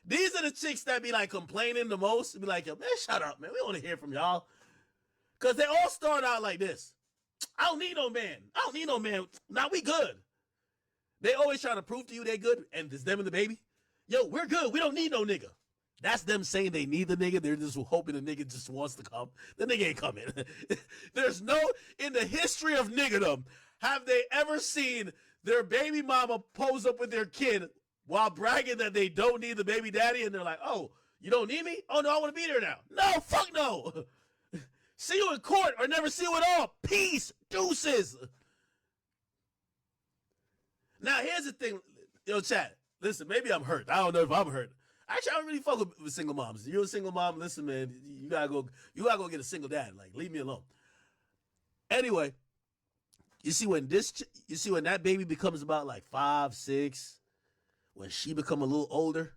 These are the chicks that be like complaining the most. Be like, yo, man, shut up, man. We want to hear from y'all. Because they all start out like this. I don't need no man. I don't need no man. Now we good. They always trying to prove to you they good. And it's them and the baby. Yo, we're good. We don't need no nigga. That's them saying they need the nigga. They're just hoping the nigga just wants to come. The nigga ain't coming. There's no, in the history of niggerdom, have they ever seen their baby mama pose up with their kid while bragging that they don't need the baby daddy, and they're like, oh, you don't need me? Oh, no, I want to be there now. No, fuck no. See you in court or never see you at all. Peace. Deuces. Now, here's the thing. Yo, chat, listen, maybe I'm hurt. I don't know if I'm hurt. Actually, I don't really fuck with single moms. You're a single mom. Listen, man, you gotta go get a single dad. Like, leave me alone. Anyway, you see when that baby becomes about like 5, 6, when she become a little older,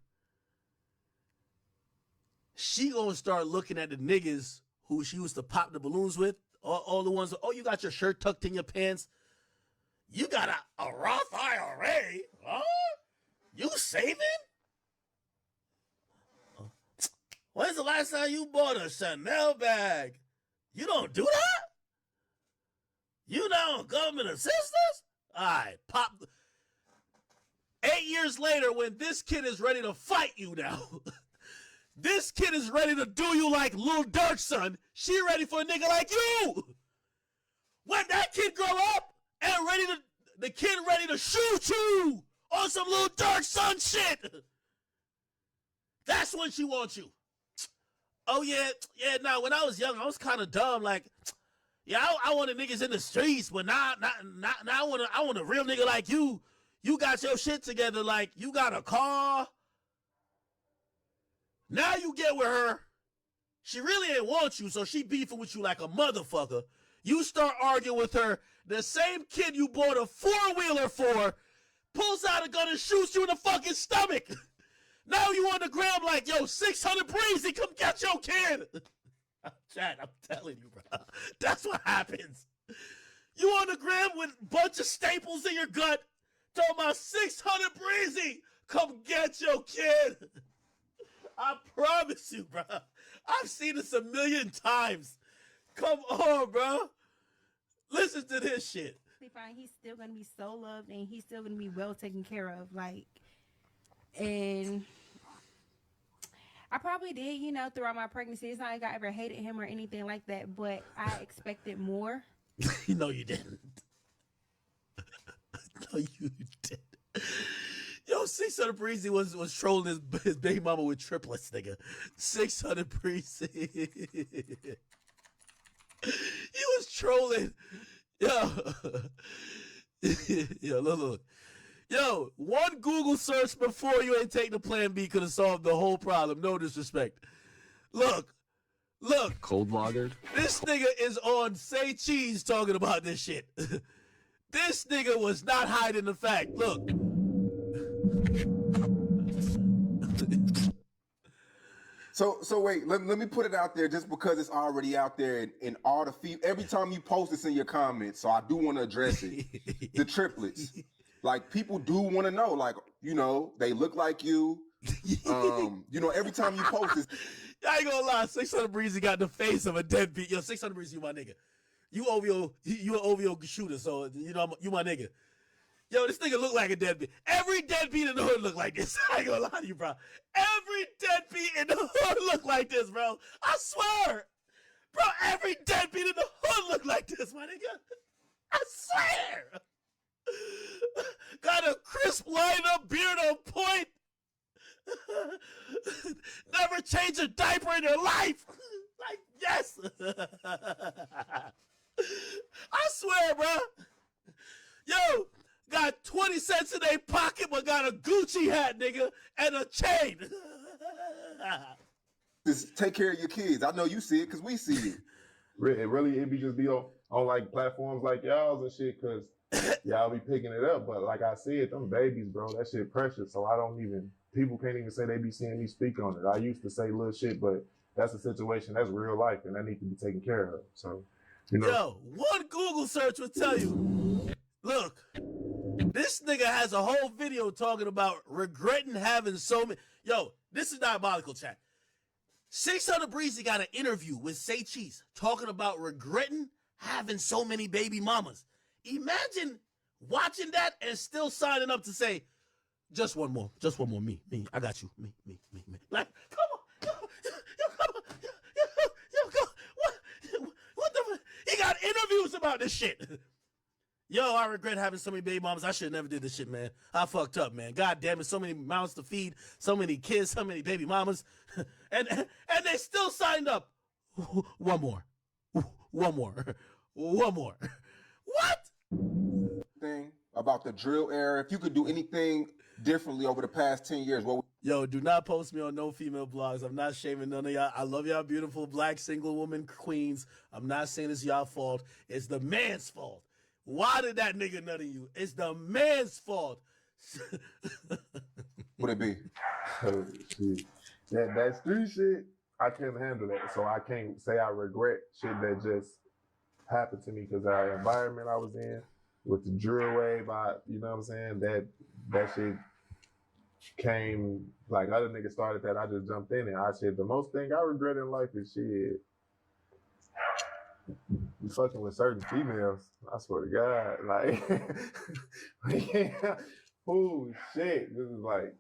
she gonna start looking at the niggas who she used to pop the balloons with, all the ones, oh, you got your shirt tucked in your pants. You got a Roth IRA? Huh? You saving? When's the last time you bought a Chanel bag? You don't do that? You not on government assistance? All right, pop. 8 years later, when this kid is ready to fight you now, this kid is ready to do you like Lil Durk, son. She ready for a nigga like you. When that kid grow up and the kid ready to shoot you on some Lil Durk, son shit, that's when she wants you. Oh, yeah, nah, when I was young, I was kind of dumb. Like, yeah, I wanted niggas in the streets, but now I want a real nigga like you. You got your shit together, like, you got a car. Now you get with her. She really ain't want you, so she beefing with you like a motherfucker. You start arguing with her. The same kid you bought a 4-wheeler for pulls out a gun and shoots you in the fucking stomach. Now you on the gram like, yo, 600 Breezy, come get your kid. Chad, I'm telling you, bro. That's what happens. You on the gram with a bunch of staples in your gut, talking about 600 Breezy, come get your kid. I promise you, bro. I've seen this a million times. Come on, bro. Listen to this shit. He's still going to be so loved and he's still going to be well taken care of. Like, and I probably did, throughout my pregnancy. It's not like I ever hated him or anything like that, but I expected more. No, you didn't. No, you didn't. Yo, 600 Breezy was trolling his baby mama with triplets, nigga. 600 Breezy. He was trolling. Yo. Yo, look. Yo, one Google search before you ain't take the plan B could have solved the whole problem. No disrespect. Look. Cold lagered. This nigga is on Say Cheese talking about this shit. This nigga was not hiding the fact. Look. So wait, let me put it out there just because it's already out there in all the every time you post this in your comments, so I do want to address it. The triplets. Like, people do want to know, like, they look like you. Every time you post this. I ain't gonna lie, 600 Breezy got the face of a deadbeat. Yo, 600 Breezy, you my nigga. You an OVO shooter, so you my nigga. Yo, this nigga look like a deadbeat. Every deadbeat in the hood look like this. I ain't gonna lie to you, bro. Every deadbeat in the hood look like this, bro. I swear. Bro, every deadbeat in the hood look like this, my nigga. I swear. Got a crisp lineup, beard on point. Never change a diaper in their life. Like, yes. I swear, bro. Yo, got 20 cents in their pocket, but got a Gucci hat, nigga, and a chain. Just take care of your kids. I know you see it because we see it. Really, it be just be on like platforms like y'all's and shit, because y'all be picking it up. But like I said, them babies, bro, that shit precious. So people can't even say they be seeing me speak on it. I used to say little shit, but that's a situation, that's real life, and that needs to be taken care of. So, Yo, one Google search will tell you. Look, this nigga has a whole video talking about regretting having so many. Yo, this is diabolical, chat. 600 Breezy got an interview with Say Cheese talking about regretting having so many baby mamas. Imagine watching that and still signing up to say, just one more, me, I got you, me. Like, come on, come on, what the fuck? He got interviews about this shit. Yo, I regret having so many baby mamas. I should have never did this shit, man. I fucked up, man. God damn it, so many mouths to feed, so many kids, so many baby mamas, and they still signed up. One more, one more, one more. What? Thing about the drill era. If you could do anything differently over the past 10 years, what would Yo, do not post me on no female blogs. I'm not shaming none of y'all. I love y'all beautiful black single woman queens. I'm not saying it's y'all fault. It's the man's fault. Why did that nigga nut in you? It's the man's fault. would it be? Oh, shit. That street shit, I couldn't handle that. So I can't say I regret shit that just happened to me because the environment I was in with the drill wave, you know what I'm saying? That shit came, like other niggas started that, I just jumped in and I said, the most thing I regret in life is shit. You fucking with certain females, I swear to God. Like, yeah. Oh shit. This is like,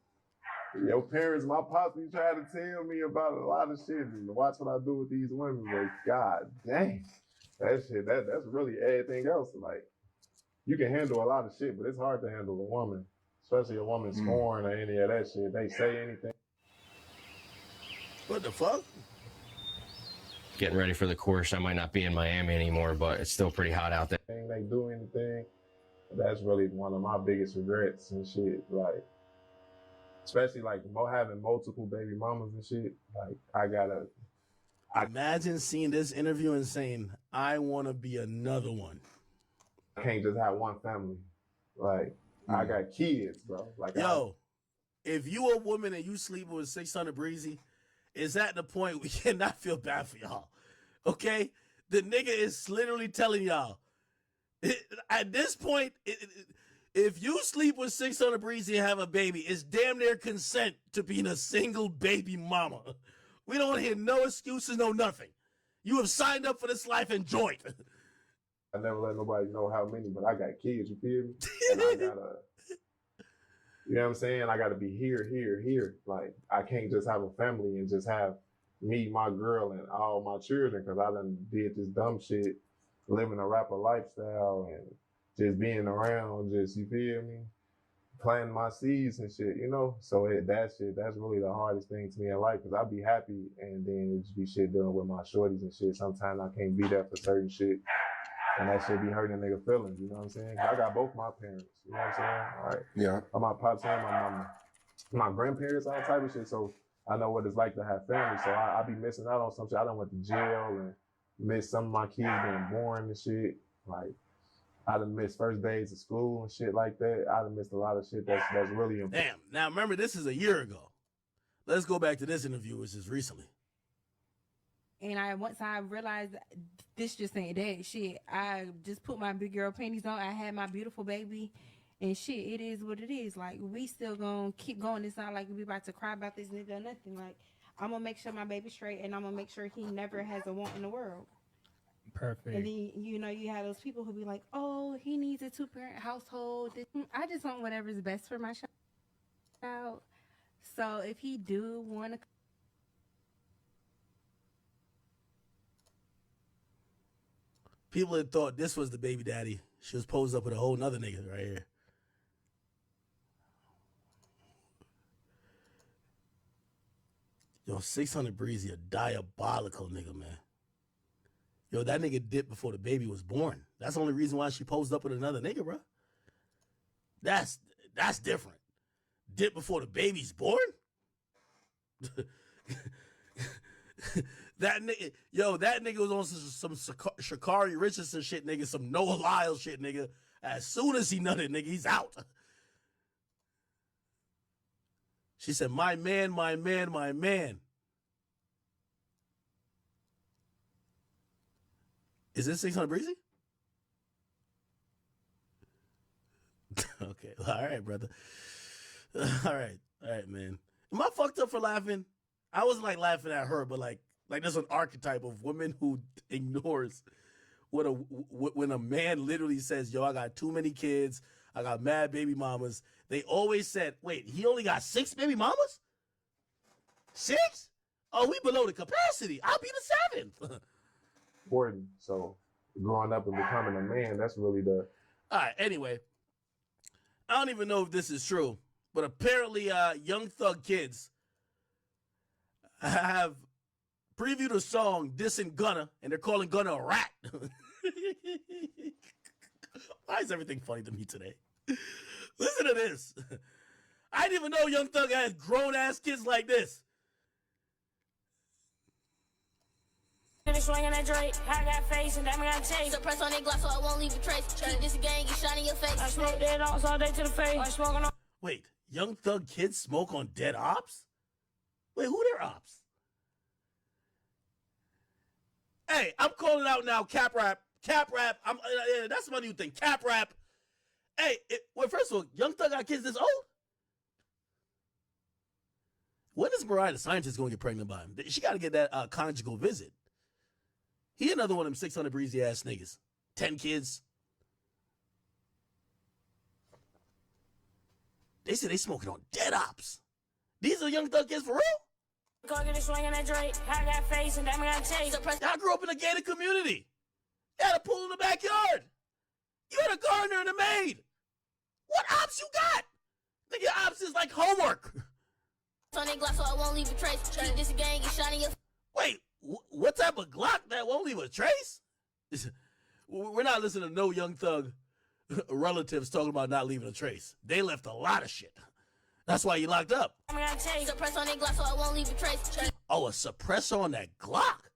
your parents, my pops be trying to tell me about a lot of shit and watch what I do with these women, but God dang. That shit, that's really everything else. Like, you can handle a lot of shit, but it's hard to handle a woman, especially a woman scorn or any of that shit. They say anything. What the fuck? Getting ready for the course. I might not be in Miami anymore, but it's still pretty hot out there. They do anything. That's really one of my biggest regrets and shit. Like, especially like having multiple baby mamas and shit. Like, Imagine seeing this interview and saying, I want to be another one. I can't just have one family. Like, I got kids, bro. Like, yo, if you a woman and you sleep with 600 Breezy, it's at the point we cannot feel bad for y'all. Okay? The nigga is literally telling y'all, at this point, if you sleep with 600 Breezy and have a baby, it's damn near consent to being a single baby mama. We don't hear no excuses, no nothing. You have signed up for this life, enjoy it. I never let nobody know how many, but I got kids, you feel me? And I gotta, you know what I'm saying? I gotta be here. Like, I can't just have a family and just have me, my girl, and all my children, because I done did this dumb shit, living a rapper lifestyle and just being around, just, you feel me? Planting my seeds and shit, you know? So that's really the hardest thing to me in life, because I be happy and then it just be shit dealing with my shorties and shit. Sometimes I can't be there for certain shit. And that shit be hurting a nigga feelings, you know what I'm saying? I got both my parents, you know what I'm saying? All right. Yeah. My pops and my mama. My grandparents, all type of shit. So I know what it's like to have family. So I be missing out on some shit. I done went to jail and missed some of my kids being born and shit. Like, I done missed first days of school and shit like that. I done missed a lot of shit that's really important. Damn. Now, remember, this is a year ago. Let's go back to this interview, which is recently. And once I realized this just ain't that shit, I just put my big girl panties on. I had my beautiful baby, and shit, it is what it is. Like, we still gonna keep going. It's not like we about to cry about this nigga or nothing. Like, I'm gonna make sure my baby's straight, and I'm gonna make sure he never has a want in the world. Perfect. And then, you know, you have those people who be like, oh, he needs a 2-parent household. I just want whatever's best for my child. So if he do want to, People had thought this was the baby daddy. She was posed up with a whole nother nigga right here. Yo, 600 Breezy, a diabolical nigga, man. Yo, that nigga dipped before the baby was born. That's the only reason why she posed up with another nigga, bro. That's different. Dip before the baby's born? That nigga was on some Sha'Carri Richardson shit, nigga, some Noah Lyles shit, nigga. As soon as he nutted, nigga, he's out. She said, my man, my man, my man. Is this 600 Breezy? Okay, all right, brother. All right, man. Am I fucked up for laughing? I wasn't like laughing at her, but like there's an archetype of women who ignores when a man literally says, yo, I got too many kids, I got mad baby mamas. They always said, wait, he only got 6 baby mamas? 6? Oh, we below the capacity. I'll be the 7th. Important. So growing up and becoming a man, that's really the All right, anyway. I don't even know if this is true, but apparently Young Thug Kids have previewed a song dissing Gunna, and they're calling Gunna a rat. Why is everything funny to me today? Listen to this. I didn't even know Young Thug had grown-ass kids like this. Swinging that Drake, I got face and that me got taste. Suppress on that glass so I won't leave a trace. Keep this gang, get shot in your face. I smoke dead ops all day to the face. I smoking on. Wait, Young Thug Kids smoke on dead ops? Wait, who their ops? Hey, I'm calling out now, Cap Rap. Cap Rap, that's my new thing, Cap Rap. Hey, well, first of all, Young Thug got kids this old? When is Mariah the Scientist going to get pregnant by him? She got to get that conjugal visit. He another one of them 600 breezy ass niggas. 10 kids. They say they smoking on dead ops. These are Young Thug Kids for real? Swinging that Drake, I got face and that me got taste. Y'all grew up in a gated community. You had a pool in the backyard. You had a gardener and a maid. What ops you got? Nigga, your ops is like homework. On that glass so I won't leave a trace. Keep this gang, get shot in your. Wait, what type of Glock that won't leave a trace? We're not listening to no Young Thug relatives talking about not leaving a trace. They left a lot of shit. That's why you locked up. Suppress on that glass so I won't leave a trace. Oh, a suppressor on that Glock?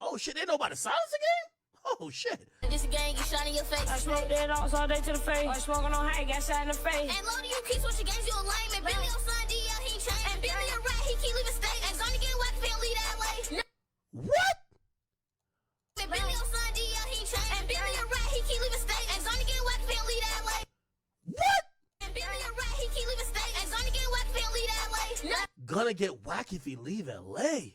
Oh shit, they know about the silence again? Oh shit. This gang, get shot in your face. I smoke dead ops all day to the face. I smoking on high, got shot in the face. And Lodi, you keep switching games, you a lame. And Billy on son, DL, he changed. And Billy a rat, he keep leaving state. And Zonny getting whacked, can't leave that way. What? And Billy on son, DL, he changed. And Billy a rat, he keep leaving state. And Zonny getting whacked, can't leave that way. What? And Billy a rat, he keep leaving state. And Zonny getting whacked, can't leave that way. Gonna get whack if he leave LA.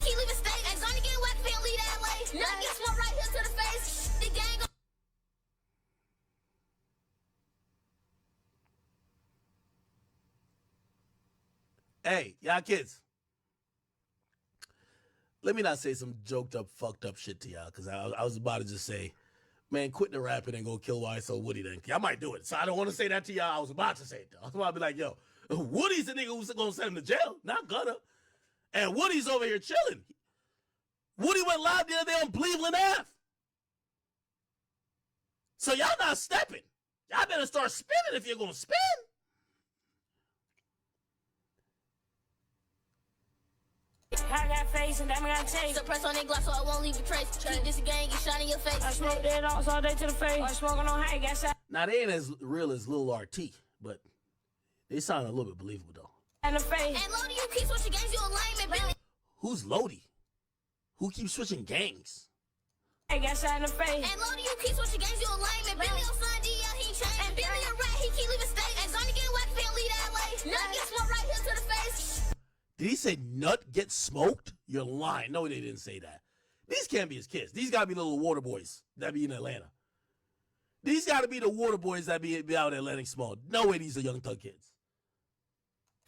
He leaving state. And Zonny getting whacked, can't leave that way. Nuggets one right here to the face. The gang. Hey, y'all kids. Let me not say some joked up, fucked up shit to y'all, because I was about to just say, man, quit the rapping and go kill YSL Woody then. I might do it. So I don't want to say that to y'all. I was about to say it, though. I was about to be like, yo, Woody's the nigga who's going to send him to jail, not Gunna. And Woody's over here chilling. Woody went live the other day on Cleveland Ave. So y'all not stepping. Y'all better start spinning if you're going to spin. I got face and that me got taste. Suppress on that glass so I won't leave a trace. Keep this gang, get shot in your face. I smoke dead ops all day to the face. I smoking on high, got shot. Now, they ain't as real as Lil RT, but they sound a little bit believable, though. In the face. And Lodi, you keep switching games, you a lame. And Billy. Who's Lodi? Who keeps switching gangs? I got shot in the face. And Lodi, you keep switching games, you a lame. And Billy on son, DL, he changed. And Billy a rat, he keep leaving state. And Zonny getting whacked, can't leave that way. Nuggets one right here to the face. Did he say nut get smoked? You're lying. No, they didn't say that. These can't be his kids. These got to be little water boys that be in Atlanta. These got to be the water boys that be out in Atlantic Small. No way these are Young Thug Kids.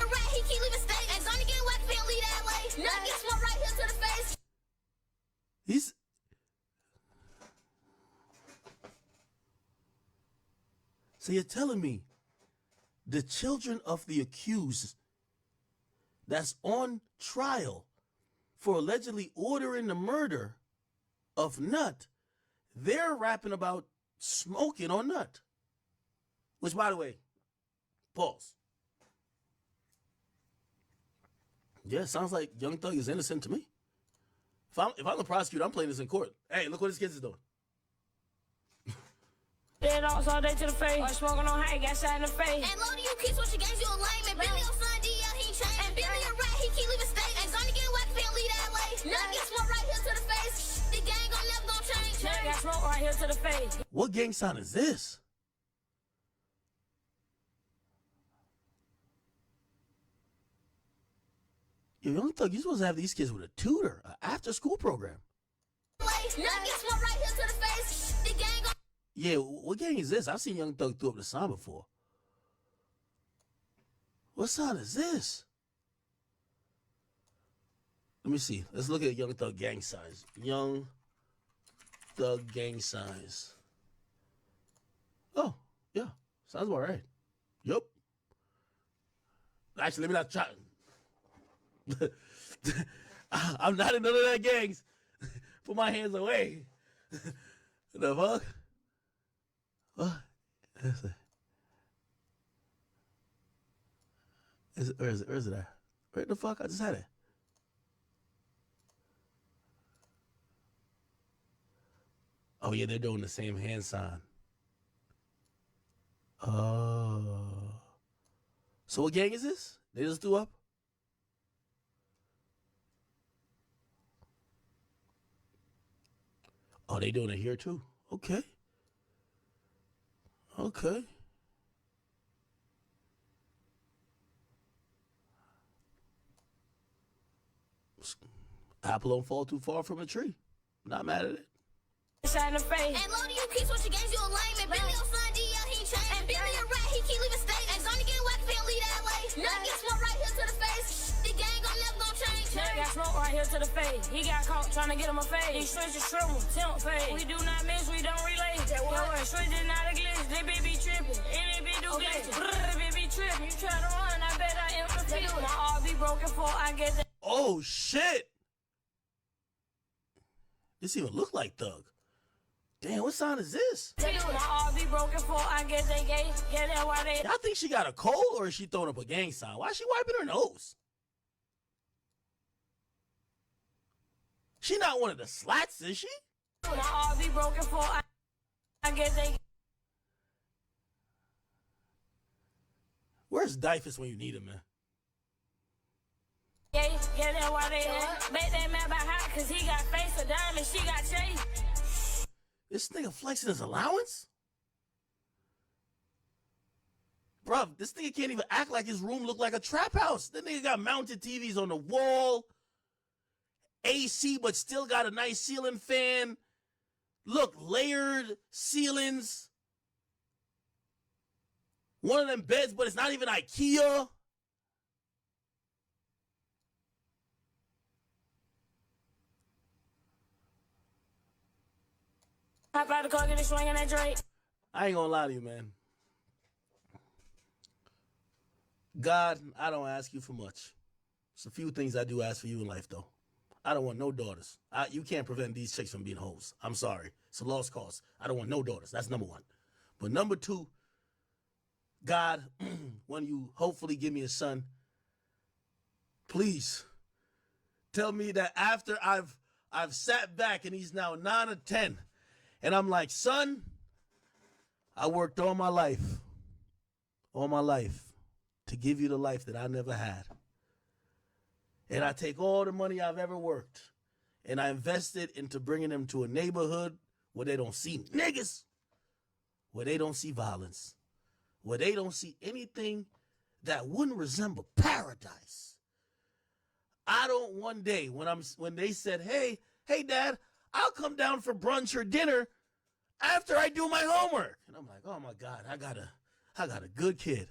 Rat, he keep leaving state. And Zonny getting whacked, can't leave that way. Nuggets one right here to the face. He's... So you're telling me the children of the accused that's on trial for allegedly ordering the murder of Nut, they're rapping about smoking on Nut. Which, by the way, pause. Yeah, sounds like Young Thug is innocent to me. If I'm the prosecutor, I'm playing this in court. Hey, look what this kid's is doing. Dead ops all day to the face. I smoking on high, got shot in the face. And Lodi, you keep switching games, you a lame. And Billy on son, DL, he changed. And Billy a rat, he keep leaving state. And Zonny getting whacked, can't leave that way. Nuggets one right here to the face. The gang gon' never gon' change. Got smoke right here to the face. What gang sign is this? Yo, Young Thug, you're supposed to have these kids with a tutor, an after-school program. Nuggets one right here to the face. The gang gon' Yeah, what gang is this? I've seen Young Thug throw up the sign before. What sign is this? Let me see. Let's look at Young Thug gang signs. Young Thug gang signs. Oh, yeah. Sounds about right. Yup. Actually, let me not try. I'm not in none of that gangs. Put my hands away. The fuck? What? Where is it at? Where the fuck? I just had it. Oh, yeah, they're doing the same hand sign. Oh. So what gang is this? They just threw up? Oh, they doing it here too? Okay. Okay. Apple don't fall too far from a tree. Not mad at it. Shine the face. And load you keep switching games, you a lame. And Billy on son, DL, he changed. And Billy a rat, he keep leaving state. And Zonny getting whacked, can't leave that way. Nut get smoke right here to the face. The gang gon' never gon' change. Nut got smoke right here to the face. He got caught trying to get him a fade. These switches shrivel, temp fade. We do not miss, we don't relay. Yo, switch is not a glitch. They be tripping. And they be do glitch. They be tripping. You try to run, I bet I am confused. My all be broken for I get that. Oh, shit. This even look like Thug. Damn, what sound is this? My all be broken for I get they gay. Get that why they. Y'all think she got a cold or is she throwing up a gang sign? Why is she wiping her nose? She not one of the slats, is she? My all be broken for I get they. Where's Dyfus when you need him, man? Yeah, that why they bet that man by hot cause he got face of diamond, she got chase. This nigga flexing his allowance? Bruv, this nigga can't even act like his room look like a trap house. That nigga got mounted TVs on the wall, AC, but still got a nice ceiling fan. Look, layered ceilings. One of them beds, but it's not even IKEA. Hop out the car, get it swinging that Drake. I ain't gonna lie to you, man. God, I don't ask you for much. There's a few things I do ask for you in life, though. I don't want no daughters. You can't prevent these chicks from being hoes. I'm sorry. It's a lost cause. I don't want no daughters. That's number one. But number two, God, when you hopefully give me a son, please tell me that after I've sat back and he's now 9 or 10, and I'm like, son, I worked all my life to give you the life that I never had. And I take all the money I've ever worked and I invest it into bringing them to a neighborhood where they don't see niggas, where they don't see violence, where they don't see anything that wouldn't resemble paradise. I don't one day when they said, hey dad, I'll come down for brunch or dinner after I do my homework. And I'm like, oh my God, I got a good kid.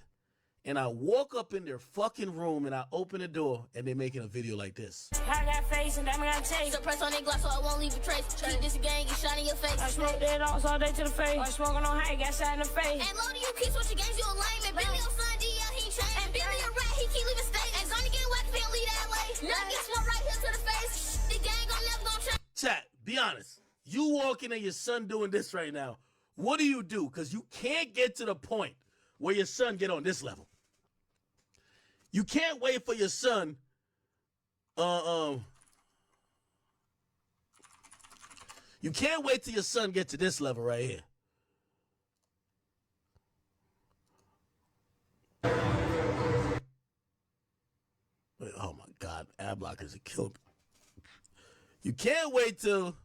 And I walk up in their fucking room and I open the door and they're making a video like this. I got face and that got chase. Suppress on that glass so I won't leave a trace. Keep this gang, you shot in your face. I smoke dead off all day to the face. I smoking on high, got shot in the face. And loaded you keep switching games, you a lame. And Billy on son, DL, he changed. And Billy a rat, he keep leaving state. And Zonny getting whacked, can't leave that way. Nut get smoke right here to the face. The gang gon' never gon' change. Chat, be honest. You walking and your son doing this right now. What do? Because you can't get to the point where your son get on this level. You can't wait for your son. You can't wait till your son get to this level right here. Wait, oh my God, ad blockers are killed me. You can't wait till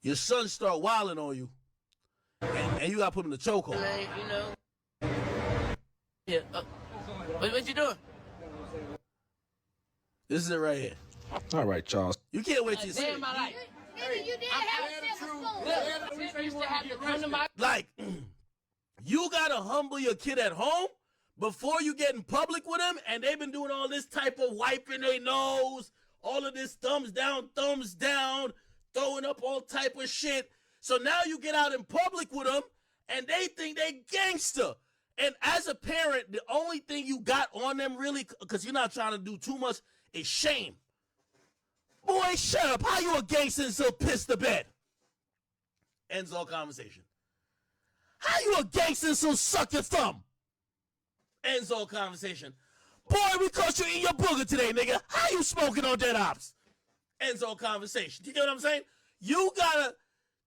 your son start wilding on you, and you got to put him in the chokehold. You know. Yeah. What you doing? This is it right here. All right, Charles. You can't wait till you see it. My life. Nigga, you didn't have to come to my. Like, you got to humble your kid at home before you get in public with them, and they've been doing all this type of wiping their nose, all of this thumbs down, throwing up all type of shit. So now you get out in public with them, and they think they gangster. And as a parent, the only thing you got on them really, because you're not trying to do too much, is shame. Boy, shut up. How you a gangster and still piss the bed? Ends all conversation. How you a gangster and still suck your thumb? Ends all conversation. Boy, we caught you eating your booger today, nigga. How you smoking on dead ops? Ends all conversation. You get what I'm saying? You gotta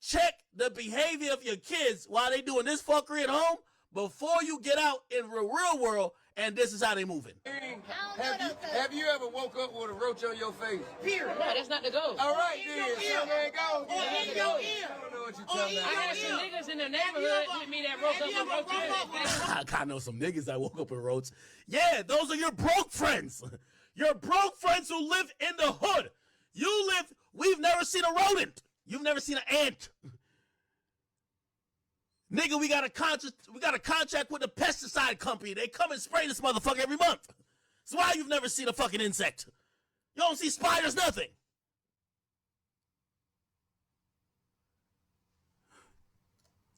check the behavior of your kids while they doing this fuckery at home before you get out in the real world and this is how they moving. Have you ever woke up with a roach on your face? Period. No, that's not the goal. All right, then. So there you go. In your ear. I don't know what you're talking about. I got some niggas in the neighborhood with me that woke up with roaches. I know some niggas that woke up with roaches. Yeah, those are your broke friends. Your broke friends who live in the hood. We've never seen a rodent. You've never seen an ant. Nigga, we got a contract with the pesticide company. They come and spray this motherfucker every month. That's why you've never seen a fucking insect. You don't see spiders, nothing.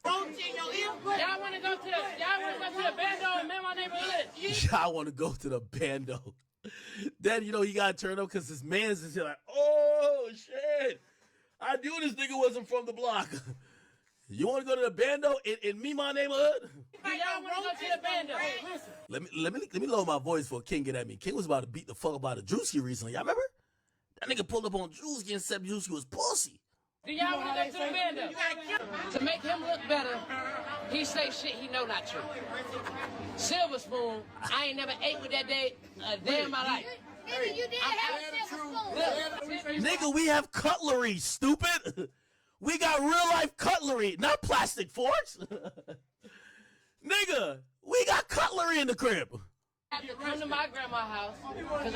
Y'all want to go to the bando in my neighborhood? Y'all want to go to the bando. Then, you know, he got turned up because his man's is here like, oh, shit. I knew this nigga wasn't from the block. You want to go to the bando in my neighborhood? Y'all want to go to the bando? Let me lower my voice for King get at me. King was about to beat the fuck about a Drewski recently. Y'all remember? That nigga pulled up on Drewski and said Drewski was pussy. Do y'all want to go to the bando? To make him look better, he say shit he know not true. Silver spoon, I ain't never ate with that day a day in my life. Nigga, you did have a silver spoon. Nigga, we have cutlery, stupid. We got real life cutlery, not plastic forks. Nigga, we got cutlery in the crib. I have to come to my grandma's house, because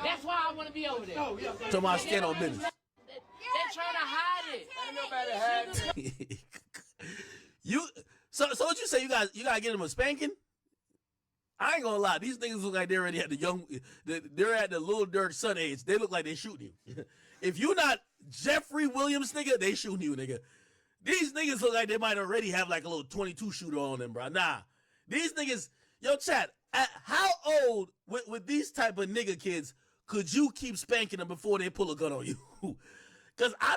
that's why I want to be over there. To my skin on business. They trying to hide it. Ain't nobody hiding it. So what you say? You gotta get them a spanking? I ain't gonna lie. These niggas look like they're already at they're at the Lil Durk son age. They look like they shooting you. If you not Jeffrey Williams, nigga, they shooting you, nigga. These niggas look like they might already have like a little 22 shooter on them, bro. Nah, these niggas. Yo, chat. How old with these type of nigga kids could you keep spanking them before they pull a gun on you? Because I'm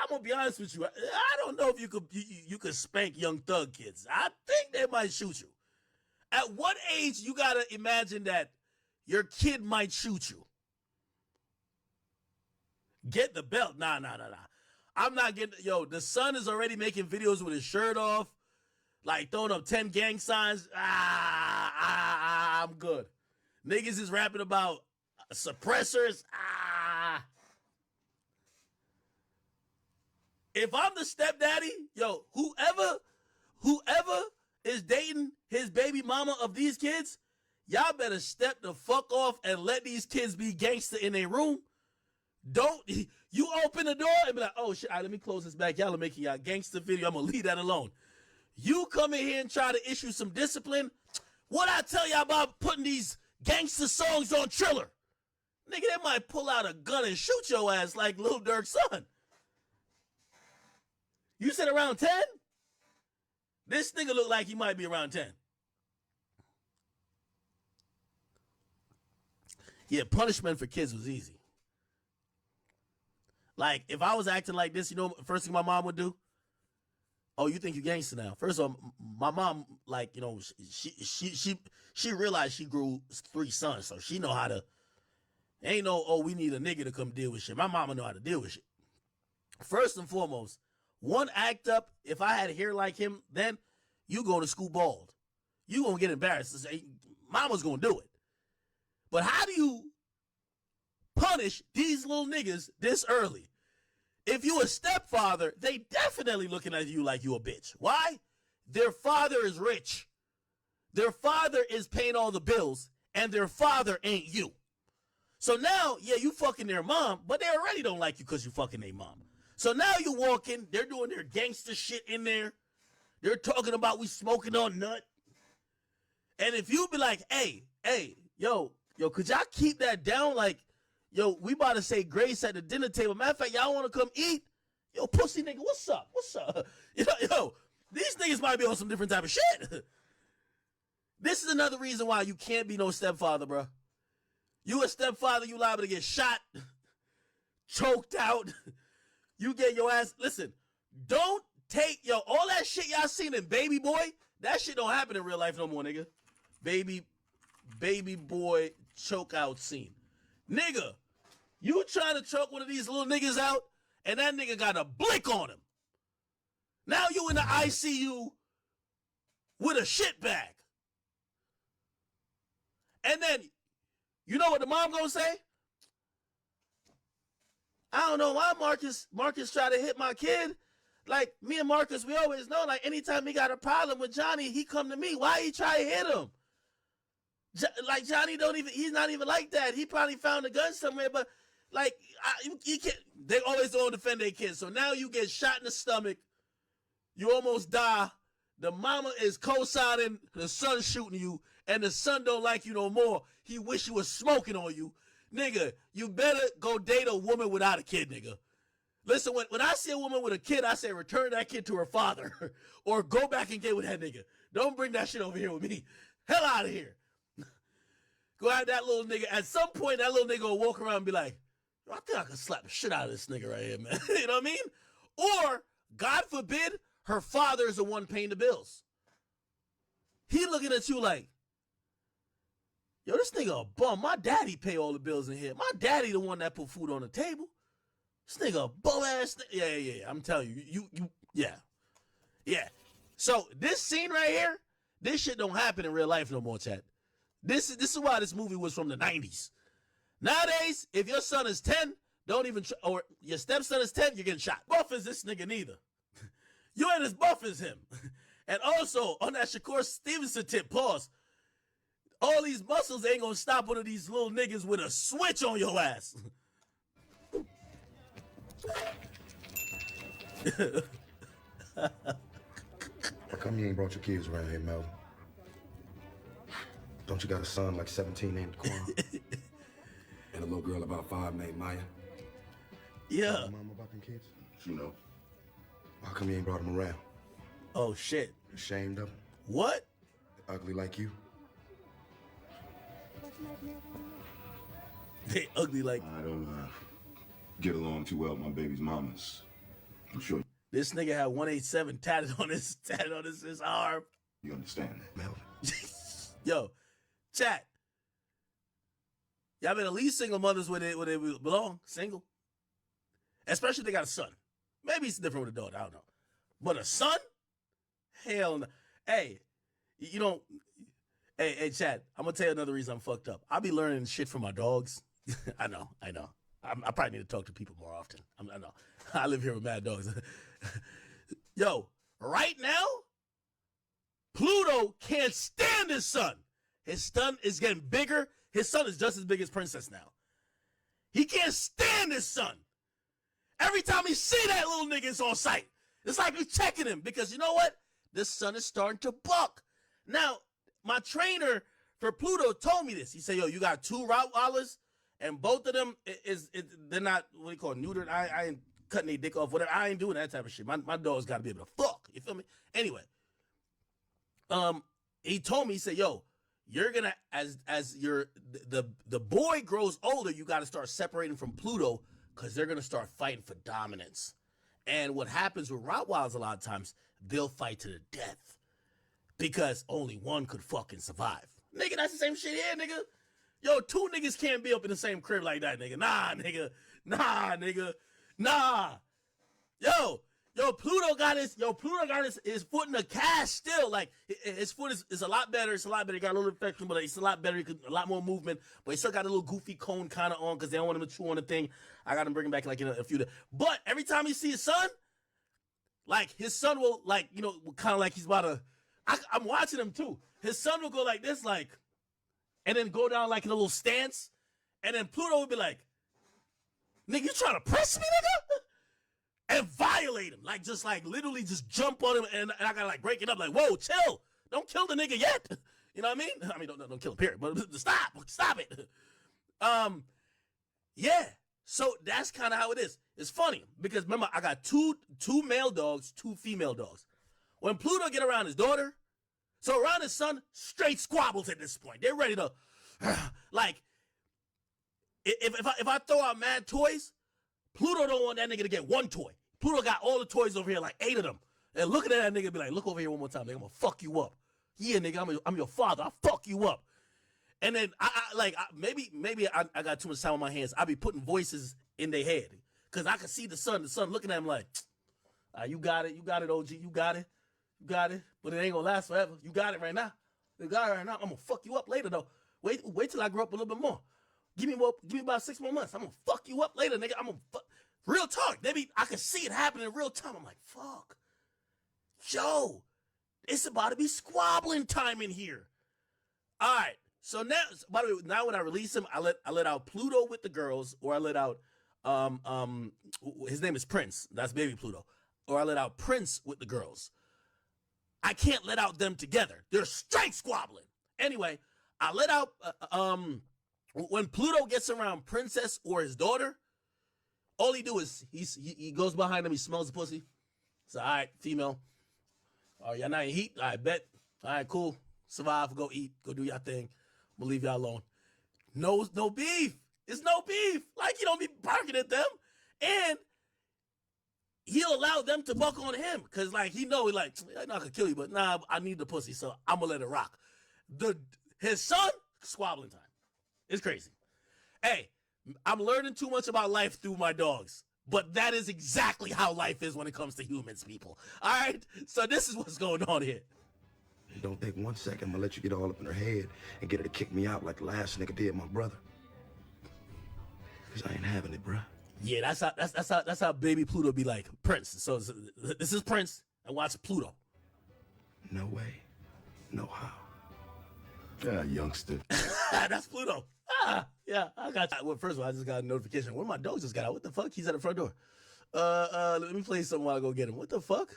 gonna be honest with you. I don't know if you could spank young thug kids. I think they might shoot you. At what age you gotta imagine that your kid might shoot you? Get the belt. Nah. I'm not getting. Yo, the son is already making videos with his shirt off, like throwing up 10 gang signs. I'm good. Niggas is rapping about suppressors. If I'm the stepdaddy, yo, whoever is dating his baby mama of these kids, y'all better step the fuck off and let these kids be gangster in their room. Don't you open the door and be like, oh shit, all right, let me close this back. Y'all are making y'all gangster video. I'm gonna leave that alone. You come in here and try to issue some discipline. What I tell y'all about putting these gangster songs on Triller? Nigga, they might pull out a gun and shoot your ass like Lil Durk's son. You said around 10? This nigga look like he might be around 10. Yeah, punishment for kids was easy. Like, if I was acting like this, you know, first thing my mom would do? Oh, you think you gangster now? First of all, my mom, like, you know, she realized she grew 3 sons, so she know how to. Ain't no, oh, we need a nigga to come deal with shit. My mama know how to deal with shit. First and foremost, one act up. If I had hair like him, then you go to school bald. You gonna get embarrassed. Say, mama's gonna do it. But how do you punish these little niggas this early? If you a stepfather, they definitely looking at you like you a bitch. Why? Their father is rich. Their father is paying all the bills, and their father ain't you. So now, yeah, you fucking their mom, but they already don't like you because you fucking their mom. So now you walk in, they're doing their gangster shit in there. They're talking about we smoking on nut. And if you be like, hey, yo, could y'all keep that down? Like, yo, we about to say grace at the dinner table. Matter of fact, y'all want to come eat? yo, pussy nigga, what's up? What's up? Yo, these niggas might be on some different type of shit. This is another reason why you can't be no stepfather, bro. You a stepfather, you liable to get shot, choked out. You get your ass. Listen, don't take, all that shit y'all seen in Baby Boy, that shit don't happen in real life no more, nigga. Baby boy choke out scene. Nigga, you trying to choke one of these little niggas out, and that nigga got a blick on him. Now you in the ICU with a shit bag. And then, you know what the mom gonna say? I don't know why Marcus tried to hit my kid. Like, me and Marcus, we always know, like, anytime he got a problem with Johnny, he come to me. Why he try to hit him? Like, Johnny he's not even like that. He probably found a gun somewhere, but, like, you can't, they always don't defend their kids. So now you get shot in the stomach. You almost die. The mama is co-signing the son shooting you, and the son don't like you no more. He wish he was smoking on you. Nigga, you better go date a woman without a kid, nigga. Listen, when I see a woman with a kid, I say return that kid to her father or go back and get with that nigga. Don't bring that shit over here with me. Hell out of here. Go have that little nigga. At some point, that little nigga will walk around and be like, I think I can slap the shit out of this nigga right here, man. You know what I mean? Or, God forbid, her father is the one paying the bills. He looking at you like, yo, this nigga a bum. My daddy pay all the bills in here. My daddy the one that put food on the table. This nigga a bum ass. Yeah. I'm telling you, yeah. So this scene right here, this shit don't happen in real life no more, Chad. This is why this movie was from the 90s. Nowadays, if your son is 10, don't even or your stepson is 10, you're getting shot. Buff as this nigga neither. You ain't as buff as him. And also on that Shakur Stevenson tip, pause. All these muscles ain't gonna stop one of these little niggas with a switch on your ass. How come you ain't brought your kids around here, Mel? Don't you got a son like 17 named Quan? And a little girl about 5 named Maya? Yeah. Mama about them kids? You know. How come you ain't brought them around? Oh, shit. Ashamed of them? What? They're ugly like you? They ugly like... I don't get along too well with my baby's mamas. I'm sure this nigga had 187 tatted on his arm. you understand that, Melvin. Yo, chat. Y'all been at least single mothers where they belong. Single. Especially if they got a son. Maybe it's different with a daughter. I don't know. But a son? Hell no. Hey, you don't... Hey, Chad, I'm going to tell you another reason I'm fucked up. I be learning shit from my dogs. I know. I probably need to talk to people more often. I know. I live here with mad dogs. Yo, right now, Pluto can't stand his son. His son is getting bigger. His son is just as big as Princess now. He can't stand his son. Every time he see that little nigga, it's on sight. It's like he's checking him because you know what? This son is starting to buck. Now, my trainer for Pluto told me this. He said, yo, you got 2 Rottweilers, and both of them, they're not, what do you call it, neutered. I ain't cutting their dick off, whatever. I ain't doing that type of shit. My dog's got to be able to fuck. You feel me? Anyway, he told me, he said, yo, you're going to, as the boy grows older, you got to start separating from Pluto because they're going to start fighting for dominance. And what happens with Rottweilers a lot of times, they'll fight to the death. Because only one could fucking survive. Nigga, that's the same shit here, nigga. Yo, 2 niggas can't be up in the same crib like that, nigga. Nah, nigga. Nah. Yo, Pluto got his foot in the cast still. Like, his foot is a lot better. It's a lot better. He got a little infection, but it's a lot better. A lot more movement. But he still got a little goofy cone kind of on because they don't want him to chew on the thing. I got him bring him back like in a few days. But every time he see his son, like, his son will, like, you know, kind of like he's about to... I'm watching him too. His son will go like this, like, and then go down like in a little stance. And then Pluto would be like, nigga, you trying to press me, nigga? And violate him. Like, just like literally just jump on him. And I gotta like break it up like, whoa, chill. Don't kill the nigga yet. You know what I mean? I mean, don't kill him, period. But stop it. Yeah. So that's kind of how it is. it's funny because remember I got two male dogs, 2 female dogs. When Pluto get around his daughter, so around his son, straight squabbles at this point. They're ready to, like, if I throw out mad toys, Pluto don't want that nigga to get 1 toy. Pluto got all the toys over here, like 8 of them. And looking at that nigga be like, look over here one more time, nigga, I'm gonna fuck you up. Yeah, nigga, I'm your father, I'll fuck you up. And then maybe I got too much time on my hands. I be putting voices in their head. Cause I can see the son looking at him like, you got it, OG, you got it. But it ain't gonna last forever. You got it right now. I'm gonna fuck you up later though. Wait till I grow up a little bit more. Give me about 6 more months. I'm gonna fuck you up later, nigga. I'm gonna fuck. Real talk. Maybe I can see it happening in real time. I'm like, fuck. Yo, it's about to be squabbling time in here. All right. So now, by the way, now when I release him, I let out Pluto with the girls, or I let out his name is Prince. That's baby Pluto. Or I let out Prince with the girls. I can't let out them together. They're straight squabbling. Anyway, I let out when Pluto gets around Princess or his daughter, all he do is he goes behind them, he smells the pussy. So all right, female. Oh, y'all not in heat? I bet. All right, cool. Survive, go eat, go do your thing. We'll leave y'all alone. No beef. It's no beef. Like, you don't be barking at them. And he'll allow them to buck on him. Because, like, he know, like, I'm not going to kill you, but nah, I need the pussy, so I'm going to let it rock. His son, squabbling time. It's crazy. Hey, I'm learning too much about life through my dogs. But that is exactly how life is when it comes to humans, people. All right? So this is what's going on here. Don't think 1 second I'm gonna let you get all up in her head and get her to kick me out like the last nigga did my brother. Cause I ain't having it, bruh. Yeah, that's how baby Pluto be like Prince. So this is Prince and watch Pluto. No way, no how. Yeah, youngster. That's Pluto. Yeah, I got you. Well, first of all, I just got a notification. One of my dogs just got out. What the fuck? He's at the front door. Let me play something while I go get him. What the fuck?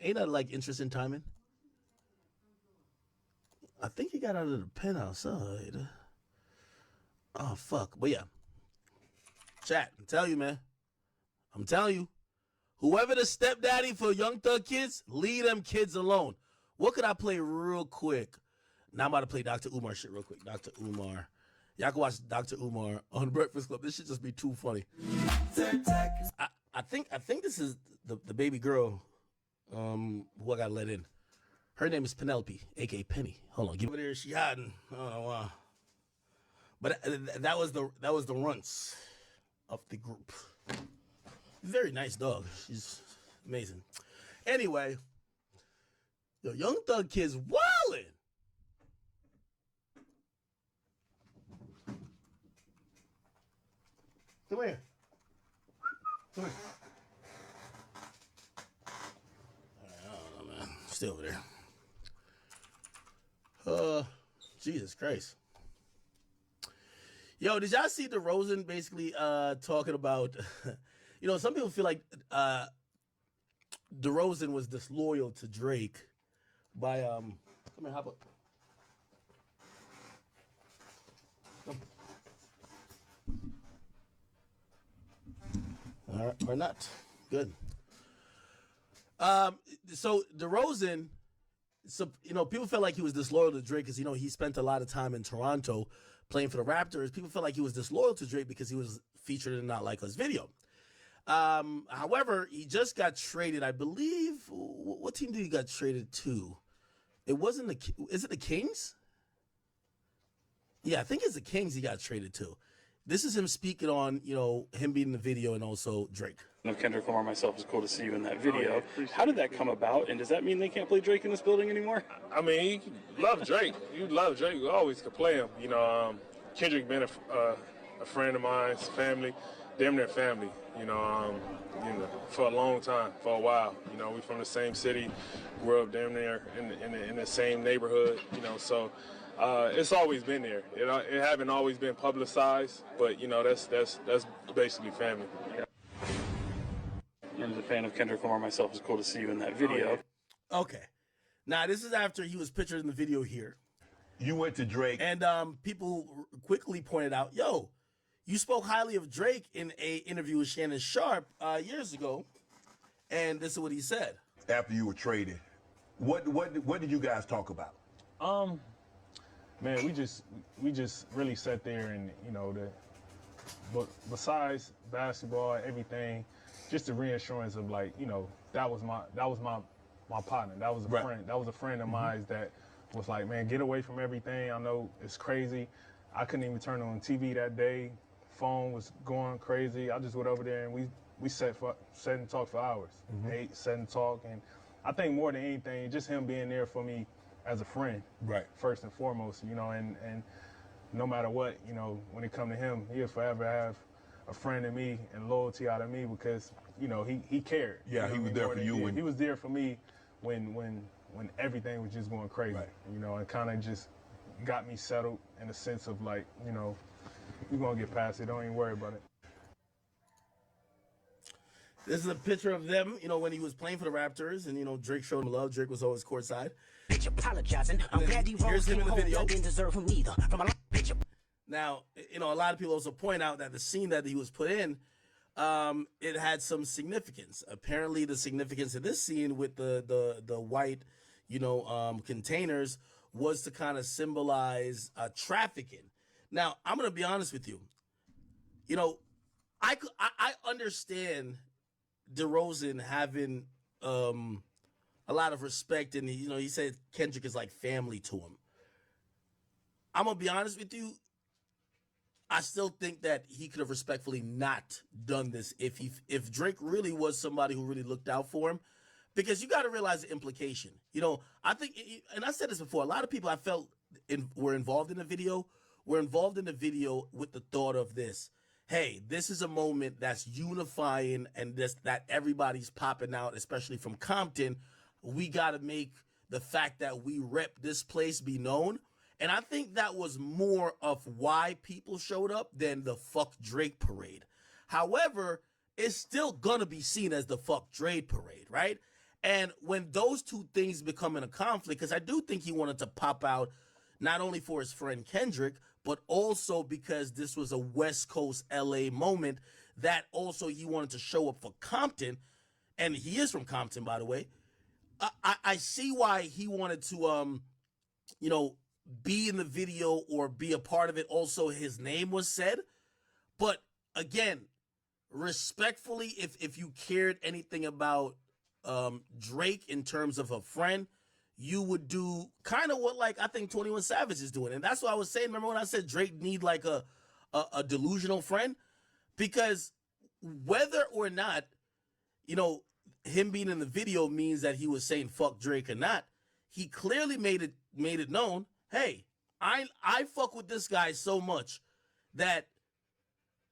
Ain't that like interesting timing? I think he got out of the pen outside. Oh, fuck. But yeah. Chat, I'm telling you, man. I'm telling you. Whoever the stepdaddy for Young Thug kids, leave them kids alone. What could I play real quick? Now I'm about to play Dr. Umar shit real quick. Dr. Umar. Y'all can watch Dr. Umar on Breakfast Club. This should just be too funny. I think this is the baby girl who I got let in. Her name is Penelope, a.k.a. Penny. Hold on, give her there. She hiding. Oh wow! But that was the runts of the group. Very nice dog. She's amazing. Anyway, the Young Thug kids wildin'. Come here. Come here. I don't know, man. Stay over there. Jesus Christ. Yo, did y'all see DeRozan basically talking about, you know, some people feel like DeRozan was disloyal to Drake by come here, hop up. Come. All right, or not. Good. So DeRozan, so, you know, people felt like he was disloyal to Drake because, you know, he spent a lot of time in Toronto playing for the Raptors. People felt like he was disloyal to Drake because he was featured in Not Like Us video. However, he just got traded, I believe. What team did he got traded to? It wasn't is it the Kings? Yeah, I think it's the Kings he got traded to. This is him speaking on, you know, him being in the video and also Drake. Of Kendrick Lamar myself, it's cool to see you in that video. How did that come about, and does that mean they can't play Drake in this building anymore? I mean, you love Drake. You love Drake. You always could play him. You know, Kendrick been a friend of mine, his family, damn near family. You know, for a long time, for a while. You know, we from the same city, grew up damn near in the same neighborhood. You know, so. It's always been there. It haven't always been publicized, but you know that's basically family. And as a fan of Kendrick Lamar myself, it's cool to see you in that video. Okay, now this is after he was pictured in the video here. You went to Drake, and people quickly pointed out, "Yo, you spoke highly of Drake in a interview with Shannon Sharp years ago, and this is what he said. After you were traded, what did you guys talk about? Man, we just really sat there and but besides basketball, everything, just the reassurance of like, that was my partner. That was a friend. That was a friend of mine that was like, man, get away from everything. I know it's crazy. I couldn't even turn on TV that day. Phone was going crazy. I just went over there and we sat and talked for hours. Ate, sat and talked, and I think more than anything, just him being there for me as a friend. Right. First and foremost, and no matter what, when it come to him, he'll forever have a friend in me and loyalty out of me because, he cared. Yeah, he was there for you. He was there for me when everytheverything was just going crazy, and kind of just got me settled in a sense of like, we're going to get past it. Don't even worry about it. This is a picture of them, when he was playing for the Raptors, and, Drake showed him love. Drake was always courtside. Bitch apologizing. I'm glad here's him in the video. I didn't deserve him neither. From a bitch. Now, a lot of people also point out that the scene that he was put in, it had some significance. Apparently, the significance of this scene with the white, containers was to kind of symbolize trafficking. Now, I'm going to be honest with you. I understand DeRozan having a lot of respect, and he said Kendrick is like family to him. I'm gonna be honest with you. I still think that he could have respectfully not done this if Drake really was somebody who really looked out for him, because you got to realize the implication. I think, and I said this before, a lot of people I felt were involved in the video with the thought of this. Hey, this is a moment that's unifying and that everybody's popping out, especially from Compton. We got to make the fact that we rep this place be known. And I think that was more of why people showed up than the fuck Drake parade. However, it's still going to be seen as the fuck Drake parade, right? And when those two things become in a conflict, because I do think he wanted to pop out not only for his friend Kendrick, but also because this was a West Coast LA moment that also he wanted to show up for Compton. And he is from Compton, by the way. I see why he wanted to, be in the video or be a part of it. Also, his name was said. But again, respectfully, if you cared anything about Drake in terms of a friend, you would do kind of what I think 21 Savage is doing. And that's what I was saying. Remember when I said Drake need like a delusional friend? Because whether or not, him being in the video means that he was saying fuck Drake or not, he clearly made it known, hey, I fuck with this guy so much that,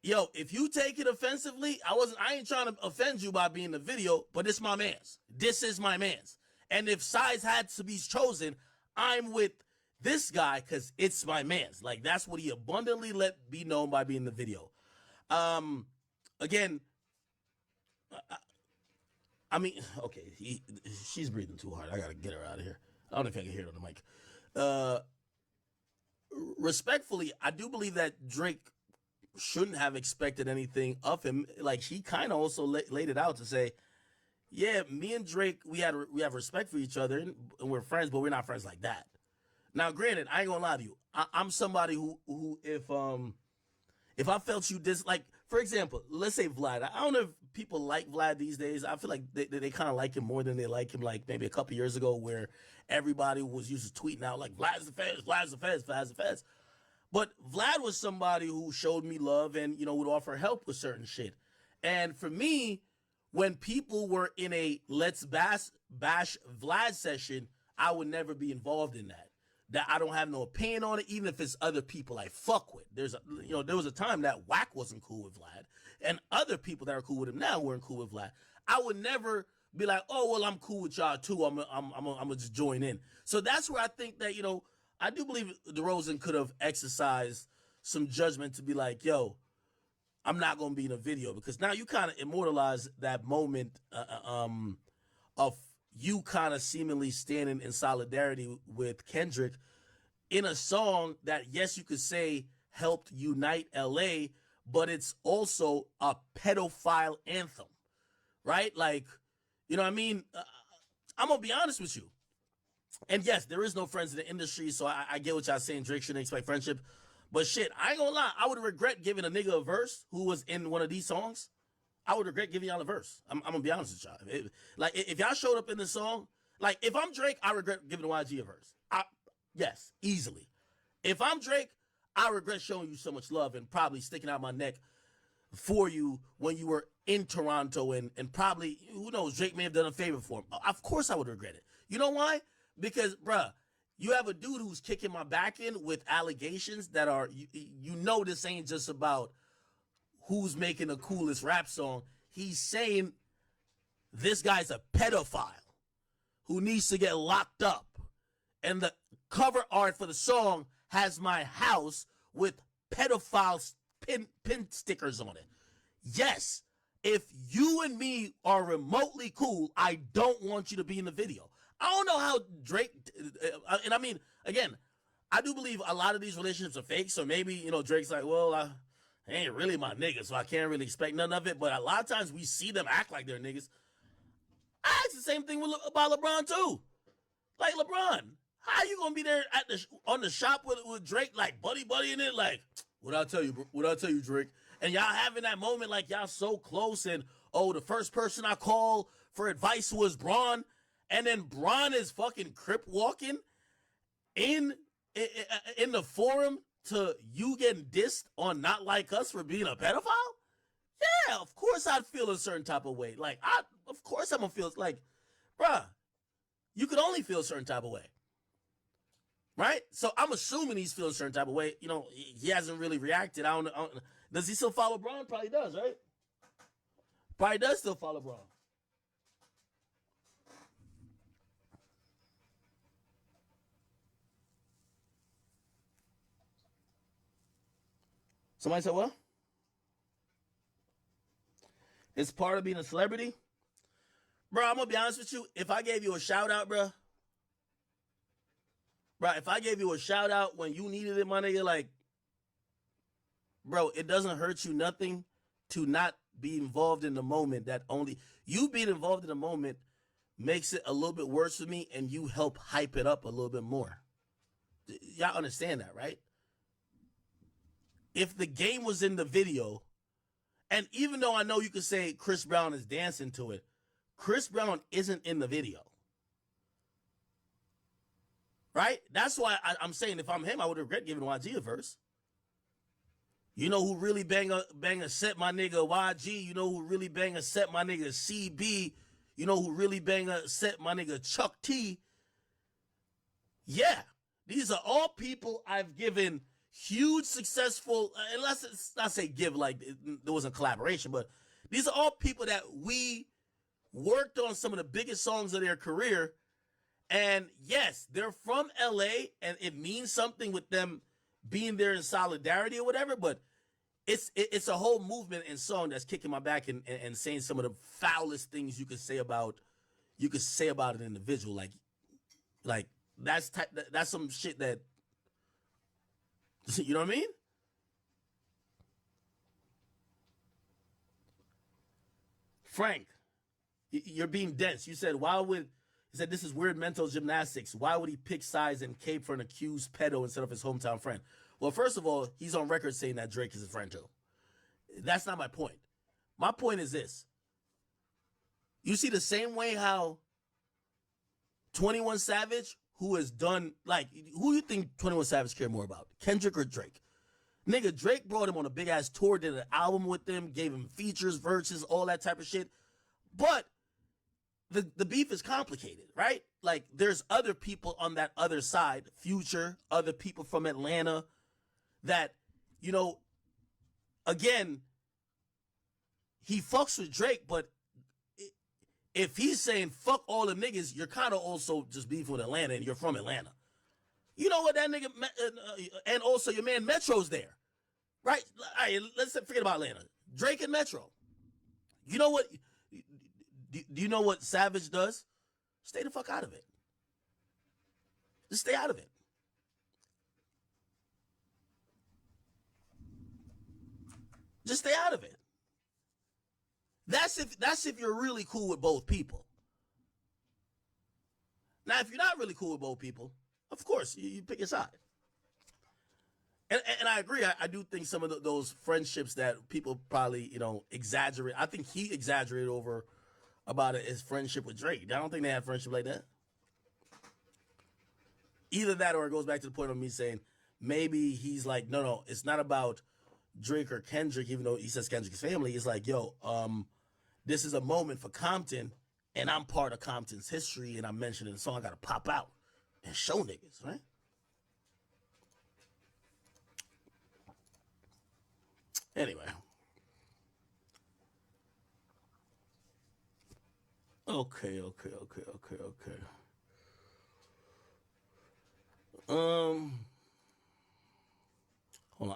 if you take it offensively, I ain't trying to offend you by being in the video, but it's my man's. This is my man's. And if sides had to be chosen, I'm with this guy because it's my man's. Like, that's what he abundantly let be known by being in the video. Again, okay, she's breathing too hard. I got to get her out of here. I don't know if I can hear it on the mic. Respectfully, I do believe that Drake shouldn't have expected anything of him. Like, he kind of also laid it out to say, yeah, me and Drake, we have respect for each other and we're friends, but we're not friends like that. Now, granted, I ain't gonna lie to you. I'm somebody who if I felt you like, for example, let's say Vlad. I don't know if people like Vlad these days. I feel like they kind of like him more than they like him like maybe a couple years ago, where everybody was used to tweeting out like Vlad's the feds, Vlad's the feds, Vlad's the feds. But Vlad was somebody who showed me love and would offer help with certain shit. And for me, when people were in a let's bash Vlad session, I would never be involved in that. That I don't have no opinion on it, even if it's other people I fuck with. There was a time that Wack wasn't cool with Vlad, and other people that are cool with him now weren't cool with Vlad. I would never be like, oh well, I'm cool with y'all too. I'm gonna just join in. So that's where I think that I do believe DeRozan could have exercised some judgment to be like, yo, I'm not going to be in a video, because now you kind of immortalize that moment of you kind of seemingly standing in solidarity with Kendrick in a song that, yes, you could say helped unite LA, but it's also a pedophile anthem, right? Like, you know what I mean? I'm going to be honest with you. And yes, there is no friends in the industry, so I get what y'all saying. Drake shouldn't expect friendship. But shit, I ain't gonna lie. I would regret giving a nigga a verse who was in one of these songs. I would regret giving y'all a verse. I'm gonna be honest with y'all. If y'all showed up in the song, like if I'm Drake, I regret giving YG a verse. Yes, easily. If I'm Drake, I regret showing you so much love and probably sticking out my neck for you when you were in Toronto and probably, who knows, Drake may have done a favor for him. Of course I would regret it. You know why? Because, bruh, you have a dude who's kicking my back in with allegations that are, you know, this ain't just about who's making the coolest rap song. He's saying this guy's a pedophile who needs to get locked up. And the cover art for the song has my house with pedophile pin stickers on it. Yes, if you and me are remotely cool, I don't want you to be in the video. I don't know how Drake, and I mean, again, I do believe a lot of these relationships are fake, so maybe, you know, Drake's like, well, they ain't really my nigga, so I can't really expect none of it, but a lot of times we see them act like they're niggas. I ask the same thing about LeBron, too. Like, LeBron, how you gonna be there on the shop with Drake, like, buddy in it? Like, what I tell you, Drake? And y'all having that moment like y'all so close, and, oh, the first person I called for advice was Bron, and then Bron is fucking crip walking in the forum to you getting dissed on Not Like Us for being a pedophile? Yeah, of course I'd feel a certain type of way. Like, of course I'm gonna feel like, bruh, you could only feel a certain type of way. Right? So I'm assuming he's feeling a certain type of way. You know, he hasn't really reacted. I don't know. Does he still follow Bron? Probably does, right? Probably does still follow Bron. Somebody said what? It's part of being a celebrity? Bro, I'm going to be honest with you. If I gave you a shout out, bro, if I gave you a shout out when you needed it, my nigga, like, bro, it doesn't hurt you nothing to not be involved in the moment. That only you being involved in the moment makes it a little bit worse for me, and you help hype it up a little bit more. Y'all understand that, right? If the game was in the video, and even though I know you could say Chris Brown is dancing to it, Chris Brown isn't in the video. Right? That's why I'm saying if I'm him, I would regret giving YG a verse. You know who really bang a set my nigga YG? You know who really bang a set my nigga CB? You know who really bang a set my nigga Chuck T? Yeah. These are all people I've given huge successful, unless it's not say give like there wasn't collaboration, but these are all people that we worked on some of the biggest songs of their career. And yes, they're from LA and it means something with them being there in solidarity or whatever, but it's a whole movement and song that's kicking my back and saying some of the foulest things you could say about an individual. Like that's some shit that, you know what I mean? Frank, you're being dense. You said, this is weird mental gymnastics. Why would he pick sides and cape for an accused pedo instead of his hometown friend? Well, first of all, he's on record saying that Drake is his friend too. That's not my point. My point is this. You see the same way how 21 Savage, who has done, like, who you think 21 Savage care more about? Kendrick or Drake? Nigga, Drake brought him on a big-ass tour, did an album with him, gave him features, verses, all that type of shit. But the beef is complicated, right? Like, there's other people on that other side, Future, other people from Atlanta, that, you know, again, he fucks with Drake, but if he's saying fuck all the niggas, you're kind of also just beefing with Atlanta and you're from Atlanta. You know what that nigga, and also your man Metro's there, right? All right, let's forget about Atlanta. Drake and Metro. You know what? Do you know what Savage does? Stay the fuck out of it. Just stay out of it. Just stay out of it. That's if you're really cool with both people. Now, if you're not really cool with both people, of course, you pick your side. And I agree. I do think some of those friendships that people probably, exaggerate. I think he exaggerated over about his friendship with Drake. I don't think they had friendship like that. Either that or it goes back to the point of me saying maybe he's like, no, it's not about Drake or Kendrick, even though he says Kendrick's family. It's like, this is a moment for Compton, and I'm part of Compton's history, and I mentioned in the song, I got to pop out and show niggas, right? Anyway. Okay. Hold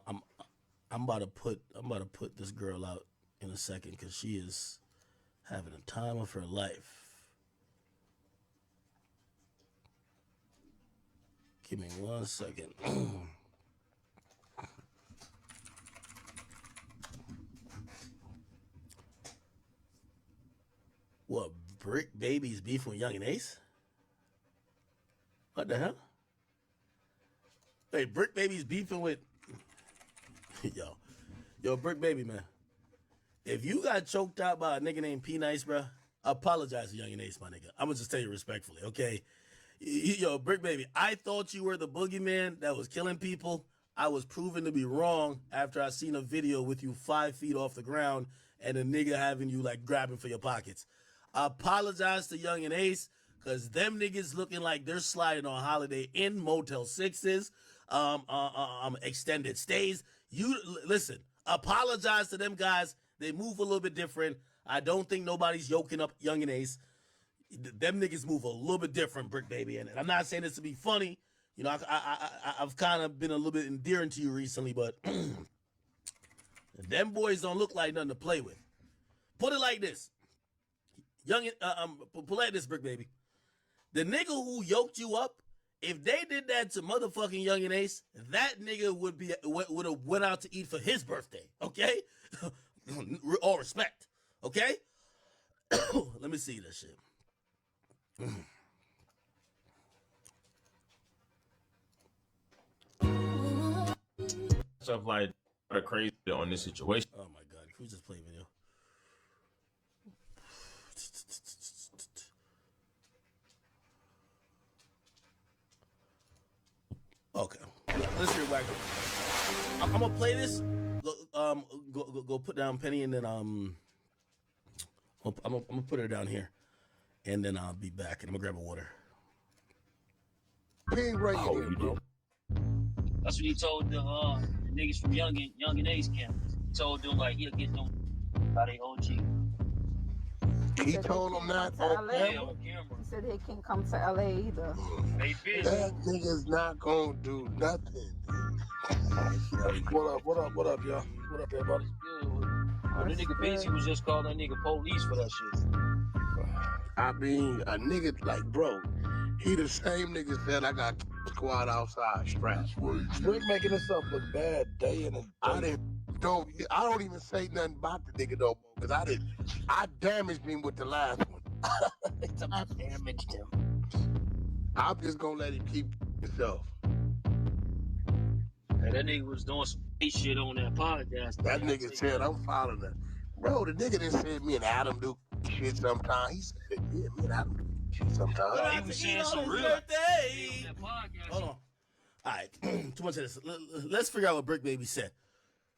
on. I'm about to put this girl out in a second because she is having a time of her life. Give me 1 second. What, Brick Baby's beefing with Young and Ace? What the hell? Hey, Brick Baby's beefing with... Yo, Brick Baby, man. If you got choked out by a nigga named P Nice, bro, I apologize to Young and Ace, my nigga. I'm gonna just tell you respectfully, okay? Yo, Brick Baby, I thought you were the boogeyman that was killing people. I was proven to be wrong after I seen a video with you 5 feet off the ground and a nigga having you like grabbing for your pockets. I apologize to Young and Ace because them niggas looking like they're sliding on holiday in Motel 6s, extended stays. You listen, apologize to them guys. They move a little bit different. I don't think nobody's yoking up Young and Ace. Them niggas move a little bit different, Brick Baby. And I'm not saying this to be funny. I've kind of been a little bit endearing to you recently, but them boys don't look like nothing to play with. Put it like this. Put it like this, Brick Baby. The nigga who yoked you up, if they did that to motherfucking Young and Ace, that nigga would have went out to eat for his birthday, okay? All respect, okay? Let me see this shit. Stuff like crazy on this situation. Oh my God, can we just play video? Okay, let's hear back. I'm gonna play this. Go put down Penny, and then I'm gonna put her down here, and then I'll be back, and I'm gonna grab a water. Ping right here, bro. That's what he told the niggas from Young and Ace camp. He told them like he'll get them by their OG. He told them that on Yeah, camera. on camera. He said he can't come to LA either. They busy. That nigga's not gonna do nothing. What up, y'all? What up, everybody? Well, the nigga busy was just calling that nigga police for that shit. I mean, a nigga like, bro, he the same nigga said I got squad outside strapped. We're making this up look bad day in and day. I don't even say nothing about the nigga no more, because I damaged him with the last one. I damaged him. I'm just gonna let him keep himself. And that nigga was doing some shit on that podcast. That nigga said I'm following that. Bro, the nigga didn't say me and Adam do shit sometimes. He said, yeah, me and Adam do shit sometimes. He was saying some real birthday. Hold on. All right, too much of this. Let's figure out what Brick Baby said.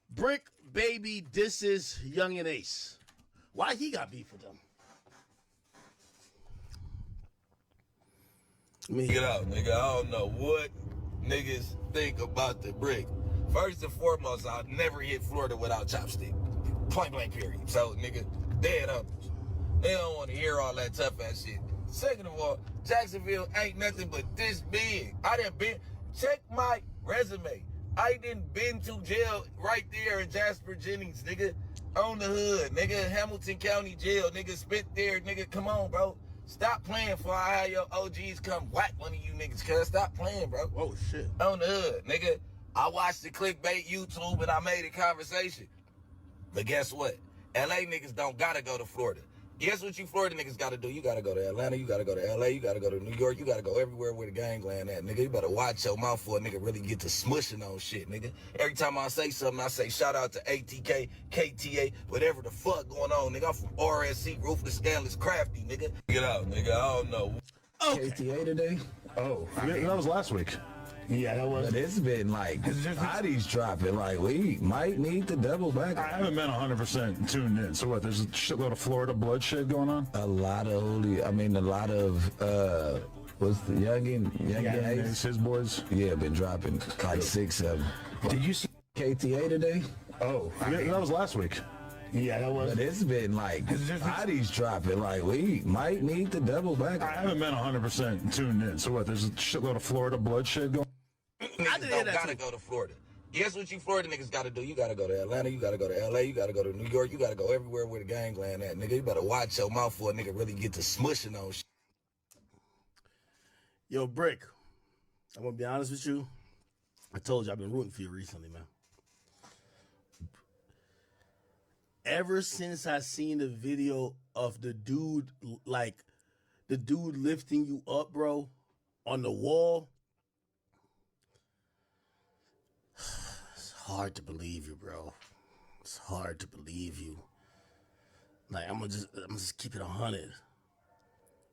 Brick Baby disses Young and Ace. Why he got beef with them? Get out, nigga. I don't know what niggas think about the brick. First and foremost, I'll never hit Florida without chopstick. Point blank period. So, nigga, dead up. They don't want to hear all that tough ass shit. Second of all, Jacksonville ain't nothing but this big. I done been, check my resume. I done been to jail right there in Jasper Jennings, nigga. On the hood, nigga. Hamilton County Jail, nigga. Spit there, nigga. Come on, bro. Stop playing before I have your OGs come whack one of you niggas, cuz. Stop playing, bro. Oh, shit. On the hood, nigga. I watched the clickbait YouTube and I made a conversation. But guess what? LA niggas don't gotta go to Florida. Guess what you Florida niggas gotta do? You gotta go to Atlanta, you gotta go to LA, you gotta go to New York, you gotta go everywhere where the gangland at, nigga. You better watch your mouth for a nigga really get to smushing on shit, nigga. Every time I say something, I say shout out to ATK, KTA, whatever the fuck going on, nigga. I'm from RSC, Ruthless, Scandalous, Crafty, nigga. Get out, nigga. I don't know. Okay. KTA today? Oh, that was last week. Yeah, that was. But it's been like bodies dropping. Like we might need to double back. I haven't been 100% tuned in. So what? There's a shitload of Florida bloodshed going on. A lot of what's the youngin Ace? His boys. Yeah, been dropping like 6 of them. Did you see KTA today? Oh, that was last week. Yeah, that was. But it's been like bodies dropping. Like we might need to double back. I haven't been 100% tuned in. So what? There's a shitload of Florida bloodshed going on. Niggas don't gotta go to Florida. Guess what you Florida niggas gotta do? You gotta go to Atlanta, you gotta go to LA, you gotta go to New York, you gotta go everywhere where the gangland at, nigga. You better watch your mouth for a nigga really get to smushing on shit. Yo, Brick, I'm gonna be honest with you. I told you I've been rooting for you recently, man. Ever since I seen the video of the dude lifting you up, bro, on the wall, it's hard to believe you, bro. It's hard to believe you. Like, I'm gonna just keep it 100.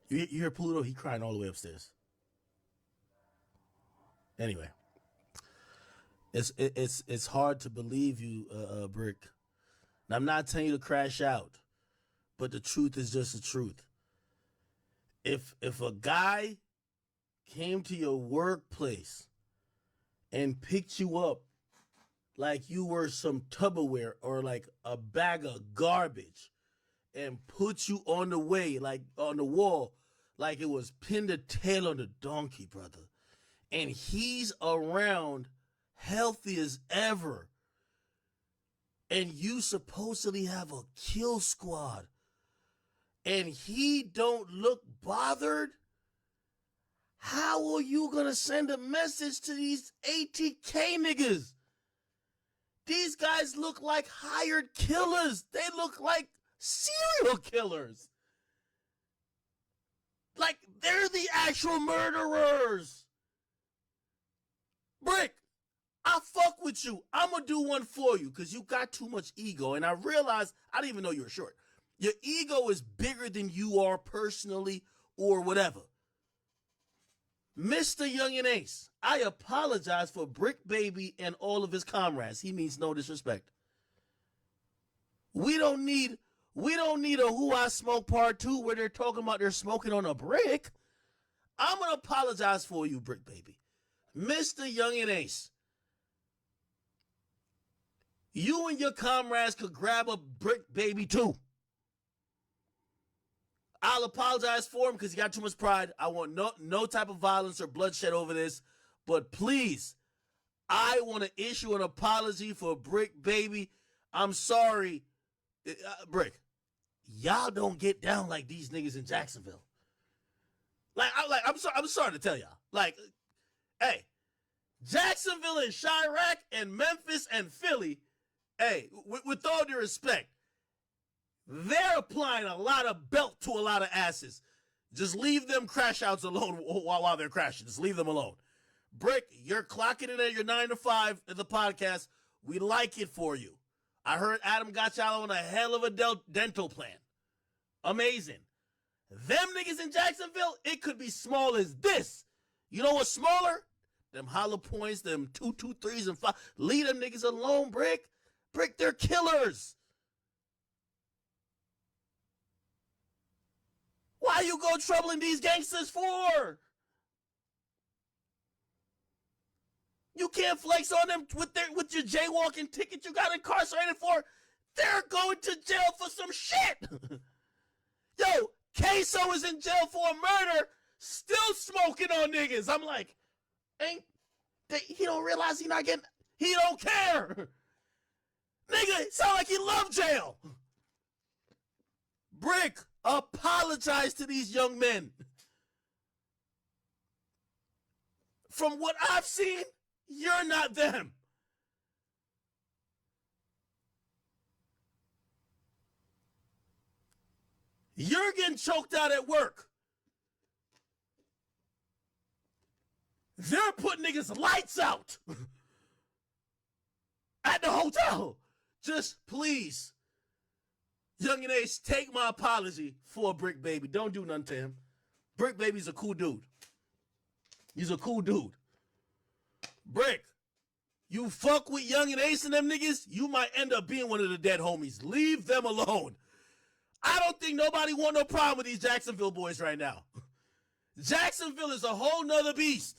You hear Pluto? He crying all the way upstairs. Anyway, it's hard to believe you, Brick. And I'm not telling you to crash out, but the truth is just the truth. If a guy came to your workplace and picked you up like you were some Tupperware or like a bag of garbage and put you on the way, like on the wall, like it was pin the tail on the donkey, brother, and he's around healthy as ever, and you supposedly have a kill squad, and he don't look bothered, how are you gonna send a message to these ATK niggas? These guys look like hired killers. They look like serial killers. Like they're the actual murderers. Brick, I fuck with you. I'm gonna do one for you because you got too much ego. And I realized I didn't even know you were short. Your ego is bigger than you are personally or whatever. Mr. Young and Ace, I apologize for Brick Baby and all of his comrades. He means no disrespect. We don't need a Who I Smoke Part 2 where they're talking about they're smoking on a brick. I'm gonna apologize for you, Brick Baby. Mr. Young and Ace, you and your comrades could grab a Brick Baby too. I'll apologize for him because he got too much pride. I want no type of violence or bloodshed over this. But please, I want to issue an apology for Brick Baby. I'm sorry, Brick. Y'all don't get down like these niggas in Jacksonville. I'm sorry to tell y'all. Like, hey, Jacksonville and Chirac and Memphis and Philly, hey, with all due respect, they're applying a lot of belt to a lot of asses. Just leave them crash outs alone while they're crashing. Just leave them alone. Brick, you're clocking in at your 9 to 5 at the podcast. We like it for you. I heard Adam got y'all on a hell of a dental plan. Amazing. Them niggas in Jacksonville, it could be small as this. You know what's smaller? Them hollow points, them 2, 2, 3s, and 5. Leave them niggas alone, Brick. Brick, they're killers. Why you go troubling these gangsters for? You can't flex on them with your jaywalking ticket you got incarcerated for. They're going to jail for some shit. Yo, Queso is in jail for a murder, still smoking on niggas. I'm like, he don't realize he don't care. Nigga, sound like he love jail. Brick, apologize to these young men. From what I've seen, you're not them. You're getting choked out at work. They're putting niggas' lights out at the hotel. Just please, Young and Ace, take my apology for Brick Baby. Don't do nothing to him. Brick Baby's a cool dude. He's a cool dude. Brick, you fuck with Young and Ace and them niggas, you might end up being one of the dead homies. Leave them alone. I don't think nobody want no problem with these Jacksonville boys right now. Jacksonville is a whole nother beast.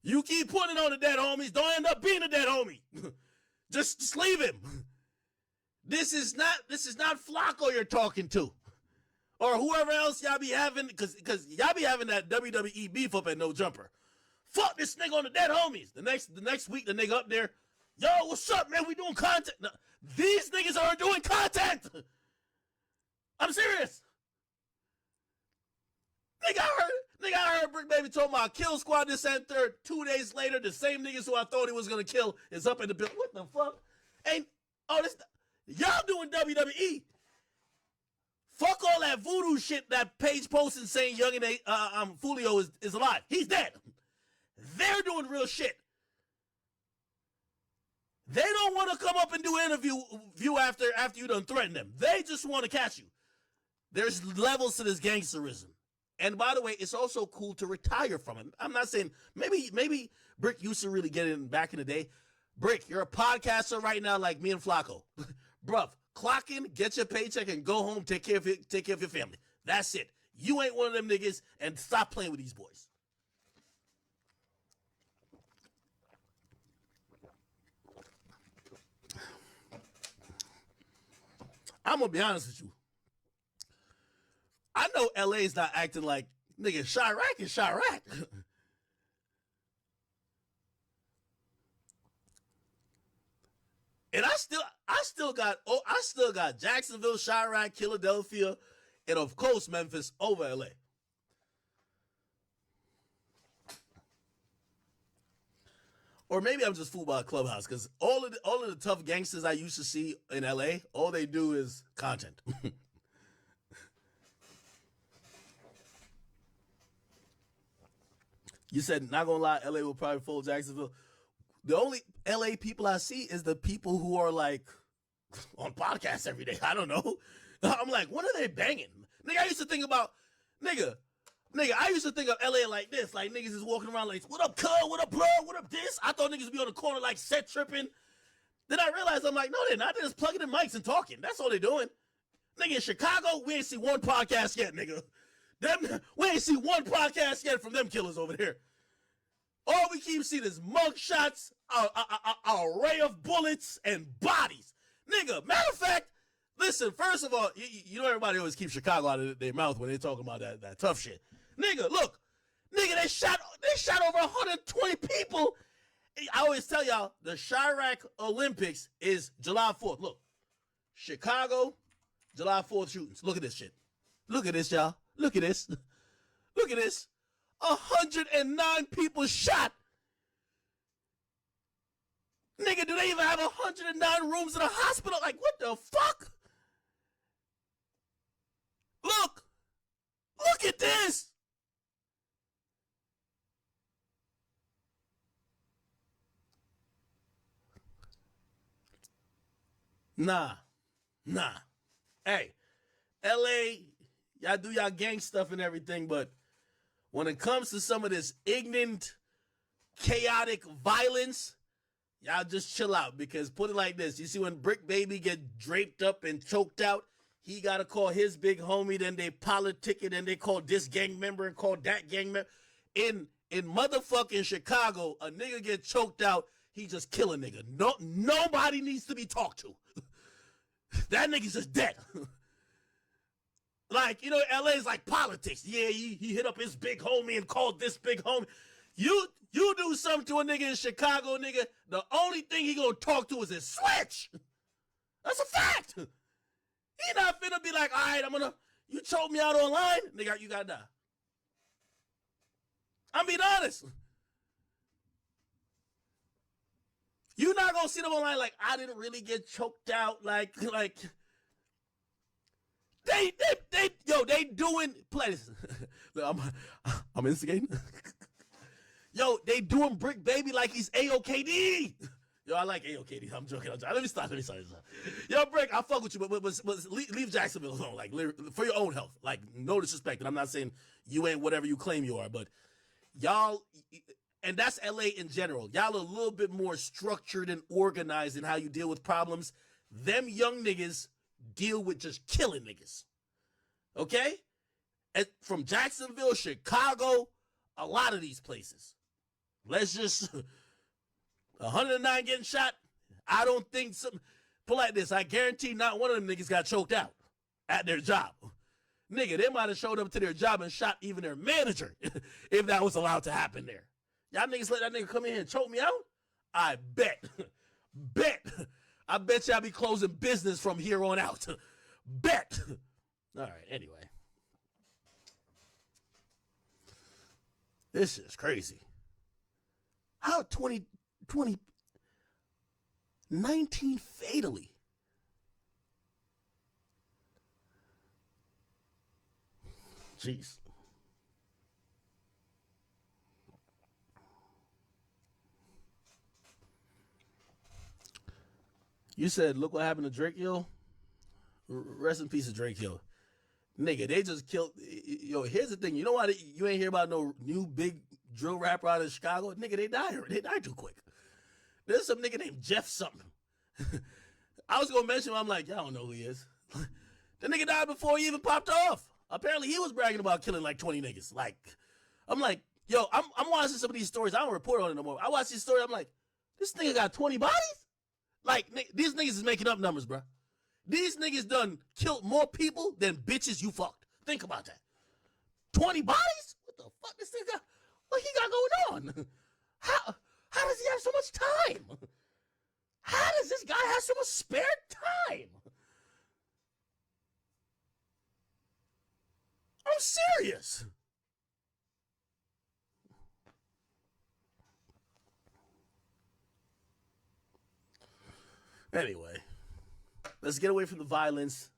You keep putting on the dead homies, don't end up being a dead homie. Just leave him. This is not Flacco you're talking to. Or whoever else y'all be having, because y'all be having that WWE beef up at No Jumper. Fuck this nigga on the dead homies. The next week, the nigga up there, yo, what's up, man? We doing content. No, these niggas are doing content. I'm serious. Nigga, I heard Brick Baby talking about kill squad this and third. 2 days later, the same niggas who I thought he was gonna kill is up in the building. What the fuck? Y'all doing WWE. Fuck all that voodoo shit that page posting saying Young and Fulio is alive. He's dead. They're doing real shit. They don't want to come up and do an interview after you done threatened them. They just want to catch you. There's levels to this gangsterism. And by the way, it's also cool to retire from it. I'm not saying, maybe Brick used to really get in back in the day. Brick, you're a podcaster right now like me and Flacco. Bruv, clock in, get your paycheck, and go home, take care of your family. That's it. You ain't one of them niggas, and stop playing with these boys. I'm gonna be honest with you. I know LA's not acting like nigga Chirac is Chirac. And I still got Jacksonville, Chirac, Philadelphia, and of course Memphis over LA. Or maybe I'm just fooled by a Clubhouse, because all of the tough gangsters I used to see in LA, all they do is content. You said, not gonna lie, LA will probably fold Jacksonville. The only LA people I see is the people who are like on podcasts every day. I don't know. I'm like, what are they banging? Nigga, I used to think about, nigga, I used to think of LA like this. Like niggas is walking around like, what up, cuz? What up, blood? What up, this? I thought niggas be on the corner like set tripping. Then I realized, I'm like, no, they're not. They're just plugging in mics and talking. That's all they're doing. Nigga, in Chicago, we ain't see one podcast yet, nigga. We ain't see one podcast yet from them killers over there. All we keep seeing is mug shots, an array of bullets, and bodies. Nigga, matter of fact, listen, first of all, you know everybody always keeps Chicago out of their mouth when they're talking about that tough shit. Nigga, look. Nigga, they shot over 120 people. I always tell y'all, the Chirac Olympics is July 4th. Look, Chicago, July 4th shootings. Look at this shit. Look at this, y'all. Look at this. Look at this. 109 people shot. Nigga, do they even have 109 rooms in a hospital? Like, what the fuck? Look. Look at this. Nah. Hey, LA, y'all do y'all gang stuff and everything, but when it comes to some of this ignorant, chaotic violence, y'all just chill out, because put it like this. You see when Brick Baby get draped up and choked out, he got to call his big homie, then they politic it, and they call this gang member and call that gang member. In motherfucking Chicago, a nigga get choked out, he just kill a nigga. Nobody needs to be talked to. That nigga's just dead. Like, you know, LA is like politics. Yeah, he hit up his big homie and called this big homie. You do something to a nigga in Chicago, nigga, the only thing he gonna talk to is his switch. That's a fact. He not finna be like, all right, you choke me out online, nigga, you gotta die. I'm being honest. You're not gonna see them online like, I didn't really get choked out, like They doing plays. I'm instigating. Yo, they doing Brick Baby like he's AOKD. Yo, I like AOKD. I'm joking. Let me stop. Yo, Brick, I fuck with you, but leave Jacksonville alone. Like, for your own health. Like, no disrespect. And I'm not saying you ain't whatever you claim you are, but y'all, and that's LA in general. Y'all are a little bit more structured and organized in how you deal with problems. Them young niggas deal with just killing niggas. Okay? And from Jacksonville, Chicago, a lot of these places. Let's just 109 getting shot. I don't think some put like this. I guarantee not one of them niggas got choked out at their job. Nigga, they might have showed up to their job and shot even their manager if that was allowed to happen there. Y'all niggas let that nigga come in here and choke me out? I bet. I bet y'all be closing business from here on out. Bet. All right, anyway. This is crazy. How 19 fatally. Jeez. You said, look what happened to Drake Hill. Rest in peace of Drake Hill. Nigga, they just killed. Yo, here's the thing. You know why you ain't hear about no new big drill rapper out of Chicago? Nigga, they died too quick. There's some nigga named Jeff something. I was gonna mention him. I'm like, y'all don't know who he is. The nigga died before he even popped off. Apparently, he was bragging about killing like 20 niggas. Like, I'm like, yo, I'm watching some of these stories. I don't report on it no more. I watch these stories. I'm like, this nigga got 20 bodies? Like, these niggas is making up numbers, bro. These niggas done killed more people than bitches you fucked. Think about that. 20 bodies? What the fuck this nigga got? What he got going on? How does he have so much time? How does this guy have so much spare time? I'm serious. Anyway, let's get away from the violence.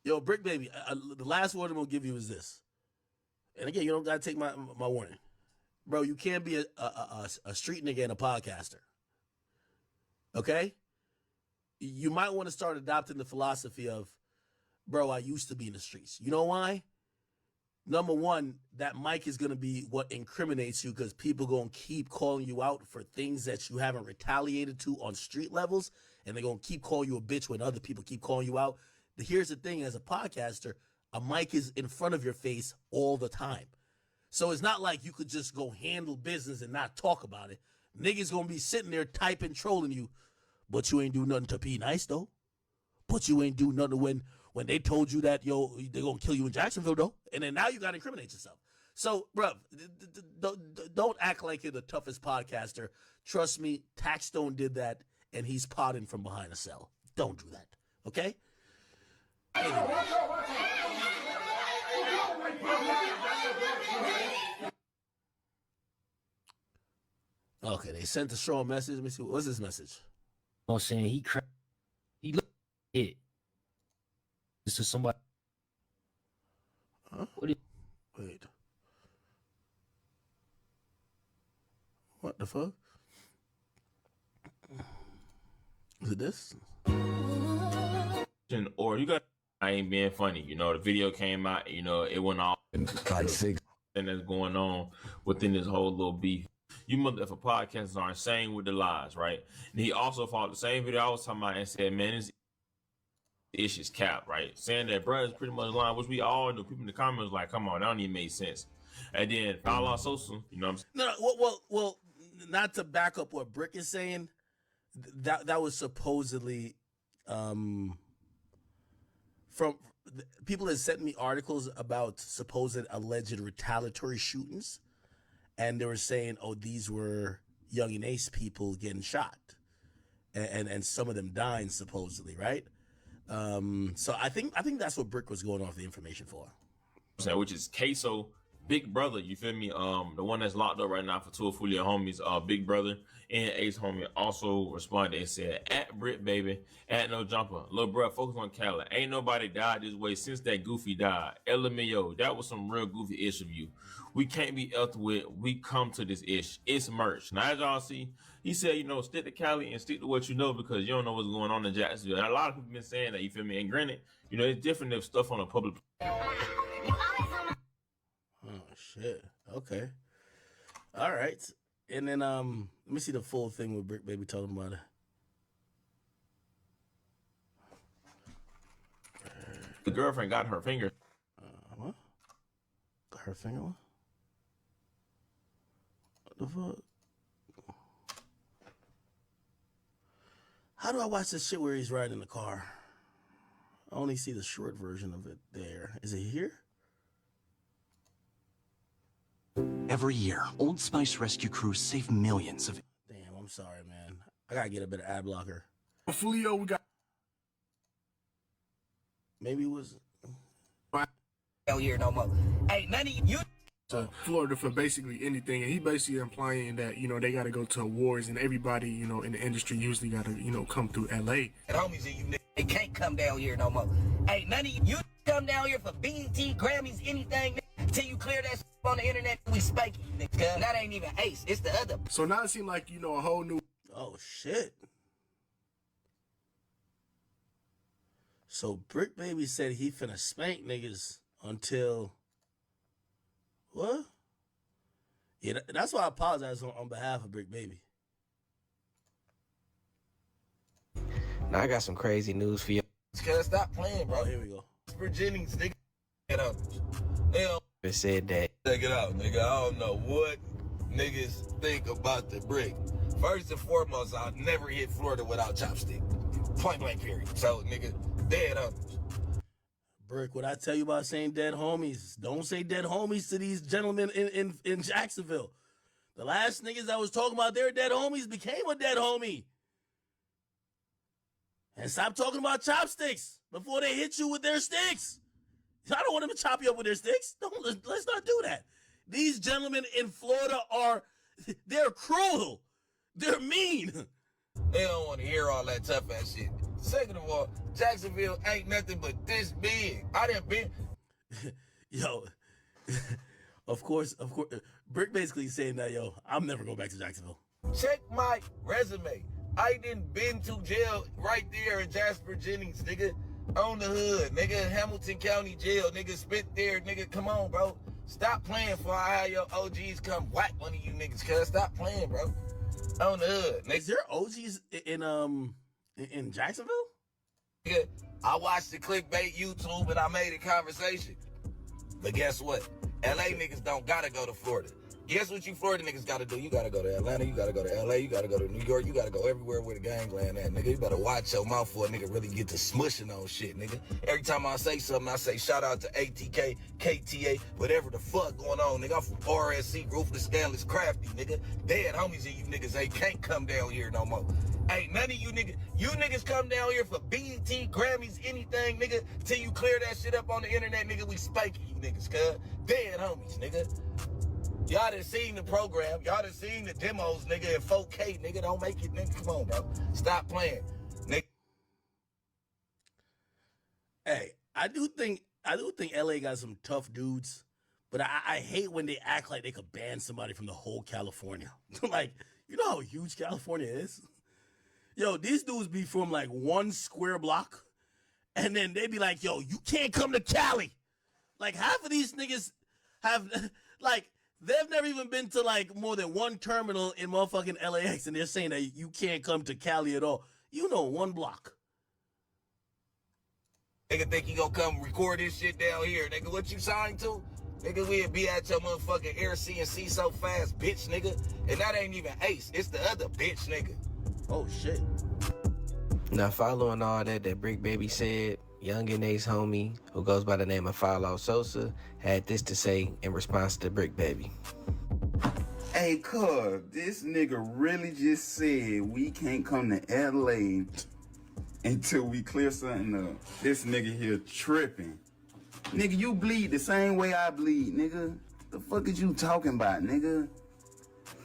Yo, Brick Baby, the last word I'm going to give you is this. And again, you don't got to take my warning. Bro, you can't be a street nigga and a podcaster. Okay? You might want to start adopting the philosophy of, bro, I used to be in the streets. You know why? Number one, that mic is going to be what incriminates you because people going to keep calling you out for things that you haven't retaliated to on street levels, and they're going to keep calling you a bitch when other people keep calling you out. Here's the thing, as a podcaster, a mic is in front of your face all the time. So it's not like you could just go handle business and not talk about it. Niggas going to be sitting there typing, trolling you, but you ain't do nothing to be nice, though. But you ain't do nothing when they told you that, yo, they're going to kill you in Jacksonville, though. And then now you got to incriminate yourself. So, bruh, don't act like you're the toughest podcaster. Trust me, Taxstone did that, and he's potting from behind a cell. Don't do that, okay? Anyway. Okay, they sent the show a message. Let me see. What's this message? I'm saying he looked it. This is somebody. Huh? Wait. What the fuck? Is it this? Or you got, I ain't being funny. You know, the video came out, you know, it went off. Like six. And that's going on within this whole little beef. You motherfucker podcasters are insane with the lies, right? And he also followed the same video I was talking about and said, man, this ish is cap, right? Saying that bruh is pretty much lying, which we all know. People in the comments like, come on, that don't even make sense. And then follow on social, you know what I'm saying? No, well, not to back up what Brick is saying, that was supposedly from people that sent me articles about supposed alleged retaliatory shootings, and they were saying, oh, these were Young and Ace people getting shot, and some of them dying supposedly, right? So I think that's what Brick was going off the information for. Which is queso Big Brother, you feel me? The one that's locked up right now for 2 of Fully homies, Big Brother and Ace Homie also responded and said, at Brit Baby, at No Jumper, little bro, focus on Cali. Ain't nobody died this way since that Goofy died. LMAO, that was some real goofy ish of you. We can't be elth with, we come to this ish. It's merch. Now, as y'all see, he said, you know, stick to Cali and stick to what you know because you don't know what's going on in Jacksonville. And a lot of people been saying that, you feel me? And granted, you know, it's different if stuff on a public. Oh, shit. Okay. All right. And then let me see the full thing with Brick Baby talking about it. The girlfriend got her finger. What? Got her finger what? What the fuck? How do I watch this shit where he's riding in the car? I only see the short version of it there. Is it here? Every year, Old Spice rescue crews save millions of... Damn, I'm sorry, man. I gotta get a better ad blocker. Fulio, we got... Maybe it was... Hell here no more. Hey, none of you... To Florida for basically anything, and he basically implying that, you know, they gotta go to awards, and everybody, you know, in the industry usually gotta, you know, come through LA. Homies and you niggas, they can't come down here no more. Hey, none of you come down here for BET, Grammys, anything, nigga, till you clear that shit on the internet, we spank you, nigga. And that ain't even Ace, it's the other. So now it seems like, you know, a whole new... Oh, shit. So Brick Baby said he finna spank niggas until... What? Yeah, that's why I apologize on behalf of Brick Baby. Now I got some crazy news for you. Cuz stop playing, bro. Oh, here we go. For Jennings, nigga. Get up. It said that. Check it out, nigga. I don't know what niggas think about the brick. First and foremost, I'll never hit Florida without chopstick. Point blank period. So, nigga, dead up. Brick, what I tell you about saying dead homies, don't say dead homies to these gentlemen in Jacksonville. The last niggas I was talking about their dead homies became a dead homie. And stop talking about chopsticks before they hit you with their sticks. I don't want them to chop you up with their sticks. Let's not do that. These gentlemen in Florida they're cruel. They're mean. They don't want to hear all that tough ass shit. Second of all, Jacksonville ain't nothing but this big. I done been. Yo, of course, Brick basically saying that, yo, I'm never going back to Jacksonville. Check my resume. I done been to jail right there in Jasper Jennings, nigga. On the hood, nigga. Hamilton County Jail, nigga. Spit there, nigga. Come on, bro. Stop playing before I have your OGs come whack one of you niggas, cuz. Stop playing, bro. On the hood, nigga. Is there OGs in Jacksonville? Nigga, I watched the clickbait YouTube and I made a conversation. But guess what? LA niggas don't gotta go to Florida. Guess what you Florida niggas gotta do? You gotta go to Atlanta, you gotta go to LA, you gotta go to New York, you gotta go everywhere where the gangland at, nigga. You better watch your mouth for a nigga really get to smushing on shit, nigga. Every time I say something, I say shout out to ATK, KTA, whatever the fuck going on, nigga. I'm from RSC, Ruthless, Scandalous, Crafty, nigga. Dead homies and you niggas, they can't come down here no more. Hey, none of you niggas come down here for BET, Grammys, anything, nigga, till you clear that shit up on the internet, nigga, we spanking you niggas, cuz. Dead homies, nigga. Y'all done seen the program. Y'all done seen the demos, nigga, in 4K, nigga. Don't make it, nigga. Come on, bro. Stop playing, nigga. Hey, I do think LA got some tough dudes, but I hate when they act like they could ban somebody from the whole California. Like, you know how huge California is? Yo, these dudes be from like one square block, and then they be like, yo, you can't come to Cali. Like, half of these niggas have, like, they've never even been to like more than one terminal in motherfucking LAX, and they're saying that you can't come to Cali at all. You know, one block. Nigga think you gonna come record this shit down here, nigga. What you signed to? Nigga, we'll be at your motherfucking Air CNC so fast, bitch, nigga. And that ain't even Ace. It's the other bitch, nigga. Oh, shit. Now, following all that Brick Baby said, Young and Ace homie, who goes by the name of Follow Sosa, had this to say in response to Brick Baby. Hey, cuz, this nigga really just said we can't come to LA until we clear something up. This nigga here tripping. Nigga, you bleed the same way I bleed, nigga. The fuck is you talking about, nigga?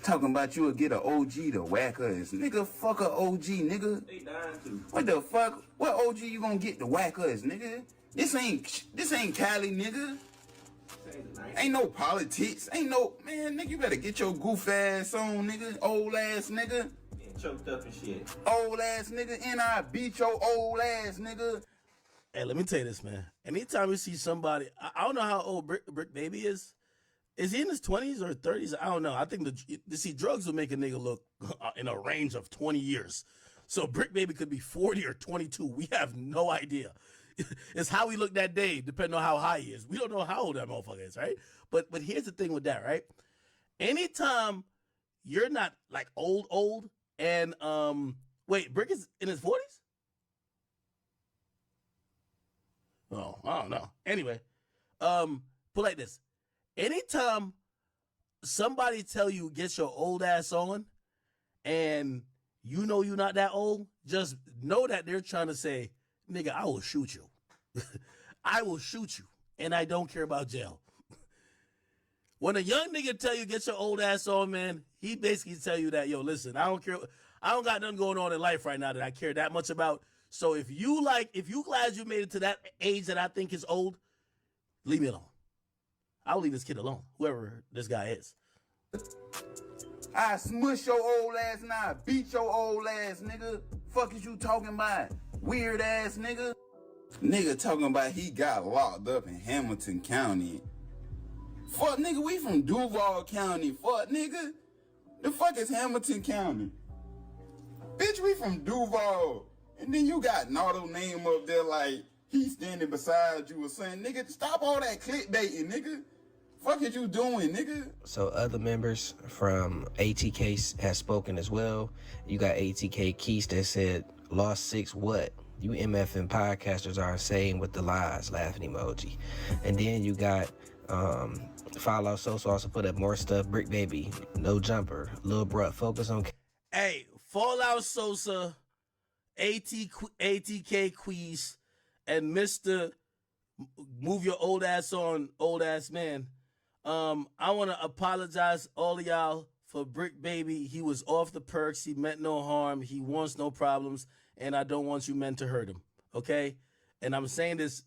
Talking about you would get an OG to whack us. Nigga, fuck a OG, nigga. They dying to. What the fuck? What OG you gonna get to whack us, nigga? This ain't Cali, nigga. Ain't no politics. Ain't no, man, nigga, you better get your goof ass on, nigga. Old ass nigga. Getting choked up and shit. Old ass nigga. And I beat your old ass nigga. Hey, let me tell you this, man. Anytime you see somebody, I don't know how old Brick Baby is. Is he in his 20s or 30s? I don't know. I think drugs will make a nigga look in a range of 20 years. So Brick Baby could be 40 or 22. We have no idea. It's how he looked that day, depending on how high he is. We don't know how old that motherfucker is, right? But here's the thing with that, right? Anytime you're not like old, and wait, Brick is in his 40s? Oh, I don't know. Anyway, put like this. Anytime somebody tell you get your old ass on and you know you're not that old, just know that they're trying to say, nigga, I will shoot you. I will shoot you, and I don't care about jail. When a young nigga tell you get your old ass on, man, he basically tell you that, yo, listen, I don't care. I don't got nothing going on in life right now that I care that much about. So if you glad you made it to that age that I think is old, leave me alone. I'll leave this kid alone, whoever this guy is. I smush your old ass and I beat your old ass, nigga. Fuck is you talking about? Weird ass nigga. Nigga talking about he got locked up in Hamilton County. Fuck nigga, we from Duval County. Fuck nigga. The fuck is Hamilton County? Bitch, we from Duval. And then you got Nardo name up there like he standing beside you or saying, nigga, stop all that clickbaiting, nigga. Fuck is you doing, nigga? So other members from ATK has spoken as well. You got ATK Keys that said, lost 6 what? You MFing podcasters are insane with the lies, laughing emoji. And then you got Fallout Sosa also put up more stuff. Brick Baby, no jumper, Lil Bruh, focus on. Hey, Fallout Sosa, ATK Queez, and Mr. Move Your Old Ass On, Old Ass Man. I want to apologize all of y'all for Brick Baby. He was off the perks. He meant no harm. He wants no problems. And I don't want you men to hurt him. Okay? And I'm saying this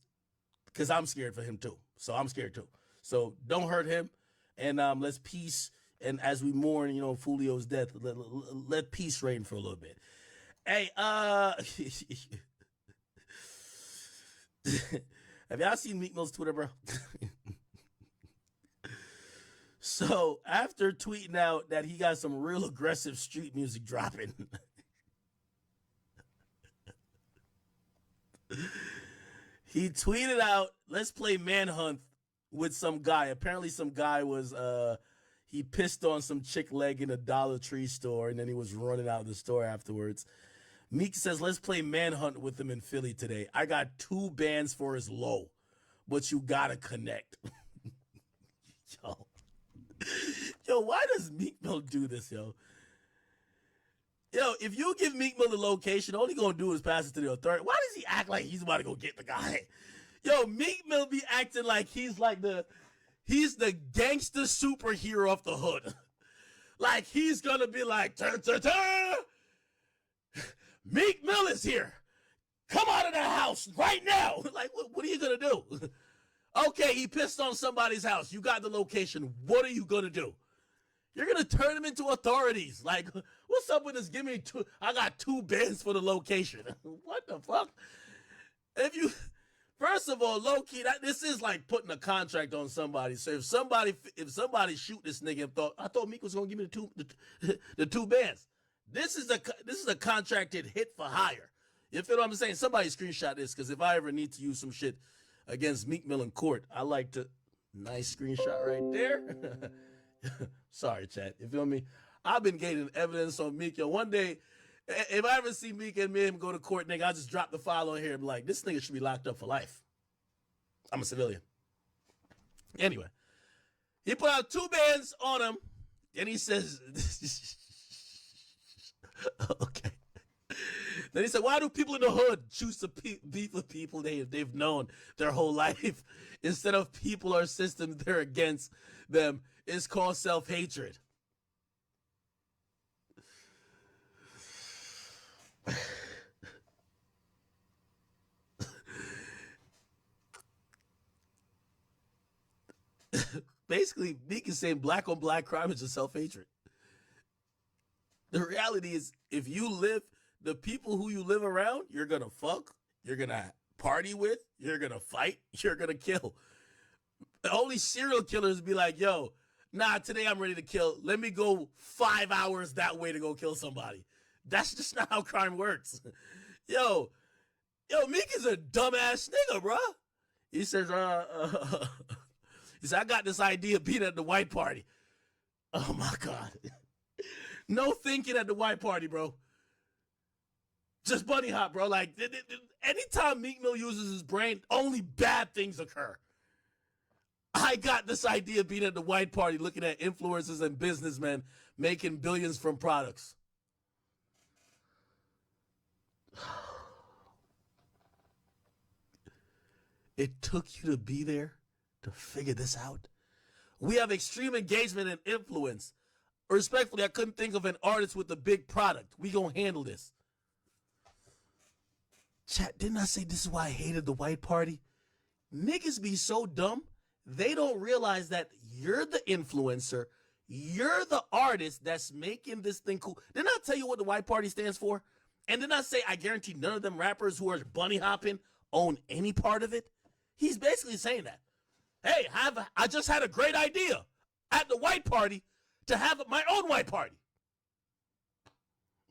because I'm scared for him too. So I'm scared too. So don't hurt him. And let's peace. And as we mourn, Fulio's death, let peace reign for a little bit. Hey, have y'all seen Meek Mill's Twitter, bro? So after tweeting out that he got some real aggressive street music dropping, he tweeted out, let's play Manhunt with some guy. Apparently some guy was, he pissed on some chick leg in a Dollar Tree store, and then he was running out of the store afterwards. Meek says, let's play Manhunt with him in Philly today. I got 2 bands for his low, but you gotta connect. Yo, why does Meek Mill do this, yo? Yo, if you give Meek Mill the location, all he gonna do is pass it to the authority. Why does he act like he's about to go get the guy? Yo, Meek Mill be acting like he's the gangster superhero of the hood. Like he's gonna be like, Meek Mill is here. Come out of the house right now. Like, what are you gonna do? Okay, he pissed on somebody's house. You got the location. What are you gonna do? You're gonna turn him into authorities. Like, what's up with this? Give me 2. I got 2 bands for the location. What the fuck? First of all, low key, this is like putting a contract on somebody. So if somebody shoot this nigga and I thought Meek was gonna give me the 2 bands. This is a contracted hit for hire. You feel what I'm saying? Somebody screenshot this, because if I ever need to use some shit against Meek Mill in court, I like to. Nice screenshot right there. Sorry, chat. You feel me? I've been gaining evidence on Meek. Yo, one day, if I ever see Meek and me and him go to court, nigga, I'll just drop the file on here and be like, this nigga should be locked up for life. I'm a civilian. Anyway, he put out 2 bands on him, and he says, okay. Then he said, why do people in the hood choose to beef with people they've known their whole life instead of people or systems they're against them? It's called self-hatred. Basically, Meek is saying black on black crime is just self-hatred. The reality is, if you live, the people who you live around, you're going to fuck, you're going to party with, you're going to fight, you're going to kill. The only serial killers be like, yo, nah, today I'm ready to kill. Let me go 5 hours that way to go kill somebody. That's just not how crime works. Yo, Meek is a dumbass nigga, bro. He says, he said, I got this idea of being at the white party. Oh, my God. No thinking at the white party, bro. Just bunny hop, bro. Like, anytime Meek Mill uses his brain, only bad things occur. I got this idea of being at the white party, looking at influencers and businessmen making billions from products. It took you to be there to figure this out. We have extreme engagement and influence. Respectfully, I couldn't think of an artist with a big product. We gonna handle this. Chat, didn't I say this is why I hated the white party? Niggas be so dumb, they don't realize that you're the influencer, you're the artist that's making this thing cool. Didn't I tell you what the white party stands for? And didn't I say I guarantee none of them rappers who are bunny hopping own any part of it? He's basically saying that. Hey, I just had a great idea at the white party to have my own white party.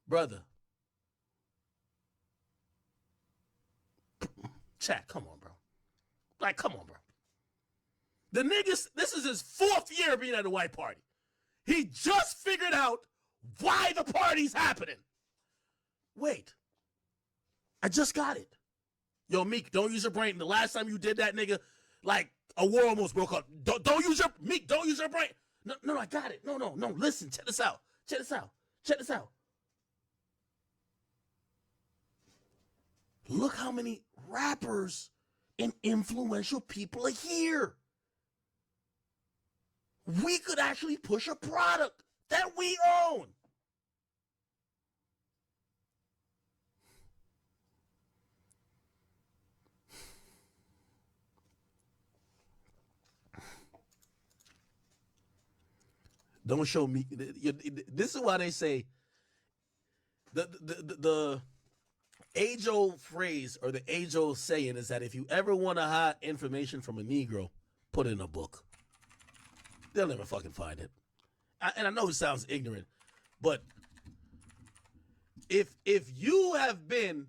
Brother. Chat, come on, bro. Like, come on, bro. The niggas, this is his 4th year being at a white party. He just figured out why the party's happening. Wait. I just got it. Yo, Meek, don't use your brain. The last time you did that, nigga, like, a war almost broke up. Don't use your, Meek, don't use your brain. No, I got it. No, listen, check this out. Check this out. Look how many rappers and influential people are here. We could actually push a product that we own. Don't show me. This is why they say the age-old phrase or the age-old saying is that if you ever want to hide information from a Negro, put it in a book. They'll never fucking find it. And I know it sounds ignorant, but if you have been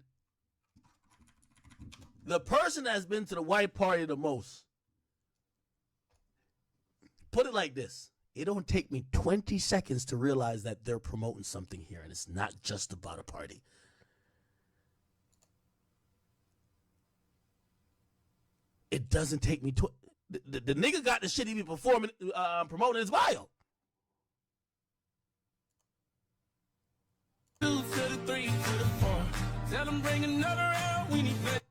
the person that's been to the white party the most, put it like this. It don't take me 20 seconds to realize that they're promoting something here, and it's not just about a party. It doesn't take me the nigga got the shit he be performing, promoting his bio. 2 to the 3 to the 4. Tell them bring another round. We need that.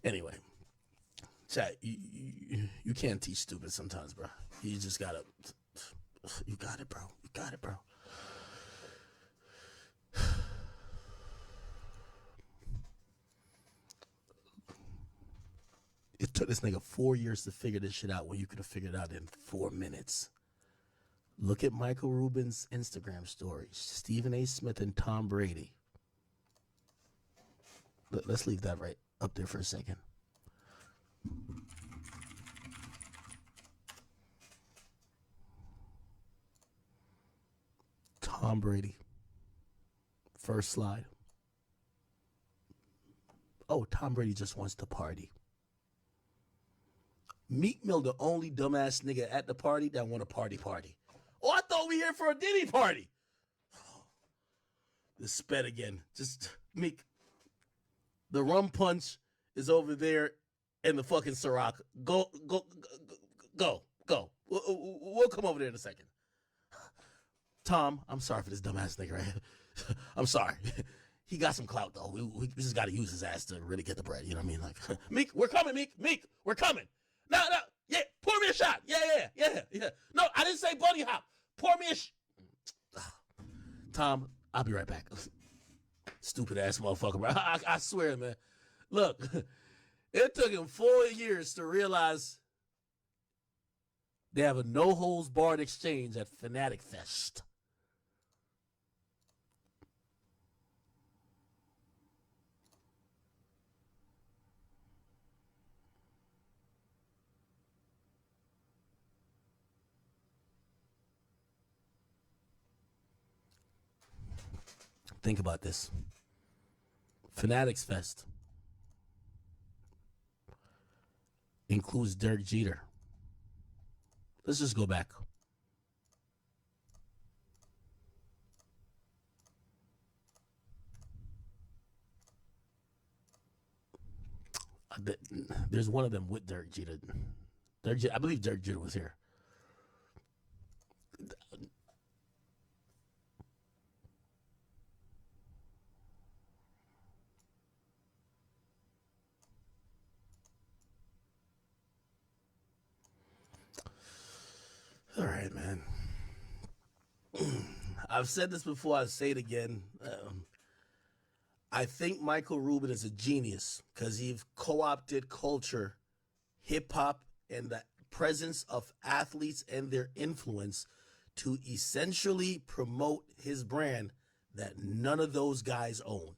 Anyway, chat, you can't teach stupid sometimes, bro. You just gotta, you got it, bro. You got it, bro. It took this nigga 4 years to figure this shit out when you could have figured it out in 4 minutes. Look at Michael Rubin's Instagram stories. Stephen A. Smith and Tom Brady. Let's leave that right up there for a second. Tom Brady. First slide. Oh, Tom Brady just wants to party. Meek Mill, the only dumbass nigga at the party that want a party. Oh, I thought we here for a Diddy party. Oh, the sped again. Just Meek. The rum punch is over there in the fucking Ciroc. Go. We'll come over there in a second. Tom, I'm sorry for this dumbass nigga, right? I'm sorry. He got some clout, though. We just got to use his ass to really get the bread. You know what I mean? Like, Meek, we're coming, Meek. Meek, we're coming. No, yeah, pour me a shot. Yeah. No, I didn't say buddy hop. Pour me a Tom, I'll be right back. Stupid ass motherfucker, bro. I swear, man. Look, it took him 4 years to realize they have a no-holds-barred exchange at Fanatic Fest. Think about this. Fanatics Fest includes Derek Jeter. Let's just go back. There's one of them with Derek Jeter. I believe Derek Jeter was here. All right, man. I've said this before. I'll say it again. I think Michael Rubin is a genius because he's co-opted culture, hip-hop, and the presence of athletes and their influence to essentially promote his brand that none of those guys own.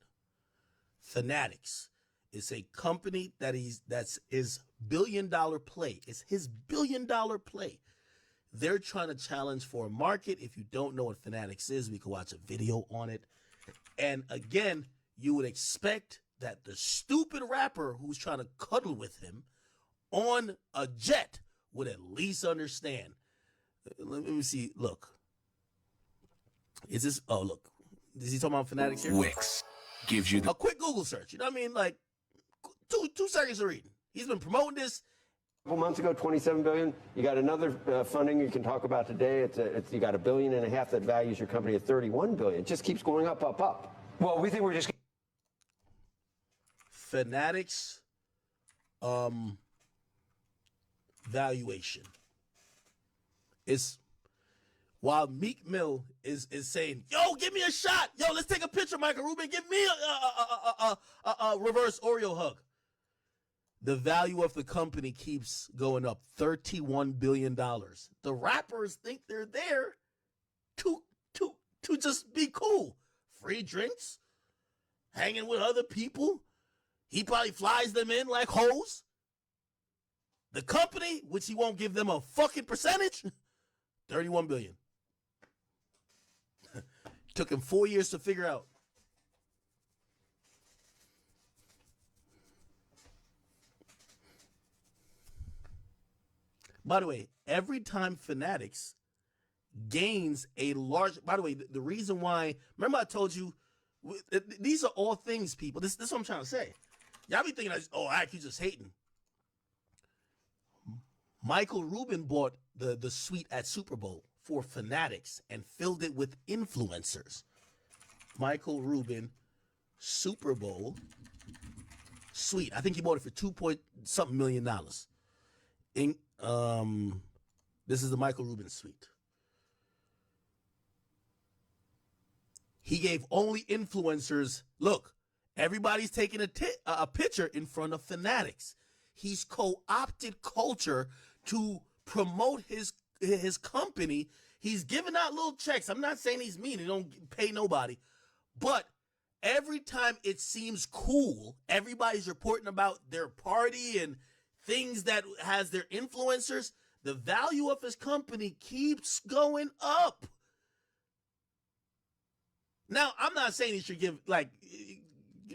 Fanatics is a company that's his billion-dollar play. It's his billion-dollar play. They're trying to challenge for a market. If you don't know what Fanatics is, we can watch a video on it. And again, you would expect that the stupid rapper who's trying to cuddle with him on a jet would at least understand. Let me see. Look. Is this? Oh, look. Is he talking about Fanatics here? Wix gives you a quick Google search. You know what I mean? Like 2 seconds of reading. He's been promoting this. A couple months ago, $27 billion. You got another funding you can talk about today. You got $1.5 billion that values your company at $31 billion. It just keeps going up. Well, we think we're just Fanatics valuation is while Meek Mill is saying, "Yo, give me a shot. Yo, let's take a picture, Michael Rubin. Give me a reverse Oreo hug." The value of the company keeps going up, $31 billion. The rappers think they're there to just be cool. Free drinks, hanging with other people. He probably flies them in like hoes. The company, which he won't give them a fucking percentage, $31 billion. Took him 4 years to figure out. By the way, every time Fanatics gains a large... By the way, the reason why... Remember I told you, these are all things, people. This is what I'm trying to say. Y'all be thinking, you just hating. Michael Rubin bought the suite at Super Bowl for Fanatics and filled it with influencers. Michael Rubin, Super Bowl suite. I think he bought it for $2.something million. This is the Michael Rubin suite. He gave only influencers, look, everybody's taking a picture in front of Fanatics. He's co-opted culture to promote his company. He's giving out little checks. I'm not saying he's mean. He don't pay nobody. But every time it seems cool, everybody's reporting about their party and things that has their influencers, the value of his company keeps going up. Now, I'm not saying he should give, you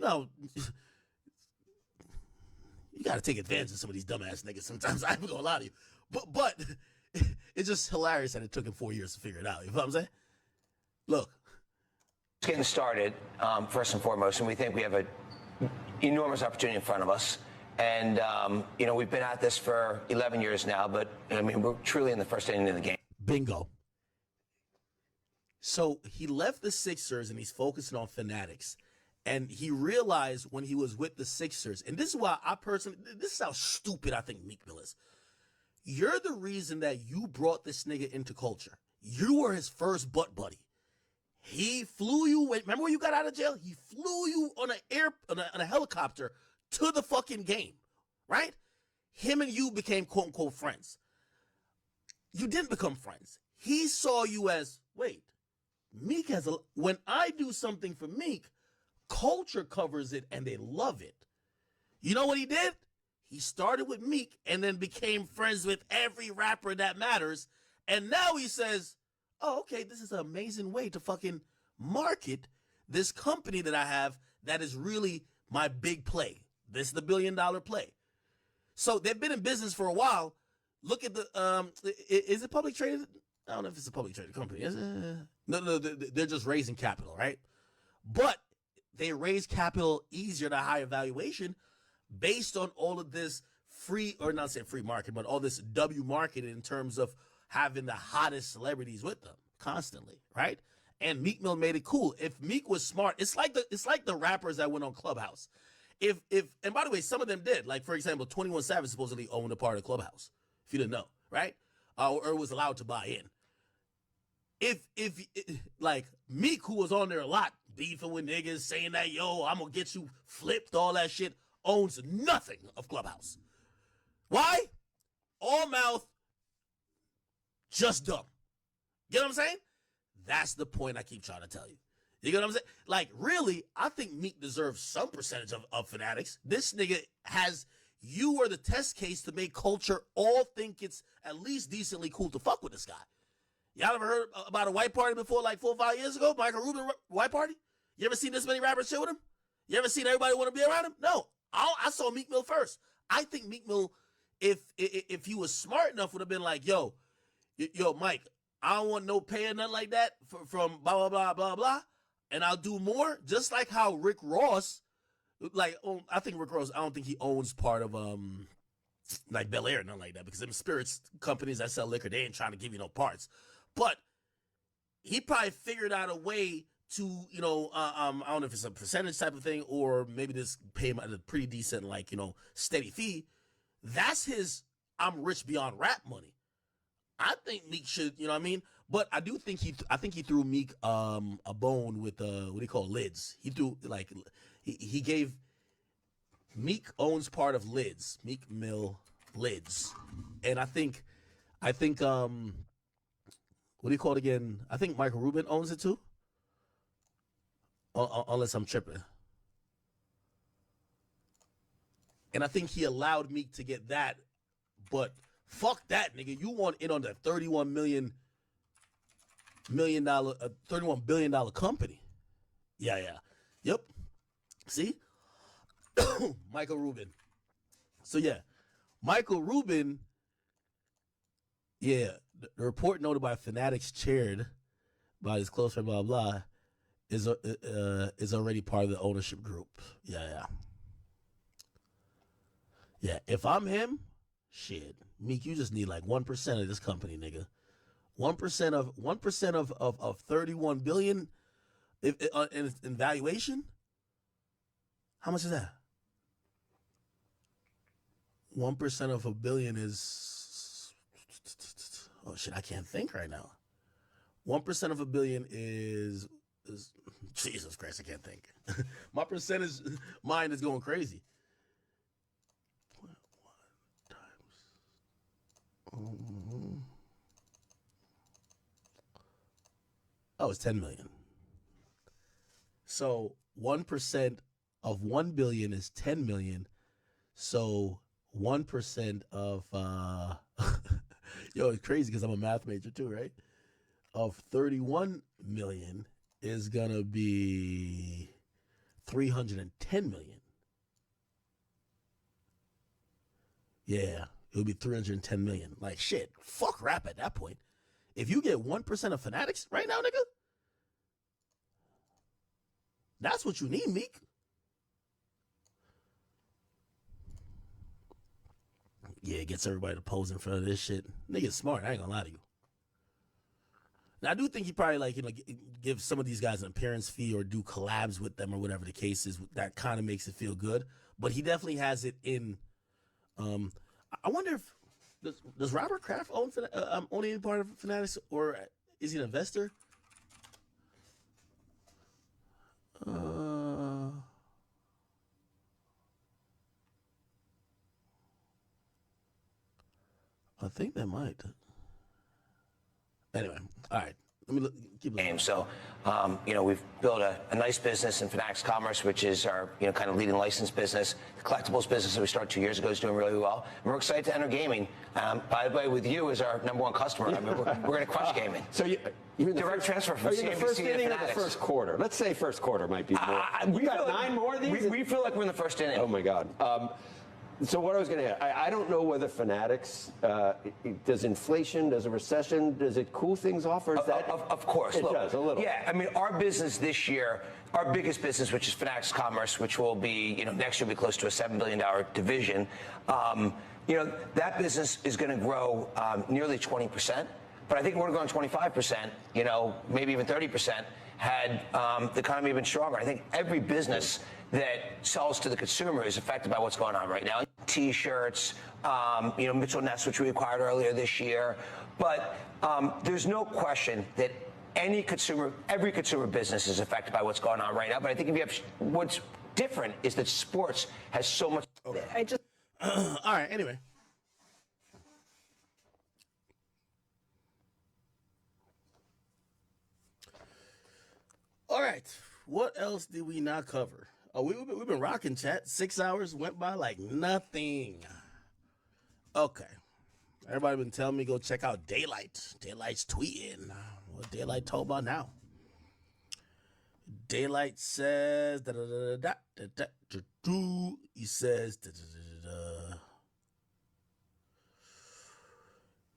got to take advantage of some of these dumbass niggas sometimes. I ain't gonna lie to you. But it's just hilarious that it took him 4 years to figure it out. You know what I'm saying? Look. getting started, first and foremost, and we think we have a enormous opportunity in front of us. And, you know, we've been at this for 11 years now, but, I mean, we're truly in the first inning of the game. Bingo. So he left the Sixers and he's focusing on Fanatics. And he realized when he was with the Sixers, and this is why this is how stupid I think Meek Mill is. You're the reason that you brought this nigga into culture. You were his first butt buddy. He flew you, remember when you got out of jail? He flew you on a helicopter to the fucking game, right? Him and you became quote unquote friends. You didn't become friends. He saw you as, wait, Meek when I do something for Meek, culture covers it and they love it. You know what he did? He started with Meek and then became friends with every rapper that matters. And now he says, oh, okay, this is an amazing way to fucking market this company that I have that is really my big play. This is the $1 billion play. So they've been in business for a while. Look at the, is it public traded? I don't know if it's a public traded company. Is it? No, they're just raising capital, right? But they raise capital easier at a higher valuation based on all of this free, or not say free market, but all this W market in terms of having the hottest celebrities with them constantly, right? And Meek Mill made it cool. If Meek was smart, it's like the rappers that went on Clubhouse. And by the way, some of them did. Like, for example, 21 Savage supposedly owned a part of Clubhouse, if you didn't know, right? Or was allowed to buy in. If like Meek, who was on there a lot, beefing with niggas, saying that, yo, I'm gonna get you flipped, all that shit, owns nothing of Clubhouse. Why? All mouth, just dumb. Get what I'm saying? That's the point I keep trying to tell you. You get what I'm saying? Like, really, I think Meek deserves some percentage of Fanatics. This nigga you are the test case to make culture all think it's at least decently cool to fuck with this guy. Y'all ever heard about a white party before, like 4 or 5 years ago? Michael Rubin white party? You ever seen this many rappers chill with him? You ever seen everybody want to be around him? No. I saw Meek Mill first. I think Meek Mill, if he was smart enough, would have been like, yo, Mike, I don't want no pay or nothing like that from blah, blah, blah, blah, blah. And I'll do more, just like how Rick Ross, I think Rick Ross, I don't think he owns part of like Bel Air or nothing like that, because them spirits companies that sell liquor, they ain't trying to give you no parts. But he probably figured out a way to, I don't know if it's a percentage type of thing or maybe just pay him a pretty decent, steady fee. That's his I'm rich beyond rap money. I think Meek should, you know what I mean? But I do think I think he threw Meek a bone with what do you call lids. He threw he gave Meek owns part of Lids, Meek Mill Lids. And I think what do you call it again? I think Michael Rubin owns it too. Unless I'm tripping. And I think he allowed Meek to get that, but fuck that, nigga. You want in on the $31 billion company. Yeah. Yep. See? Michael Rubin. So yeah, Michael Rubin, yeah, the report noted by Fanatics chaired by his close friend, blah, blah, is already part of the ownership group. Yeah. Yeah, if I'm him, shit, Meek, you just need like 1% of this company, nigga. 1% of 31 billion in valuation. How much is that? 1% of $1 billion is, oh shit, I can't think right now. 1% of $1 billion is Jesus Christ, I can't think. My percentage mind is going crazy. 0.1 times. Oh, it's 10 million. So 1% of 1 billion is 10 million. So 1% of yo, it's crazy because I'm a math major too, right? Of 31 million is gonna be 310 million. Yeah, it would be 310 million. Like shit, fuck rap at that point. If you get 1% of Fanatics right now, nigga, that's what you need, Meek. gets everybody to pose in front of this shit. Nigga's smart. I ain't gonna lie to you. Now, I do think he probably, like, you know, give some of these guys an appearance fee or do collabs with them or whatever the case is. That kind of makes it feel good. But he definitely has it in. I wonder if does Robert Kraft own any part of Fanatics, or is he an investor? I think they might. Anyway, all right. Let me keep looking. So, you know, we've built a nice business in Fanatics Commerce, which is our, you know, kind of leading license business. The collectibles business that we started 2 years ago is doing really well. And we're excited to enter gaming. By the way, with you as our #1 customer, I mean, we're going to crush gaming. So you're in the direct transfer from CNBC CNBC the first to inning or the Fanatics. first quarter? Let's say first quarter might be more. We got 9 more of these? We feel like we're in the first inning. Oh, my God. So what I was going to add, I don't know whether Fanatics, does inflation, does a recession, does it cool things off, or is that? Of course. It Look, does, a little. Yeah, I mean, our business this year, our biggest business, which is Fanatics Commerce, which will be, you know, next year will be close to a $7 billion division. You know, that business is going to grow nearly 20%. But I think we're going 25%, you know, maybe even 30%, had the economy been stronger. I think every business that sells to the consumer is affected by what's going on right now. T-shirts, you know, Mitchell Ness, which we acquired earlier this year. But there's no question that every consumer business is affected by what's going on right now. But I think if you have, what's different is that sports has so much. Okay. All right, anyway. All right, what else did we not cover? Oh, we've been rocking, chat. 6 hours went by like nothing. Okay. Everybody been telling me go check out Daylight. Daylight's tweeting. What Daylight told about now? Daylight says he says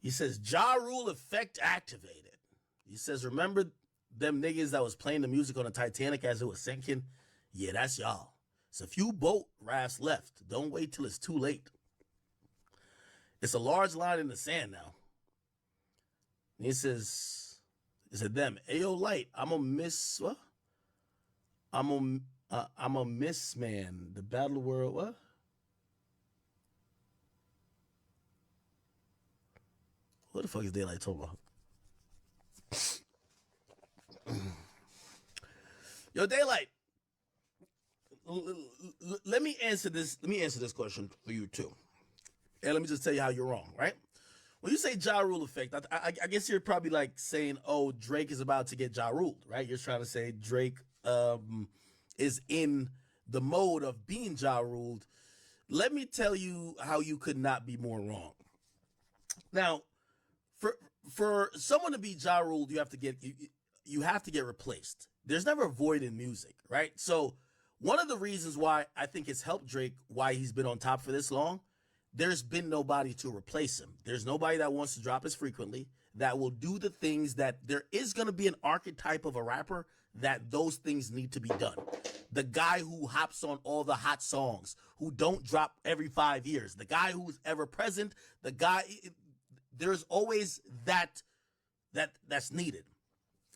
he says Ja Rule effect activated. He says, remember them niggas that was playing the music on the Titanic as it was sinking? Yeah, that's y'all. It's a few boat rafts left. Don't wait till it's too late. It's a large line in the sand now. And he says, them, Ayo Light, I'm a miss, what? I'm a miss man. The battle world, what? What the fuck is Daylight talking about? Yo, Daylight. Let me answer this. Let me answer this question for you too, and let me just tell you how you're wrong. Right? When you say Ja Rule effect, I guess you're probably like saying, "Oh, Drake is about to get Ja Ruled." Right? You're trying to say Drake is in the mode of being Ja Ruled. Let me tell you how you could not be more wrong. Now, for someone to be Ja Ruled, you have to get replaced. There's never a void in music, right? So one of the reasons why I think it's helped Drake, why he's been on top for this long, there's been nobody to replace him. There's nobody that wants to drop as frequently, that will do the things that there is going to be an archetype of a rapper that those things need to be done. The guy who hops on all the hot songs, who don't drop every 5 years, the guy who's ever present, the guy, there's always that's needed.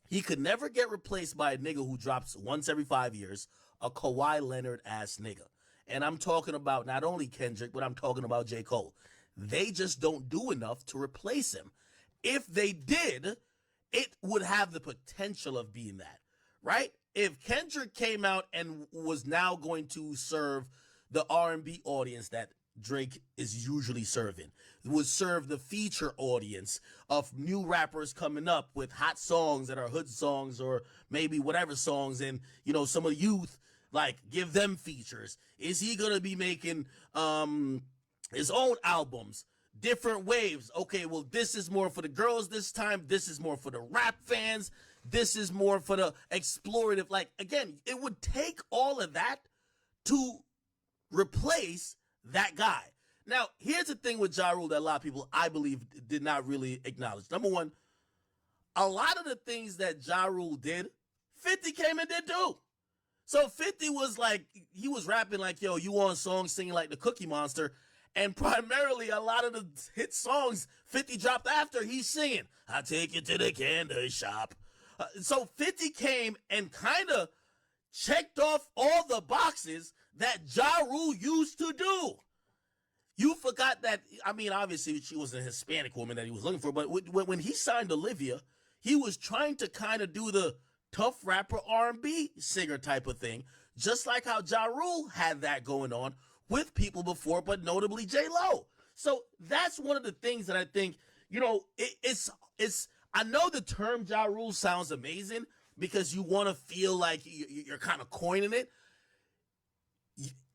He could never get replaced by a nigga who drops once every 5 years, a Kawhi Leonard ass nigga. And I'm talking about not only Kendrick, but I'm talking about J. Cole. They just don't do enough to replace him. If they did, it would have the potential of being that, right? If Kendrick came out and was now going to serve the R&B audience that Drake is usually serving, would serve the feature audience of new rappers coming up with hot songs that are hood songs or maybe whatever songs, and you know, some of the youth, like, give them features. Is he gonna be making his own albums, different waves? Okay, well, this is more for the girls this time, this is more for the rap fans, this is more for the explorative. Like, again, it would take all of that to replace that guy. Now, here's the thing with Ja Rule that a lot of people, I believe, did not really acknowledge. Number one, a lot of the things that Ja Rule did, 50 came and did too. So 50 was like, he was rapping like, yo, you on song singing like the Cookie Monster. And primarily a lot of the hit songs 50 dropped after he's singing, I take you to the candy shop. So 50 came and kind of checked off all the boxes that Ja Rule used to do. You forgot that, I mean, obviously she was a Hispanic woman that he was looking for, but when he signed Olivia, he was trying to kind of do the tough rapper R&B singer type of thing, just like how Ja Rule had that going on with people before, but notably J-Lo. So that's one of the things that I think, you know, it's I know the term Ja Rule sounds amazing because you want to feel like you're kind of coining it.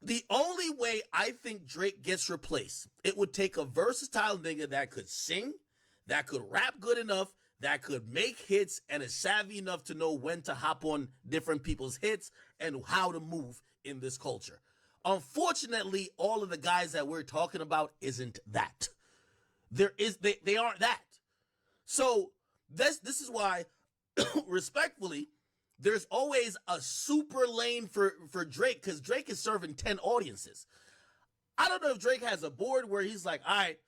The only way I think Drake gets replaced, it would take a versatile nigga that could sing, that could rap good enough, that could make hits, and is savvy enough to know when to hop on different people's hits and how to move in this culture. Unfortunately, all of the guys that we're talking about isn't that. They aren't that. So this is why, respectfully, there's always a super lane for Drake, because Drake is serving 10 audiences. I don't know if Drake has a board where he's like, all right,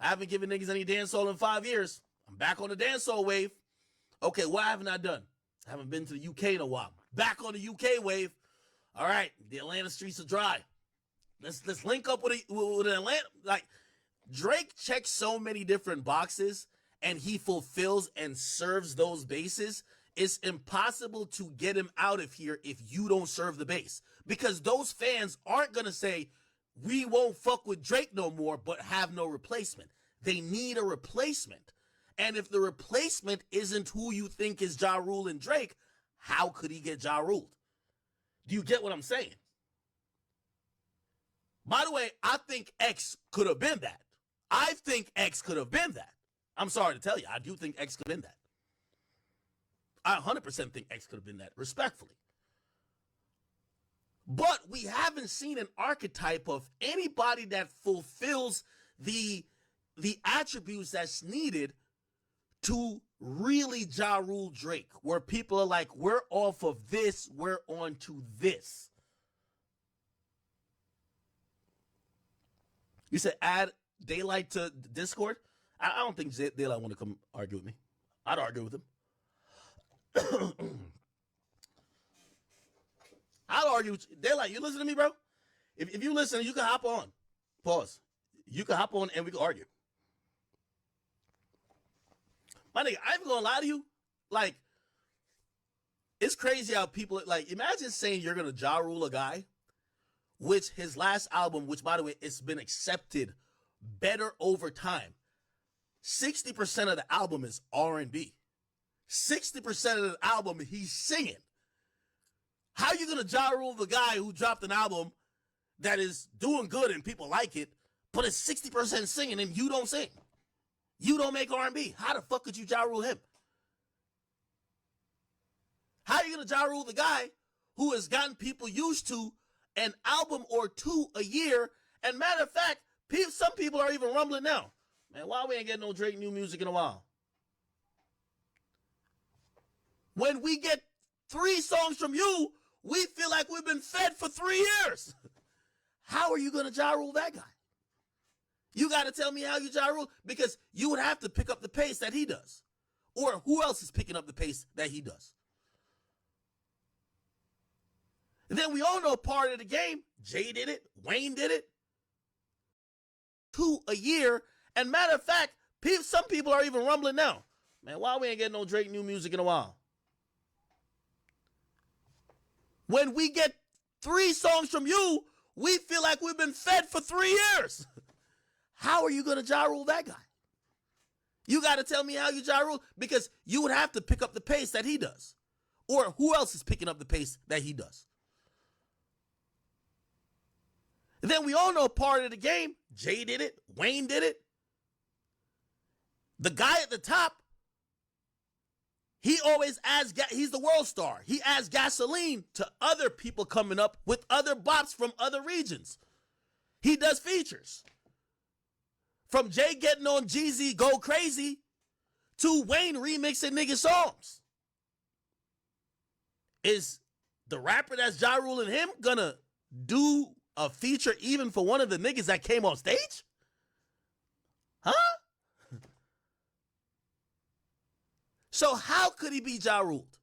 I haven't given niggas any dancehall in 5 years. I'm back on the dancehall wave. Okay, what haven't I done? I haven't been to the UK in a while. Back on the UK wave. All right, the Atlanta streets are dry. Let's link up with Atlanta. Like, Drake checks so many different boxes, and he fulfills and serves those bases. It's impossible to get him out of here if you don't serve the base, because those fans aren't gonna say we won't fuck with Drake no more, but have no replacement. They need a replacement, and if the replacement isn't who you think is Ja Rule and Drake, how could he get Ja Ruled? Do you get what I'm saying? By the way, I think X could have been that. I think X could have been that. I'm sorry to tell you, I do think X could have been that. I 100% think X could have been that, respectfully. But we haven't seen an archetype of anybody that fulfills the attributes that's needed to really Ja Rule Drake, where people are like, we're off of this, we're on to this. You said add Daylight to Discord? I don't think Daylight want to come argue with me. I'd argue with him. I'll argue with you. Daylight, you listen to me, bro? If you listen, you can hop on. Pause. You can hop on and we can argue. My nigga, I ain't gonna lie to you. Like, it's crazy how people, like, imagine saying you're gonna Ja Rule a guy, which his last album, which, by the way, it's been accepted better over time. 60% of the album is R&B. 60% of the album, he's singing. How you gonna Ja Rule the guy who dropped an album that is doing good and people like it, but it's 60% singing and you don't sing? You don't make R&B. How the fuck could you Ja Rule him? How are you gonna Ja Rule the guy who has gotten people used to an album or two a year? And matter of fact, some people are even rumbling now. Man, why we ain't getting no Drake new music in a while? When we get 3 songs from you, we feel like we've been fed for 3 years. How are you going to Ja Rule that guy? You got to tell me how you Ja Rule, because you would have to pick up the pace that he does. Or who else is picking up the pace that he does? And then we all know part of the game. Jay did it. Wayne did it. 2 a year. And matter of fact, some people are even rumbling now. Man, why we ain't getting no Drake new music in a while? When we get 3 songs from you, we feel like we've been fed for 3 years. How are you going to Ja Rule that guy? You got to tell me how you Ja Rule, because you would have to pick up the pace that he does. Or who else is picking up the pace that he does? And then we all know part of the game. Jay did it. Wayne did it. The guy at the top, he always adds, he's the world star. He adds gasoline to other people coming up with other bops from other regions. He does features. From Jay getting on Jeezy Go Crazy to Wayne remixing nigga songs. Is the rapper that's Ja Rule and him gonna do a feature even for one of the niggas that came on stage? Huh? So how could he be Ja Ruled?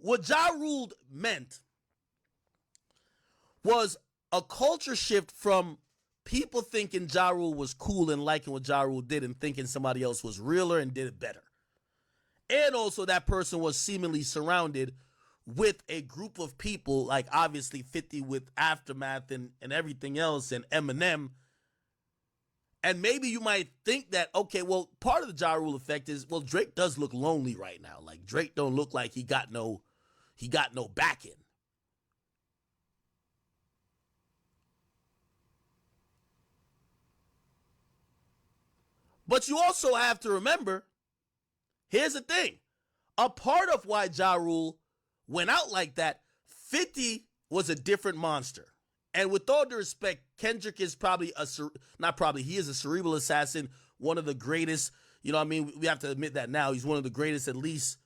What Ja Ruled meant was a culture shift from people thinking Ja Rule was cool and liking what Ja Rule did and thinking somebody else was realer and did it better. And also that person was seemingly surrounded with a group of people, like obviously 50 with Aftermath and everything else and Eminem. And maybe you might think that, okay, well, part of the Ja Rule effect is, well, Drake does look lonely right now. Like Drake don't look like he got no backing. But you also have to remember, here's the thing. A part of why Ja Rule went out like that, 50 was a different monster. And with all due respect, Kendrick is probably he is a cerebral assassin, one of the greatest, you know what I mean? We have to admit that now. He's one of the greatest, at least,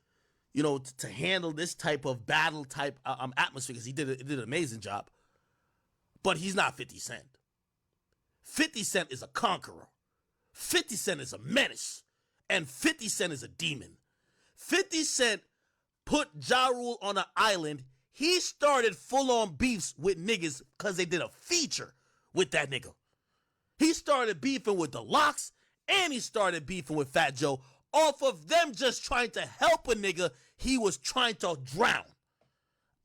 you know, to handle this type of battle type atmosphere, because he did an amazing job. But he's not 50 Cent. 50 Cent is a conqueror. 50 Cent is a menace. And 50 Cent is a demon. 50 Cent put Ja Rule on an island. He started full-on beefs with niggas because they did a feature with that nigga. He started beefing with the Locks, and he started beefing with Fat Joe off of them just trying to help a nigga he was trying to drown.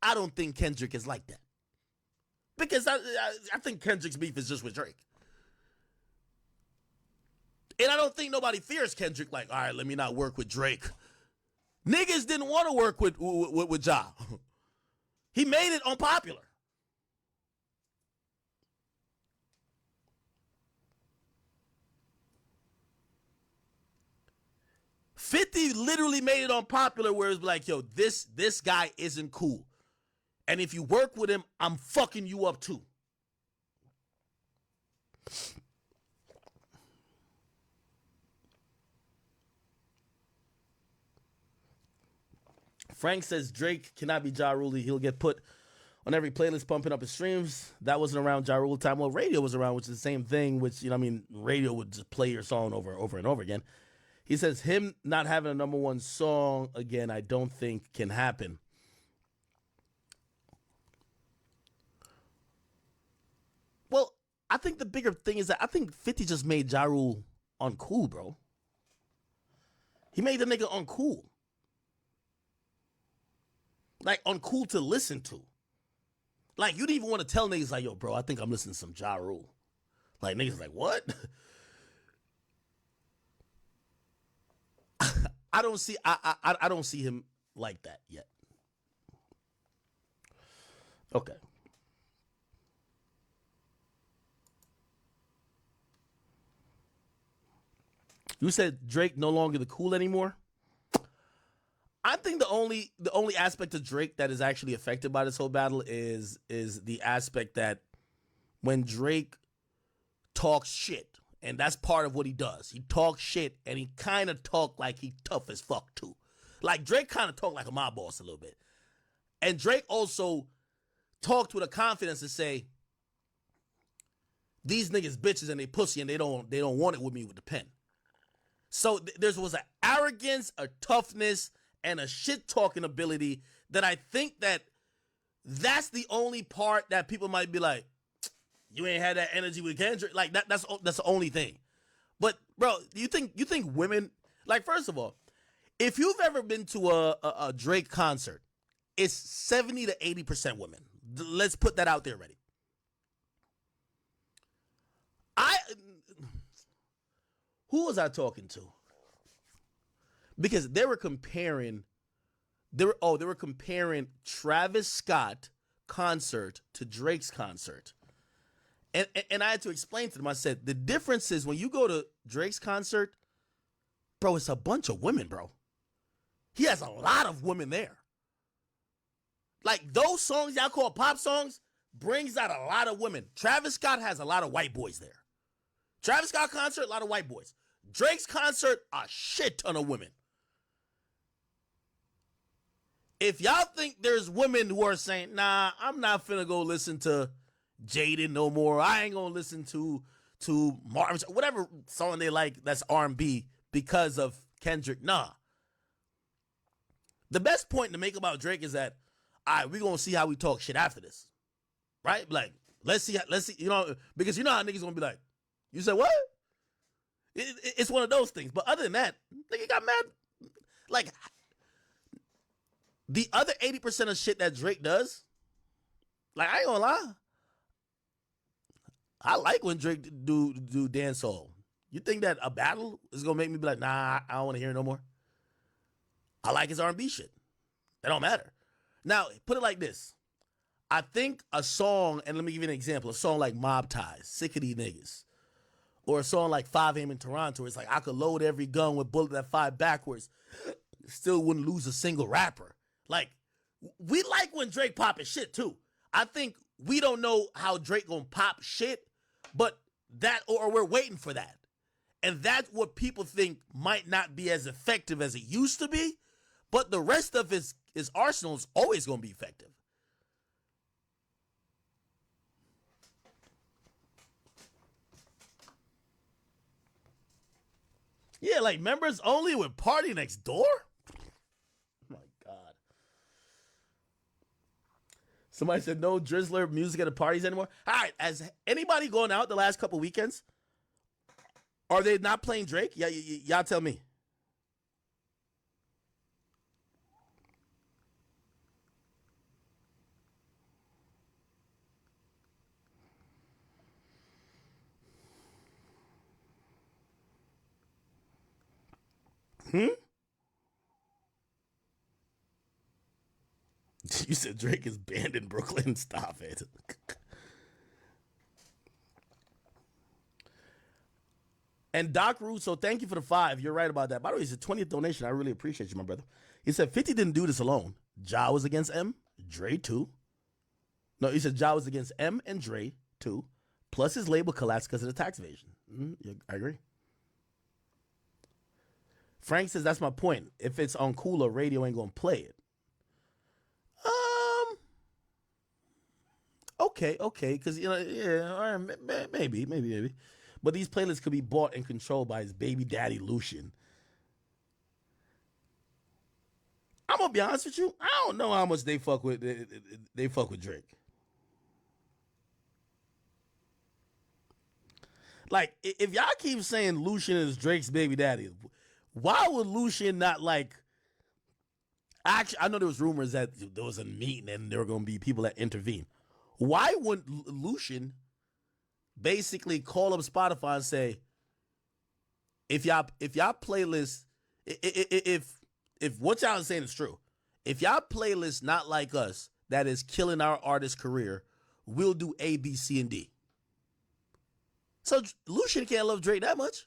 I don't think Kendrick is like that. Because I think Kendrick's beef is just with Drake. And I don't think nobody fears Kendrick like, all right, let me not work with Drake. Niggas didn't want to work with Ja. He made it unpopular. $50 literally made it unpopular where it's like, yo, this guy isn't cool. And if you work with him, I'm fucking you up too. Frank says Drake cannot be Ja Rule. He'll get put on every playlist pumping up his streams. That wasn't around Ja Rule time. Well, radio was around, which is the same thing, which, you know, I mean, radio would just play your song over and over again. He says him not having a number one song again, I don't think can happen. Well, I think the bigger thing is that I think 50 just made Ja Rule uncool, bro. He made the nigga uncool. Like, uncool to listen to. Like, you didn't even want to tell niggas, like, yo, bro, I think I'm listening to some Ja Rule. Like, niggas like, what? I don't see him like that yet. Okay. You said Drake no longer the cool anymore? I think the only aspect of Drake that is actually affected by this whole battle is the aspect that when Drake talks shit, and that's part of what he does. He talks shit, and he kind of talk like he tough as fuck too. Like Drake kind of talk like a mob boss a little bit, and Drake also talked with a confidence to say, these niggas bitches and they pussy and they don't want it with me with the pen. So there was an arrogance, a toughness, and a shit-talking ability that I think that's the only part that people might be like, you ain't had that energy with Kendrick. Like, that's the only thing. But, bro, you think women... Like, first of all, if you've ever been to a Drake concert, it's 70 to 80% women. Let's put that out there already. Who was I talking to? Because they were comparing Travis Scott concert to Drake's concert. And I had to explain to them, I said, the difference is when you go to Drake's concert, bro, it's a bunch of women, bro. He has a lot of women there. Like those songs y'all call pop songs brings out a lot of women. Travis Scott has a lot of white boys there. Travis Scott concert, a lot of white boys. Drake's concert, a shit ton of women. if y'all think there's women who are saying, nah, I'm not finna go listen to Jaden no more. I ain't gonna listen to Marvin, whatever song they like that's R&B because of Kendrick. Nah. The best point to make about Drake is that, all right, we're gonna see how we talk shit after this. Right? Like, let's see, you know, because you know how niggas gonna be like, you said what? It's one of those things. But other than that, nigga got mad. Like, the other 80% of shit that Drake does, like, I ain't gonna lie, I like when Drake do dancehall. You think that a battle is gonna make me be like, nah, I don't want to hear it no more? I like his R&B shit. That don't matter. Now, put it like this. I think a song, and let me give you an example, a song like Mob Ties, Sick of These Niggas, or a song like 5 AM in Toronto, it's like, I could load every gun with bullet that fire backwards, still wouldn't lose a single rapper. Like, we like when Drake popping shit too. I think we don't know how Drake gonna pop shit, but that, or we're waiting for that. And that's what people think might not be as effective as it used to be, but the rest of his arsenal is always gonna be effective. Yeah, like members only with Party Next Door? Oh my God. Somebody said no Drizzler music at the parties anymore. All right, has anybody going out the last couple weekends? Are they not playing Drake? Yeah, y'all tell me. You said Drake is banned in Brooklyn. Stop it. And Doc Russo, thank you for the 5. You're right about that. By the way, it's a 20th donation. I really appreciate you, my brother. He said 50 didn't do this alone. Ja was against M, Dre too. No, he said Ja was against M and Dre too. Plus his label collapsed because of the tax evasion. Yeah, I agree. Frank says that's my point. If it's on Cooler, radio ain't gonna play it. Okay, because yeah, maybe. But these playlists could be bought and controlled by his baby daddy Lucian. I'm gonna be honest with you. I don't know how much they fuck with Drake. Like, if y'all keep saying Lucian is Drake's baby daddy, why would Lucian not like? Actually, I know there was rumors that there was a meeting and there were going to be people that intervene. Why wouldn't Lucian basically call up Spotify and say, if y'all playlist, if what y'all is saying is true, if y'all playlist not like us, that is killing our artist career, we'll do A, B, C, and D. So Lucian can't love Drake that much.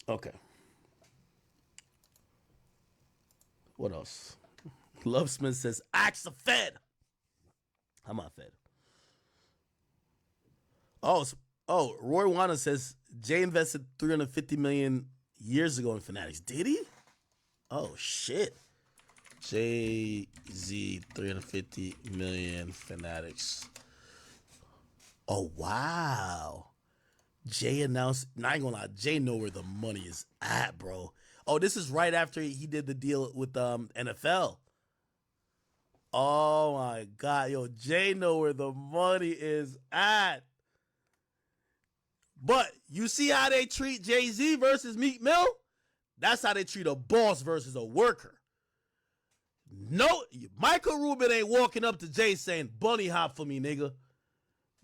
Okay. What else? Love Smith says, ask the Fed. I'm not Fed. Oh, Roy Wana says Jay invested $350 million years ago in Fanatics. Did he? Oh shit. Jay-Z $350 million Fanatics. Oh wow. Jay announced, I ain't gonna lie, Jay know where the money is at, bro. Oh, this is right after he did the deal with NFL. Oh my God, yo, Jay know where the money is at. But you see how they treat Jay-Z versus Meek Mill? That's how they treat a boss versus a worker. No, Michael Rubin ain't walking up to Jay saying, bunny hop for me, nigga.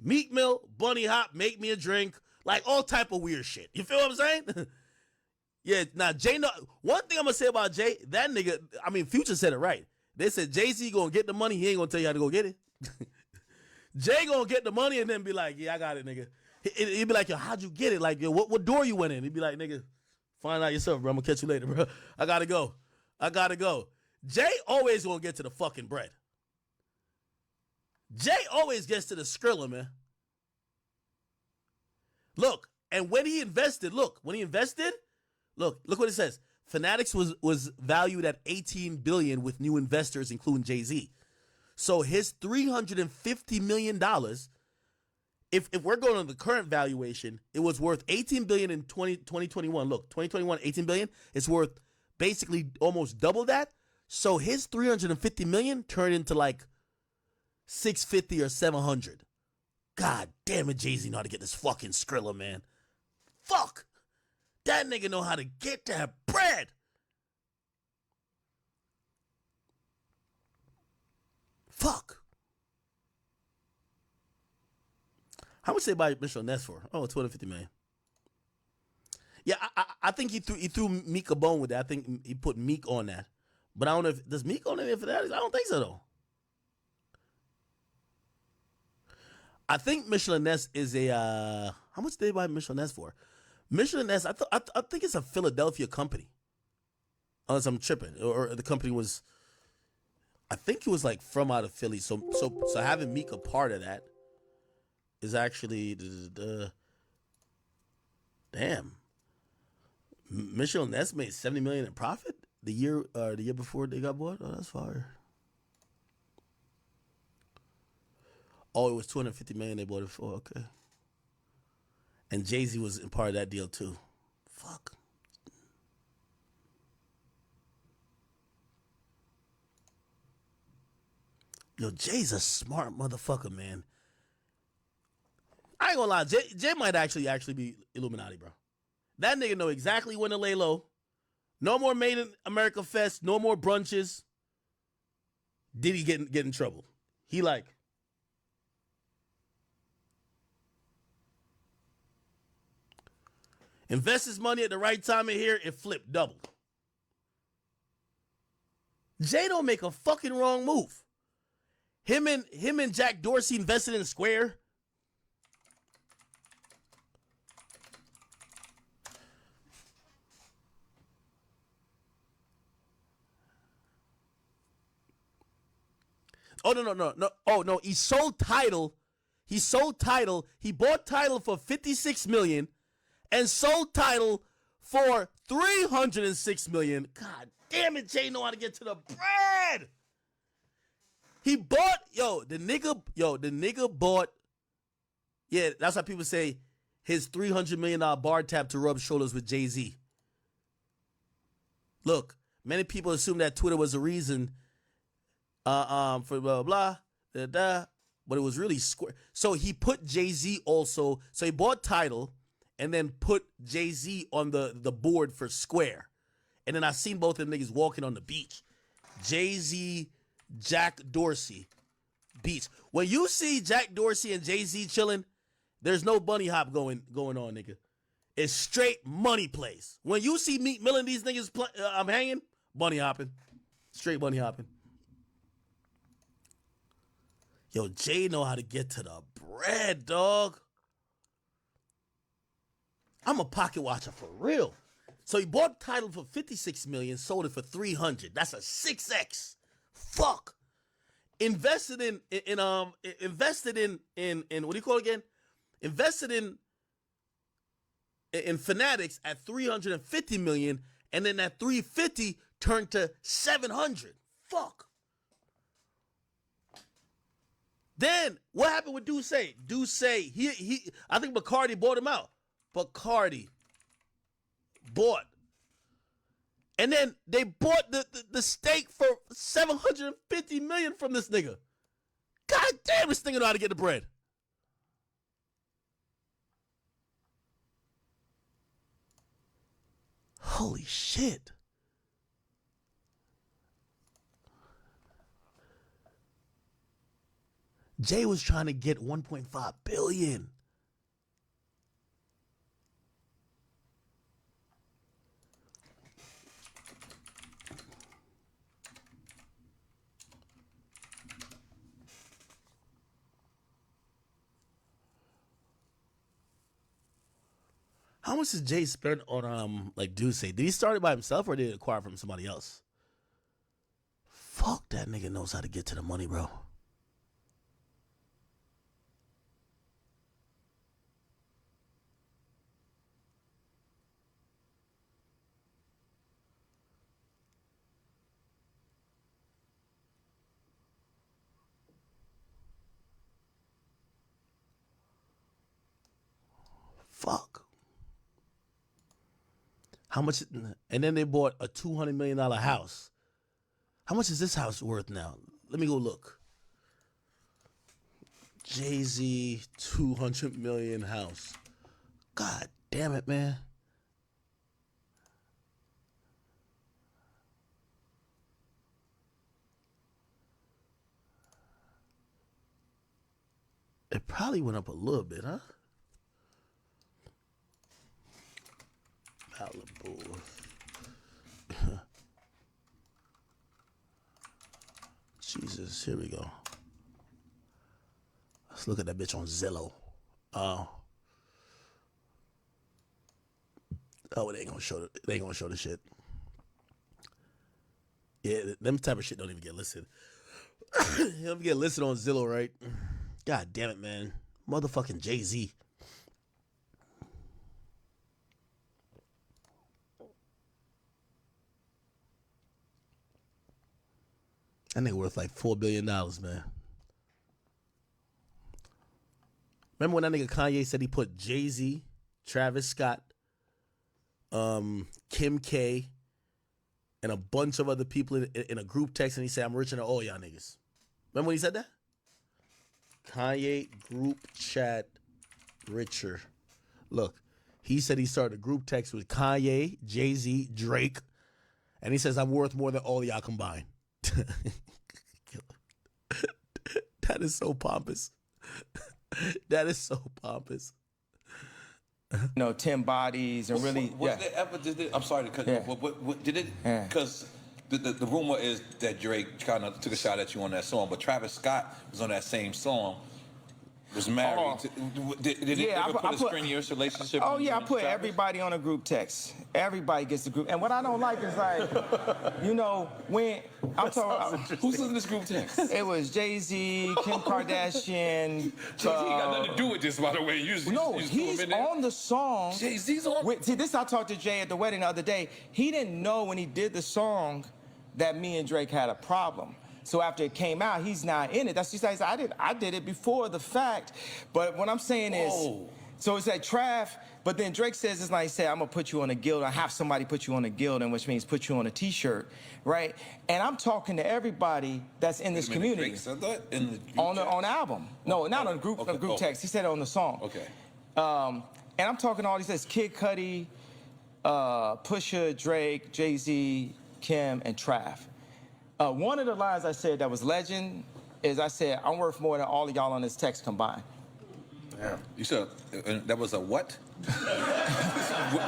Meek Mill, bunny hop, make me a drink. Like all type of weird shit. You feel what I'm saying? Yeah, now Jay, one thing I'm going to say about Jay, that nigga, I mean, Future said it right. They said Jay-Z going to get the money. He ain't going to tell you how to go get it. Jay going to get the money and then be like, yeah, I got it, nigga. He'd be like, yo, how'd you get it? Like, yo, what door you went in? He'd be like, nigga, find out yourself, bro. I'm going to catch you later, bro. I got to go. Jay always going to get to the fucking bread. Jay always gets to the Skrilla, man. Look, and when he invested, look what it says. Fanatics was valued at $18 billion with new investors, including Jay-Z. So his $350 million, if we're going on the current valuation, it was worth $18 billion in 2021. Look, 2021, $18 billion. It's worth basically almost double that. So his $350 million turned into like 650 or 700. God damn it, Jay-Z know how to get this fucking Skrilla, man. Fuck. That nigga know how to get that bread. Fuck. How much they buy Mitchell Ness for? Oh, $250 million. Yeah, I think he threw Meek a bone with that. I think he put Meek on that. But I don't know if does Meek on it for that? I don't think so though. I think Michelin Ness is a how much did they buy Michelin Ness for? Michelin Ness, I think it's a Philadelphia company. Unless I'm tripping, or the company was, I think it was like from out of Philly. So having Meek a part of that is actually damn. Michelin Ness made $70 million in profit the year before they got bought. Oh, that's fire. Oh, it was $250 million they bought it for. Okay. And Jay-Z was in part of that deal too. Fuck. Yo, Jay's a smart motherfucker, man. I ain't gonna lie, Jay might actually be Illuminati, bro. That nigga know exactly when to lay low. No more Made in America Fest. No more brunches. Did he get in trouble? He like. Invest his money at the right time in here, it flipped double. Jay don't make a fucking wrong move. Him and Jack Dorsey invested in Square. Oh no. Oh no, he sold Tidal. He bought Tidal for $56 million. And sold Tidal for $306 million. God damn it, Jay know how to get to the bread. He bought, the nigga bought, yeah, that's why people say his $300 million bar tab to rub shoulders with Jay-Z. Look, many people assume that Twitter was a reason for blah, blah, blah, but it was really Square. So he put Jay-Z also, so he bought Tidal, and then put Jay-Z on the board for Square. And then I seen both of them niggas walking on the beach. Jay-Z, Jack Dorsey, beach. When you see Jack Dorsey and Jay-Z chilling, there's no bunny hop going on, nigga. It's straight money plays. When you see Meek Mill and these niggas I'm hanging, bunny hopping. Straight bunny hopping. Yo, Jay know how to get to the bread, dog. I'm a pocket watcher for real. So he bought Tidal for $56 million, sold it for $300. That's a 6x. Fuck. Invested in what do you call it again? Invested in Fanatics at $350 million, and then that $350 turned to $700. Fuck. Then what happened with Duce? Duce, I think Bacardi bought him out. Bacardi bought. And then they bought the stake for $750 million from this nigga. God damn, this nigga know how to get the bread. Holy shit. Jay was trying to get $1.5 billion. How much did Jay spend on like Duce? Did he start it by himself or did he acquire from somebody else? Fuck, that nigga knows how to get to the money, bro. How much? And then they bought a $200 million house. How much is this house worth now? Let me go look. Jay-Z $200 million house. God damn it, man. It probably went up a little bit, huh? Malibu. Jesus, here we go. Let's look at that bitch on Zillow. Oh, it ain't gonna show. It ain't gonna show the shit. Yeah, them type of shit don't even get listed. It don't get listed on Zillow, right? God damn it, man. Motherfucking Jay-Z. That nigga worth like $4 billion, man. Remember when that nigga Kanye said he put Jay-Z, Travis Scott, Kim K, and a bunch of other people in a group text, and he said, I'm richer than all y'all niggas. Remember when he said that? Kanye group chat richer. Look, he said he started a group text with Kanye, Jay-Z, Drake, and he says, I'm worth more than all y'all combined. That is so pompous. That is so pompous. No, 10 bodies and really. Was there ever? I'm sorry to cut you off. What did it? Because the rumor is that Drake kind of took a shot at you on that song, but Travis Scott was on that same song. Was married. Did it ever put a strenuous relationship? Oh yeah, I put everybody on a group text. Everybody gets the group. And what I don't like is like, when I'm talking. Who's in this group text? It was Jay-Z, Kim Kardashian. Jay-Z got nothing to do with this, by the way. He's on the song. Jay-Z's on. See, this I talked to Jay at the wedding the other day. He didn't know when he did the song that me and Drake had a problem. So after it came out, he's not in it. That's just like I did it before the fact. But what I'm saying is, so it's like Trav, but then Drake says it's like he said, I'm gonna put you on a guild. I have somebody put you on a guild, and which means put you on a T-shirt, right? And I'm talking to everybody that's in this community. Drake said that in the group on the album. No, not on group text. He said it on the song. Okay. And I'm talking to all these guys: Kid Cudi, Pusha, Drake, Jay-Z, Kim, and Trav. One of the lines I said that was legend is I said, I'm worth more than all of y'all on this text combined. Yeah. You said that was a what?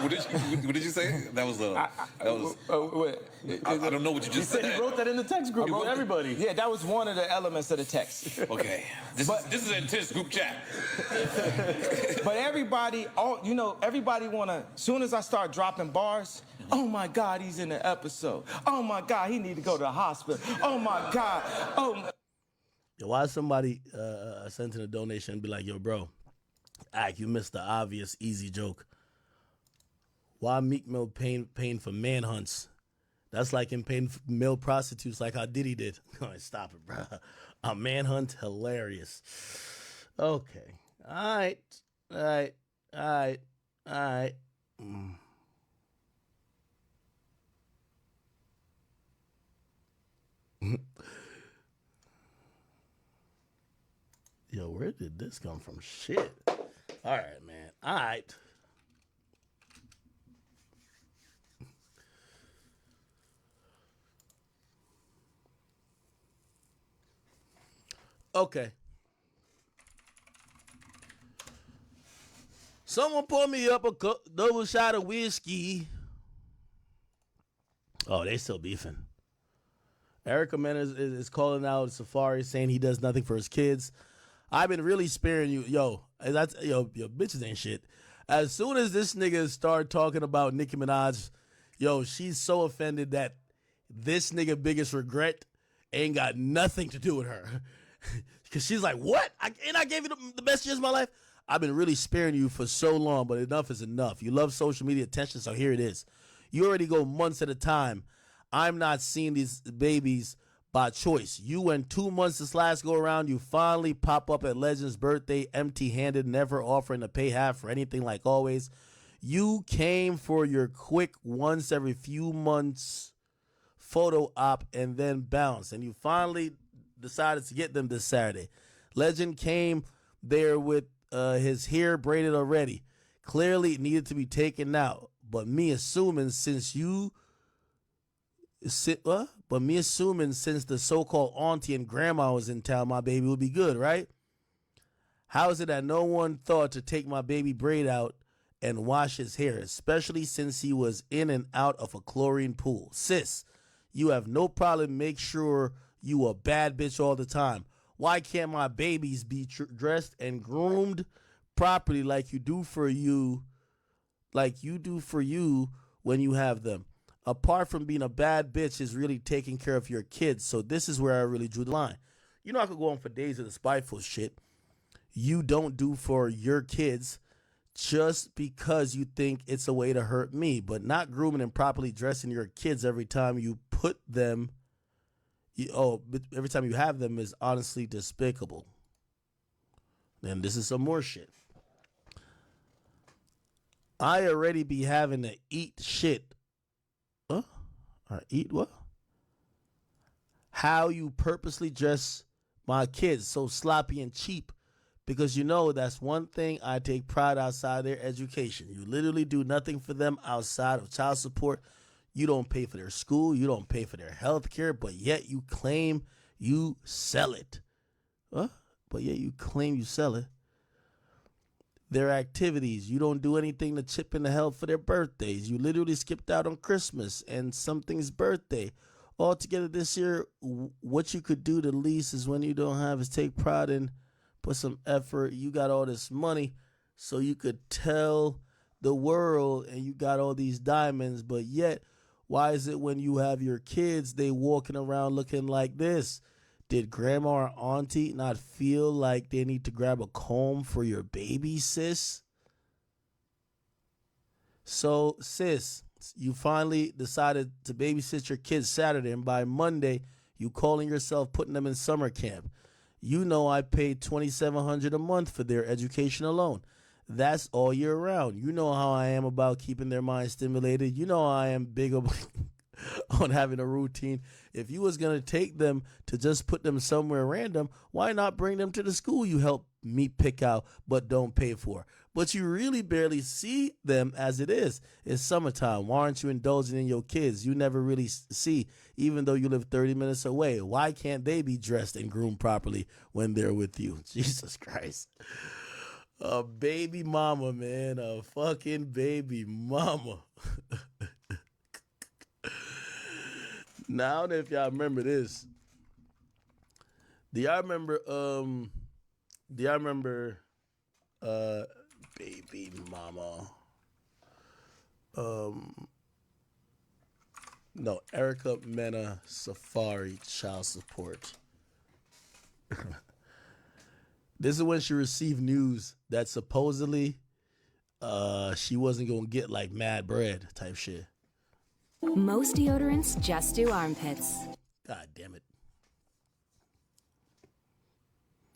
what did you say? That was a. I don't know what you just said. He wrote that in the text group. He wrote everybody. Yeah, that was one of the elements of the text. Okay. This is an intense group chat. But everybody, everybody wanna. Soon as I start dropping bars. Oh my God, he's in the episode. Oh my God, he need to go to the hospital. Oh my God. Oh. Yo, why somebody sent in a donation and be like, yo, bro, you missed the obvious easy joke. Why Meek Mill paying for manhunts? That's like him paying for male prostitutes like how Diddy did. Stop it, bro. A manhunt, hilarious. Okay. All right. Yo, where did this come from? Shit. All right, man. All right. Okay. Someone pour me up a double shot of whiskey. Oh, they still beefing. Erica Mena is calling out Safari, saying he does nothing for his kids. I've been really sparing you. Yo, bitches ain't shit. As soon as this nigga start talking about Nicki Minaj, yo, she's so offended that this nigga biggest regret ain't got nothing to do with her. Because she's like, what? I gave you the best years of my life? I've been really sparing you for so long, but enough is enough. You love social media attention, so here it is. You already go months at a time. I'm not seeing these babies by choice. You went 2 months this last go around. You finally pop up at Legend's birthday empty-handed, never offering to pay half for anything like always. You came for your quick once every few months photo op and then bounced, and you finally decided to get them this Saturday. Legend came there with his hair braided already. Clearly it needed to be taken out, but me assuming since the so-called auntie and grandma was in town, my baby would be good, right? How is it that no one thought to take my baby braid out and wash his hair, especially since he was in and out of a chlorine pool? Sis, you have no problem. Make sure you a bad bitch all the time. Why can't my babies be dressed and groomed properly like you do for you when you have them? Apart from being a bad bitch is really taking care of your kids. So this is where I really drew the line. You know, I could go on for days of the spiteful shit you don't do for your kids just because you think it's a way to hurt me, but not grooming and properly dressing your kids every time you put them, every time you have them is honestly despicable. Then this is some more shit. I already be having to eat shit. Huh? Or eat what? How you purposely dress my kids so sloppy and cheap, because you know that's one thing I take pride outside their education. You literally do nothing for them outside of child support. You don't pay for their school. You don't pay for their health care, but yet you claim you sell it. Huh? But yet you claim you sell it. Their activities, you don't do anything to chip in the help for their birthdays. You literally skipped out on Christmas and something's birthday. Altogether this year, what you could do the least is when you don't have is take pride in, put some effort. You got all this money so you could tell the world and you got all these diamonds, but yet why is it when you have your kids, they walking around looking like this? Did grandma or auntie not feel like they need to grab a comb for your baby, sis? So, sis, you finally decided to babysit your kids Saturday, and by Monday, you calling yourself putting them in summer camp. You know I paid $2,700 a month for their education alone. That's all year round. You know how I am about keeping their mind stimulated. You know I am big on having a routine. If you was going to take them to just put them somewhere random, why not bring them to the school you help me pick out but don't pay for? But you really barely see them as it is. It's summertime. Why aren't you indulging in your kids? You never really see, even though you live 30 minutes away. Why can't they be dressed and groomed properly when they're with you? Jesus Christ. A baby mama, man. A fucking baby mama. Now, I don't know if y'all remember this. Do y'all remember baby mama? No, Erica Mena Safari child support. This is when she received news that supposedly she wasn't gonna get like mad bread type shit. Most deodorants just do armpits. God damn it.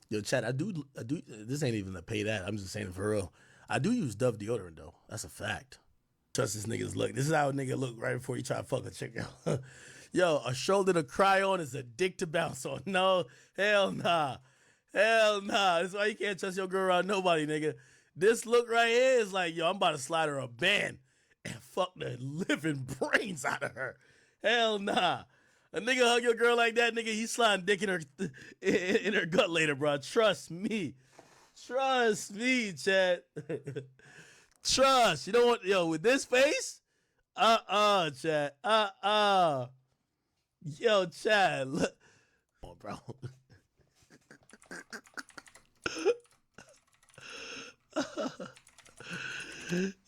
Yo, Chad, I do. This ain't even to pay that. I'm just saying it for real. I do use Dove deodorant though. That's a fact. Trust this nigga's look. This is how a nigga look right before you try to fuck a chick. Yo, a shoulder to cry on is a dick to bounce on. No, hell nah. Hell nah. That's why you can't trust your girl around nobody, nigga. This look right here is like, yo, I'm about to slide her a band and fuck the living brains out of her. Hell nah. A nigga hug your girl like that, nigga, he's sliding dick in her gut later, bro. Trust me. Trust me, Chad. Trust. You know what? Yo, with this face? Chad. Yo, Chad. Look. Come on, bro.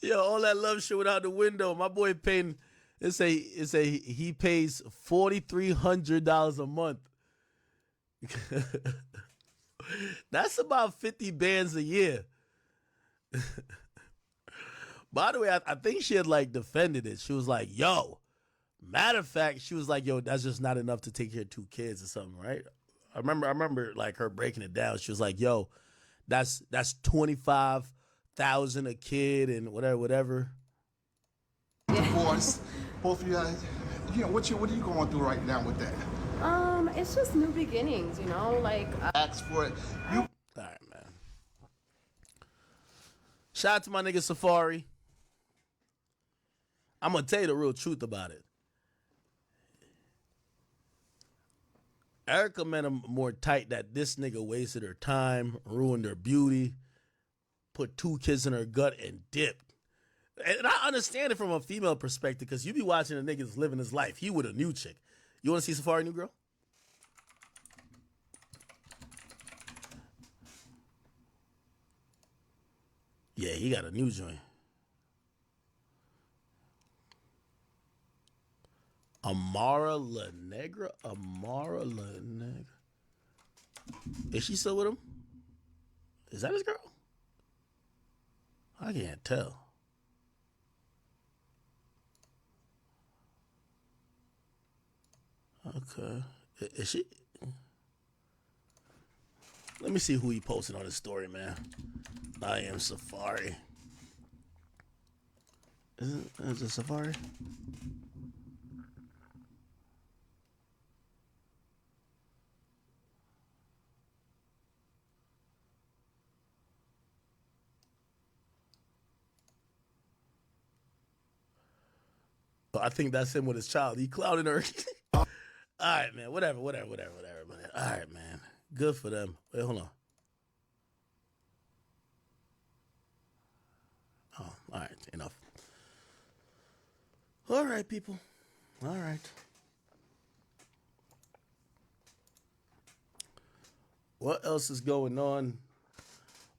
Yo, all that love shit went out the window. My boy paying, he pays $4,300 a month. That's about 50 bands a year. By the way, I think she had like defended it. She was like, yo, matter of fact, she was like, yo, that's just not enough to take care of 2 kids or something, right? I remember like her breaking it down. She was like, yo, that's $1,000 a kid and whatever. Divorce, both of you guys. What are you going through right now with that? It's just new beginnings, like Ask for it. All right, man. Shout out to my nigga Safari. I'm gonna tell you the real truth about it. Erica met him more tight that this nigga wasted her time, ruined her beauty, put 2 kids in her gut, and dipped. And I understand it from a female perspective because you be watching a niggas living his life. He with a new chick. You want to see Safari new girl? Yeah, he got a new joint. Amara La Negra? Is she still with him? Is that his girl? I can't tell. Okay. Is she? Let me see who he posted on his story, man. I am Safari. Is it Safari? I think that's him with his child. He clouding her. All right, man. Whatever. All right, man. Good for them. Wait, hold on. Oh, all right. Enough. All right, people. All right. What else is going on?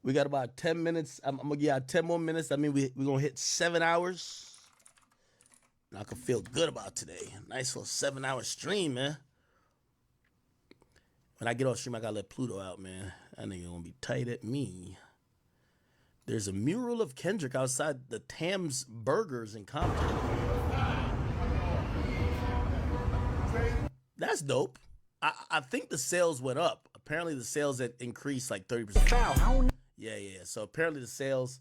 We got about 10 minutes. I'm going to give y'all 10 more minutes. I mean, we're going to hit 7 hours. And I can feel good about today. Nice little 7-hour stream, man. When I get off stream, I got to let Pluto out, man. That nigga going to be tight at me. There's a mural of Kendrick outside the Tam's Burgers in Compton. That's dope. I think the sales went up. Apparently the sales had increased like 30%. Yeah. So apparently the sales,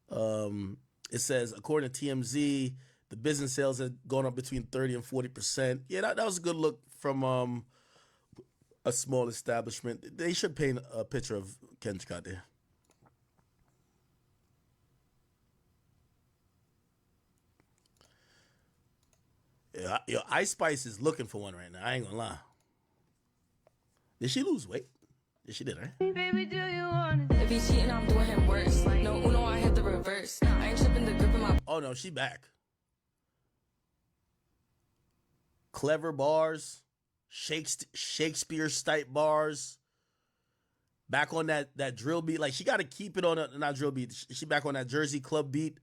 it says, according to TMZ, the business sales had gone up between 30 and 40%. Yeah, that was a good look from a small establishment. They should paint a picture of Kendrick out there. Yeah, yo, Ice Spice is looking for one right now. I ain't gonna lie. Did she lose weight? Yeah, she did, right? Baby, do you want it? If he's cheating, I'm doing him worse. No, Uno, I hit the reverse. I ain't tripping the grip in my. Oh no, she back. Clever bars, Shakespeare type bars. Back on that drill beat. Like she got to keep it on not drill beat. She back on that Jersey Club beat.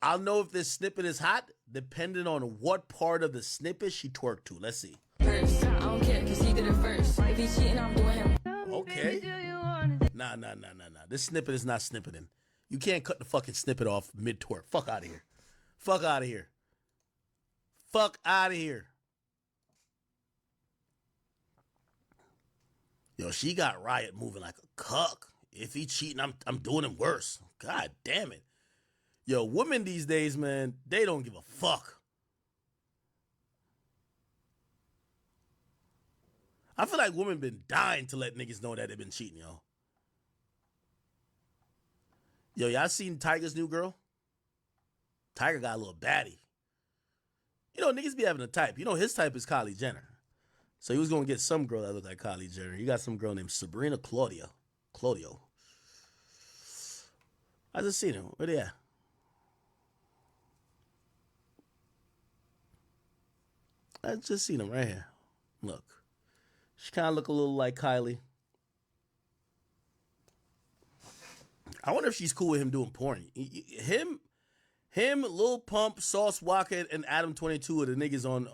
I'll know if this snippet is hot depending on what part of the snippet she twerked to. Let's see. I don't care because he did it first. If he's cheating, I'm doing him. Okay. Nah. This snippet is not snippeting. You can't cut the fucking snippet off mid twerk. Fuck out of here. Fuck out of here. Fuck out of here. Yo, she got Riot moving like a cuck. If he cheating, I'm doing him worse. God damn it. Yo, women these days, man, they don't give a fuck. I feel like women been dying to let niggas know that they've been cheating, yo. Yo, y'all seen Tiger's new girl? Tiger got a little baddie. You know, niggas be having a type. You know, his type is Kylie Jenner. So he was going to get some girl that looked like Kylie Jenner. He got some girl named Sabrina Claudio. I just seen him. Where they at? I just seen him right here. Look. She kind of look a little like Kylie. I wonder if she's cool with him doing porn. Him, Lil Pump, Sauce Walker, and Adam 22 are the niggas on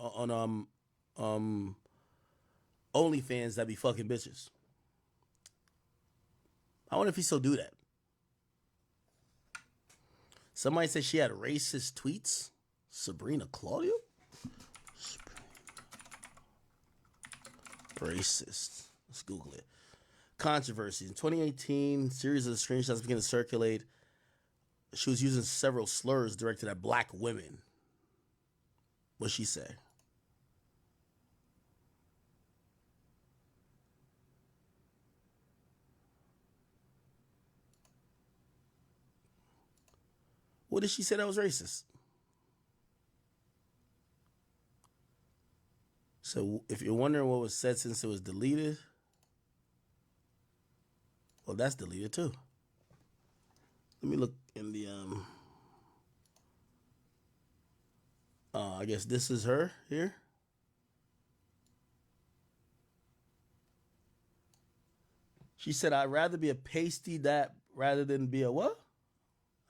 OnlyFans that be fucking bitches. I wonder if he still do that. Somebody said she had racist tweets. Sabrina Claudio? Racist. Let's Google it. controversy. In 2018, series of screenshots began to circulate. She was using several slurs directed at black women. What'd she say? What did she say that was racist? So if you're wondering what was said since it was deleted, well, that's deleted too. Let me look in the I guess this is her here. She said, I'd rather be a pasty that rather than be a what?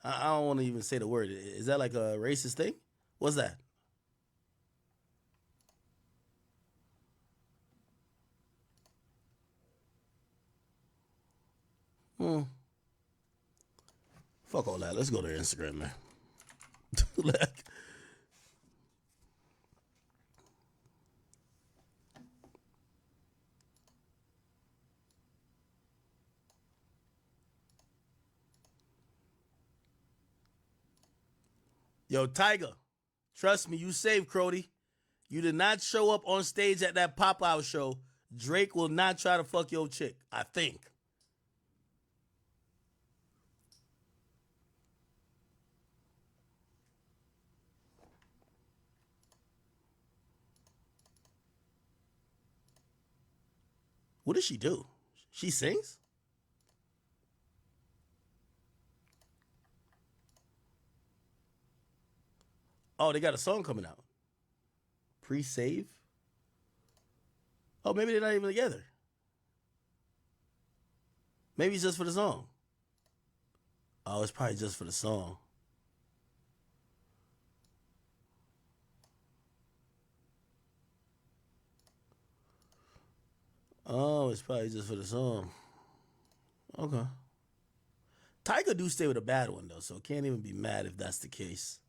I don't want to even say the word. Is that like a racist thing? What's that? Fuck all that. Let's go to Instagram, man. Like, yo, Tiger, trust me, you saved Crody. You did not show up on stage at that pop-out show. Drake will not try to fuck your chick, I think. What does she do? She sings? Oh, they got a song coming out. Pre-save? Oh, maybe they're not even together. Maybe it's just for the song. Oh, it's probably just for the song. Oh, it's probably just for the song. Okay. Tiger do stay with a bad one, though, so can't even be mad if that's the case.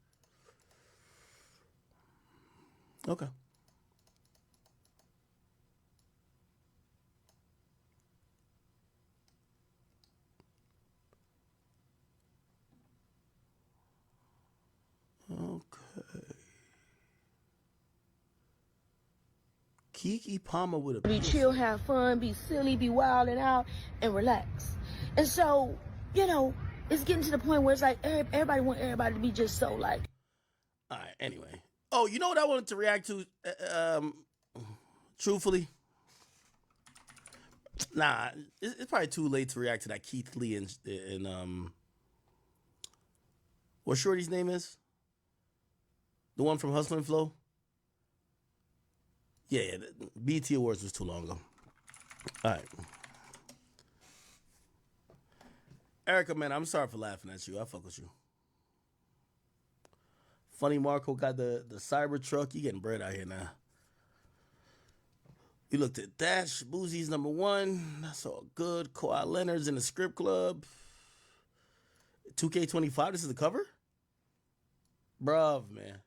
Okay. Okay. Keke Palmer with a be chill, have fun, be silly, be wilding out, and relax. And so, you know, it's getting to the point where it's like everybody want everybody to be just so like. All right. Anyway. Oh, you know what I wanted to react to? Truthfully, nah, it's probably too late to react to that Keith Lee and what Shorty's name is? The one from Hustle and Flow? Yeah, the BET Awards was too long ago. All right. Erica, man, I'm sorry for laughing at you. I fuck with you. Funny Marco got the Cybertruck. You getting bread out here now. We looked at that. Boozy's number one. That's all good. Kawhi Leonard's in the Script Club. 2K25, this is the cover? Bruv, man.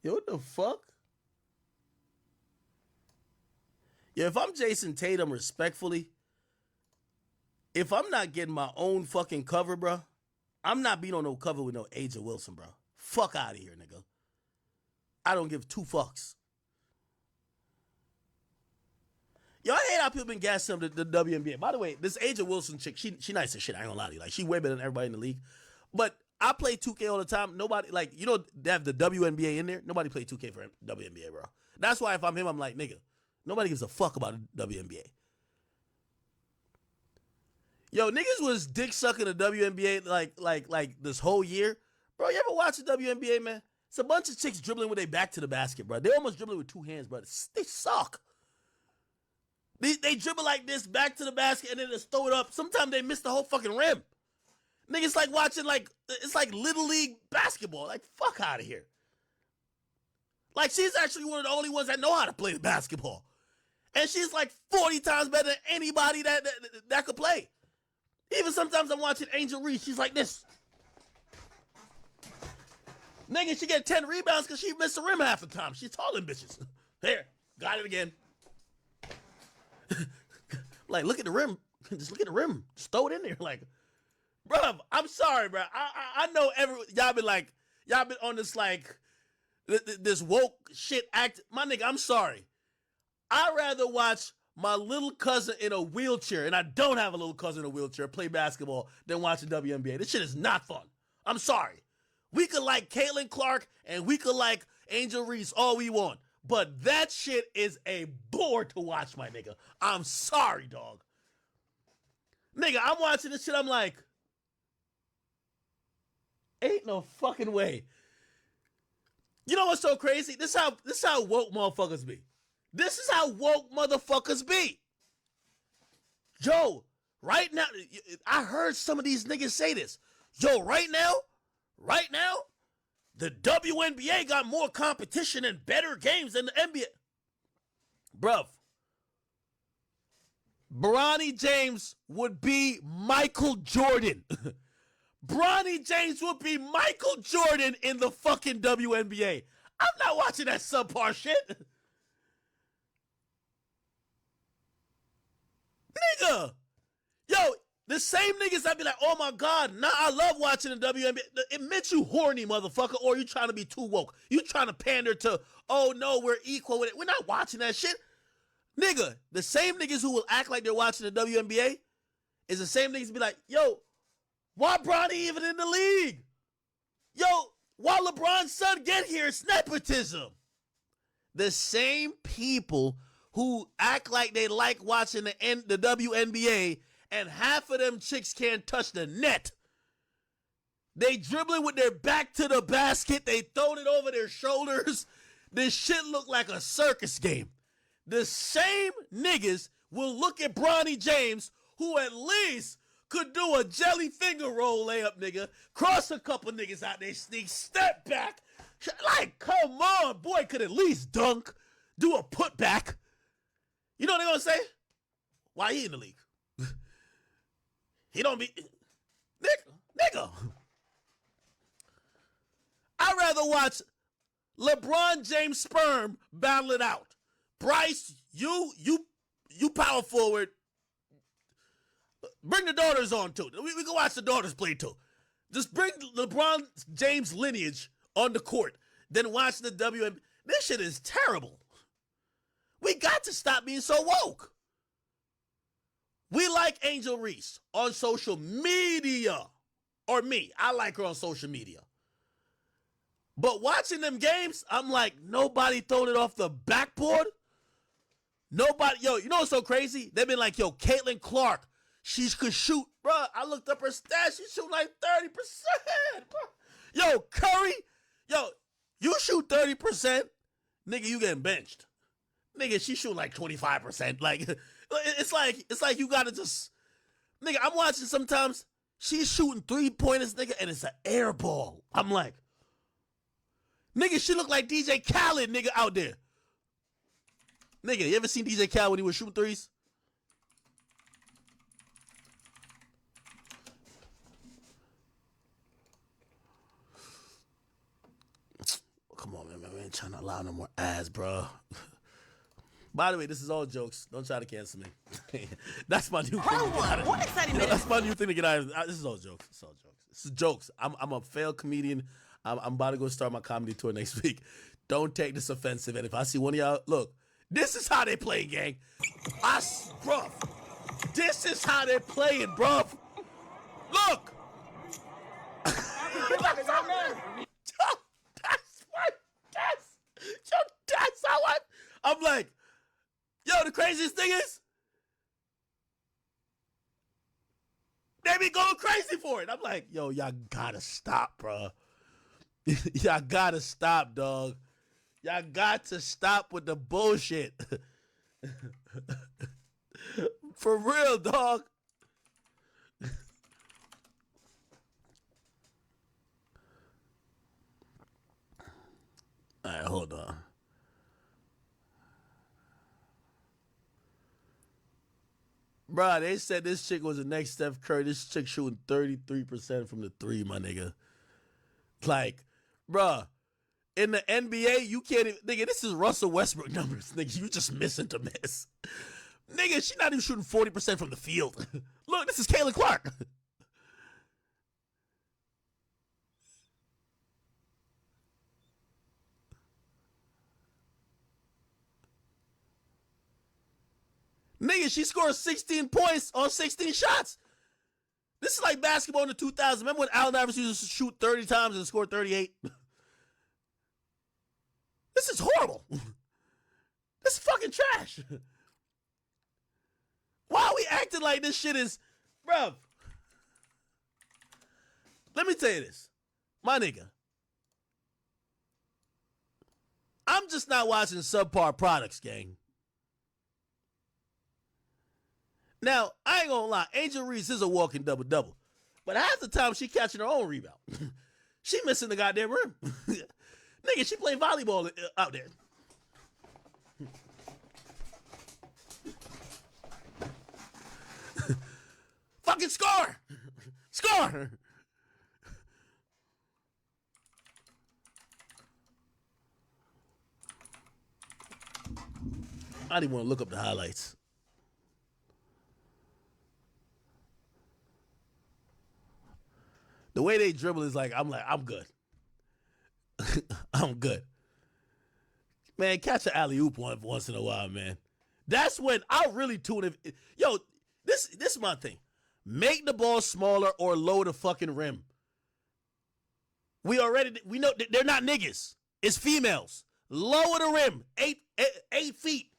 Yo, what the fuck? Yo, if I'm Jason Tatum, respectfully, if I'm not getting my own fucking cover, bro, I'm not being on no cover with no Aja Wilson, bro. Fuck out of here, nigga. I don't give two fucks. Yo, I hate how people been gassing up the WNBA. By the way, this Aja Wilson chick, she nice as shit. I ain't gonna lie to you. Like, she way better than everybody in the league. But I play 2K all the time. Nobody, like, you know, they have the WNBA in there. Nobody play 2K for WNBA, bro. That's why if I'm him, I'm like, nigga, nobody gives a fuck about the WNBA. Yo, niggas was dick sucking the WNBA like this whole year. Bro, you ever watch the WNBA, man? It's a bunch of chicks dribbling with their back to the basket, bro. They almost dribbling with two hands, bro. They suck. They dribble like this, back to the basket, and then just throw it up. Sometimes they miss the whole fucking rim. Niggas like watching, like, it's like Little League basketball. Like, fuck out of here. Like, she's actually one of the only ones that know how to play the basketball. And she's like 40 times better than anybody that could play. Even sometimes I'm watching Angel Reese. She's like this. Nigga, she get 10 rebounds because she missed the rim half the time. She's taller than bitches. Here, got it again. Like, look at the rim. Just look at the rim. Just throw it in there. Like, bruh, I'm sorry, bruh. I know y'all been on this like this woke shit act. My nigga, I'm sorry. I'd rather watch my little cousin in a wheelchair, and I don't have a little cousin in a wheelchair, play basketball than watch the WNBA. This shit is not fun. I'm sorry. We could like Caitlin Clark and we could like Angel Reese all we want, but that shit is a bore to watch, my nigga. I'm sorry, dog. Nigga, I'm watching this shit, I'm like, ain't no fucking way. You know what's so crazy? This is how woke motherfuckers be. This is how woke motherfuckers be. Yo, right now, I heard some of these niggas say this. Yo, right now, the WNBA got more competition and better games than the NBA. Bruv, Bronny James would be Michael Jordan. Bronny James would be Michael Jordan in the fucking WNBA. I'm not watching that subpar shit. Nigga. Yo, the same niggas that be like, oh my God, nah, I love watching the WNBA. It meant you horny, motherfucker, or you trying to be too woke. You trying to pander to, oh no, we're equal with it. We're not watching that shit. Nigga, the same niggas who will act like they're watching the WNBA is the same niggas be like, yo, why Bronny even in the league? Yo, why LeBron's son get here? It's nepotism. The same people who act like they like watching the WNBA and half of them chicks can't touch the net. They dribbling with their back to the basket. They throwing it over their shoulders. This shit look like a circus game. The same niggas will look at Bronny James, who at least could do a jelly finger roll layup, nigga. Cross a couple niggas out, they sneak, step back. Like, come on, boy, could at least dunk, do a putback. You know what they're gonna say? Why he in the league? He don't be... Nigga. I'd rather watch LeBron James' sperm battle it out. Bryce, you power forward. Bring the daughters on too. We can watch the daughters play too. Just bring LeBron James lineage on the court. Then watch the WNBA. This shit is terrible. We got to stop being so woke. We like Angel Reese on social media. Or me. I like her on social media. But watching them games, I'm like, nobody throwing it off the backboard. Nobody, yo, you know what's so crazy? They've been like, yo, Caitlin Clark, she could shoot. Bruh, I looked up her stats. She shoot like 30%. Bro. Yo, Curry, yo, you shoot 30%, nigga, you getting benched. Nigga, she shoot like 25%. Like, it's like you gotta just, nigga, I'm watching sometimes, she's shooting 3-pointers, nigga, and it's an air ball. I'm like, nigga, she look like DJ Khaled, nigga, out there. Nigga, you ever seen DJ Khaled when he was shooting threes? Come on, man. We ain't trying to allow no more ads, bro. By the way, this is all jokes. Don't try to cancel me. That's my new thing. What exciting minute? That's my new thing to get out of. This is all jokes. It's all jokes. This is jokes. I'm a failed comedian. I'm about to go start my comedy tour next week. Don't take this offensive. And if I see one of y'all, look, this is how they play, gang. Bruv. This is how they're playing, bruv. Look. That's how I'm like, yo, the craziest thing is, they be going crazy for it. I'm like, yo, y'all gotta stop, bro. Y'all gotta stop, dog. Y'all got to stop with the bullshit. For real, dog. All right, hold on. Bro, they said this chick was the next Steph Curry. This chick shooting 33% from the three, my nigga. Like, bruh, in the NBA, you can't even, nigga, this is Russell Westbrook numbers, nigga. You just missing to miss. Nigga, she's not even shooting 40% from the field. Look, this is Kayla Clark. Nigga, she scored 16 points on 16 shots. This is like basketball in the 2000s. Remember when Allen Iverson used to shoot 30 times and score 38? This is horrible. This is fucking trash. Why are we acting like this shit is... Bruv. Let me tell you this. My nigga. I'm just not watching subpar products, gang. Now, I ain't gonna lie. Angel Reese is a walking double-double. But half the time, she catching her own rebound. She missing the goddamn rim. Nigga, she playing volleyball out there. Fucking score! Score! I didn't want to look up the highlights. The way they dribble is like, I'm good. I'm good. Man, catch an alley-oop once in a while, man. That's when I'll really tune in. Yo, this is my thing. Make the ball smaller or lower the fucking rim. We know they're not niggas. It's females. Lower the rim. 8 feet.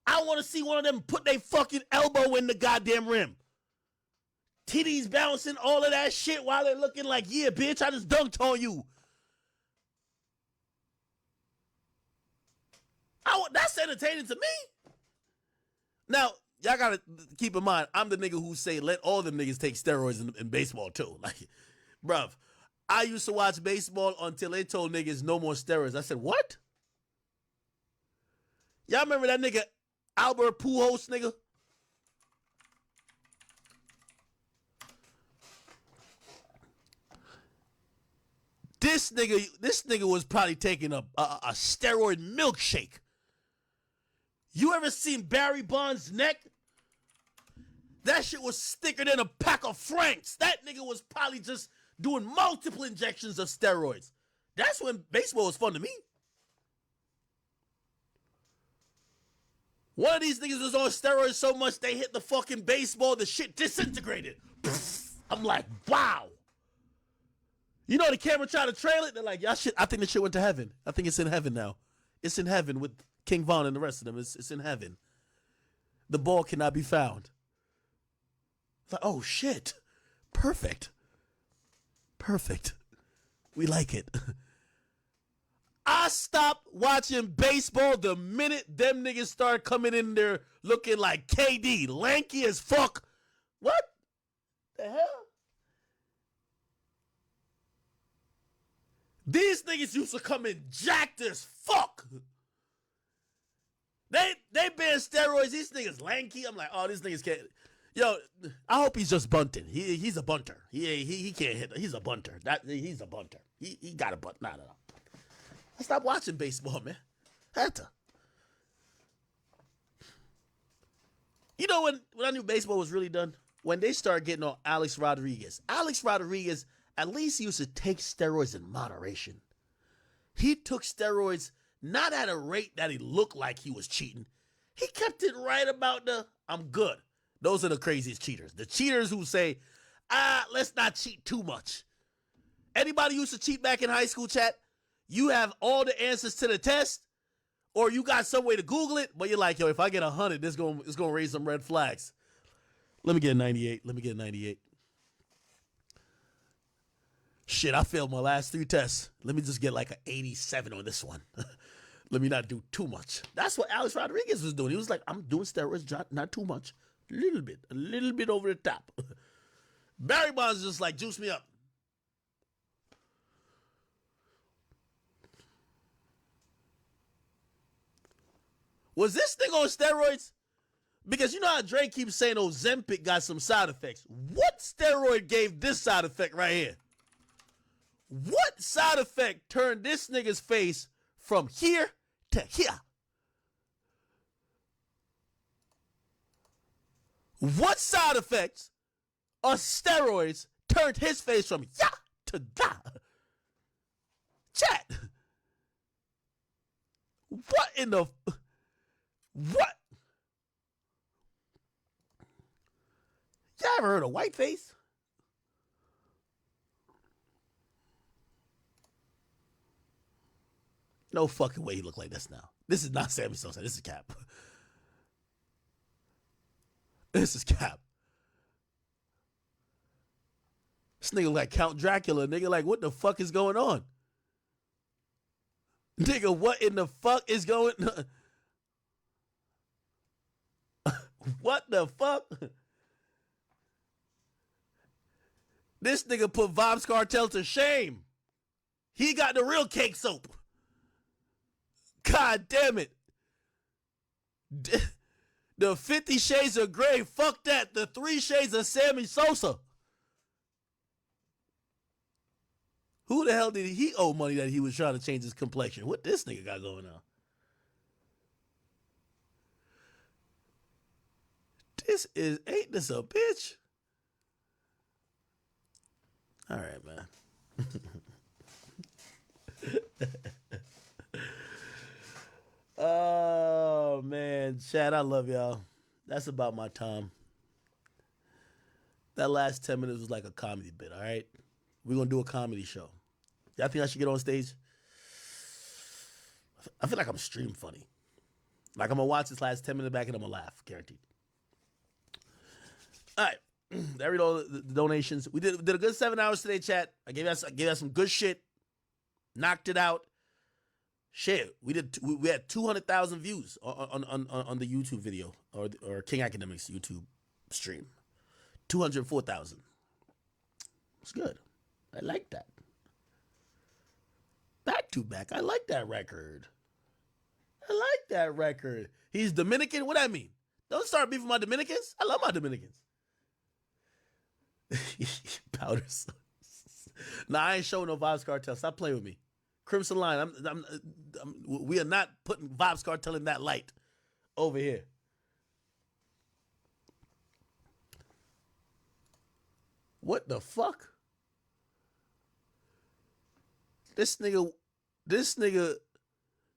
I want to see one of them put their fucking elbow in the goddamn rim. Titties bouncing, all of that shit while they're looking like, yeah, bitch, I just dunked on you. That's entertaining to me. Now, y'all got to keep in mind, I'm the nigga who say let all them niggas take steroids in baseball too. Like, bruv, I used to watch baseball until they told niggas no more steroids. I said, what? Y'all remember that nigga Albert Pujols, nigga? This nigga was probably taking a steroid milkshake. You ever seen Barry Bonds' neck? That shit was thicker than a pack of Franks. That nigga was probably just doing multiple injections of steroids. That's when baseball was fun to me. One of these niggas was on steroids so much they hit the fucking baseball, the shit disintegrated. I'm like, wow. You know the camera tried to trail it? They're like, y'all shit, I think the shit went to heaven. I think it's in heaven now. It's in heaven with King Von and the rest of them. It's in heaven. The ball cannot be found. It's like, oh shit. Perfect. Perfect. We like it. I stopped watching baseball the minute them niggas started coming in there looking like KD, lanky as fuck. What the hell? These niggas used to come in jacked as fuck. They banned steroids. These niggas lanky. I'm like, oh, these niggas can't. Yo, I hope he's just bunting. He's a bunter. He can't hit. He's a bunter. He's a bunter. He got a bunt. No. I stopped watching baseball, man. Had to. You know when I knew baseball was really done? When they started getting on Alex Rodriguez. Alex Rodriguez, at least he used to take steroids in moderation. He took steroids not at a rate that he looked like he was cheating. He kept it right about I'm good. Those are the craziest cheaters. The cheaters who say, let's not cheat too much. Anybody used to cheat back in high school, chat? You have all the answers to the test, or you got some way to Google it, but you're like, yo, if I get 100, it's gonna raise some red flags. Let me get a 98. Shit, I failed my last 3 tests. Let me just get like an 87 on this one. Let me not do too much. That's what Alex Rodriguez was doing. He was like, I'm doing steroids, not too much. A little bit over the top. Barry Bonds is just like, juice me up. Was this thing on steroids? Because you know how Drake keeps saying Ozempic got some side effects. What steroid gave this side effect right here? What side effect turned this nigga's face from here to here? What side effects of steroids turned his face from ya to da? Chat. What in the... What? Y'all ever heard of whiteface? No fucking way he look like this now. This is not Sammy Sosa. This is Cap. This is Cap. This nigga like Count Dracula. Nigga like, what the fuck is going on? Nigga, what in the fuck is going on? What the fuck? This nigga put Vibes Cartel to shame. He got the real cake soap. God damn it. The 50 Shades of Grey, fuck that. The 3 Shades of Sammy Sosa. Who the hell did he owe money that he was trying to change his complexion? What this nigga got going on? Ain't this a bitch? All right, man. Oh, man. Chad, I love y'all. That's about my time. That last 10 minutes was like a comedy bit, all right? We're going to do a comedy show. Y'all think I should get on stage? I feel like I'm stream funny. Like I'm going to watch this last 10 minutes back and I'm going to laugh. Guaranteed. All right. There we go. The donations. We did a good 7 hours today, chat. I gave us some good shit. Knocked it out. Shit, we had 200,000 views on the YouTube video or King Akademiks YouTube stream. 204,000. It's good. I like that. Back to back. I like that record. I like that record. He's Dominican. What I mean? Don't start beefing my Dominicans. I love my Dominicans. Powder sauce. Nah, I ain't showing no Vibes Cartel. Stop playing with me. Crimson Line. We are not putting Vibes Cartel in that light over here. What the fuck? This nigga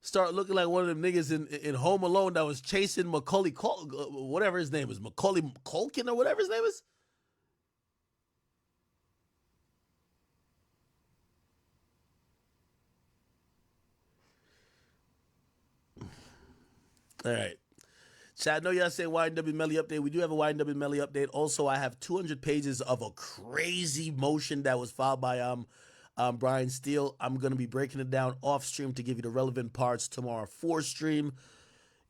start looking like one of them niggas in Home Alone that was chasing Macaulay whatever his name is, Macaulay Culkin or whatever his name is. All right. Chat, I know y'all saying YNW Melly update. We do have a YNW Melly update. Also, I have 200 pages of a crazy motion that was filed by Brian Steele. I'm going to be breaking it down off stream to give you the relevant parts tomorrow for stream.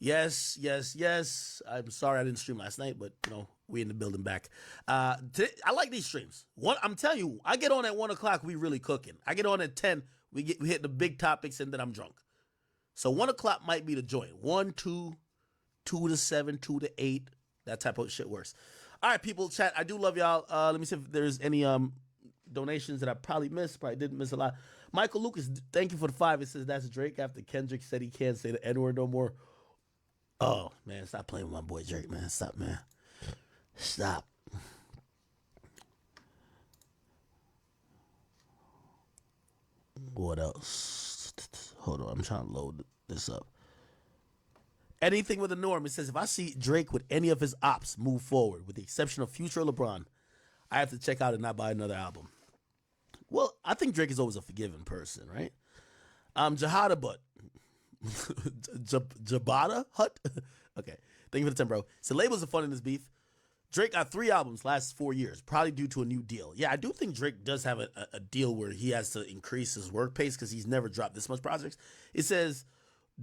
Yes. I'm sorry I didn't stream last night, but we in the building back. Today, I like these streams. I'm telling you, I get on at 1 o'clock, we really cooking. I get on at 10, we hit the big topics, and then I'm drunk. So 1 o'clock might be the joint. 1, 2, 2 to 7, 2 to 8. That type of shit works. All right, people, chat. I do love y'all. Let me see if there's any donations that I probably missed. Probably didn't miss a lot. Michael Lucas, thank you for the 5. It says that's Drake after Kendrick said he can't say the N-word no more. Oh, man, stop playing with my boy Drake, man. Stop, man. Stop. What else? Hold on, I'm trying to load this up. Anything with a norm. It says, if I see Drake with any of his ops move forward, with the exception of Future or LeBron, I have to check out and not buy another album. Well, I think Drake is always a forgiving person, right? Jahada Butt. Jabada Hut? Okay. Thank you for the 10, bro. So labels are fun in this beef. Drake got 3 albums last 4 years, probably due to a new deal. Yeah, I do think Drake does have a deal where he has to increase his work pace because he's never dropped this much projects. It says,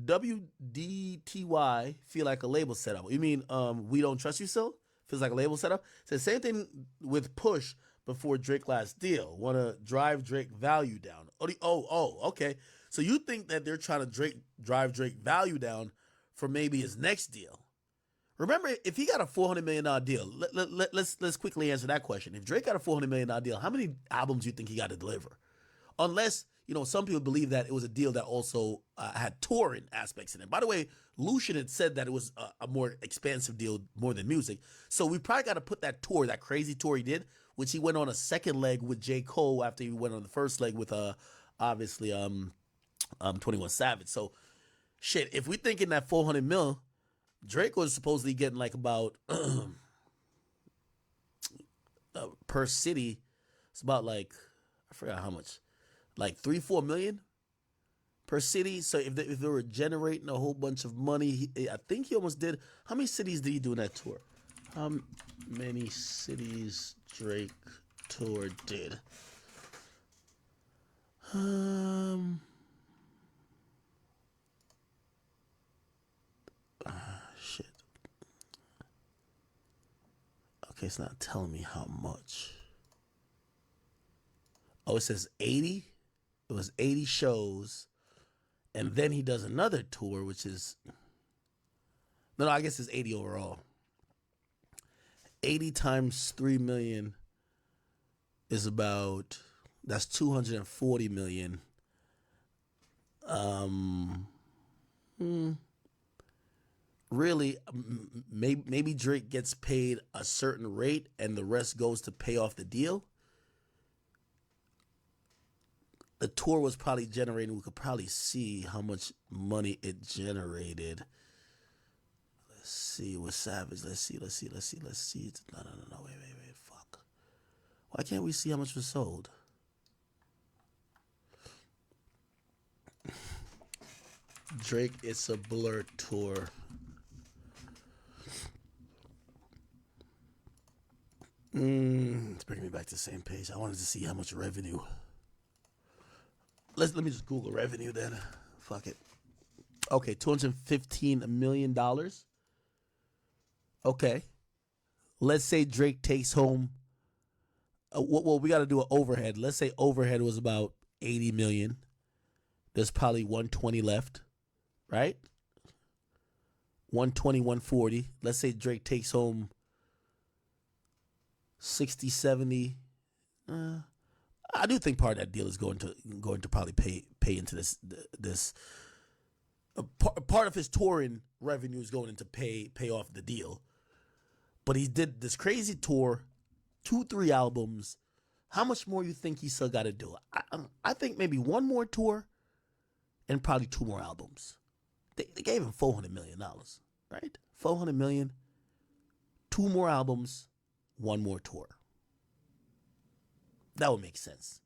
WDTY feel like a label setup. You mean We Don't Trust You Still? Feels like a label setup? It says same thing with Push before Drake last deal. Want to drive Drake value down. Oh, okay. So you think that they're trying to drive Drake value down for maybe his next deal. Remember, if he got a $400 million deal, let's quickly answer that question. If Drake got a $400 million deal, how many albums do you think he got to deliver? Unless some people believe that it was a deal that also had touring aspects in it. By the way, Lucian had said that it was a more expansive deal more than music. So we probably got to put that tour, that crazy tour he did, which he went on a second leg with J. Cole after he went on the first leg with obviously 21 Savage. So shit, if we thinking that 400 mil, Drake was supposedly getting like about per city, it's about like, I forgot how much, like 3-4 million per city. So if they were generating a whole bunch of money, I think he almost did. How many cities did he do in that tour? How many cities Drake tour did? Shit. Okay, it's not telling me how much. Oh, it says 80. It was 80 shows. And then he does another tour, which is... No, I guess it's 80 overall. 80 times 3 million is about... That's 240 million. Really, maybe Drake gets paid a certain rate and the rest goes to pay off the deal. The tour was probably generating, we could probably see how much money it generated. Let's see with Savage. Let's see. No, wait, fuck. Why can't we see how much was sold? Drake, It's a Blur tour. It's bringing me back to the same page. I wanted to see how much revenue. Let me just Google revenue then. Fuck it. Okay, $215 million. Okay. Let's say Drake takes home. Well, we got to do an overhead. Let's say overhead was about 80 million. There's probably 120 left, right? 120, 140. Let's say Drake takes home 60, 70. I do think part of that deal is going to probably pay into this. Part of his touring revenue is going into pay off the deal. But he did this crazy tour, 2-3 albums. How much more you think he still got to do? I think maybe one more tour and probably 2 more albums. They gave him $400 million, right? $400 million, 2 more albums, 1 more tour. That would make sense.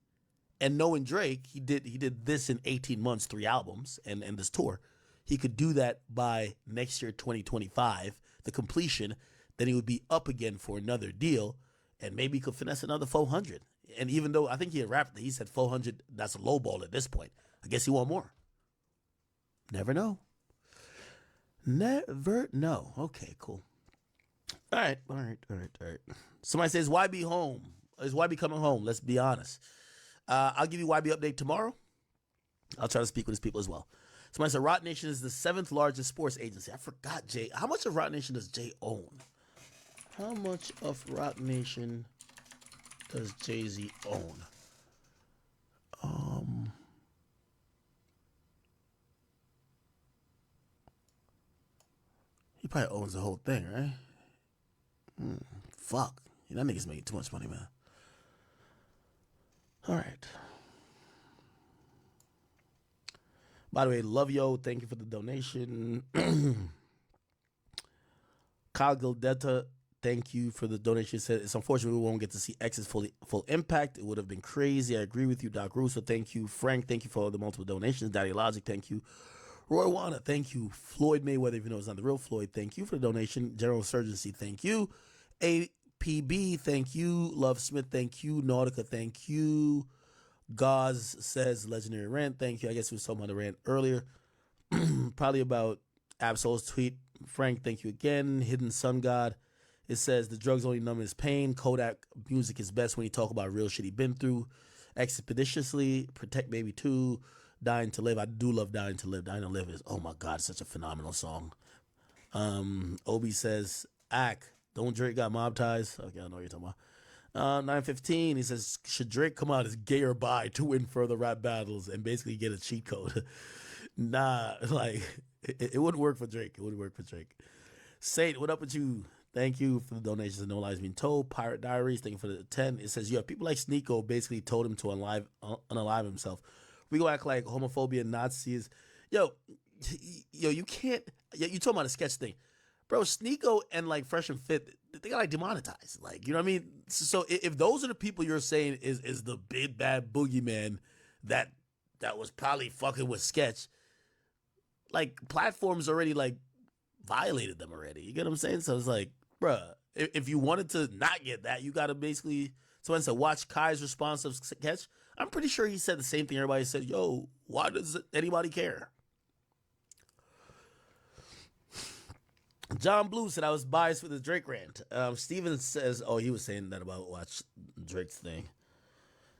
And knowing Drake, he did this in 18 months, 3 albums, and this tour. He could do that by next year, 2025, the completion. Then he would be up again for another deal, and maybe he could finesse another 400. And even though I think he had rapped that he said 400, that's a low ball at this point. I guess he want more. Never know. Never know. Okay, cool. All right. Somebody says, YB home? Is YB coming home? Let's be honest. I'll give you YB update tomorrow. I'll try to speak with his people as well. Somebody said, Roc Nation is the 7th largest sports agency. I forgot, Jay. How much of Roc Nation does Jay own? How much of Roc Nation does Jay-Z own? He probably owns the whole thing, right? Fuck. That nigga's making too much money, man. All right. By the way, love yo. Thank you for the donation. Kyle Gildetta, thank you for the donation. Said it's unfortunate we won't get to see X's full impact. It would have been crazy. I agree with you, Doc Russo. Thank you, Frank. Thank you for all the multiple donations. Daddy Logic, thank you. Roy Wana, thank you. Floyd Mayweather, even though it's not the real Floyd, thank you for the donation. General Surgency, thank you. APB, thank you. Love Smith, thank you. Nautica, thank you. Gauze says Legendary Rant, thank you. I guess we was talking about the rant earlier. Probably about Absol's tweet. Frank, thank you again. Hidden Sun God. It says the drugs only numb his pain. Kodak music is best when you talk about real shit he been through. Expeditiously. Protect Baby 2. Dying to Live. I do love Dying to Live. Dying to Live is, oh my God, such a phenomenal song. Obi says, Don't Drake got mob ties. Okay, I know what you're talking 9:15. He says, should Drake come out as gay or bi to win further rap battles and basically get a cheat code? Nah, like it wouldn't work for Drake. It wouldn't work for Drake. Saint, what up with you? Thank you for the donations and No Lies Being Told. Pirate Diaries, thank you for the 10. It says, people like Sneeko basically told him to unalive himself. We go act like homophobia and Nazis. Yo, you can't. You talking about a sketch thing. Bro, Sneeko and like Fresh and Fit, they got like demonetized. Like, you know what I mean? So if those are the people you're saying is the big bad boogeyman that was probably fucking with sketch, like platforms already like violated them already. You get what I'm saying? So it's like, bruh, if you wanted to not get that, you got to basically, someone said, watch Kai's response of sketch. I'm pretty sure he said the same thing. Everybody said, yo, why does anybody care? John Blue said I was biased for the Drake rant. Steven says, oh, he was saying that about watch Drake's thing.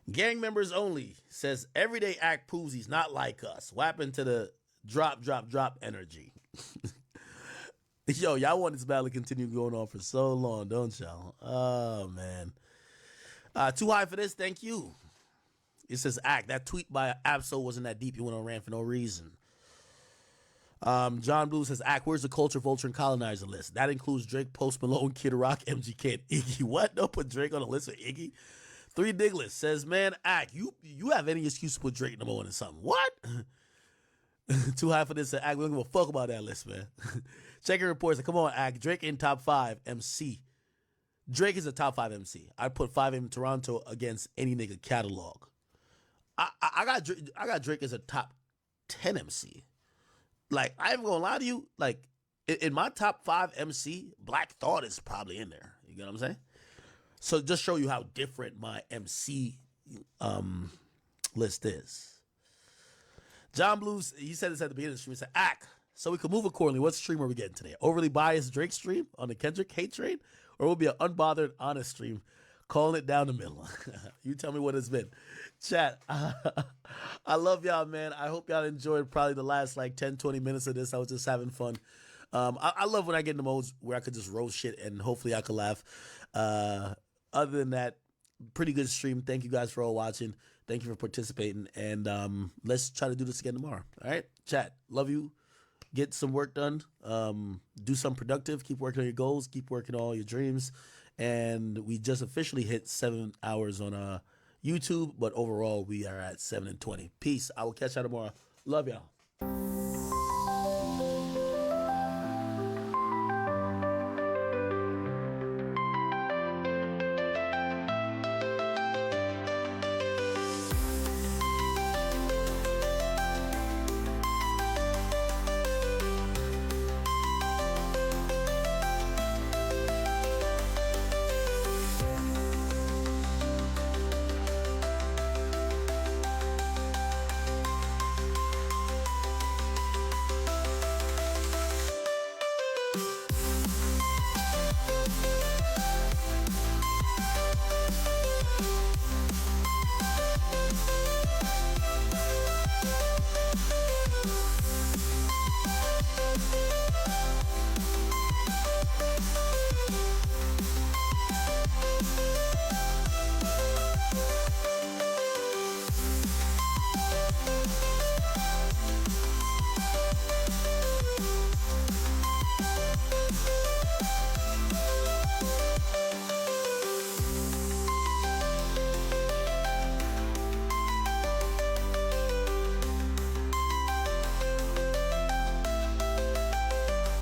Gang members only says everyday act proves he's not like us. What happened to the drop energy? Yo, y'all want this battle to continue going on for so long, don't y'all? Oh, man. Too high for this, thank you. It says, act. That tweet by Absol wasn't that deep. You went on rant for no reason. John Blue says, act, where's the culture, vulture, and colonizer list? That includes Drake, Post Malone, Kid Rock, MGK, and Iggy. What? Don't put Drake on the list with Iggy? 3 Digless says, man, act, you have any excuse to put Drake number 1 in something. What? Too high for this. Act, we don't give a fuck about that list, man. Checking reports. Come on, act. Drake in top 5 MC. Drake is a top 5 MC. I put 5 in Toronto against any nigga catalog. I got Drake as a top 10 MC. Like, I ain't gonna lie to you. Like, in my top 5 MC, Black Thought is probably in there. You get what I'm saying? So just show you how different my MC list is. John Blues, he said this at the beginning of the stream. He said, act, so we can move accordingly. What stream are we getting today? Overly biased Drake stream on the Kendrick hate train? Or will it be an unbothered, honest stream, calling it down the middle? You tell me what it's been. Chat, I love y'all, man. I hope y'all enjoyed probably the last like 10, 20 minutes of this. I was just having fun. I love when I get in the modes where I could just roast shit and hopefully I could laugh. Other than that, pretty good stream. Thank you guys for all watching. Thank you for participating. And let's try to do this again tomorrow. All right? Chat, love you. Get some work done. Do something productive. Keep working on your goals. Keep working on all your dreams. And we just officially hit 7 hours on YouTube. But overall, we are at 7 and 20. Peace. I will catch y'all tomorrow. Love y'all.